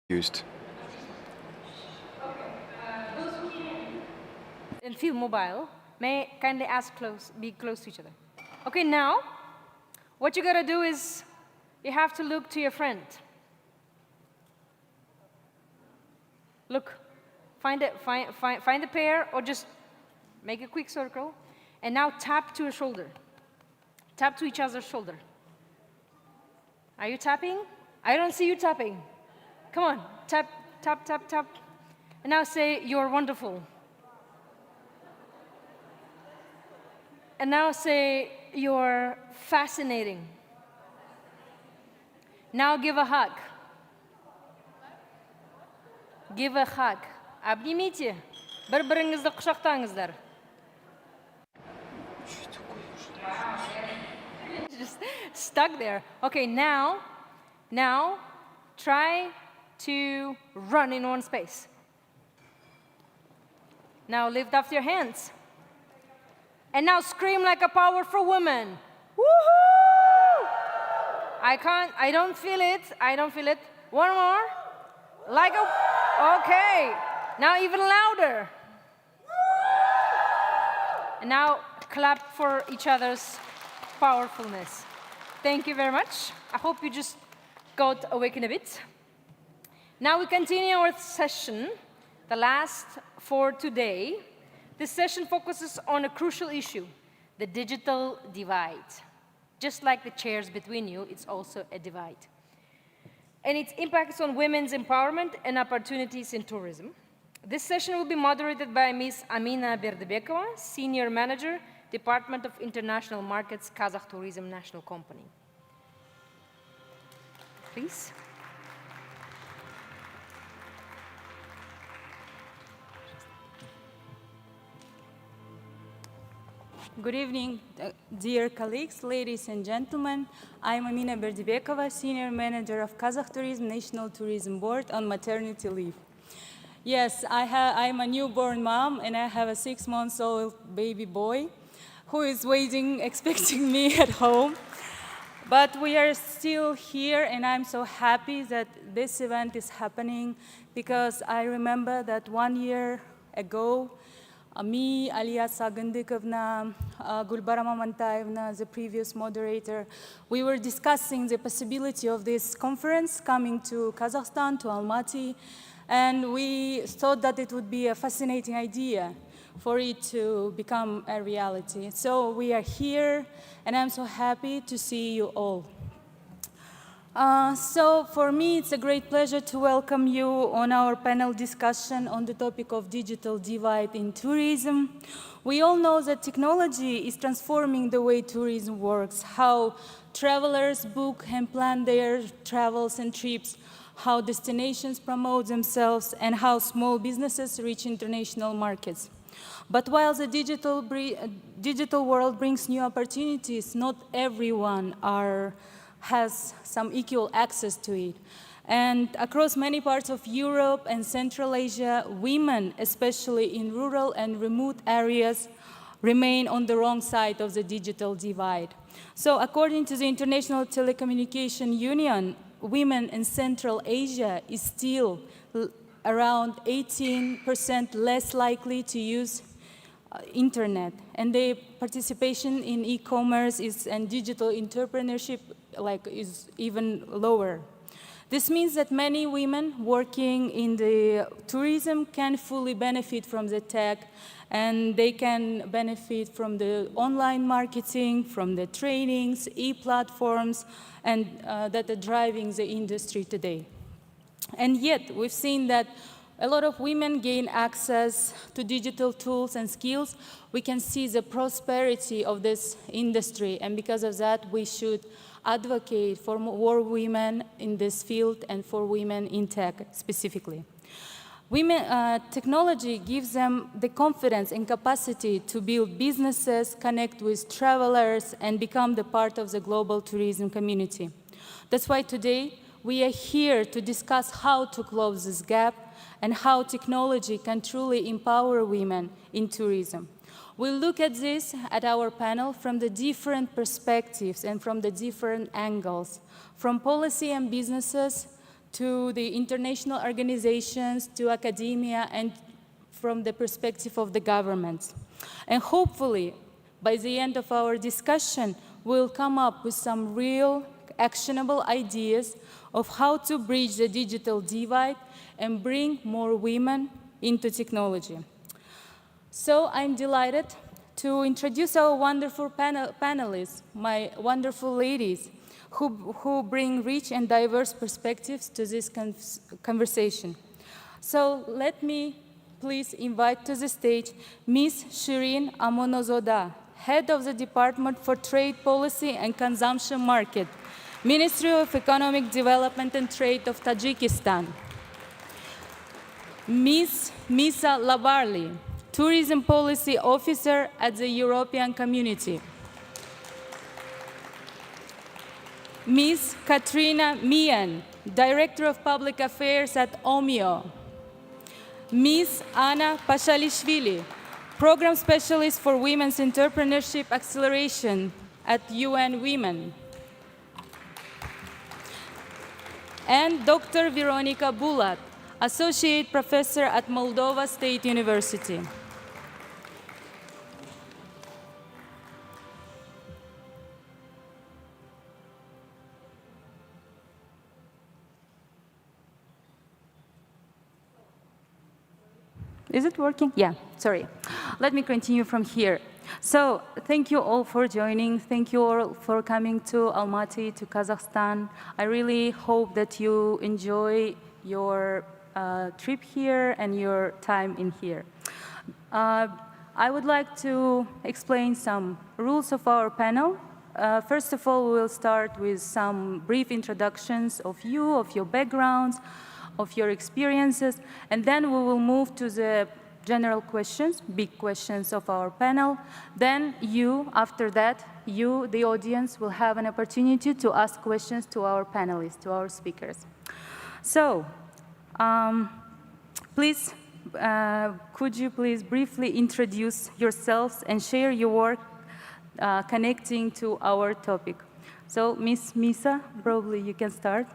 used. And feel mobile, may kindly be close to each other. Okay, now, what you gotta do is, you have to look to your friend. Look, find a pair, or just make a quick circle, and now tap to a shoulder. Tap to each other's shoulder. Are you tapping? I don't see you tapping. Come on, tap, tap, tap, tap. And now say, you're wonderful. And now say, you're fascinating. Now give a hug. Give a hug. Обнимите. Bir-biringizni quchoqlangizlar. Just stuck there. Okay, now try to run in one space. Now lift up your hands. And now scream like a powerful woman. Woohoo! I don't feel it. One more. Okay. Now even louder. And now clap for each other's powerfulness. Thank you very much. I hope you just got awakened a bit. Now we continue our session, the last for today. This session focuses on a crucial issue, the digital divide. Just like the chairs between you, it's also a divide. And its impacts on women's empowerment and opportunities in tourism. This session will be moderated by Ms. Amina Berdebekova, Senior Manager, Department of International Markets, Kazakh Tourism National Company. Please. Good evening, dear colleagues, ladies and gentlemen. I'm Amina Berdebekova, Senior Manager of Kazakh Tourism National Tourism Board on maternity leave. Yes, I'm a newborn mom, and I have a 6-month-old baby boy who is waiting, expecting me at home. But we are still here, and I'm so happy that this event is happening, because I remember that 1 year ago, me, Aliya Sagandikovna, Gulbara Mamantayevna, the previous moderator, we were discussing the possibility of this conference coming to Kazakhstan, to Almaty, and we thought that it would be a fascinating idea for it to become a reality. So we are here, and I'm so happy to see you all. So for me, it's a great pleasure to welcome you on our panel discussion on the topic of digital divide in tourism. We all know that technology is transforming the way tourism works, how travelers book and plan their travels and trips, how destinations promote themselves, and how small businesses reach international markets. But while the digital world brings new opportunities, not everyone has some equal access to it. And across many parts of Europe and Central Asia, women, especially in rural and remote areas, remain on the wrong side of the digital divide. So according to the International Telecommunication Union, women in Central Asia is still around 18% less likely to use internet, and their participation in e-commerce and digital entrepreneurship is even lower. This means that many women working in the tourism can fully benefit from the tech, and they can benefit from the online marketing, from the trainings, e-platforms, and that are driving the industry today. And yet, we've seen that a lot of women gain access to digital tools and skills. We can see the prosperity of this industry, and because of that, we should advocate for more women in this field and for women in tech specifically. Technology gives them the confidence and capacity to build businesses, connect with travelers, and become the part of the global tourism community. That's why today we are here to discuss how to close this gap and how technology can truly empower women in tourism. We'll look at this at our panel from the different perspectives and from the different angles, from policy and businesses to the international organizations, to academia, and from the perspective of the governments. And hopefully, by the end of our discussion, we'll come up with some real, actionable ideas of how to bridge the digital divide and bring more women into technology. So I'm delighted to introduce our wonderful panelists, my wonderful ladies, who bring rich and diverse perspectives to this conversation. So let me please invite to the stage Ms. Shirin Amonozoda, Head of the Department for Trade Policy and Consumption Market, Ministry of Economic Development and Trade of Tajikistan. Ms. Misa Labarli, Tourism Policy Officer at the European Community. Ms. Katrina Mian, Director of Public Affairs at OMIO. Ms. Anna Pashalishvili, Program Specialist for Women's Entrepreneurship Acceleration at UN Women. And Dr. Veronica Bulat, Associate Professor at Moldova State University. Is it working? Yeah, sorry. Let me continue from here. So thank you all for joining. Thank you all for coming to Almaty, to Kazakhstan. I really hope that you enjoy your trip here and your time in here. I would like to explain some rules of our panel. First of all, we will start with some brief introductions of you, of your backgrounds, of your experiences, and then we will move to the general questions, big questions of our panel. Then you, after that, you, the audience, will have an opportunity to ask questions to our panelists, to our speakers. So, please, could you please briefly introduce yourselves and share your work connecting to our topic? So, Ms. Misa, probably you can start.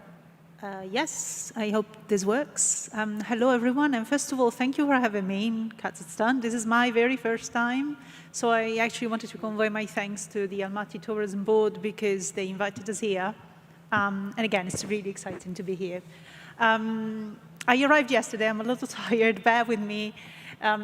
Yes, I hope this works. Hello, everyone. And first of all, thank you for having me in Kazakhstan. This is my very first time. So I actually wanted to convey my thanks to the Almaty Tourism Board because they invited us here. And again, it's really exciting to be here. I arrived yesterday. I'm a little tired. Bear with me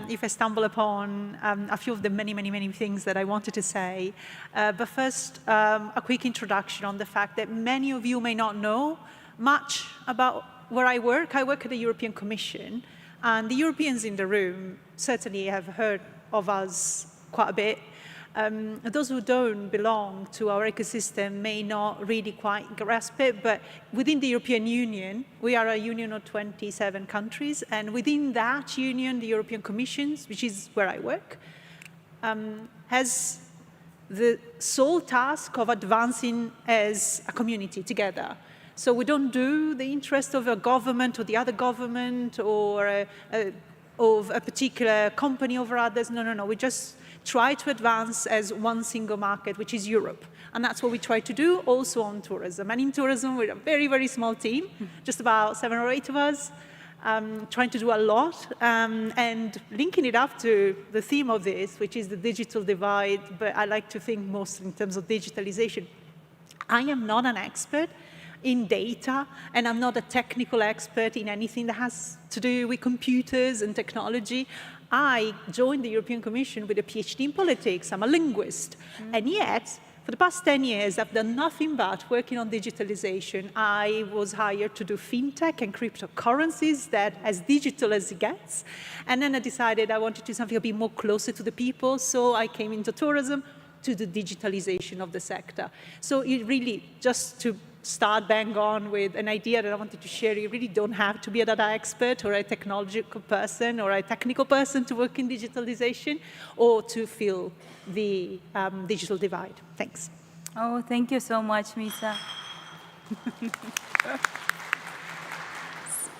if I stumble upon a few of the many things that I wanted to say. But first, a quick introduction on the fact that many of you may not know much about where I work. I work at the European Commission, and the Europeans in the room certainly have heard of us quite a bit. Those who don't belong to our ecosystem may not really quite grasp it, but within the European Union, we are a union of 27 countries, and within that union, the European Commission, which is where I work, has the sole task of advancing as a community together. So we don't do the interest of a government or the other government or of a particular company over others. No. We just try to advance as one single market, which is Europe. And that's what we try to do also on tourism. And in tourism, we're a very small team, just about 7 or 8 of us, trying to do a lot and linking it up to the theme of this, which is the digital divide. But I like to think mostly in terms of digitalization. I am not an expert in data, and I'm not a technical expert in anything that has to do with computers and technology. I joined the European Commission with a PhD in politics. I'm a linguist. And yet, for the past 10 years, I've done nothing but working on digitalization. I was hired to do fintech and cryptocurrencies, that as digital as it gets. And then I decided I wanted to do something a bit more closer to the people, so I came into tourism to the digitalization of the sector. So it really, just to start bang on with an idea that I wanted to share, you really don't have to be a data expert or a technological person or a technical person to work in digitalization or to fill the digital divide. Thanks. Oh, thank you so much, Misa.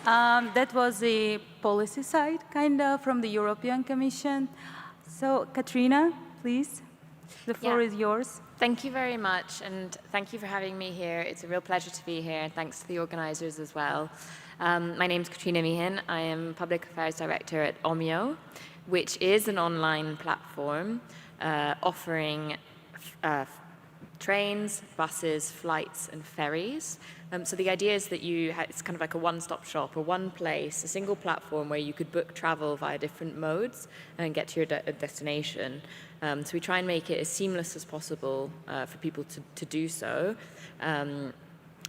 That was the policy side, kind of, from the European Commission. So, Katrina, please. The floor is yours. Thank you very much, and thank you for having me here. It's a real pleasure to be here. Thanks to the organizers as well. My name is Katrina Meehan. I am Public Affairs Director at Omio, which is an online platform offering trains, buses, flights, and ferries. So the idea is that it's kind of like a one-stop shop, or one place, a single platform where you could book travel via different modes and get to your destination. So we try and make it as seamless as possible for people to do so, and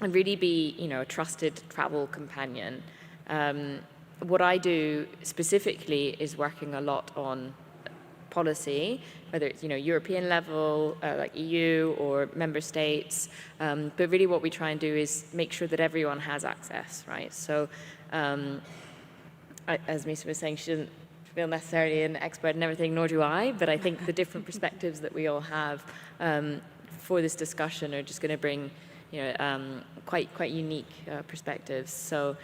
really be, a trusted travel companion. What I do specifically is working a lot on policy, whether it's European level, like EU or member states. But really, what we try and do is make sure that everyone has access, right? So, as Misa was saying, she doesn't feel necessarily an expert in everything, nor do I. But I think the different perspectives that we all have for this discussion are just going to bring, quite unique perspectives. So.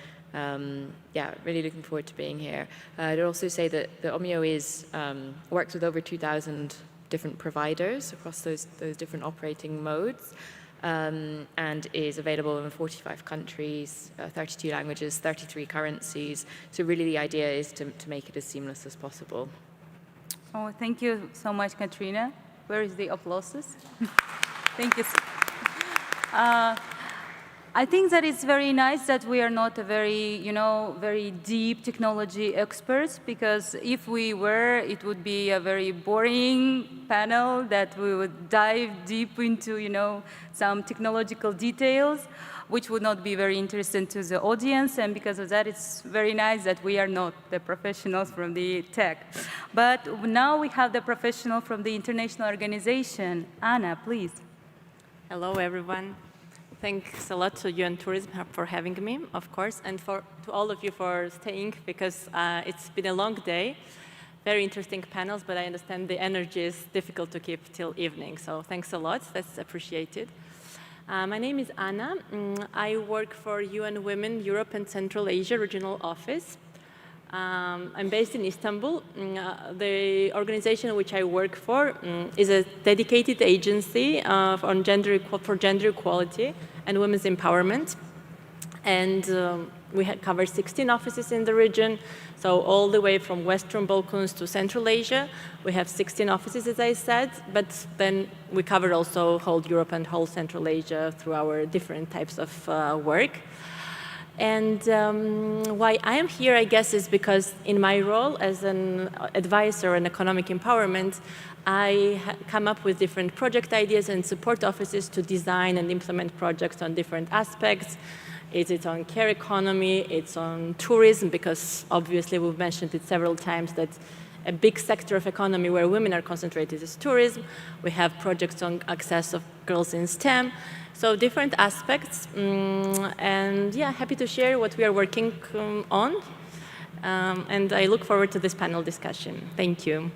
Really looking forward to being here. I'd also say that the Omio works with over 2,000 different providers across those different operating modes, and is available in 45 countries, 32 languages, 33 currencies. So really the idea is to make it as seamless as possible. Oh, thank you so much, Katrina. Where is the applauses? Thank you. I think that it's very nice that we are not a very deep technology experts, because if we were, it would be a very boring panel that we would dive deep into, some technological details, which would not be very interesting to the audience. And because of that, it's very nice that we are not the professionals from the tech. But now we have the professional from the international organization. Anna, please. Hello, everyone. Thanks a lot to UN Tourism for having me, of course, and to all of you for staying, because it's been a long day. Very interesting panels, but I understand the energy is difficult to keep till evening, so thanks a lot. That's appreciated. My name is Anna. I work for UN Women Europe and Central Asia Regional Office. I'm based in Istanbul. The organization in which I work for is a dedicated agency for gender equality and women's empowerment. And we cover 16 offices in the region, so all the way from Western Balkans to Central Asia. We have 16 offices, as I said, but then we cover also whole Europe and whole Central Asia through our different types of work. And why I am here, I guess, is because in my role as an advisor in economic empowerment, I come up with different project ideas and support offices to design and implement projects on different aspects. It's on care economy, it's on tourism, because obviously we've mentioned it several times that a big sector of economy where women are concentrated is tourism. We have projects on access of girls in STEM. So different aspects, and happy to share what we are working on. And I look forward to this panel discussion. Thank you.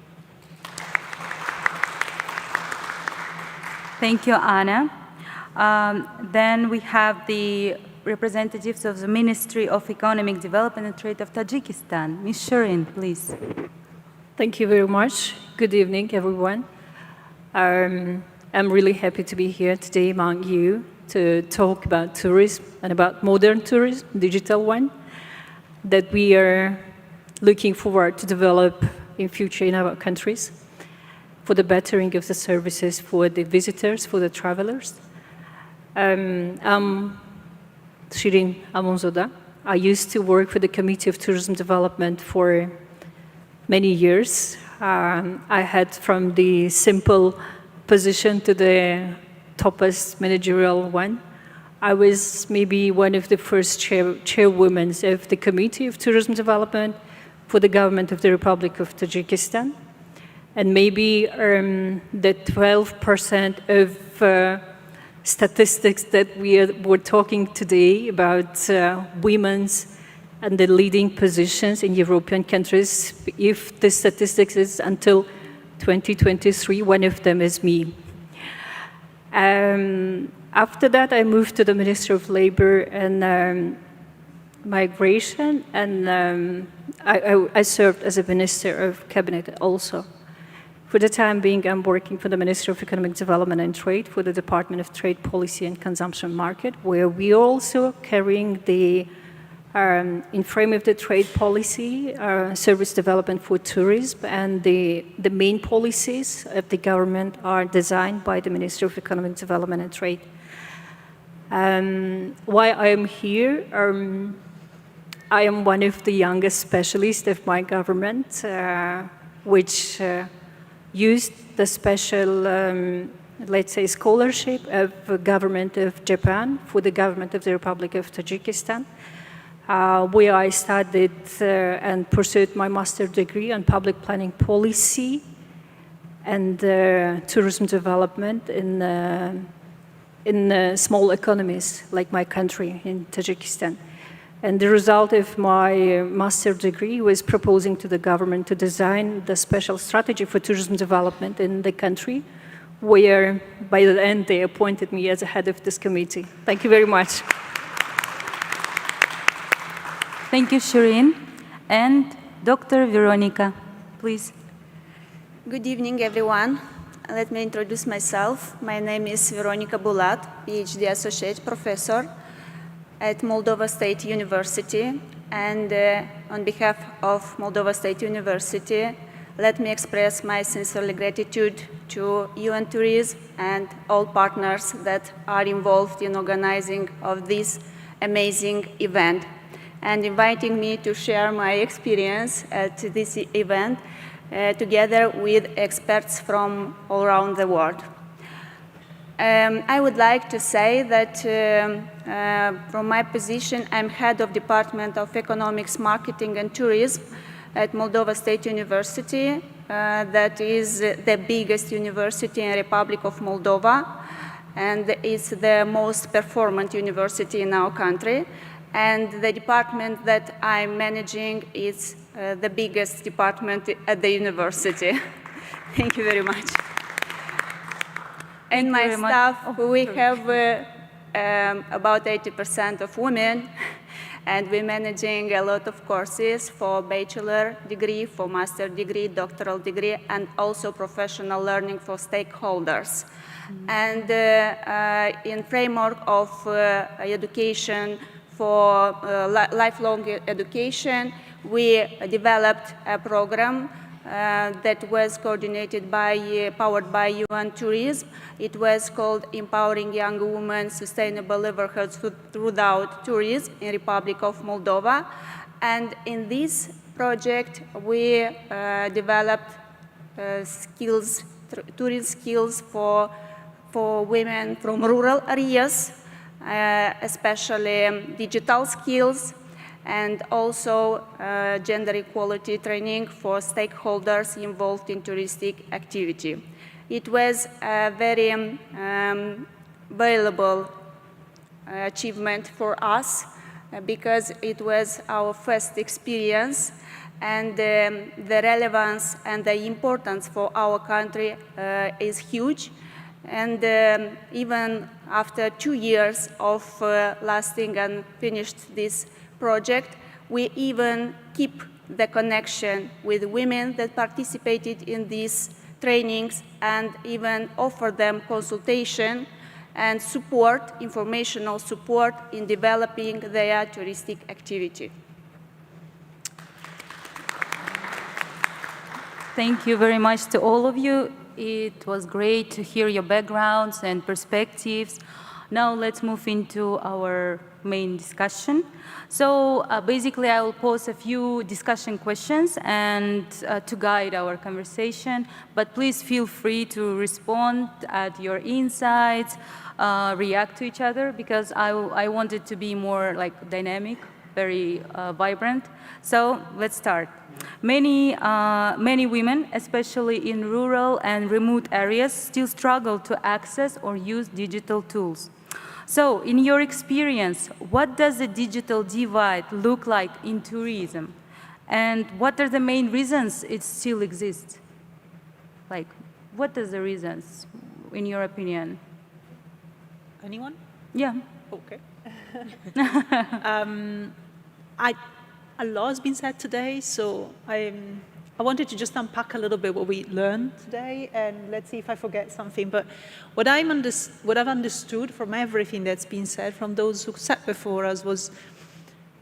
Thank you, Anna. Then we have the representatives of the Ministry of Economic Development and Trade of Tajikistan. Ms. Shirin, please. Thank you very much. Good evening, everyone. I'm really happy to be here today among you to talk about tourism and about modern tourism, digital one, that we are looking forward to develop in future in our countries for the bettering of the services for the visitors, for the travelers. I'm Shirin Amonzoda. I used to work for the Committee of Tourism Development for many years. I had from the simple position to the toppest managerial one. I was maybe one of the first chairwomen of the Committee of Tourism Development for the government of the Republic of Tajikistan. And maybe the 12% of statistics that we're talking today about women's and the leading positions in European countries, if the statistics is until 2023, one of them is me. After that, I moved to the Ministry of Labor and Migration, and I served as a Minister of Cabinet also. For the time being, I'm working for the Ministry of Economic Development and Trade for the Department of Trade Policy and Consumption Market, where we are also carrying the, in frame of the trade policy, service development for tourism, and the main policies of the government are designed by the Ministry of Economic Development and Trade. Why I am here, I am one of the youngest specialists of my government, which used the special, let's say, scholarship of the government of Japan for the government of the Republic of Tajikistan, where I studied and pursued my master's degree on public planning policy and tourism development in small economies like my country in Tajikistan. And the result of my master's degree was proposing to the government to design the special strategy for tourism development in the country, where by the end they appointed me as a head of this committee. Thank you very much. Thank you, Shireen. And Dr. Veronica, please. Good evening, everyone. Let me introduce myself. My name is Veronica Bulat, PhD Associate Professor at Moldova State University. And on behalf of Moldova State University, let me express my sincere gratitude to UN Tourism and all partners that are involved in organizing of this amazing event and inviting me to share my experience at this event together with experts from all around the world. I would like to say that from my position, I'm head of Department of Economics, Marketing and Tourism at Moldova State University. That is the biggest university in the Republic of Moldova, and it's the most performant university in our country. And the department that I'm managing is the biggest department at the university. Thank you very much. And my staff, we have about 80% of women, and we're managing a lot of courses for bachelor degree, for master degree, doctoral degree, and also professional learning for stakeholders. And in framework of education for lifelong education, we developed a program that was coordinated by, powered by UN Tourism. It was called Empowering Young Women Sustainable Livelihoods Throughout Tourism in Republic of Moldova. And in this project, we developed skills, tourism skills for women from rural areas, especially digital skills, and also gender equality training for stakeholders involved in touristic activity. It was a very valuable achievement for us because it was our first experience, and the relevance and the importance for our country is huge. And even after 2 years of lasting and finished this project, we even keep the connection with women that participated in these trainings and even offer them consultation and support, informational support in developing their touristic activity. Thank you very much to all of you. It was great to hear your backgrounds and perspectives. Now let's move into our main discussion. So basically I will pose a few discussion questions and to guide our conversation, but please feel free to respond, add your insights, react to each other, because I want it to be more like dynamic, very vibrant. So let's start. Many women, especially in rural and remote areas, still struggle to access or use digital tools. So, in your experience, what does the digital divide look like in tourism? And what are the main reasons it still exists? Like, what are the reasons, in your opinion? Anyone? Yeah. Okay. A lot has been said today, so I wanted to just unpack a little bit what we learned today, and let's see if I forget something. But what I've understood from everything that's been said from those who sat before us was,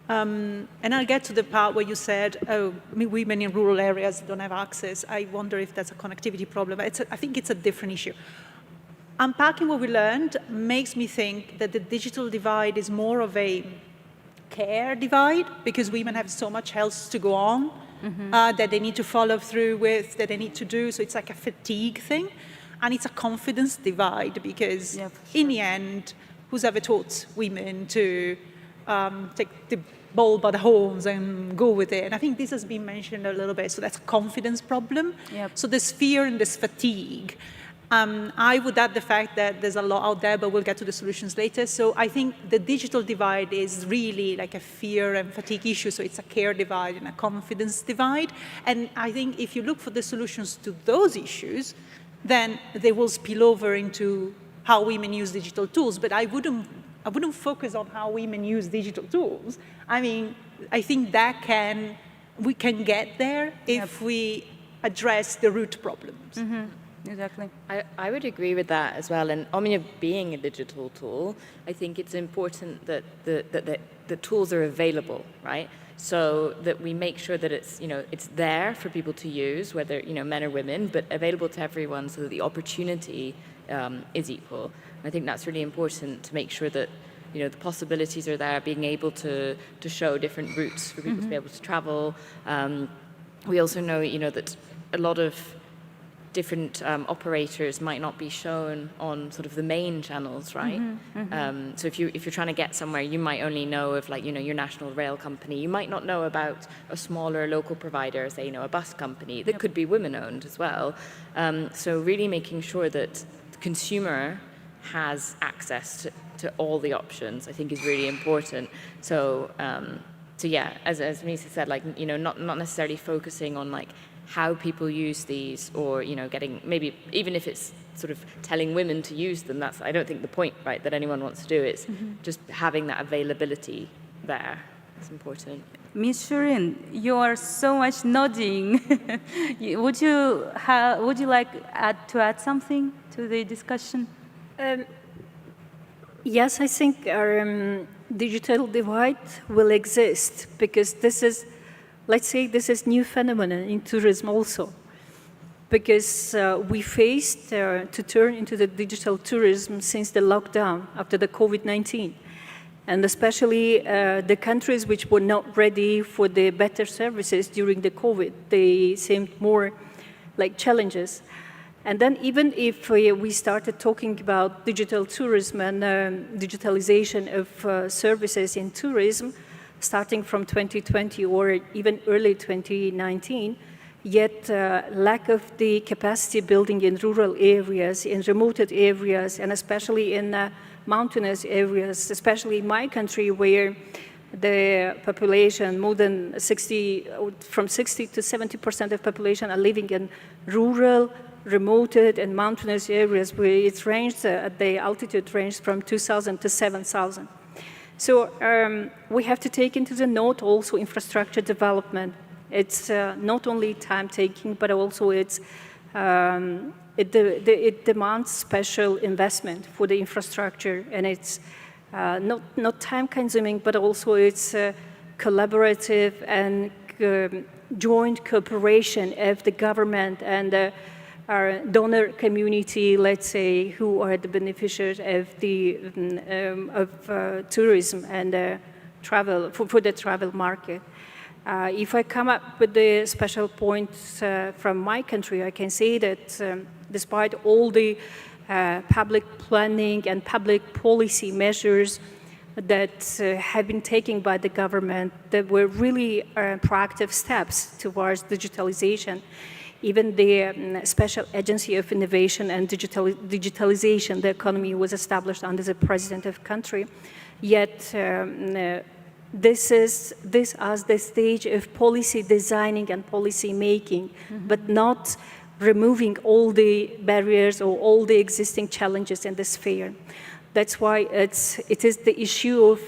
and I'll get to the part where you said, oh, I mean, women in rural areas don't have access. I wonder if that's a connectivity problem. I think it's a different issue. Unpacking what we learned makes me think that the digital divide is more of a care divide, because women have so much else to go on. That they need to follow through with, that they need to do. So it's like a fatigue thing. And it's a confidence divide, because in the end, who's ever taught women to take the bull by the horns and go with it? And I think this has been mentioned a little bit. So that's a confidence problem. So there's fear and there's fatigue. I would add the fact that there's a lot out there, but we'll get to the solutions later. So I think the digital divide is really like a fear and fatigue issue. So it's a care divide and a confidence divide. And I think if you look for the solutions to those issues, then they will spill over into how women use digital tools. But I wouldn't focus on how women use digital tools. I mean, I think that we can get there if we address the root problems. Exactly. I would agree with that as well. And Omnia being a digital tool, I think it's important that the tools are available, right? So that we make sure that it's there for people to use, whether men or women, but available to everyone, so that the opportunity is equal. And I think that's really important, to make sure that the possibilities are there, being able to show different routes for people to be able to travel. We also know that a lot of different operators might not be shown on sort of the main channels, right? So if you're trying to get somewhere, you might only know of your national rail company. You might not know about a smaller local provider, say a bus company that could be women-owned as well. So really making sure that the consumer has access to all the options, I think, is really important. So yeah, as Misa said, not necessarily focusing on how people use these, or getting, maybe even if it's sort of telling women to use them, that's, I don't think, the point, right, that anyone wants to do. It's just having that availability there. It's important. Ms. Shirin, you are so much nodding. Would you like to add something to the discussion? Yes, I think our digital divide will exist, because this is, let's say, this is new phenomenon in tourism also, because we faced to turn into the digital tourism since the lockdown after the COVID-19. And especially the countries which were not ready for the better services during the COVID, they seemed more like challenges. And then even if we started talking about digital tourism and digitalization of services in tourism, starting from 2020 or even early 2019, yet lack of the capacity building in rural areas, in remote areas, and especially in mountainous areas, especially in my country, where the population, more than from 60 to 70% of population are living in rural, remote, and mountainous areas, where it's ranged, the altitude ranged from 2,000 to 7,000. So we have to take into the note also infrastructure development. It's not only time-taking, but also it demands special investment for the infrastructure, and it's not time-consuming, but also it's collaborative and joint cooperation of the government and our donor community, let's say, who are the beneficiaries of tourism and travel, for the travel market. If I come up with the special points from my country, I can say that despite all the public planning and public policy measures that have been taken by the government, that were really proactive steps towards digitalization. Even the Special Agency of Innovation and Digitalization, the economy, was established under the president of the country. Yet this is the stage of policy designing and policy making, but not removing all the barriers or all the existing challenges in the sphere. That's why it is the issue of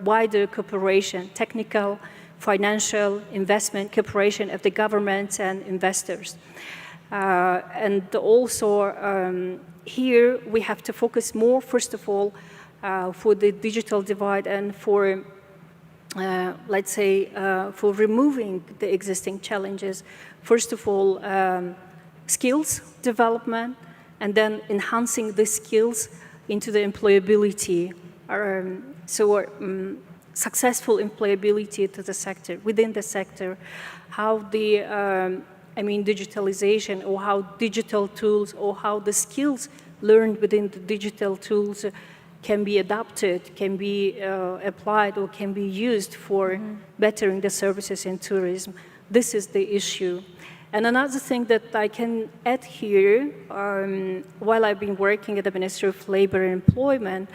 wider cooperation, technical, financial, investment cooperation of the governments and investors. And also here we have to focus more, first of all, for the digital divide and for, let's say, for removing the existing challenges. First of all, skills development, and then enhancing the skills into the employability, successful employability to the sector, within the sector, how the, digitalization, or how digital tools, or how the skills learned within the digital tools can be adapted, can be applied, or can be used for bettering the services in tourism. This is the issue. And another thing that I can add here, while I've been working at the Ministry of Labor and Employment,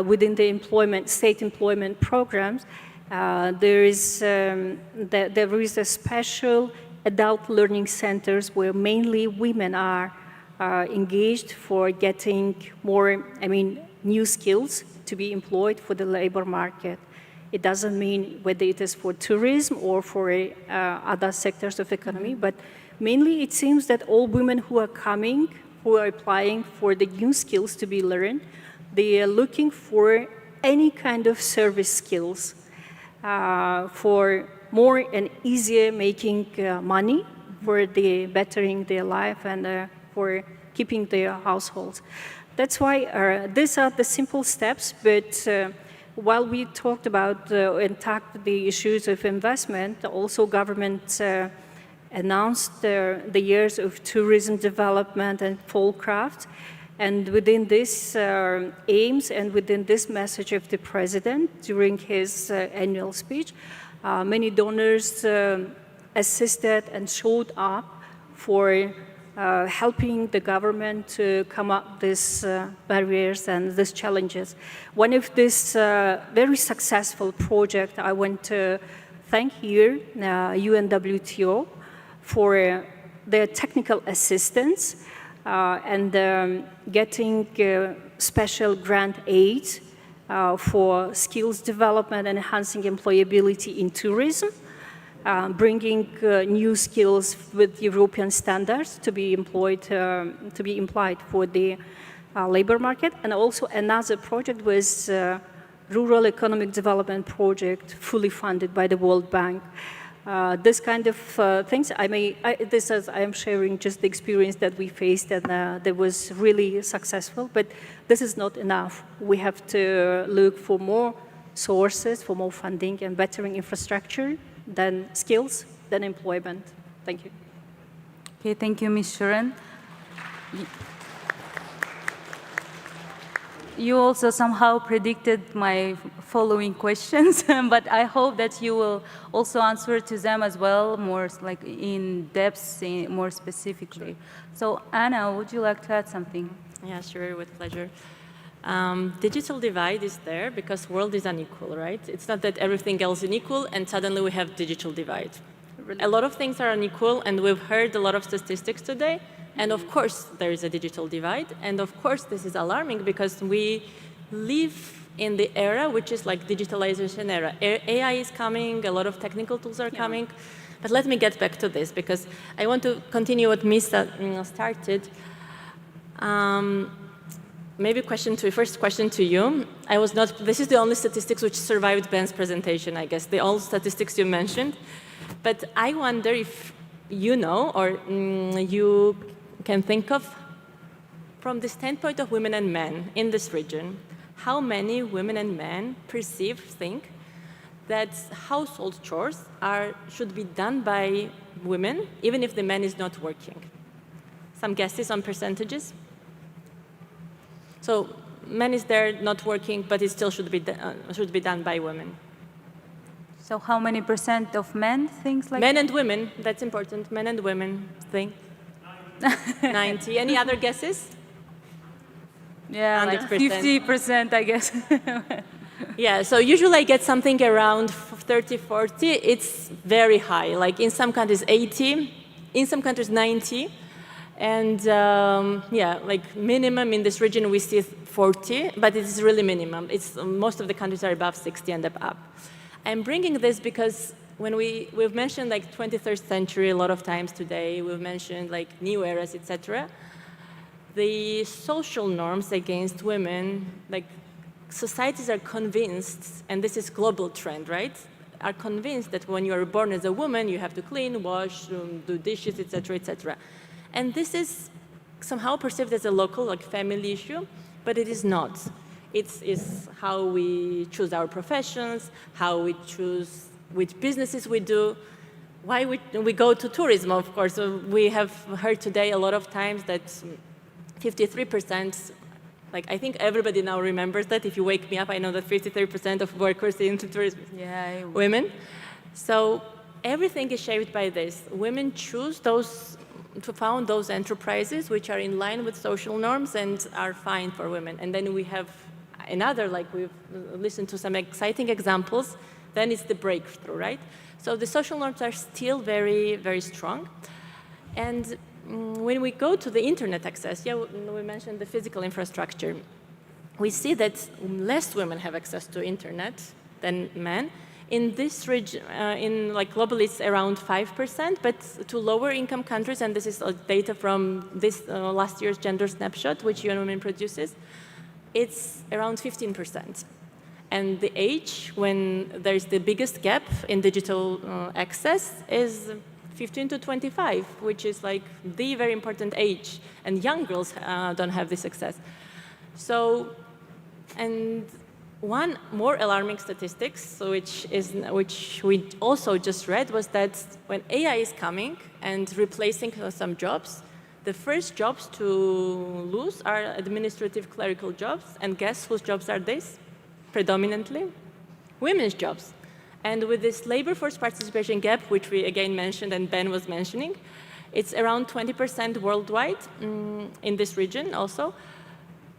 within the state employment programs, there is a special adult learning centers where mainly women are engaged for getting more, new skills to be employed for the labor market. It doesn't mean whether it is for tourism or for other sectors of economy, but mainly it seems that all women who are coming, who are applying for the new skills to be learned, they are looking for any kind of service skills for more and easier making money, for the bettering their life and for keeping their households. That's why these are the simple steps, but while we talked about and tackled the issues of investment, also government announced the years of tourism development and Folcraft. And within this aims and within this message of the president during his annual speech, many donors assisted and showed up for helping the government to come up with these barriers and these challenges. One of this very successful project, I want to thank here UNWTO for their technical assistance and getting special grant aid for skills development and enhancing employability in tourism. Bringing new skills with European standards to be employed, for the labor market. And also another project was Rural Economic Development Project, fully funded by the World Bank. This kind of things, I am sharing just the experience that we faced, and that was really successful, but this is not enough. We have to look for more sources, for more funding and bettering infrastructure, than skills, than employment. Thank you. Okay, thank you, Ms. Sharon. You also somehow predicted my following questions, but I hope that you will also answer to them as well, more like in depth, more specifically. So Anna, would you like to add something? Yeah, sure, with pleasure. Digital divide is there because world is unequal, right? It's not that everything else is unequal and suddenly we have digital divide. A lot of things are unequal, and we've heard a lot of statistics today, and of course there is a digital divide, and of course this is alarming because we live in the era which is like digitalization era. AI is coming, a lot of technical tools are coming, but let me get back to this because I want to continue what Misa started. Maybe first question to you. This is the only statistics which survived Ben's presentation, I guess, all statistics you mentioned. But I wonder if you know, or you can think of, from the standpoint of women and men in this region, how many women and men think that household chores should be done by women, even if the man is not working? Some guesses on percentages? So man is there not working, but it still should be done by women. So how many % of men think like Men and women, that's important. Men and women think. 90. Any other guesses? Yeah, 100%. like 50%, I guess. Yeah, so usually I get something around 30, 40. It's very high. Like in some countries, 80. In some countries, 90. And yeah, like minimum in this region we see 40, but it is really minimum. It's, most of the countries are above 60 and up. I'm bringing this because when we've mentioned like 21st century a lot of times today, we've mentioned like new eras, etc. The social norms against women, like societies are convinced, and this is global trend, right? Are convinced that when you are born as a woman, you have to clean, wash, do dishes, etc., etc. And this is somehow perceived as a local, like family issue, but it is not. It's how we choose our professions, how we choose which businesses we do, why we go to tourism, of course. We have heard today a lot of times that 53%, like I think everybody now remembers that. If you wake me up, I know that 53% of workers in tourism are women. So everything is shaped by this. Women choose to found those enterprises which are in line with social norms and are fine for women. And then we have another, like we've listened to some exciting examples, then it's the breakthrough, right? So the social norms are still very, very strong. And when we go to the internet access, yeah, we mentioned the physical infrastructure, we see that less women have access to internet than men. In this region, like globally, it's around 5%, but to lower income countries, and this is data from this last year's gender snapshot, which UN Women produces, it's around 15%. And the age when there's the biggest gap in digital access is 15 to 25, which is like the very important age, and young girls don't have this access. So, and one more alarming statistics, which we also just read, was that when AI is coming and replacing some jobs, the first jobs to lose are administrative clerical jobs, and guess whose jobs are these? Predominantly women's jobs. And with this labor force participation gap, which we again mentioned and Ben was mentioning, it's around 20% worldwide in this region also.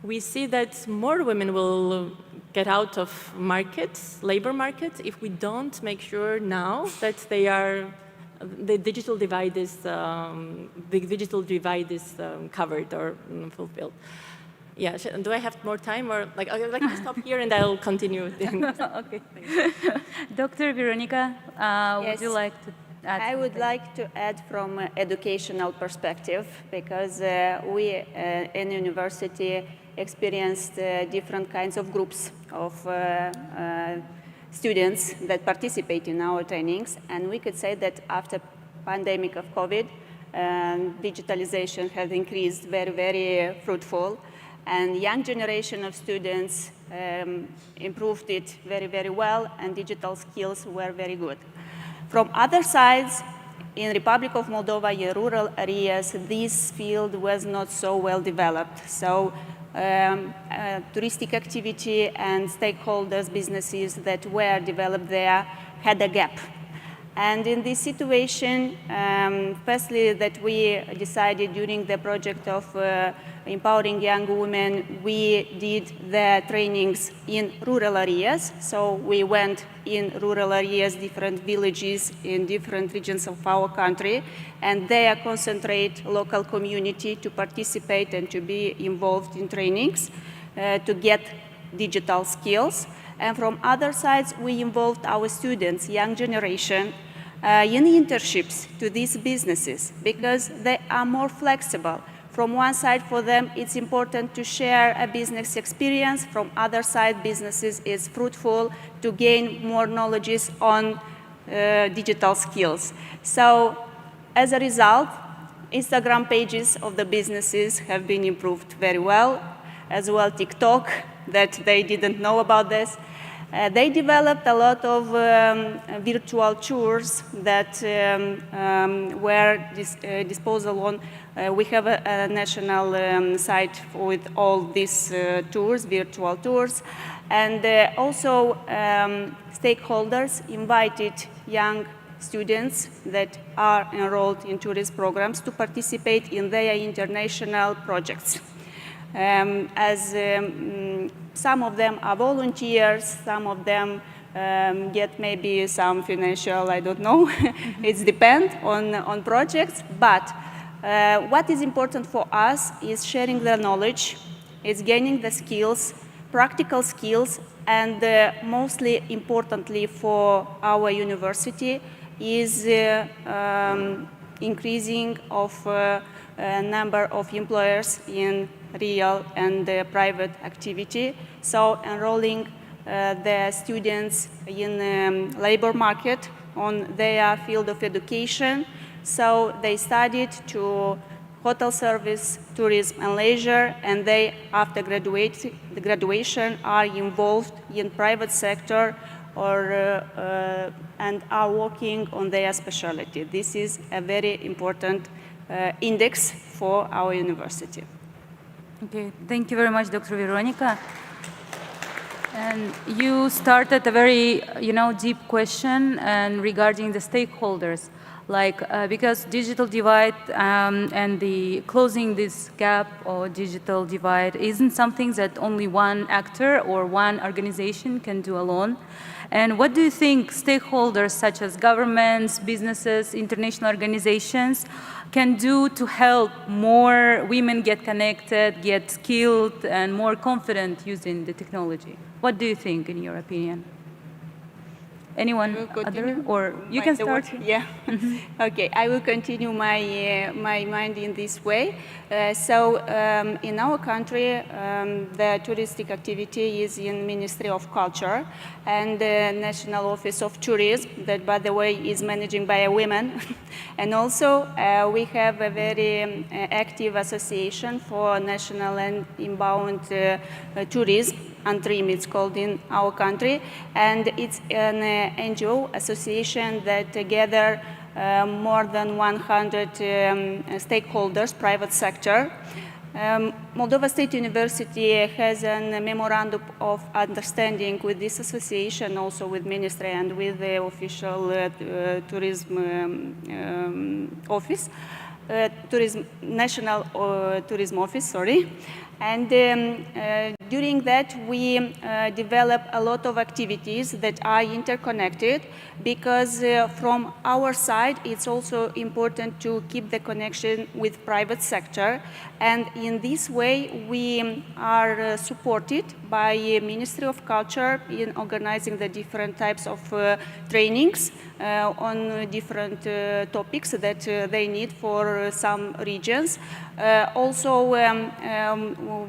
We see that more women will get out of labor market, if we don't make sure now that the digital divide is covered or fulfilled. Yeah, do I have more time, or like I'd like to stop here and I'll continue. Okay. Dr. Veronica, would you like to add? I would like to add from an educational perspective, because we in university experienced different kinds of groups of students that participate in our trainings, and we could say that after pandemic of COVID, digitalization has increased very, very fruitful, and young generation of students improved it very, very well, and digital skills were very good. From other sides, in Republic of Moldova, in rural areas, this field was not so well developed. So touristic activity and stakeholders, businesses that were developed there had a gap. And in this situation, firstly, that we decided during the project of empowering young women, we did the trainings in rural areas. So we went in rural areas, different villages in different regions of our country, and there concentrate local community to participate and to be involved in trainings to get digital skills. And from other sides, we involved our students, young generation, in internships to these businesses, because they are more flexible. From one side, for them, it's important to share a business experience. From other side, businesses is fruitful to gain more knowledge on digital skills. So as a result, Instagram pages of the businesses have been improved very well, as well TikTok, that they didn't know about this. They developed a lot of virtual tours that were disposal on. We have a national site with all these tours, virtual tours, and also stakeholders invited young students that are enrolled in tourist programs to participate in their international projects. Some of them are volunteers, some of them get maybe some financial, I don't know, it depends on projects, but What is important for us is sharing the knowledge, it's gaining the skills, practical skills, and mostly importantly for our university is increasing of number of employers in real and private activity. So enrolling the students in labor market on their field of education. So they studied to hotel service, tourism and leisure, and they, after the graduation, are involved in private sector or and are working on their specialty. This is a very important index for our university. Okay, thank you very much, Dr. Veronica. And you started a very, deep question and regarding the stakeholders. Because digital divide and the closing this gap or digital divide isn't something that only one actor or one organization can do alone. And what do you think stakeholders such as governments, businesses, international organizations can do to help more women get connected, get skilled, and more confident using the technology? What do you think, in your opinion? Anyone other, or you can start? Yeah. Okay, I will continue my mind in this way. In our country, the touristic activity is in Ministry of Culture and the National Office of Tourism, that, by the way, is managed by a woman. And also, we have a very active association for national and inbound tourism. Antrim, it's called in our country, and it's an NGO association that gather more than 100 stakeholders, private sector. Moldova State University has a memorandum of understanding with this association, also with Ministry and with the official tourism office, National Tourism Office, sorry. And during that, we develop a lot of activities that are interconnected, because from our side, it's also important to keep the connection with private sector. And in this way, we are supported by Ministry of Culture in organizing the different types of trainings on different topics that they need for some regions. Also,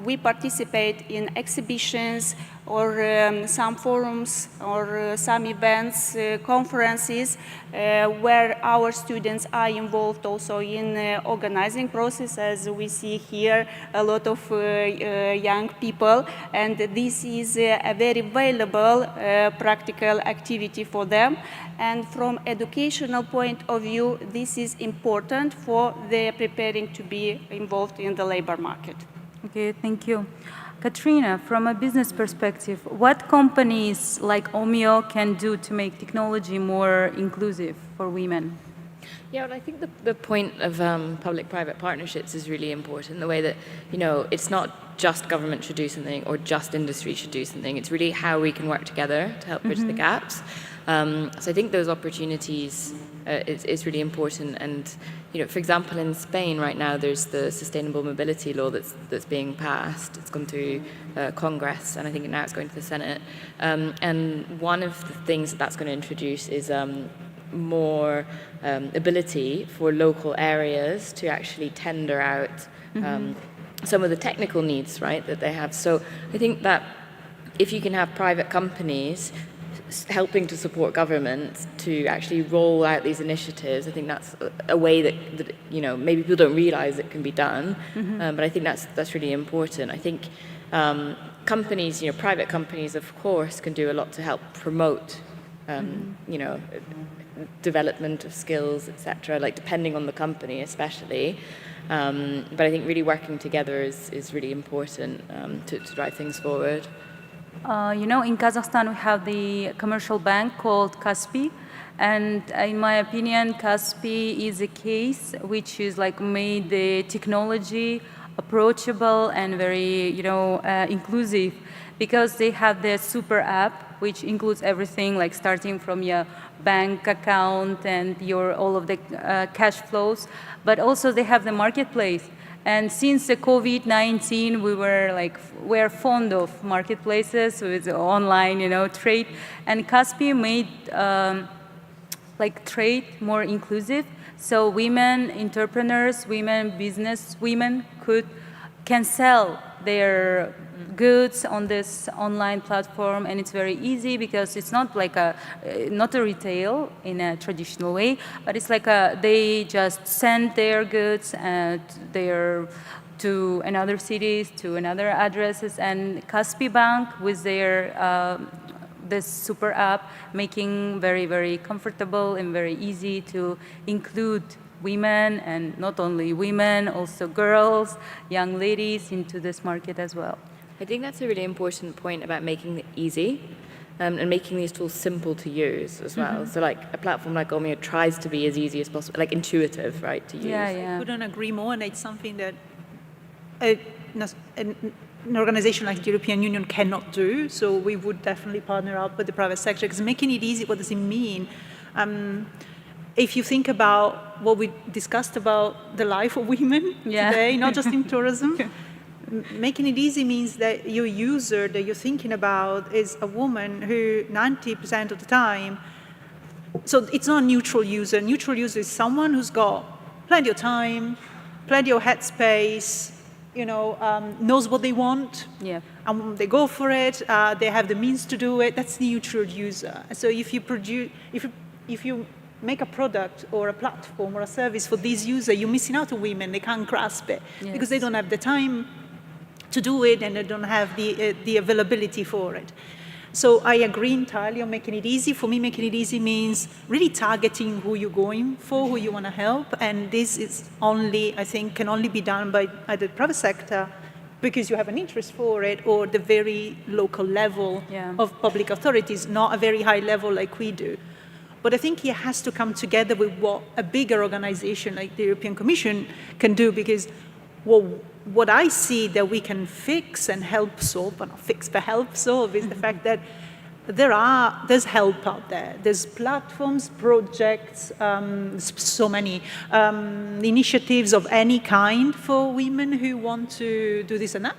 we participate in exhibitions or some forums or some events, conferences, where our students are involved also in organizing process. As we see here, a lot of young people, and this is a very valuable practical activity for them. And from educational point of view, this is important for their preparing to be involved in the labor market. Okay, thank you. Katrina, from a business perspective, what companies like Omio can do to make technology more inclusive for women? Yeah, well, I think the point of public-private partnerships is really important. The way that, it's not just government should do something or just industry should do something. It's really how we can work together to help bridge the gaps. So I think those opportunities is really important. And, for example, in Spain right now, there's the Sustainable Mobility Law that's being passed. It's gone through Congress, and I think now it's going to the Senate. And one of the things that's going to introduce is more ability for local areas to actually tender out some of the technical needs, right, that they have. So I think that if you can have private companies helping to support governments to actually roll out these initiatives, I think that's a way that maybe people don't realize it can be done, but I think that's really important. I think companies, private companies, of course, can do a lot to help promote, development of skills, etc., like depending on the company especially. But I think really working together is really important to drive things forward. In Kazakhstan, we have the commercial bank called Kaspi. And in my opinion, Kaspi is a case which is made the technology approachable and very, inclusive, because they have their super app, which includes everything, like starting from your bank account and all of the cash flows, but also they have the marketplace. And since the COVID-19, we're fond of marketplaces with online, trade, and Kaspi made trade more inclusive, so women entrepreneurs, women business women can sell their goods on this online platform, and it's very easy because it's not like not a retail in a traditional way, but it's like they just send their goods to another cities, to another addresses, and Kaspi Bank with their this super app making very, very comfortable and very easy to include women, and not only women, also girls, young ladies into this market as well. I think that's a really important point about making it easy and making these tools simple to use as well. So like a platform like Omio tries to be as easy as possible, like intuitive, right, to use. I couldn't agree more, and it's something that an organization like the European Union cannot do, so we would definitely partner up with the private sector, because making it easy, what does it mean? If you think about what we discussed about the life of women today, not just in tourism, making it easy means that your user that you're thinking about is a woman who 90% of the time, so it's not a neutral user. Neutral user is someone who's got plenty of time, plenty of headspace, knows what they want, and they go for it, they have the means to do it. That's the neutral user. So if you make a product or a platform or a service for this user, you're missing out on women. They can't grasp it because they don't have the time to do it, and they don't have the availability for it. So I agree entirely on making it easy. For me, making it easy means really targeting who you're going for, who you want to help, and this is only, I think, can only be done by either the private sector, because you have an interest for it, or the very local level of public authorities, not a very high level like we do. But I think it has to come together with what a bigger organization like the European Commission can do, because what I see that we can fix and help solve, but not fix, but help solve, is the fact that there's help out there. There's platforms, projects, so many initiatives of any kind for women who want to do this and that.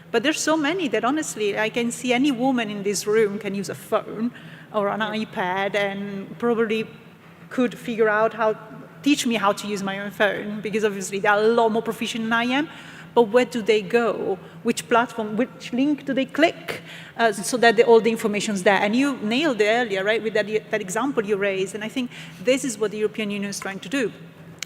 But there's so many that honestly, I can see any woman in this room can use a phone or an iPad and probably could figure out teach me how to use my own phone, because obviously they're a lot more proficient than I am. But where do they go? Which platform, which link do they click so that all the information's there? And you nailed it earlier, right, with that example you raised. And I think this is what the European Union is trying to do.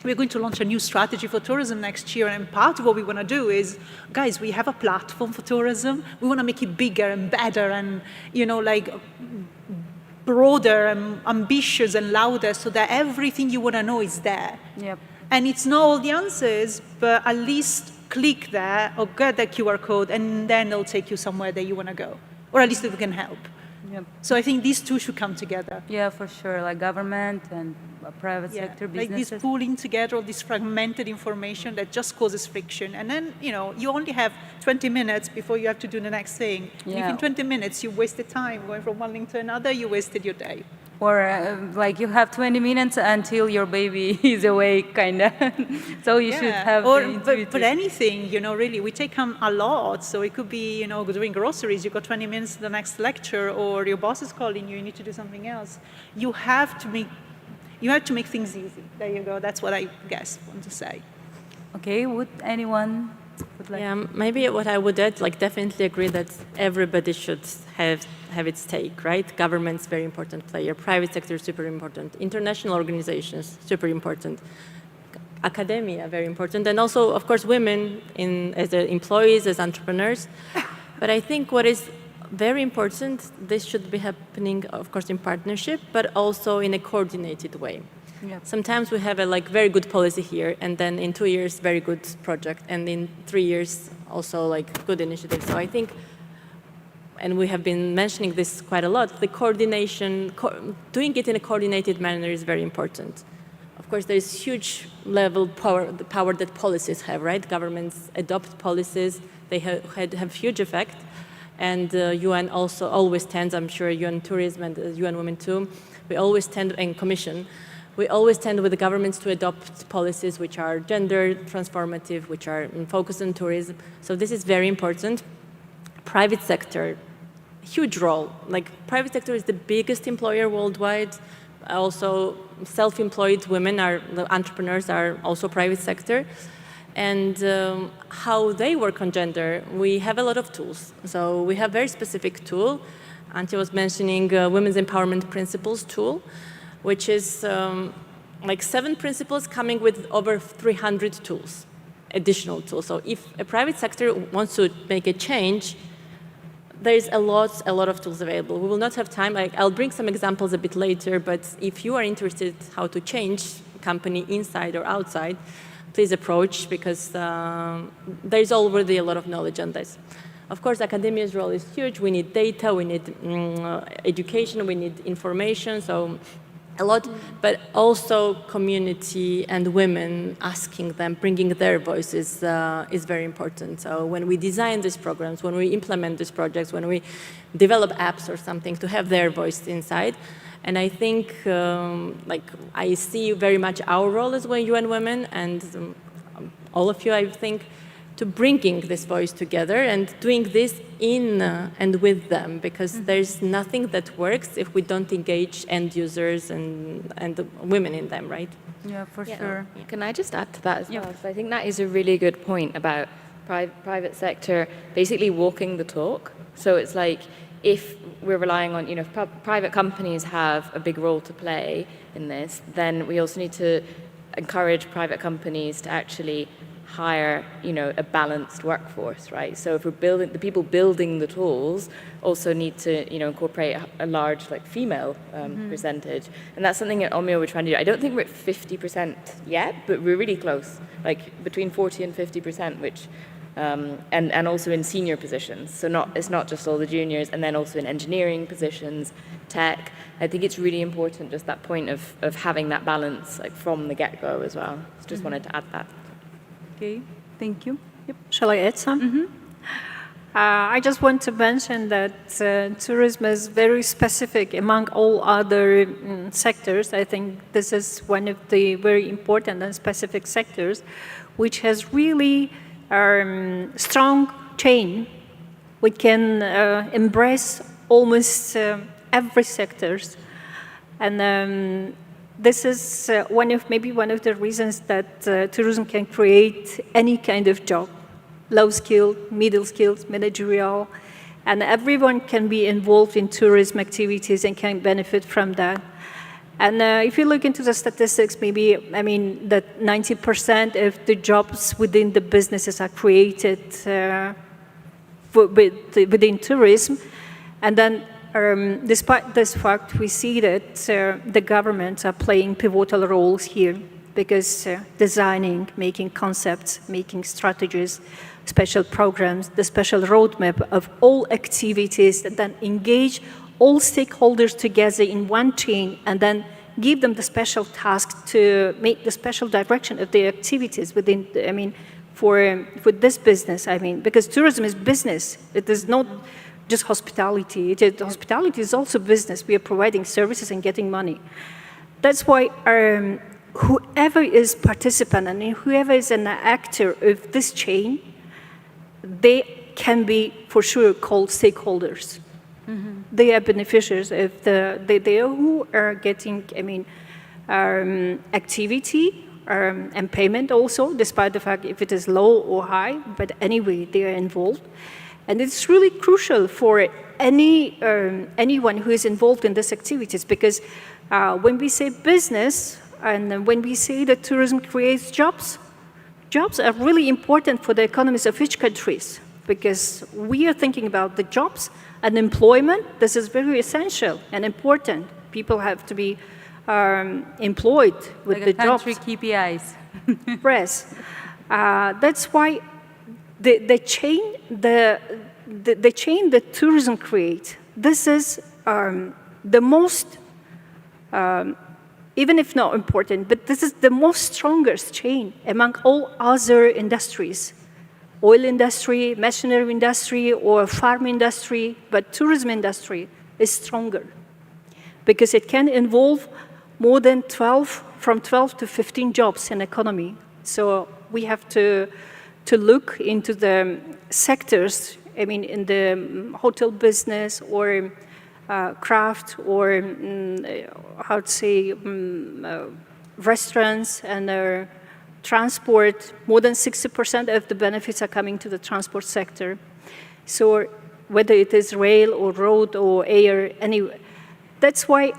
We're going to launch a new strategy for tourism next year, and part of what we want to do is, guys, we have a platform for tourism. We want to make it bigger and better and, broader and ambitious and louder, so that everything you want to know is there. And it's not all the answers, but at least click there or get that QR code, and then it'll take you somewhere that you want to go, or at least it can help. So I think these two should come together. Yeah, for sure, like government and private sector businesses. Like this pooling together of this fragmented information that just causes friction. And then, you only have 20 minutes before you have to do the next thing. And if in 20 minutes you wasted time going from one link to another, you wasted your day. Or you have 20 minutes until your baby is awake, kind of. So you should have. But anything, really, we take a lot. So it could be, doing groceries. You got 20 minutes to the next lecture, or your boss is calling you. You need to do something else. You have to make things easy. There you go. That's what I want to say. Okay. Would anyone? Maybe what I would add, definitely agree that everybody should have its stake, right? Government's very important player, private sector super important, international organizations super important, academia very important, and also, of course, women as employees, as entrepreneurs. But I think what is very important, this should be happening, of course, in partnership, but also in a coordinated way. Sometimes we have a very good policy here, and then in 2 years, very good project, and in 3 years, also good initiative. So I think, and we have been mentioning this quite a lot, the coordination, doing it in a coordinated manner is very important. Of course, there's huge level power, the power that policies have, right? Governments adopt policies, they have huge effect. And UN also always tends, I'm sure UN Tourism and UN Women too, we always tend, and Commission, we always tend with the governments to adopt policies which are gender transformative, which are focused on tourism. So this is very important. Private sector, huge role. Like private sector is the biggest employer worldwide. Also self-employed women are, the entrepreneurs are also private sector. And how they work on gender, we have a lot of tools. So we have very specific tool. Antje was mentioning Women's Empowerment Principles tool, which is like 7 principles coming with over 300 tools, additional tools. So if a private sector wants to make a change, there's a lot of tools available. We will not have time. I'll bring some examples a bit later, but if you are interested how to change a company inside or outside, please approach, because there's already a lot of knowledge on this. Of course, academia's role is huge. We need data, we need education, we need information, so a lot, but also community and women, asking them, bringing their voices is very important. So when we design these programs, when we implement these projects, when we develop apps or something, to have their voice inside. And I think, like, I see very much our role as UN Women, and all of you, I think, to bringing this voice together and doing this in and with them, because there's nothing that works if we don't engage end users and the women in them, right? Yeah, for sure. Can I just add to that as well? So I think that is a really good point about private sector basically walking the talk. So it's like, if we're relying on, you know, if private companies have a big role to play in this, then we also need to encourage private companies to actually hire, you know, a balanced workforce, right? So if we're building, the people building the tools also need to, you know, incorporate a large, like, female percentage. And that's something at Omeo we're trying to do. I don't think we're at 50% yet, but we're really close, like between 40 and 50%, which, and also in senior positions. So it's not just all the juniors, and then also in engineering positions, tech. I think it's really important, just that point of having that balance, like, from the get-go as well. So just wanted to add that. Okay, thank you. Yep. Shall I add some? I just want to mention that tourism is very specific among all other sectors. I think this is one of the very important and specific sectors, which has really strong chain. We can embrace almost every sectors, and this is maybe one of the reasons that tourism can create any kind of job, low skilled, middle skilled, managerial, and everyone can be involved in tourism activities and can benefit from that. And if you look into the statistics, maybe, I mean, that 90% of the jobs within the businesses are created within tourism, and then despite this fact, we see that the governments are playing pivotal roles here, because designing, making concepts, making strategies, special programs, the special roadmap of all activities that then engage all stakeholders together in one chain, and then give them the special task to make the special direction of their activities within, I mean, for this business, I mean, because tourism is business. It is not just hospitality. Hospitality is also business. We are providing services and getting money. That's why whoever is participant and whoever is an actor of this chain, they can be for sure called stakeholders. They are beneficiaries of they are who are getting, I mean, activity and payment also, despite the fact if it is low or high, but anyway, they are involved. And it's really crucial for anyone who is involved in these activities, because when we say business and when we say that tourism creates jobs, jobs are really important for the economies of each countries, because we are thinking about the jobs and employment. This is very essential and important. People have to be employed with like the jobs. country KPIs. Yes. That's why the chain that tourism creates, this is the most even if not important, but this is the most strongest chain among all other industries. Oil industry, machinery industry, or farm industry, but tourism industry is stronger because it can involve more than from 12 to 15 jobs in economy. So we have to look into the sectors, I mean, in the hotel business or craft or how to say, restaurants and transport. More than 60% of the benefits are coming to the transport sector. So whether it is rail or road or air, anyway. That's why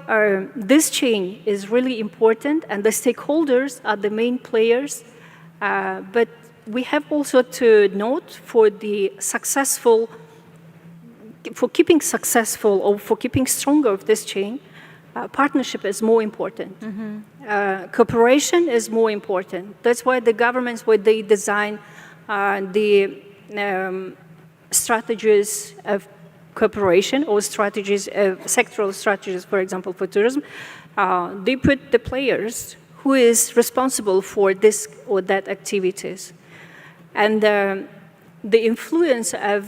this chain is really important, and the stakeholders are the main players. But we have also to note for keeping successful or for keeping stronger of this chain, partnership is more important. Cooperation is more important. That's why the governments, when they design the strategies of cooperation or strategies, sectoral strategies, for example, for tourism, they put the players who is responsible for this or that activities. And the influence of,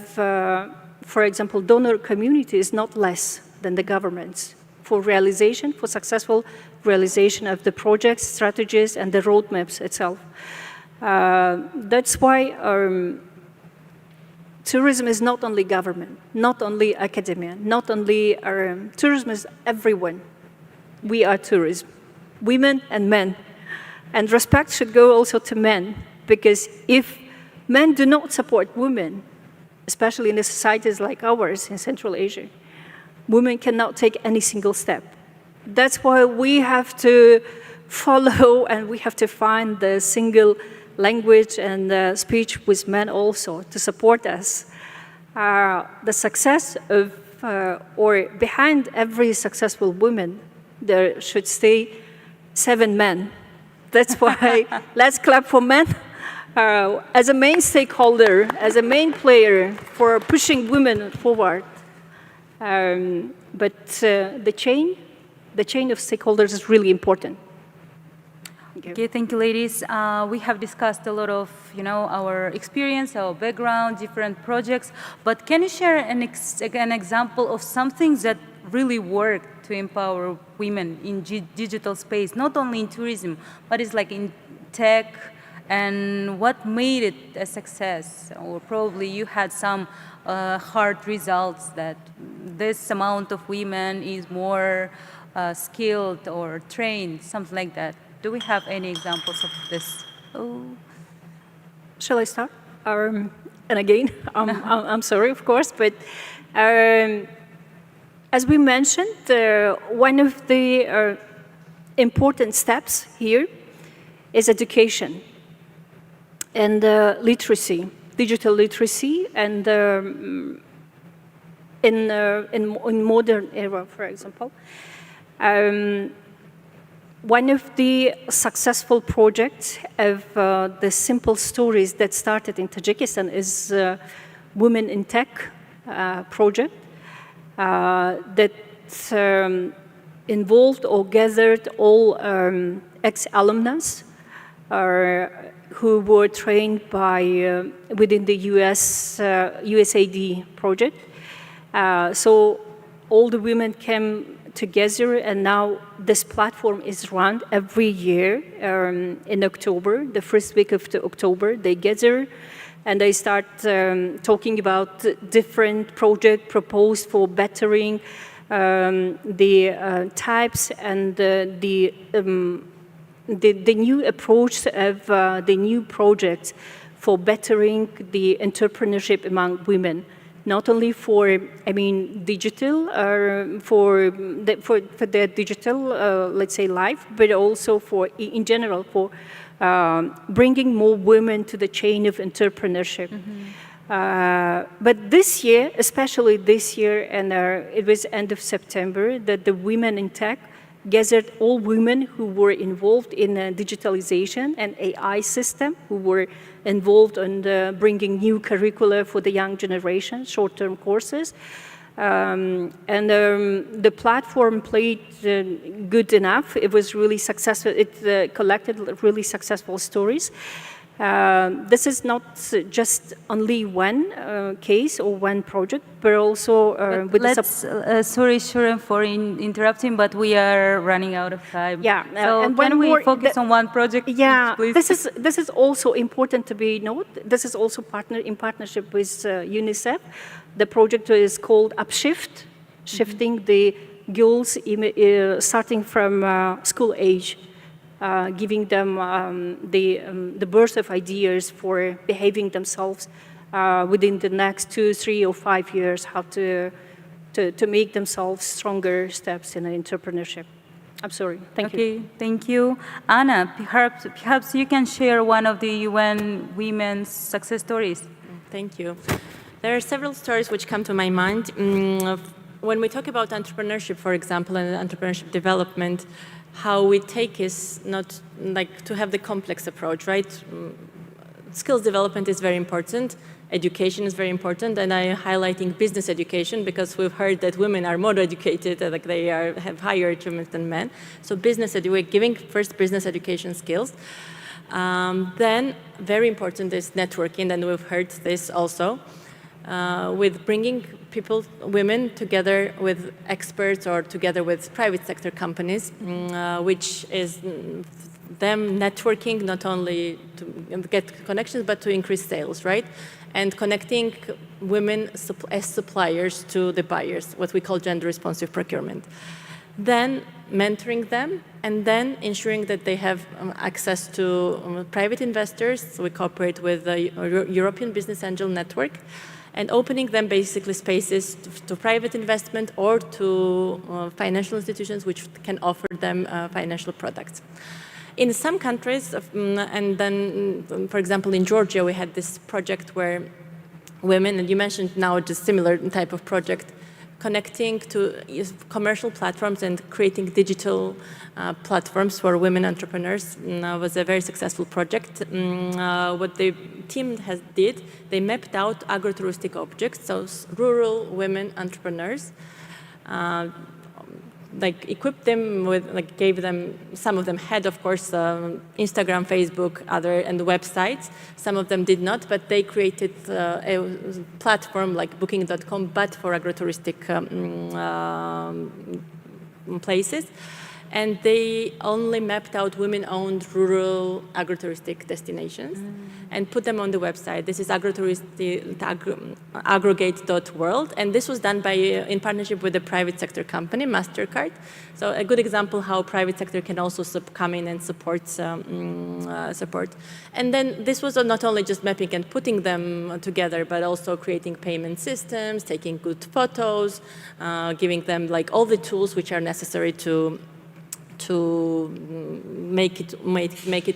for example, donor community is not less than the governments for successful realization of the projects, strategies, and the roadmaps itself. That's why tourism is not only government, not only academia, not only tourism is everyone. We are tourism, women and men. And respect should go also to men, because if men do not support women, especially in the societies like ours in Central Asia, women cannot take any single step. That's why we have to follow and we have to find the single language and speech with men also to support us. The success of, or behind every successful woman, there should stay 7 men. That's why let's clap for men as a main stakeholder, as a main player for pushing women forward. But the chain of stakeholders is really important. Okay, thank you, ladies. We have discussed a lot of, our experience, our background, different projects. But can you share an example of something that really worked to empower women in digital space, not only in tourism, but it's like in tech, and what made it a success? Or probably you had some hard results that this amount of women is more skilled or trained, something like that. Do we have any examples of this? Oh. Shall I start? And again, I'm sorry, of course, but as we mentioned, one of the important steps here is education and literacy, digital literacy, and in modern era, for example. One of the successful projects of the simple stories that started in Tajikistan is Women in Tech project that involved or gathered all ex-alumnus who were trained by within the USAID project. So all the women came together, and now this platform is run every year in October, the first week of October. They gather and they start talking about different projects proposed for bettering the types and the new approach of the new projects for bettering the entrepreneurship among women. Not only for, digital, for their digital, let's say, life, but also for, in general, for bringing more women to the chain of entrepreneurship. But this year, especially this year, and it was end of September, that the Women in Tech gathered all women who were involved in digitalization and AI system, who were involved in bringing new curricula for the young generation, short-term courses. The platform played good enough. It was really successful. It collected really successful stories. This is not just only one case or one project, but also with sorry, Shuren, for interrupting, but we are running out of time. Yeah, so and can we focus on one project? Yeah, please? This is also important to be noted. This is also in partnership with UNICEF. The project is called Upshift, shifting the girls starting from school age. Giving them the birth of ideas for behaving themselves within the next 2, 3, or 5 years, how to make themselves stronger steps in entrepreneurship. I'm sorry. Thank you. Okay, thank you. Anna, perhaps you can share one of the UN women's success stories. Thank you. There are several stories which come to my mind. When we talk about entrepreneurship, for example, and entrepreneurship development, how we take is not like to have the complex approach, right? Skills development is very important. Education is very important, and I'm highlighting business education because we've heard that women are more educated, like they have higher achievements than men. So we're giving first business education skills. Then very important is networking, and we've heard this also. With bringing women together with experts or together with private sector companies, which is them networking not only to get connections, but to increase sales, right? And connecting women as suppliers to the buyers, what we call gender-responsive procurement. Then mentoring them, and then ensuring that they have access to private investors. So we cooperate with the European Business Angel Network, and opening them basically spaces to private investment or to financial institutions which can offer them financial products. In some countries, and then, for example, in Georgia, we had this project where women, and you mentioned now just similar type of project, connecting to commercial platforms and creating digital platforms for women entrepreneurs was a very successful project. What the team did, they mapped out agro-touristic objects, so rural women entrepreneurs, like equipped them with, like gave them, some of them had, of course, Instagram, Facebook, and websites. Some of them did not, but they created a platform like booking.com, but for agro-touristic places. And they only mapped out women-owned rural agro-touristic destinations and put them on the website. This is agrogate.world, and this was done in partnership with a private sector company, MasterCard. So a good example how private sector can also come in and support. And then this was not only just mapping and putting them together, but also creating payment systems, taking good photos, giving them like all the tools which are necessary to make it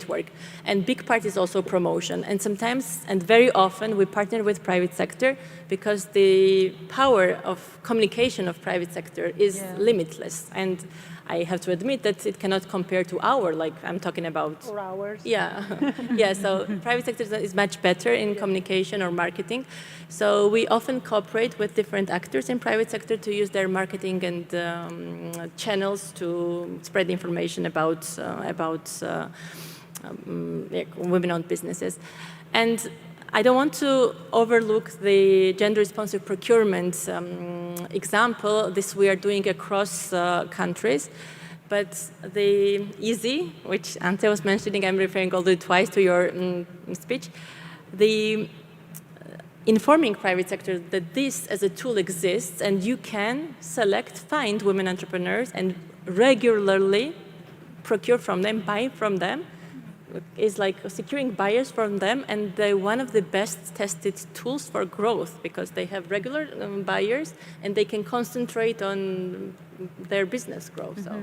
work. And big part is also promotion. And sometimes, and very often, we partner with private sector because the power of communication of private sector is limitless. And I have to admit that it cannot compare to like I'm talking about. Or ours. Yeah, yeah. So private sector is much better in communication or marketing. So we often cooperate with different actors in private sector to use their marketing and channels to spread information about women-owned businesses. And I don't want to overlook the gender-responsive procurement example. This we are doing across countries. But the EASY, which Ante was mentioning, I'm referring already twice to your speech, the informing private sector that this as a tool exists and you can find women entrepreneurs and regularly procure from them, buy from them, is like securing buyers from them, and they're one of the best tested tools for growth because they have regular buyers and they can concentrate on their business growth. So,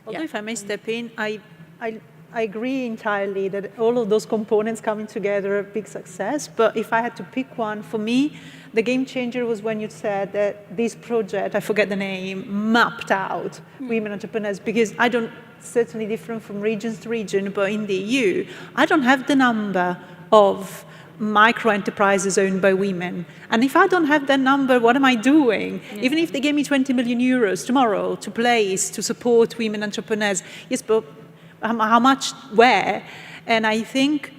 although if I may step in, I agree entirely that all of those components coming together are a big success. But if I had to pick one, for me, the game changer was when you said that this project, I forget the name, mapped out women entrepreneurs, because I don't, certainly different from region to region, but in the EU, I don't have the number of micro enterprises owned by women. And if I don't have that number, what am I doing? Yeah. Even if they gave me 20 million euros tomorrow to place, to support women entrepreneurs, yes, but how much, where? And I think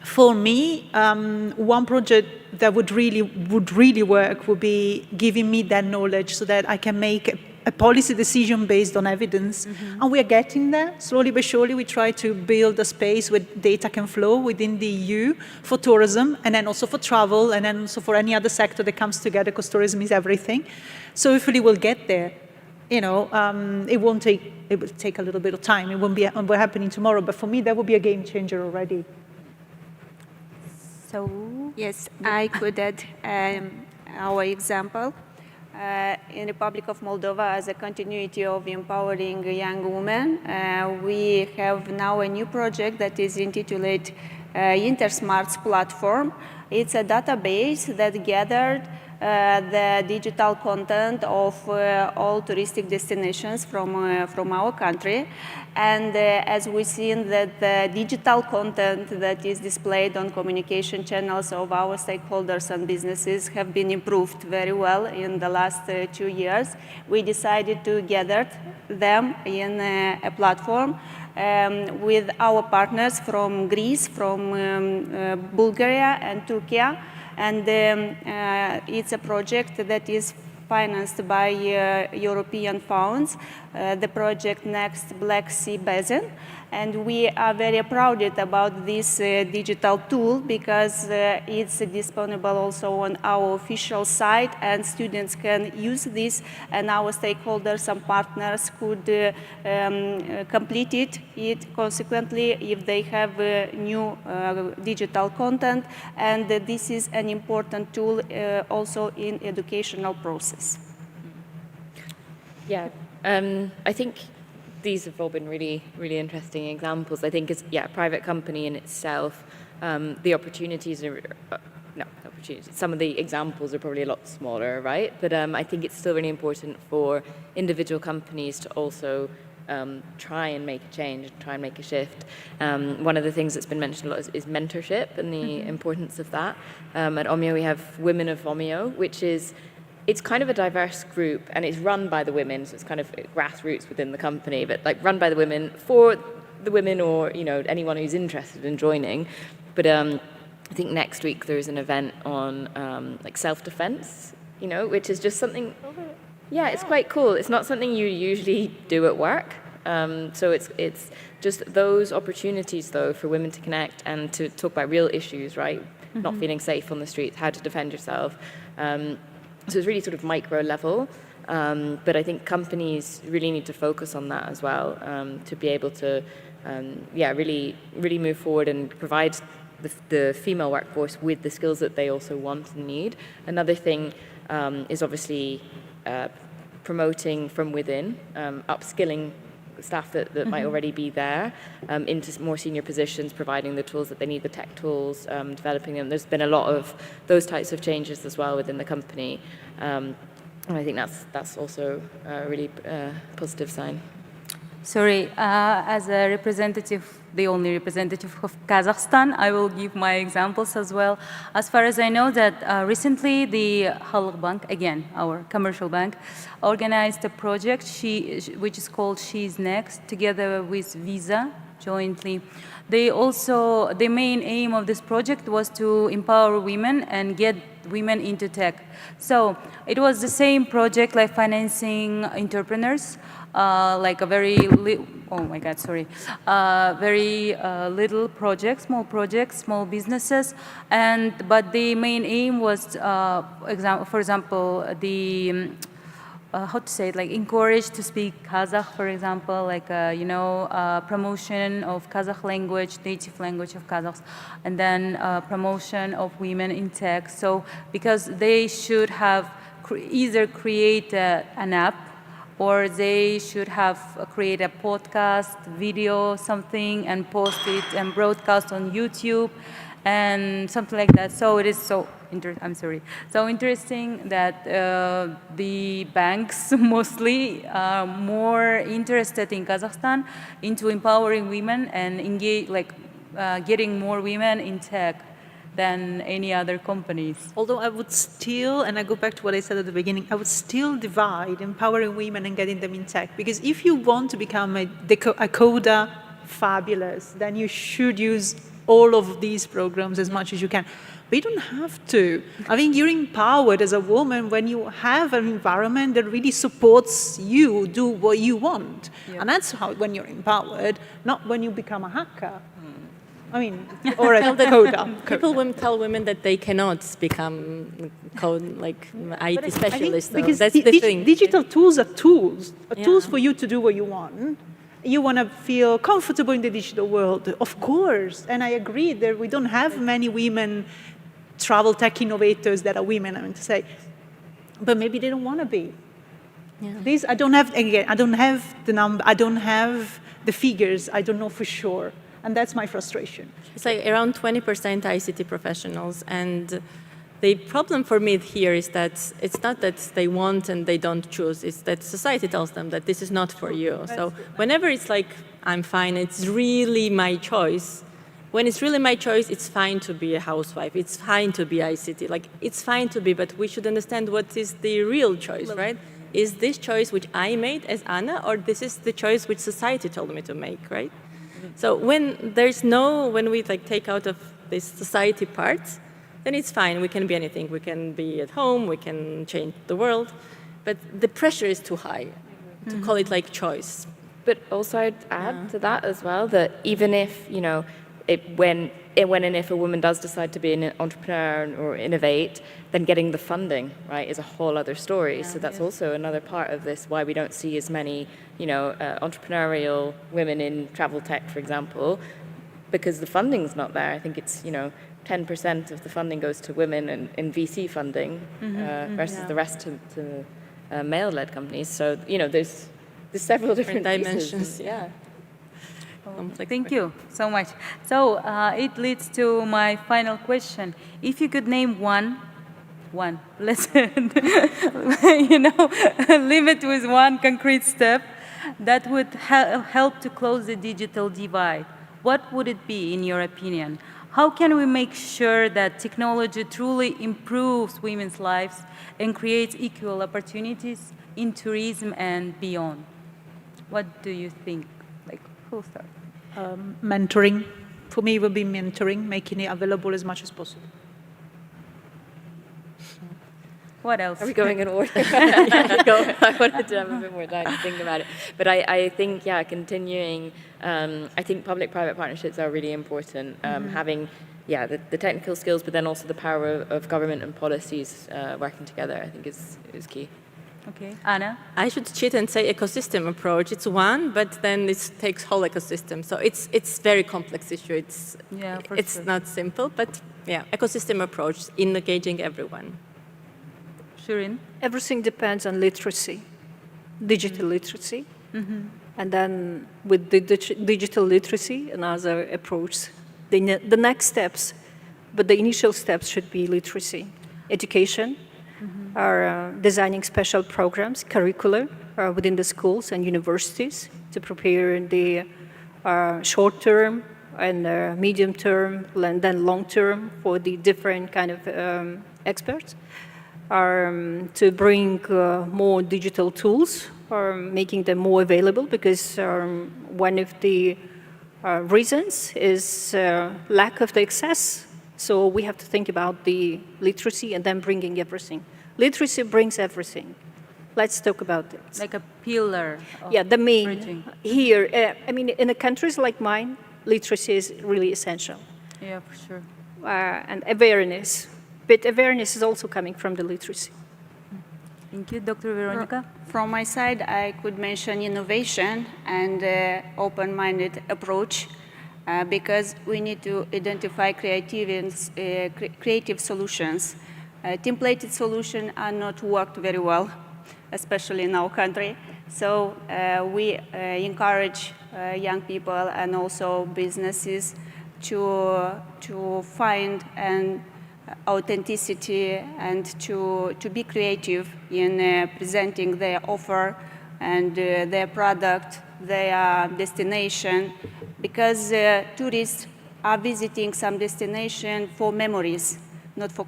for me, one project that would really work would be giving me that knowledge so that I can make a policy decision based on evidence. And we are getting there. Slowly but surely, we try to build a space where data can flow within the EU for tourism, and then also for travel, and then also for any other sector that comes together, because tourism is everything. So hopefully we'll get there. You know, it will take a little bit of time. It won't be happening tomorrow, but for me, that would be a game changer already. So yes, I could add our example. In Republic of Moldova, as a continuity of empowering young women, we have now a new project that is intitulated InterSmarts platform. It's a database that gathered the digital content of all touristic destinations from our country. And as we've seen that the digital content that is displayed on communication channels of our stakeholders and businesses have been improved very well in the last 2 years, we decided to gather them in a platform with our partners from Greece, from Bulgaria and Turkey. And it's a project that is financed by European funds, the project Next Black Sea Basin. And we are very proud about this digital tool because it's disponible also on our official site, and students can use this, and our stakeholders and partners could complete it consequently if they have new digital content. And this is an important tool also in educational process. Yeah, I think these have all been really, really interesting examples. I think as a private company in itself, the opportunities are, some of the examples are probably a lot smaller, right? But I think it's still really important for individual companies to also try and make a change, try and make a shift. One of the things that's been mentioned a lot is mentorship and the importance of that. At Omio, we have Women of Omio, which is, it's kind of a diverse group, and it's run by the women, so it's kind of grassroots within the company, but like run by the women for the women, or anyone who's interested in joining. But I think next week there's an event on like self-defense, which is just something. Yeah, it's quite cool. It's not something you usually do at work. So it's just those opportunities, though, for women to connect and to talk about real issues, right? Not feeling safe on the streets, how to defend yourself. So it's really sort of micro level, but I think companies really need to focus on that as well, to be able to, really move forward and provide the female workforce with the skills that they also want and need. Another thing is obviously promoting from within, upskilling staff that might already be there into more senior positions, providing the tools that they need, the tech tools, developing them. There's been a lot of those types of changes as well within the company. And I think that's also a really positive sign. Sorry, as a representative, the only representative of Kazakhstan, I will give my examples as well. As far as I know that recently the Halyk Bank, again, our commercial bank, organized a project which is called She's Next, together with Visa jointly. The main aim of this project was to empower women and get women into tech. So it was the same project like financing entrepreneurs, like a very little projects, small businesses, but the main aim was, for example, the how to say it, like encourage to speak Kazakh, for example, like promotion of Kazakh language, native language of Kazakhs, and then promotion of women in tech. So because they should have either create an app, or they should have create a podcast, video, something, and post it and broadcast on YouTube and something like that. So it is so interesting that the banks mostly are more interested in Kazakhstan into empowering women and engage, getting more women in tech. than any other companies. Although I would still, and I go back to what I said at the beginning, I would still divide empowering women and getting them in tech. Because if you want to become a coder fabulous, then you should use all of these programs as much as you can. But you don't have to. I think you're empowered as a woman when you have an environment that really supports you do what you want. Yeah. And that's how, when you're empowered, not when you become a hacker. I mean, or a coder. People tell women that they cannot become IT specialists. Because that's the thing. Digital tools are tools for you to do what you want. You want to feel comfortable in the digital world, of course. And I agree that we don't have many women travel tech innovators that are women, I mean to say. But maybe they don't want to be. Yeah. These, I don't have the number, I don't have the figures, I don't know for sure. And that's my frustration. It's like around 20% ICT professionals. And the problem for me here is that it's not that they want and they don't choose. It's that society tells them that this is not for you. So whenever it's like, I'm fine, it's really my choice. When it's really my choice, it's fine to be a housewife. It's fine to be ICT. Like, it's fine to be, but we should understand what is the real choice, right? Is this choice which I made as Anna, or this is the choice which society told me to make, right? So when we take out of this society part, then it's fine. We can be anything. We can be at home. We can change the world. But the pressure is too high to call it like choice. But also I'd add to that as well that even if, when and if a woman does decide to be an entrepreneur or innovate, then getting the funding, right, is a whole other story. So that's also another part of this, why we don't see as many, entrepreneurial women in travel tech, for example, because the funding's not there. I think it's, 10% of the funding goes to women in VC funding versus the rest to male-led companies. So, there's several different dimensions. Yeah. Thank you so much. So it leads to my final question. If you could name one, let's leave it with one concrete step that would help to close the digital divide, what would it be in your opinion? How can we make sure that technology truly improves women's lives and creates equal opportunities in tourism and beyond? What do you think? Who'll start? Mentoring. For me, it would be mentoring, making it available as much as possible. What else? Are we going in order? I wanted to have a bit more time to think about it. But I think, continuing, I think public-private partnerships are really important. Having, the technical skills, but then also the power of government and policies working together, I think is key. Okay, Anna? I should cheat and say ecosystem approach. It's one, but then it takes whole ecosystem. So it's very complex issue. It's not simple, but ecosystem approach in engaging everyone. Shirin? Everything depends on literacy, digital literacy. And then with the digital literacy, another approach, the next steps, but the initial steps should be literacy, education, are designing special programs, curricula within the schools and universities to prepare the short-term and medium-term and then long-term for the different kind of experts, to bring more digital tools, making them more available, because one of the reasons is lack of the access. So we have to think about the literacy and then bringing everything. Literacy brings everything. Let's talk about it. Like a pillar. The main. Bridging. Here, in the countries like mine, literacy is really essential. Yeah, for sure. And awareness. But awareness is also coming from the literacy. Thank you. Dr. Veronica? From my side, I could mention innovation and open-minded approach because we need to identify creative solutions. Templated solutions are not worked very well, especially in our country. So we encourage young people and also businesses to find an authenticity and to be creative in presenting their offer and their product, their destination, because tourists are visiting some destination for memories, not for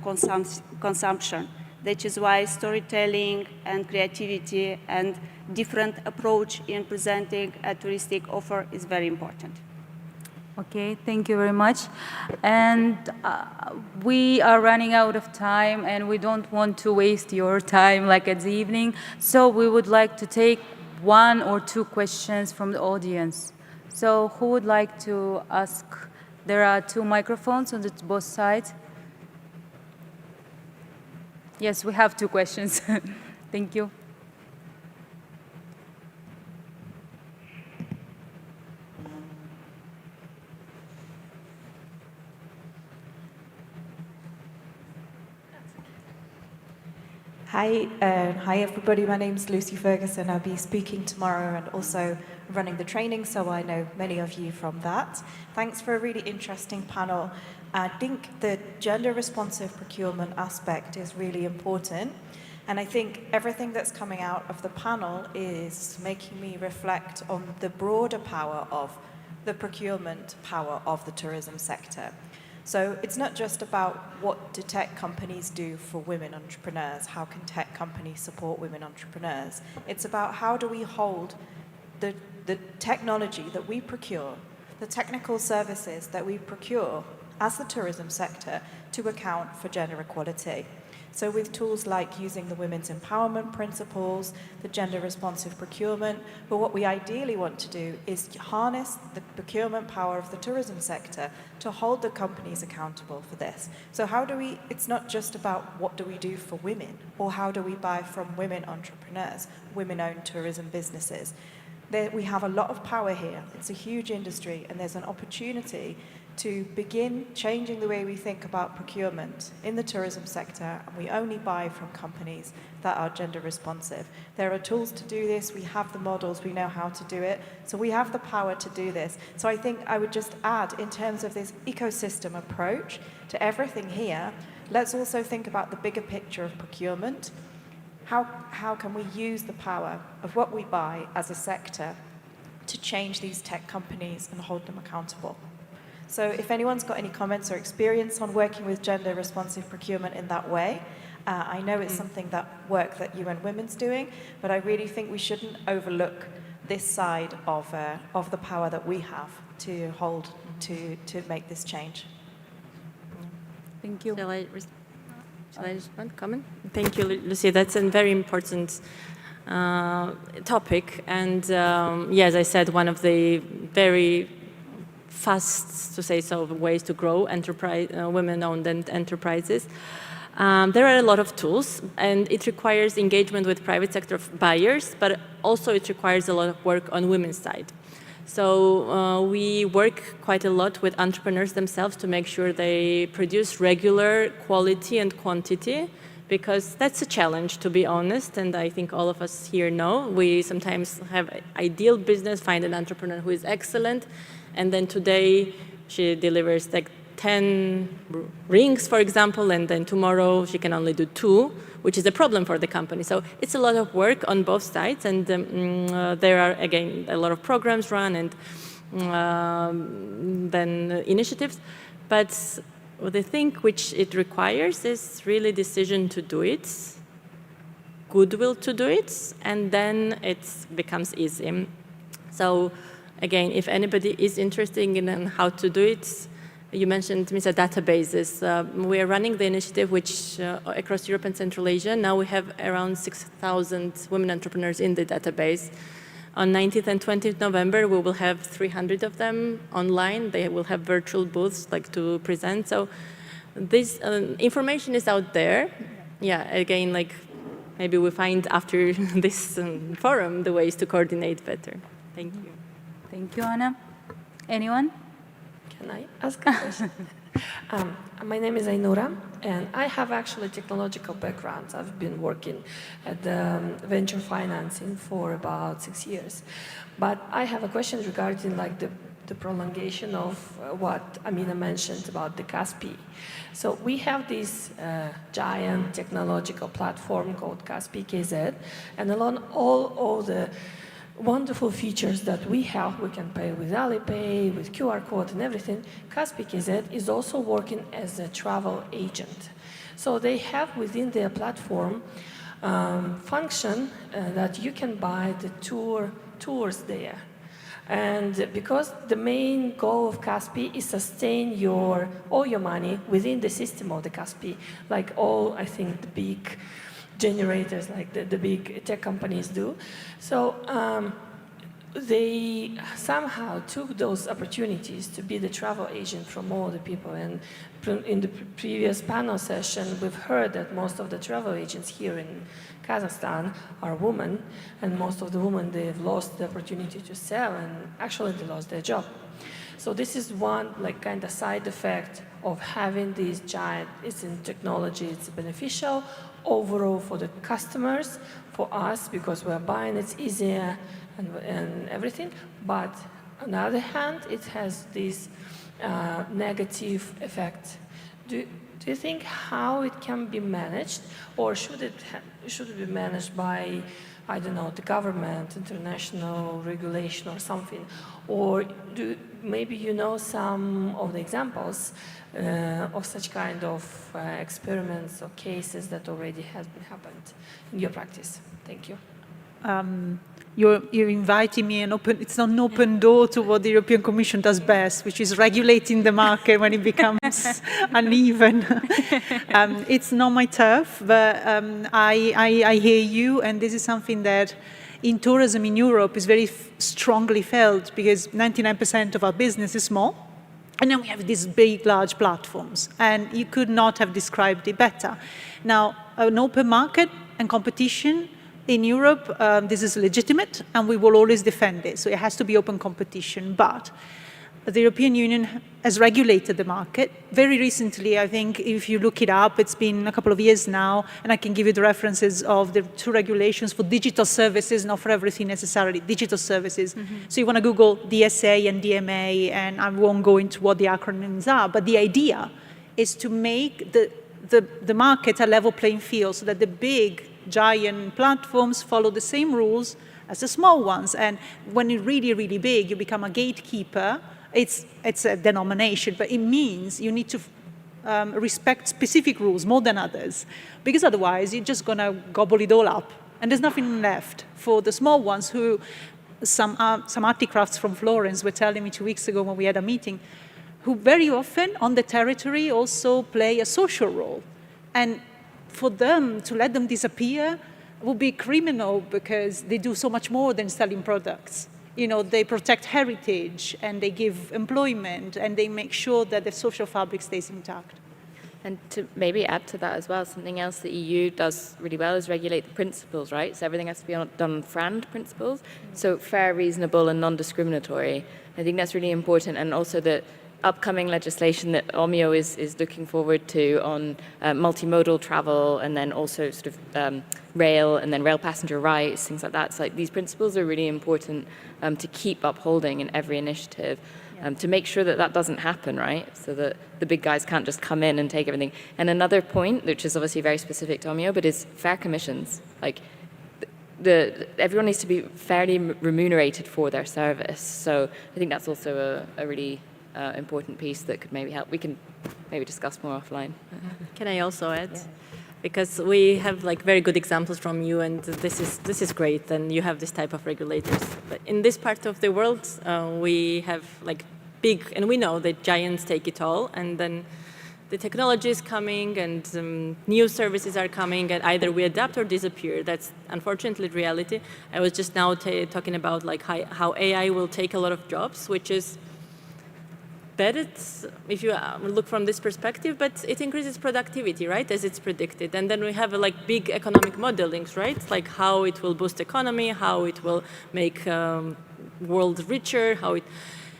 consumption. That is why storytelling and creativity and different approach in presenting a touristic offer is very important. Okay, thank you very much. And we are running out of time, and we don't want to waste your time like at the evening. So we would like to take 1 or 2 questions from the audience. So who would like to ask? There are 2 microphones on both sides. Yes, we have 2 questions. Thank you. Hi, hi everybody. My name's Lucy Ferguson. I'll be speaking tomorrow and also running the training, so I know many of you from that. Thanks for a really interesting panel. I think the gender-responsive procurement aspect is really important, and I think everything that's coming out of the panel is making me reflect on the broader power of the procurement power of the tourism sector. So it's not just about what do tech companies do for women entrepreneurs, how can tech companies support women entrepreneurs. It's about how do we hold the technology that we procure, the technical services that we procure as the tourism sector to account for gender equality. So with tools like using the women's empowerment principles, the gender responsive procurement, but what we ideally want to do is harness the procurement power of the tourism sector to hold the companies accountable for this. So how do we, it's not just about what do we do for women, or how do we buy from women entrepreneurs, women-owned tourism businesses. We have a lot of power here. It's a huge industry, and there's an opportunity to begin changing the way we think about procurement in the tourism sector, and we only buy from companies that are gender responsive. There are tools to do this, we have the models, we know how to do it, so we have the power to do this. So I think I would just add, in terms of this ecosystem approach to everything here, let's also think about the bigger picture of procurement. How can we use the power of what we buy as a sector to change these tech companies and hold them accountable? So if anyone's got any comments or experience on working with gender responsive procurement in that way, I know it's something that UN Women's doing, but I really think we shouldn't overlook this side of the power that we have to hold to make this change. Thank you. Shall I respond? Comment? Thank you, Lucy. That's a very important topic, and yeah, as I said, one of the very fast, to say so, ways to grow women-owned enterprises. There are a lot of tools, and it requires engagement with private sector buyers, but also it requires a lot of work on women's side. So we work quite a lot with entrepreneurs themselves to make sure they produce regular quality and quantity, because that's a challenge, to be honest, and I think all of us here know. We sometimes have an ideal business, find an entrepreneur who is excellent, and then today she delivers like 10 rings, for example, and then tomorrow she can only do 2, which is a problem for the company. So it's a lot of work on both sides, and there are, again, a lot of programs run and then initiatives. But the thing which it requires is really decision to do it, goodwill to do it, and then it becomes easy. So again, if anybody is interested in how to do it, you mentioned, Mr. databases. We are running the initiative which across Europe and Central Asia. Now we have around 6,000 women entrepreneurs in the database. On 19th and 20th November, we will have 300 of them online. They will have virtual booths like to present. So this information is out there. Yeah, again, like maybe we find after this forum the ways to coordinate better. Thank you. Thank you, Anna. Anyone? Can I ask a question? My name is Ainura, and I have actually technological background. I've been working at venture financing for about 6 years. But I have a question regarding like the prolongation of what Amina mentioned about the Kaspi. So we have this giant technological platform called Kaspi KZ, and along all the wonderful features that we have. We can pay with Alipay, with QR code and everything. Kaspi KZ is also working as a travel agent. So they have within their platform function that you can buy the tours there. And because the main goal of Kaspi is sustain all your money within the system of the Kaspi, like all, I think, the big generators, like the big tech companies do. So they somehow took those opportunities to be the travel agent from all the people. And in the previous panel session, we've heard that most of the travel agents here in Kazakhstan are women, and most of the women, they've lost the opportunity to sell, and actually they lost their job. So this is one kind of side effect of having these giant, it's in technology, it's beneficial overall for the customers, for us, because we're buying, it's easier and everything. But on the other hand, it has this negative effect. Do you think how it can be managed, or should it be managed by, I don't know, the government, international regulation or something? Or maybe you know some of the examples of such kind of experiments or cases that already has been happened in your practice? Thank you. You're inviting me it's not an open door to what the European Commission does best, which is regulating the market when it becomes uneven. It's not my turf, but I hear you, and this is something that in tourism in Europe is very strongly felt, because 99% of our business is small, and then we have these big, large platforms, and you could not have described it better. Now, an open market and competition in Europe, this is legitimate, and we will always defend it. So it has to be open competition. But the European Union has regulated the market. Very recently, I think, if you look it up, it's been a couple of years now, and I can give you the references of the 2 regulations for digital services, not for everything necessarily, digital services. So you want to Google DSA and DMA, and I won't go into what the acronyms are, but the idea is to make the market a level playing field, so that the big giant platforms follow the same rules as the small ones. And when you're really, really big, you become a gatekeeper. It's a denomination, but it means you need to respect specific rules more than others, because otherwise you're just going to gobble it all up. And there's nothing left for the small ones who, some articrafts from Florence were telling me 2 weeks ago when we had a meeting, who very often on the territory also play a social role. And for them to let them disappear would be criminal, because they do so much more than selling products. You know, they protect heritage, and they give employment, and they make sure that the social fabric stays intact. And to maybe add to that as well, something else the EU does really well is regulate the principles, right? So everything has to be done on FRAND principles, so fair, reasonable, and non-discriminatory. I think that's really important, and also the upcoming legislation that Omio is looking forward to on multimodal travel, and then also sort of rail, and then rail passenger rights, things like that. So these principles are really important to keep upholding in every initiative, to make sure that doesn't happen, right? So that the big guys can't just come in and take everything. And another point, which is obviously very specific to Omio, but is fair commissions. Like, everyone needs to be fairly remunerated for their service. So I think that's also a really important piece that could maybe help. We can maybe discuss more offline. Can I also add? Yeah. Because we have very good examples from you, and this is great, and you have this type of regulators. But in this part of the world, we have big, and we know that giants take it all, and then the technology is coming, and new services are coming, and either we adapt or disappear. That's unfortunately reality. I was just now talking about how AI will take a lot of jobs, which is bad if you look from this perspective, but it increases productivity, right, as it's predicted. And then we have big economic modelings, right, like how it will boost economy, how it will make world richer,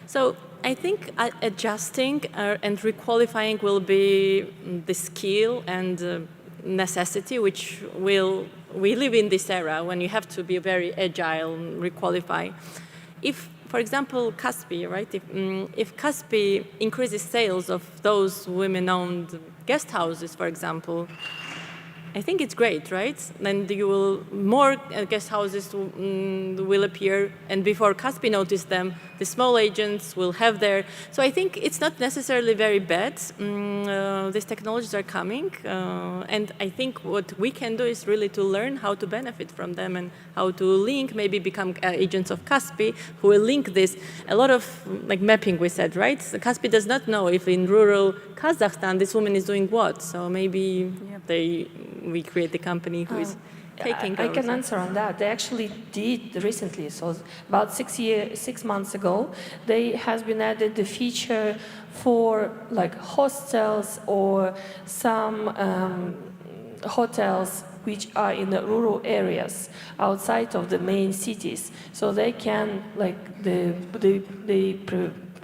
So I think adjusting and requalifying will be the skill and necessity, which we live in this era when you have to be very agile and requalify. If, for example, Kaspi, right? If Kaspi increases sales of those women-owned guest houses, for example, I think it's great, right? Then you will, more guest houses will appear, and before Kaspi noticed them, the small agents will have their, so I think it's not necessarily very bad. These technologies are coming, and I think what we can do is really to learn how to benefit from them and how to link, maybe become agents of Kaspi, who will link this. A lot of like mapping we said, right? So Kaspi does not know if in rural Kazakhstan this woman is doing what, so maybe we create the company who is taking I can answer on that. They actually did recently. So about 6 months ago, they has been added the feature for like hostels or some hotels which are in the rural areas outside of the main cities. So they can like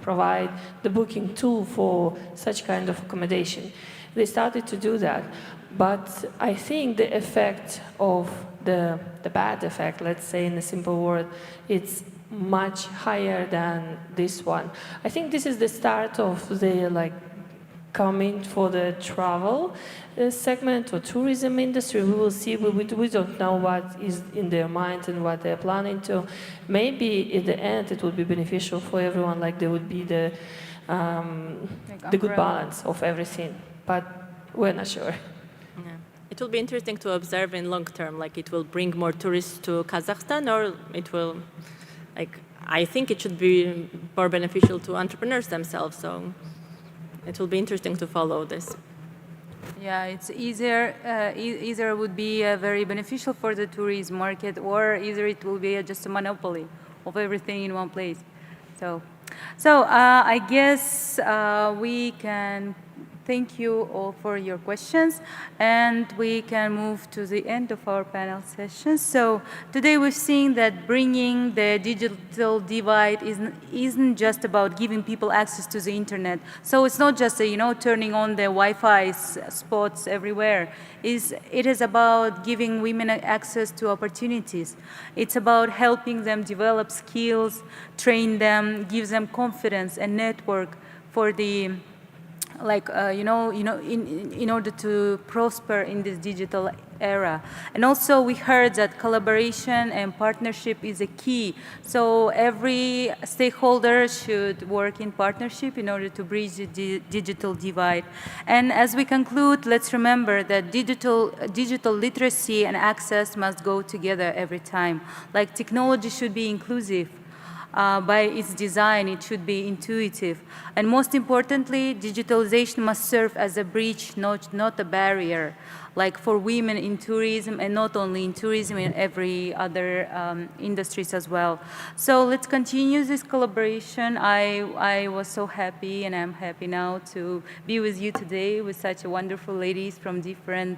provide the booking tool for such kind of accommodation. They started to do that. But I think the effect of the bad effect, let's say in a simple word, it's much higher than this one. I think this is the start of the like coming for the travel segment or tourism industry. We will see. We don't know what is in their mind and what they're planning to. Maybe in the end it would be beneficial for everyone. Like there would be the good balance of everything. But we're not sure. It will be interesting to observe in long term, like it will bring more tourists to Kazakhstan, or it will, like, I think it should be more beneficial to entrepreneurs themselves, so it will be interesting to follow this. Yeah, it's either would be very beneficial for the tourism market, or either it will be just a monopoly of everything in one place. So I guess we can thank you all for your questions, and we can move to the end of our panel session. So today we've seen that bringing the digital divide isn't just about giving people access to the internet. So it's not just turning on the Wi-Fi spots everywhere. It is about giving women access to opportunities. It's about helping them develop skills, train them, give them confidence and network for the in order to prosper in this digital era. And also we heard that collaboration and partnership is a key. So every stakeholder should work in partnership in order to bridge the digital divide. And as we conclude, let's remember that digital literacy and access must go together every time. Like technology should be inclusive. By its design, it should be intuitive. And most importantly, digitalization must serve as a bridge, not a barrier, like for women in tourism, and not only in tourism, in every other industries as well. So let's continue this collaboration. I was so happy, and I'm happy now to be with you today with such wonderful ladies from different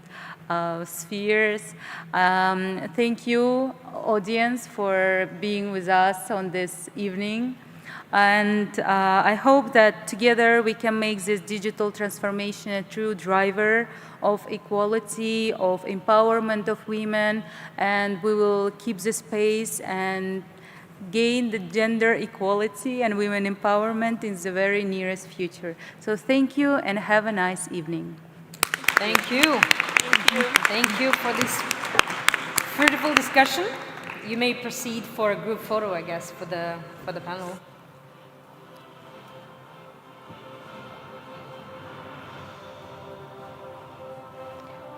spheres. Thank you, audience, for being with us on this evening. And I hope that together we can make this digital transformation a true driver of equality, of empowerment of women, and we will keep the space and gain the gender equality and women empowerment in the very nearest future. So thank you and have a nice evening. Thank you. Thank you for this fruitful discussion. You may proceed for a group photo, I guess, for the panel.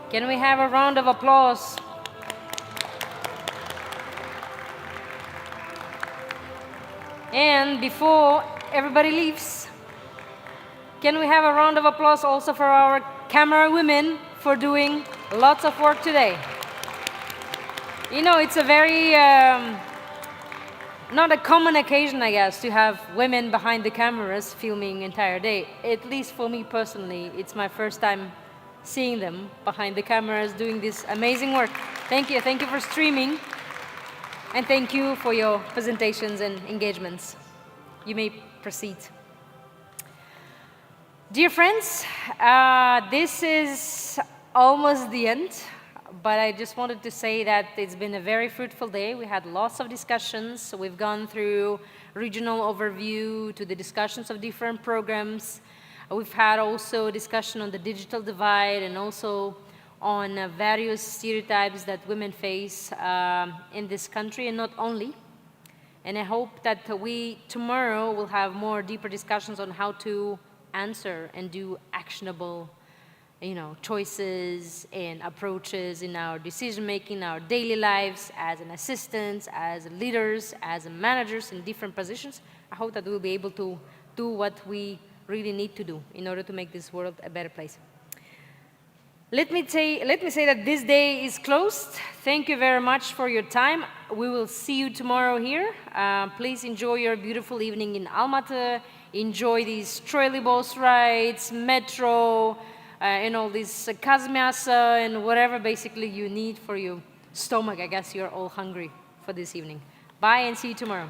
Can we have a round of applause? And before everybody leaves, can we have a round of applause also for our camera women for doing lots of work today? You know, it's a very, not a common occasion, I guess, to have women behind the cameras filming entire day. At least for me personally, it's my first time seeing them behind the cameras doing this amazing work. Thank you for streaming, and thank you for your presentations and engagements. You may proceed. Dear friends, this is almost the end, but I just wanted to say that it's been a very fruitful day. We had lots of discussions. We've gone through regional overview to the discussions of different programs. We've had also a discussion on the digital divide and also on various stereotypes that women face in this country, and not only. And I hope that we tomorrow will have more deeper discussions on how to answer and do actionable choices and approaches in our decision-making, our daily lives, as an assistants, as leaders, as managers in different positions. I hope that we'll be able to do what we really need to do in order to make this world a better place. Let me say that this day is closed. Thank you very much for your time. We will see you tomorrow here. Please enjoy your beautiful evening in Almaty. Enjoy these trolleybus rides, metro, and all this kazmyasa and whatever basically you need for your stomach. I guess you're all hungry for this evening. Bye and see you tomorrow.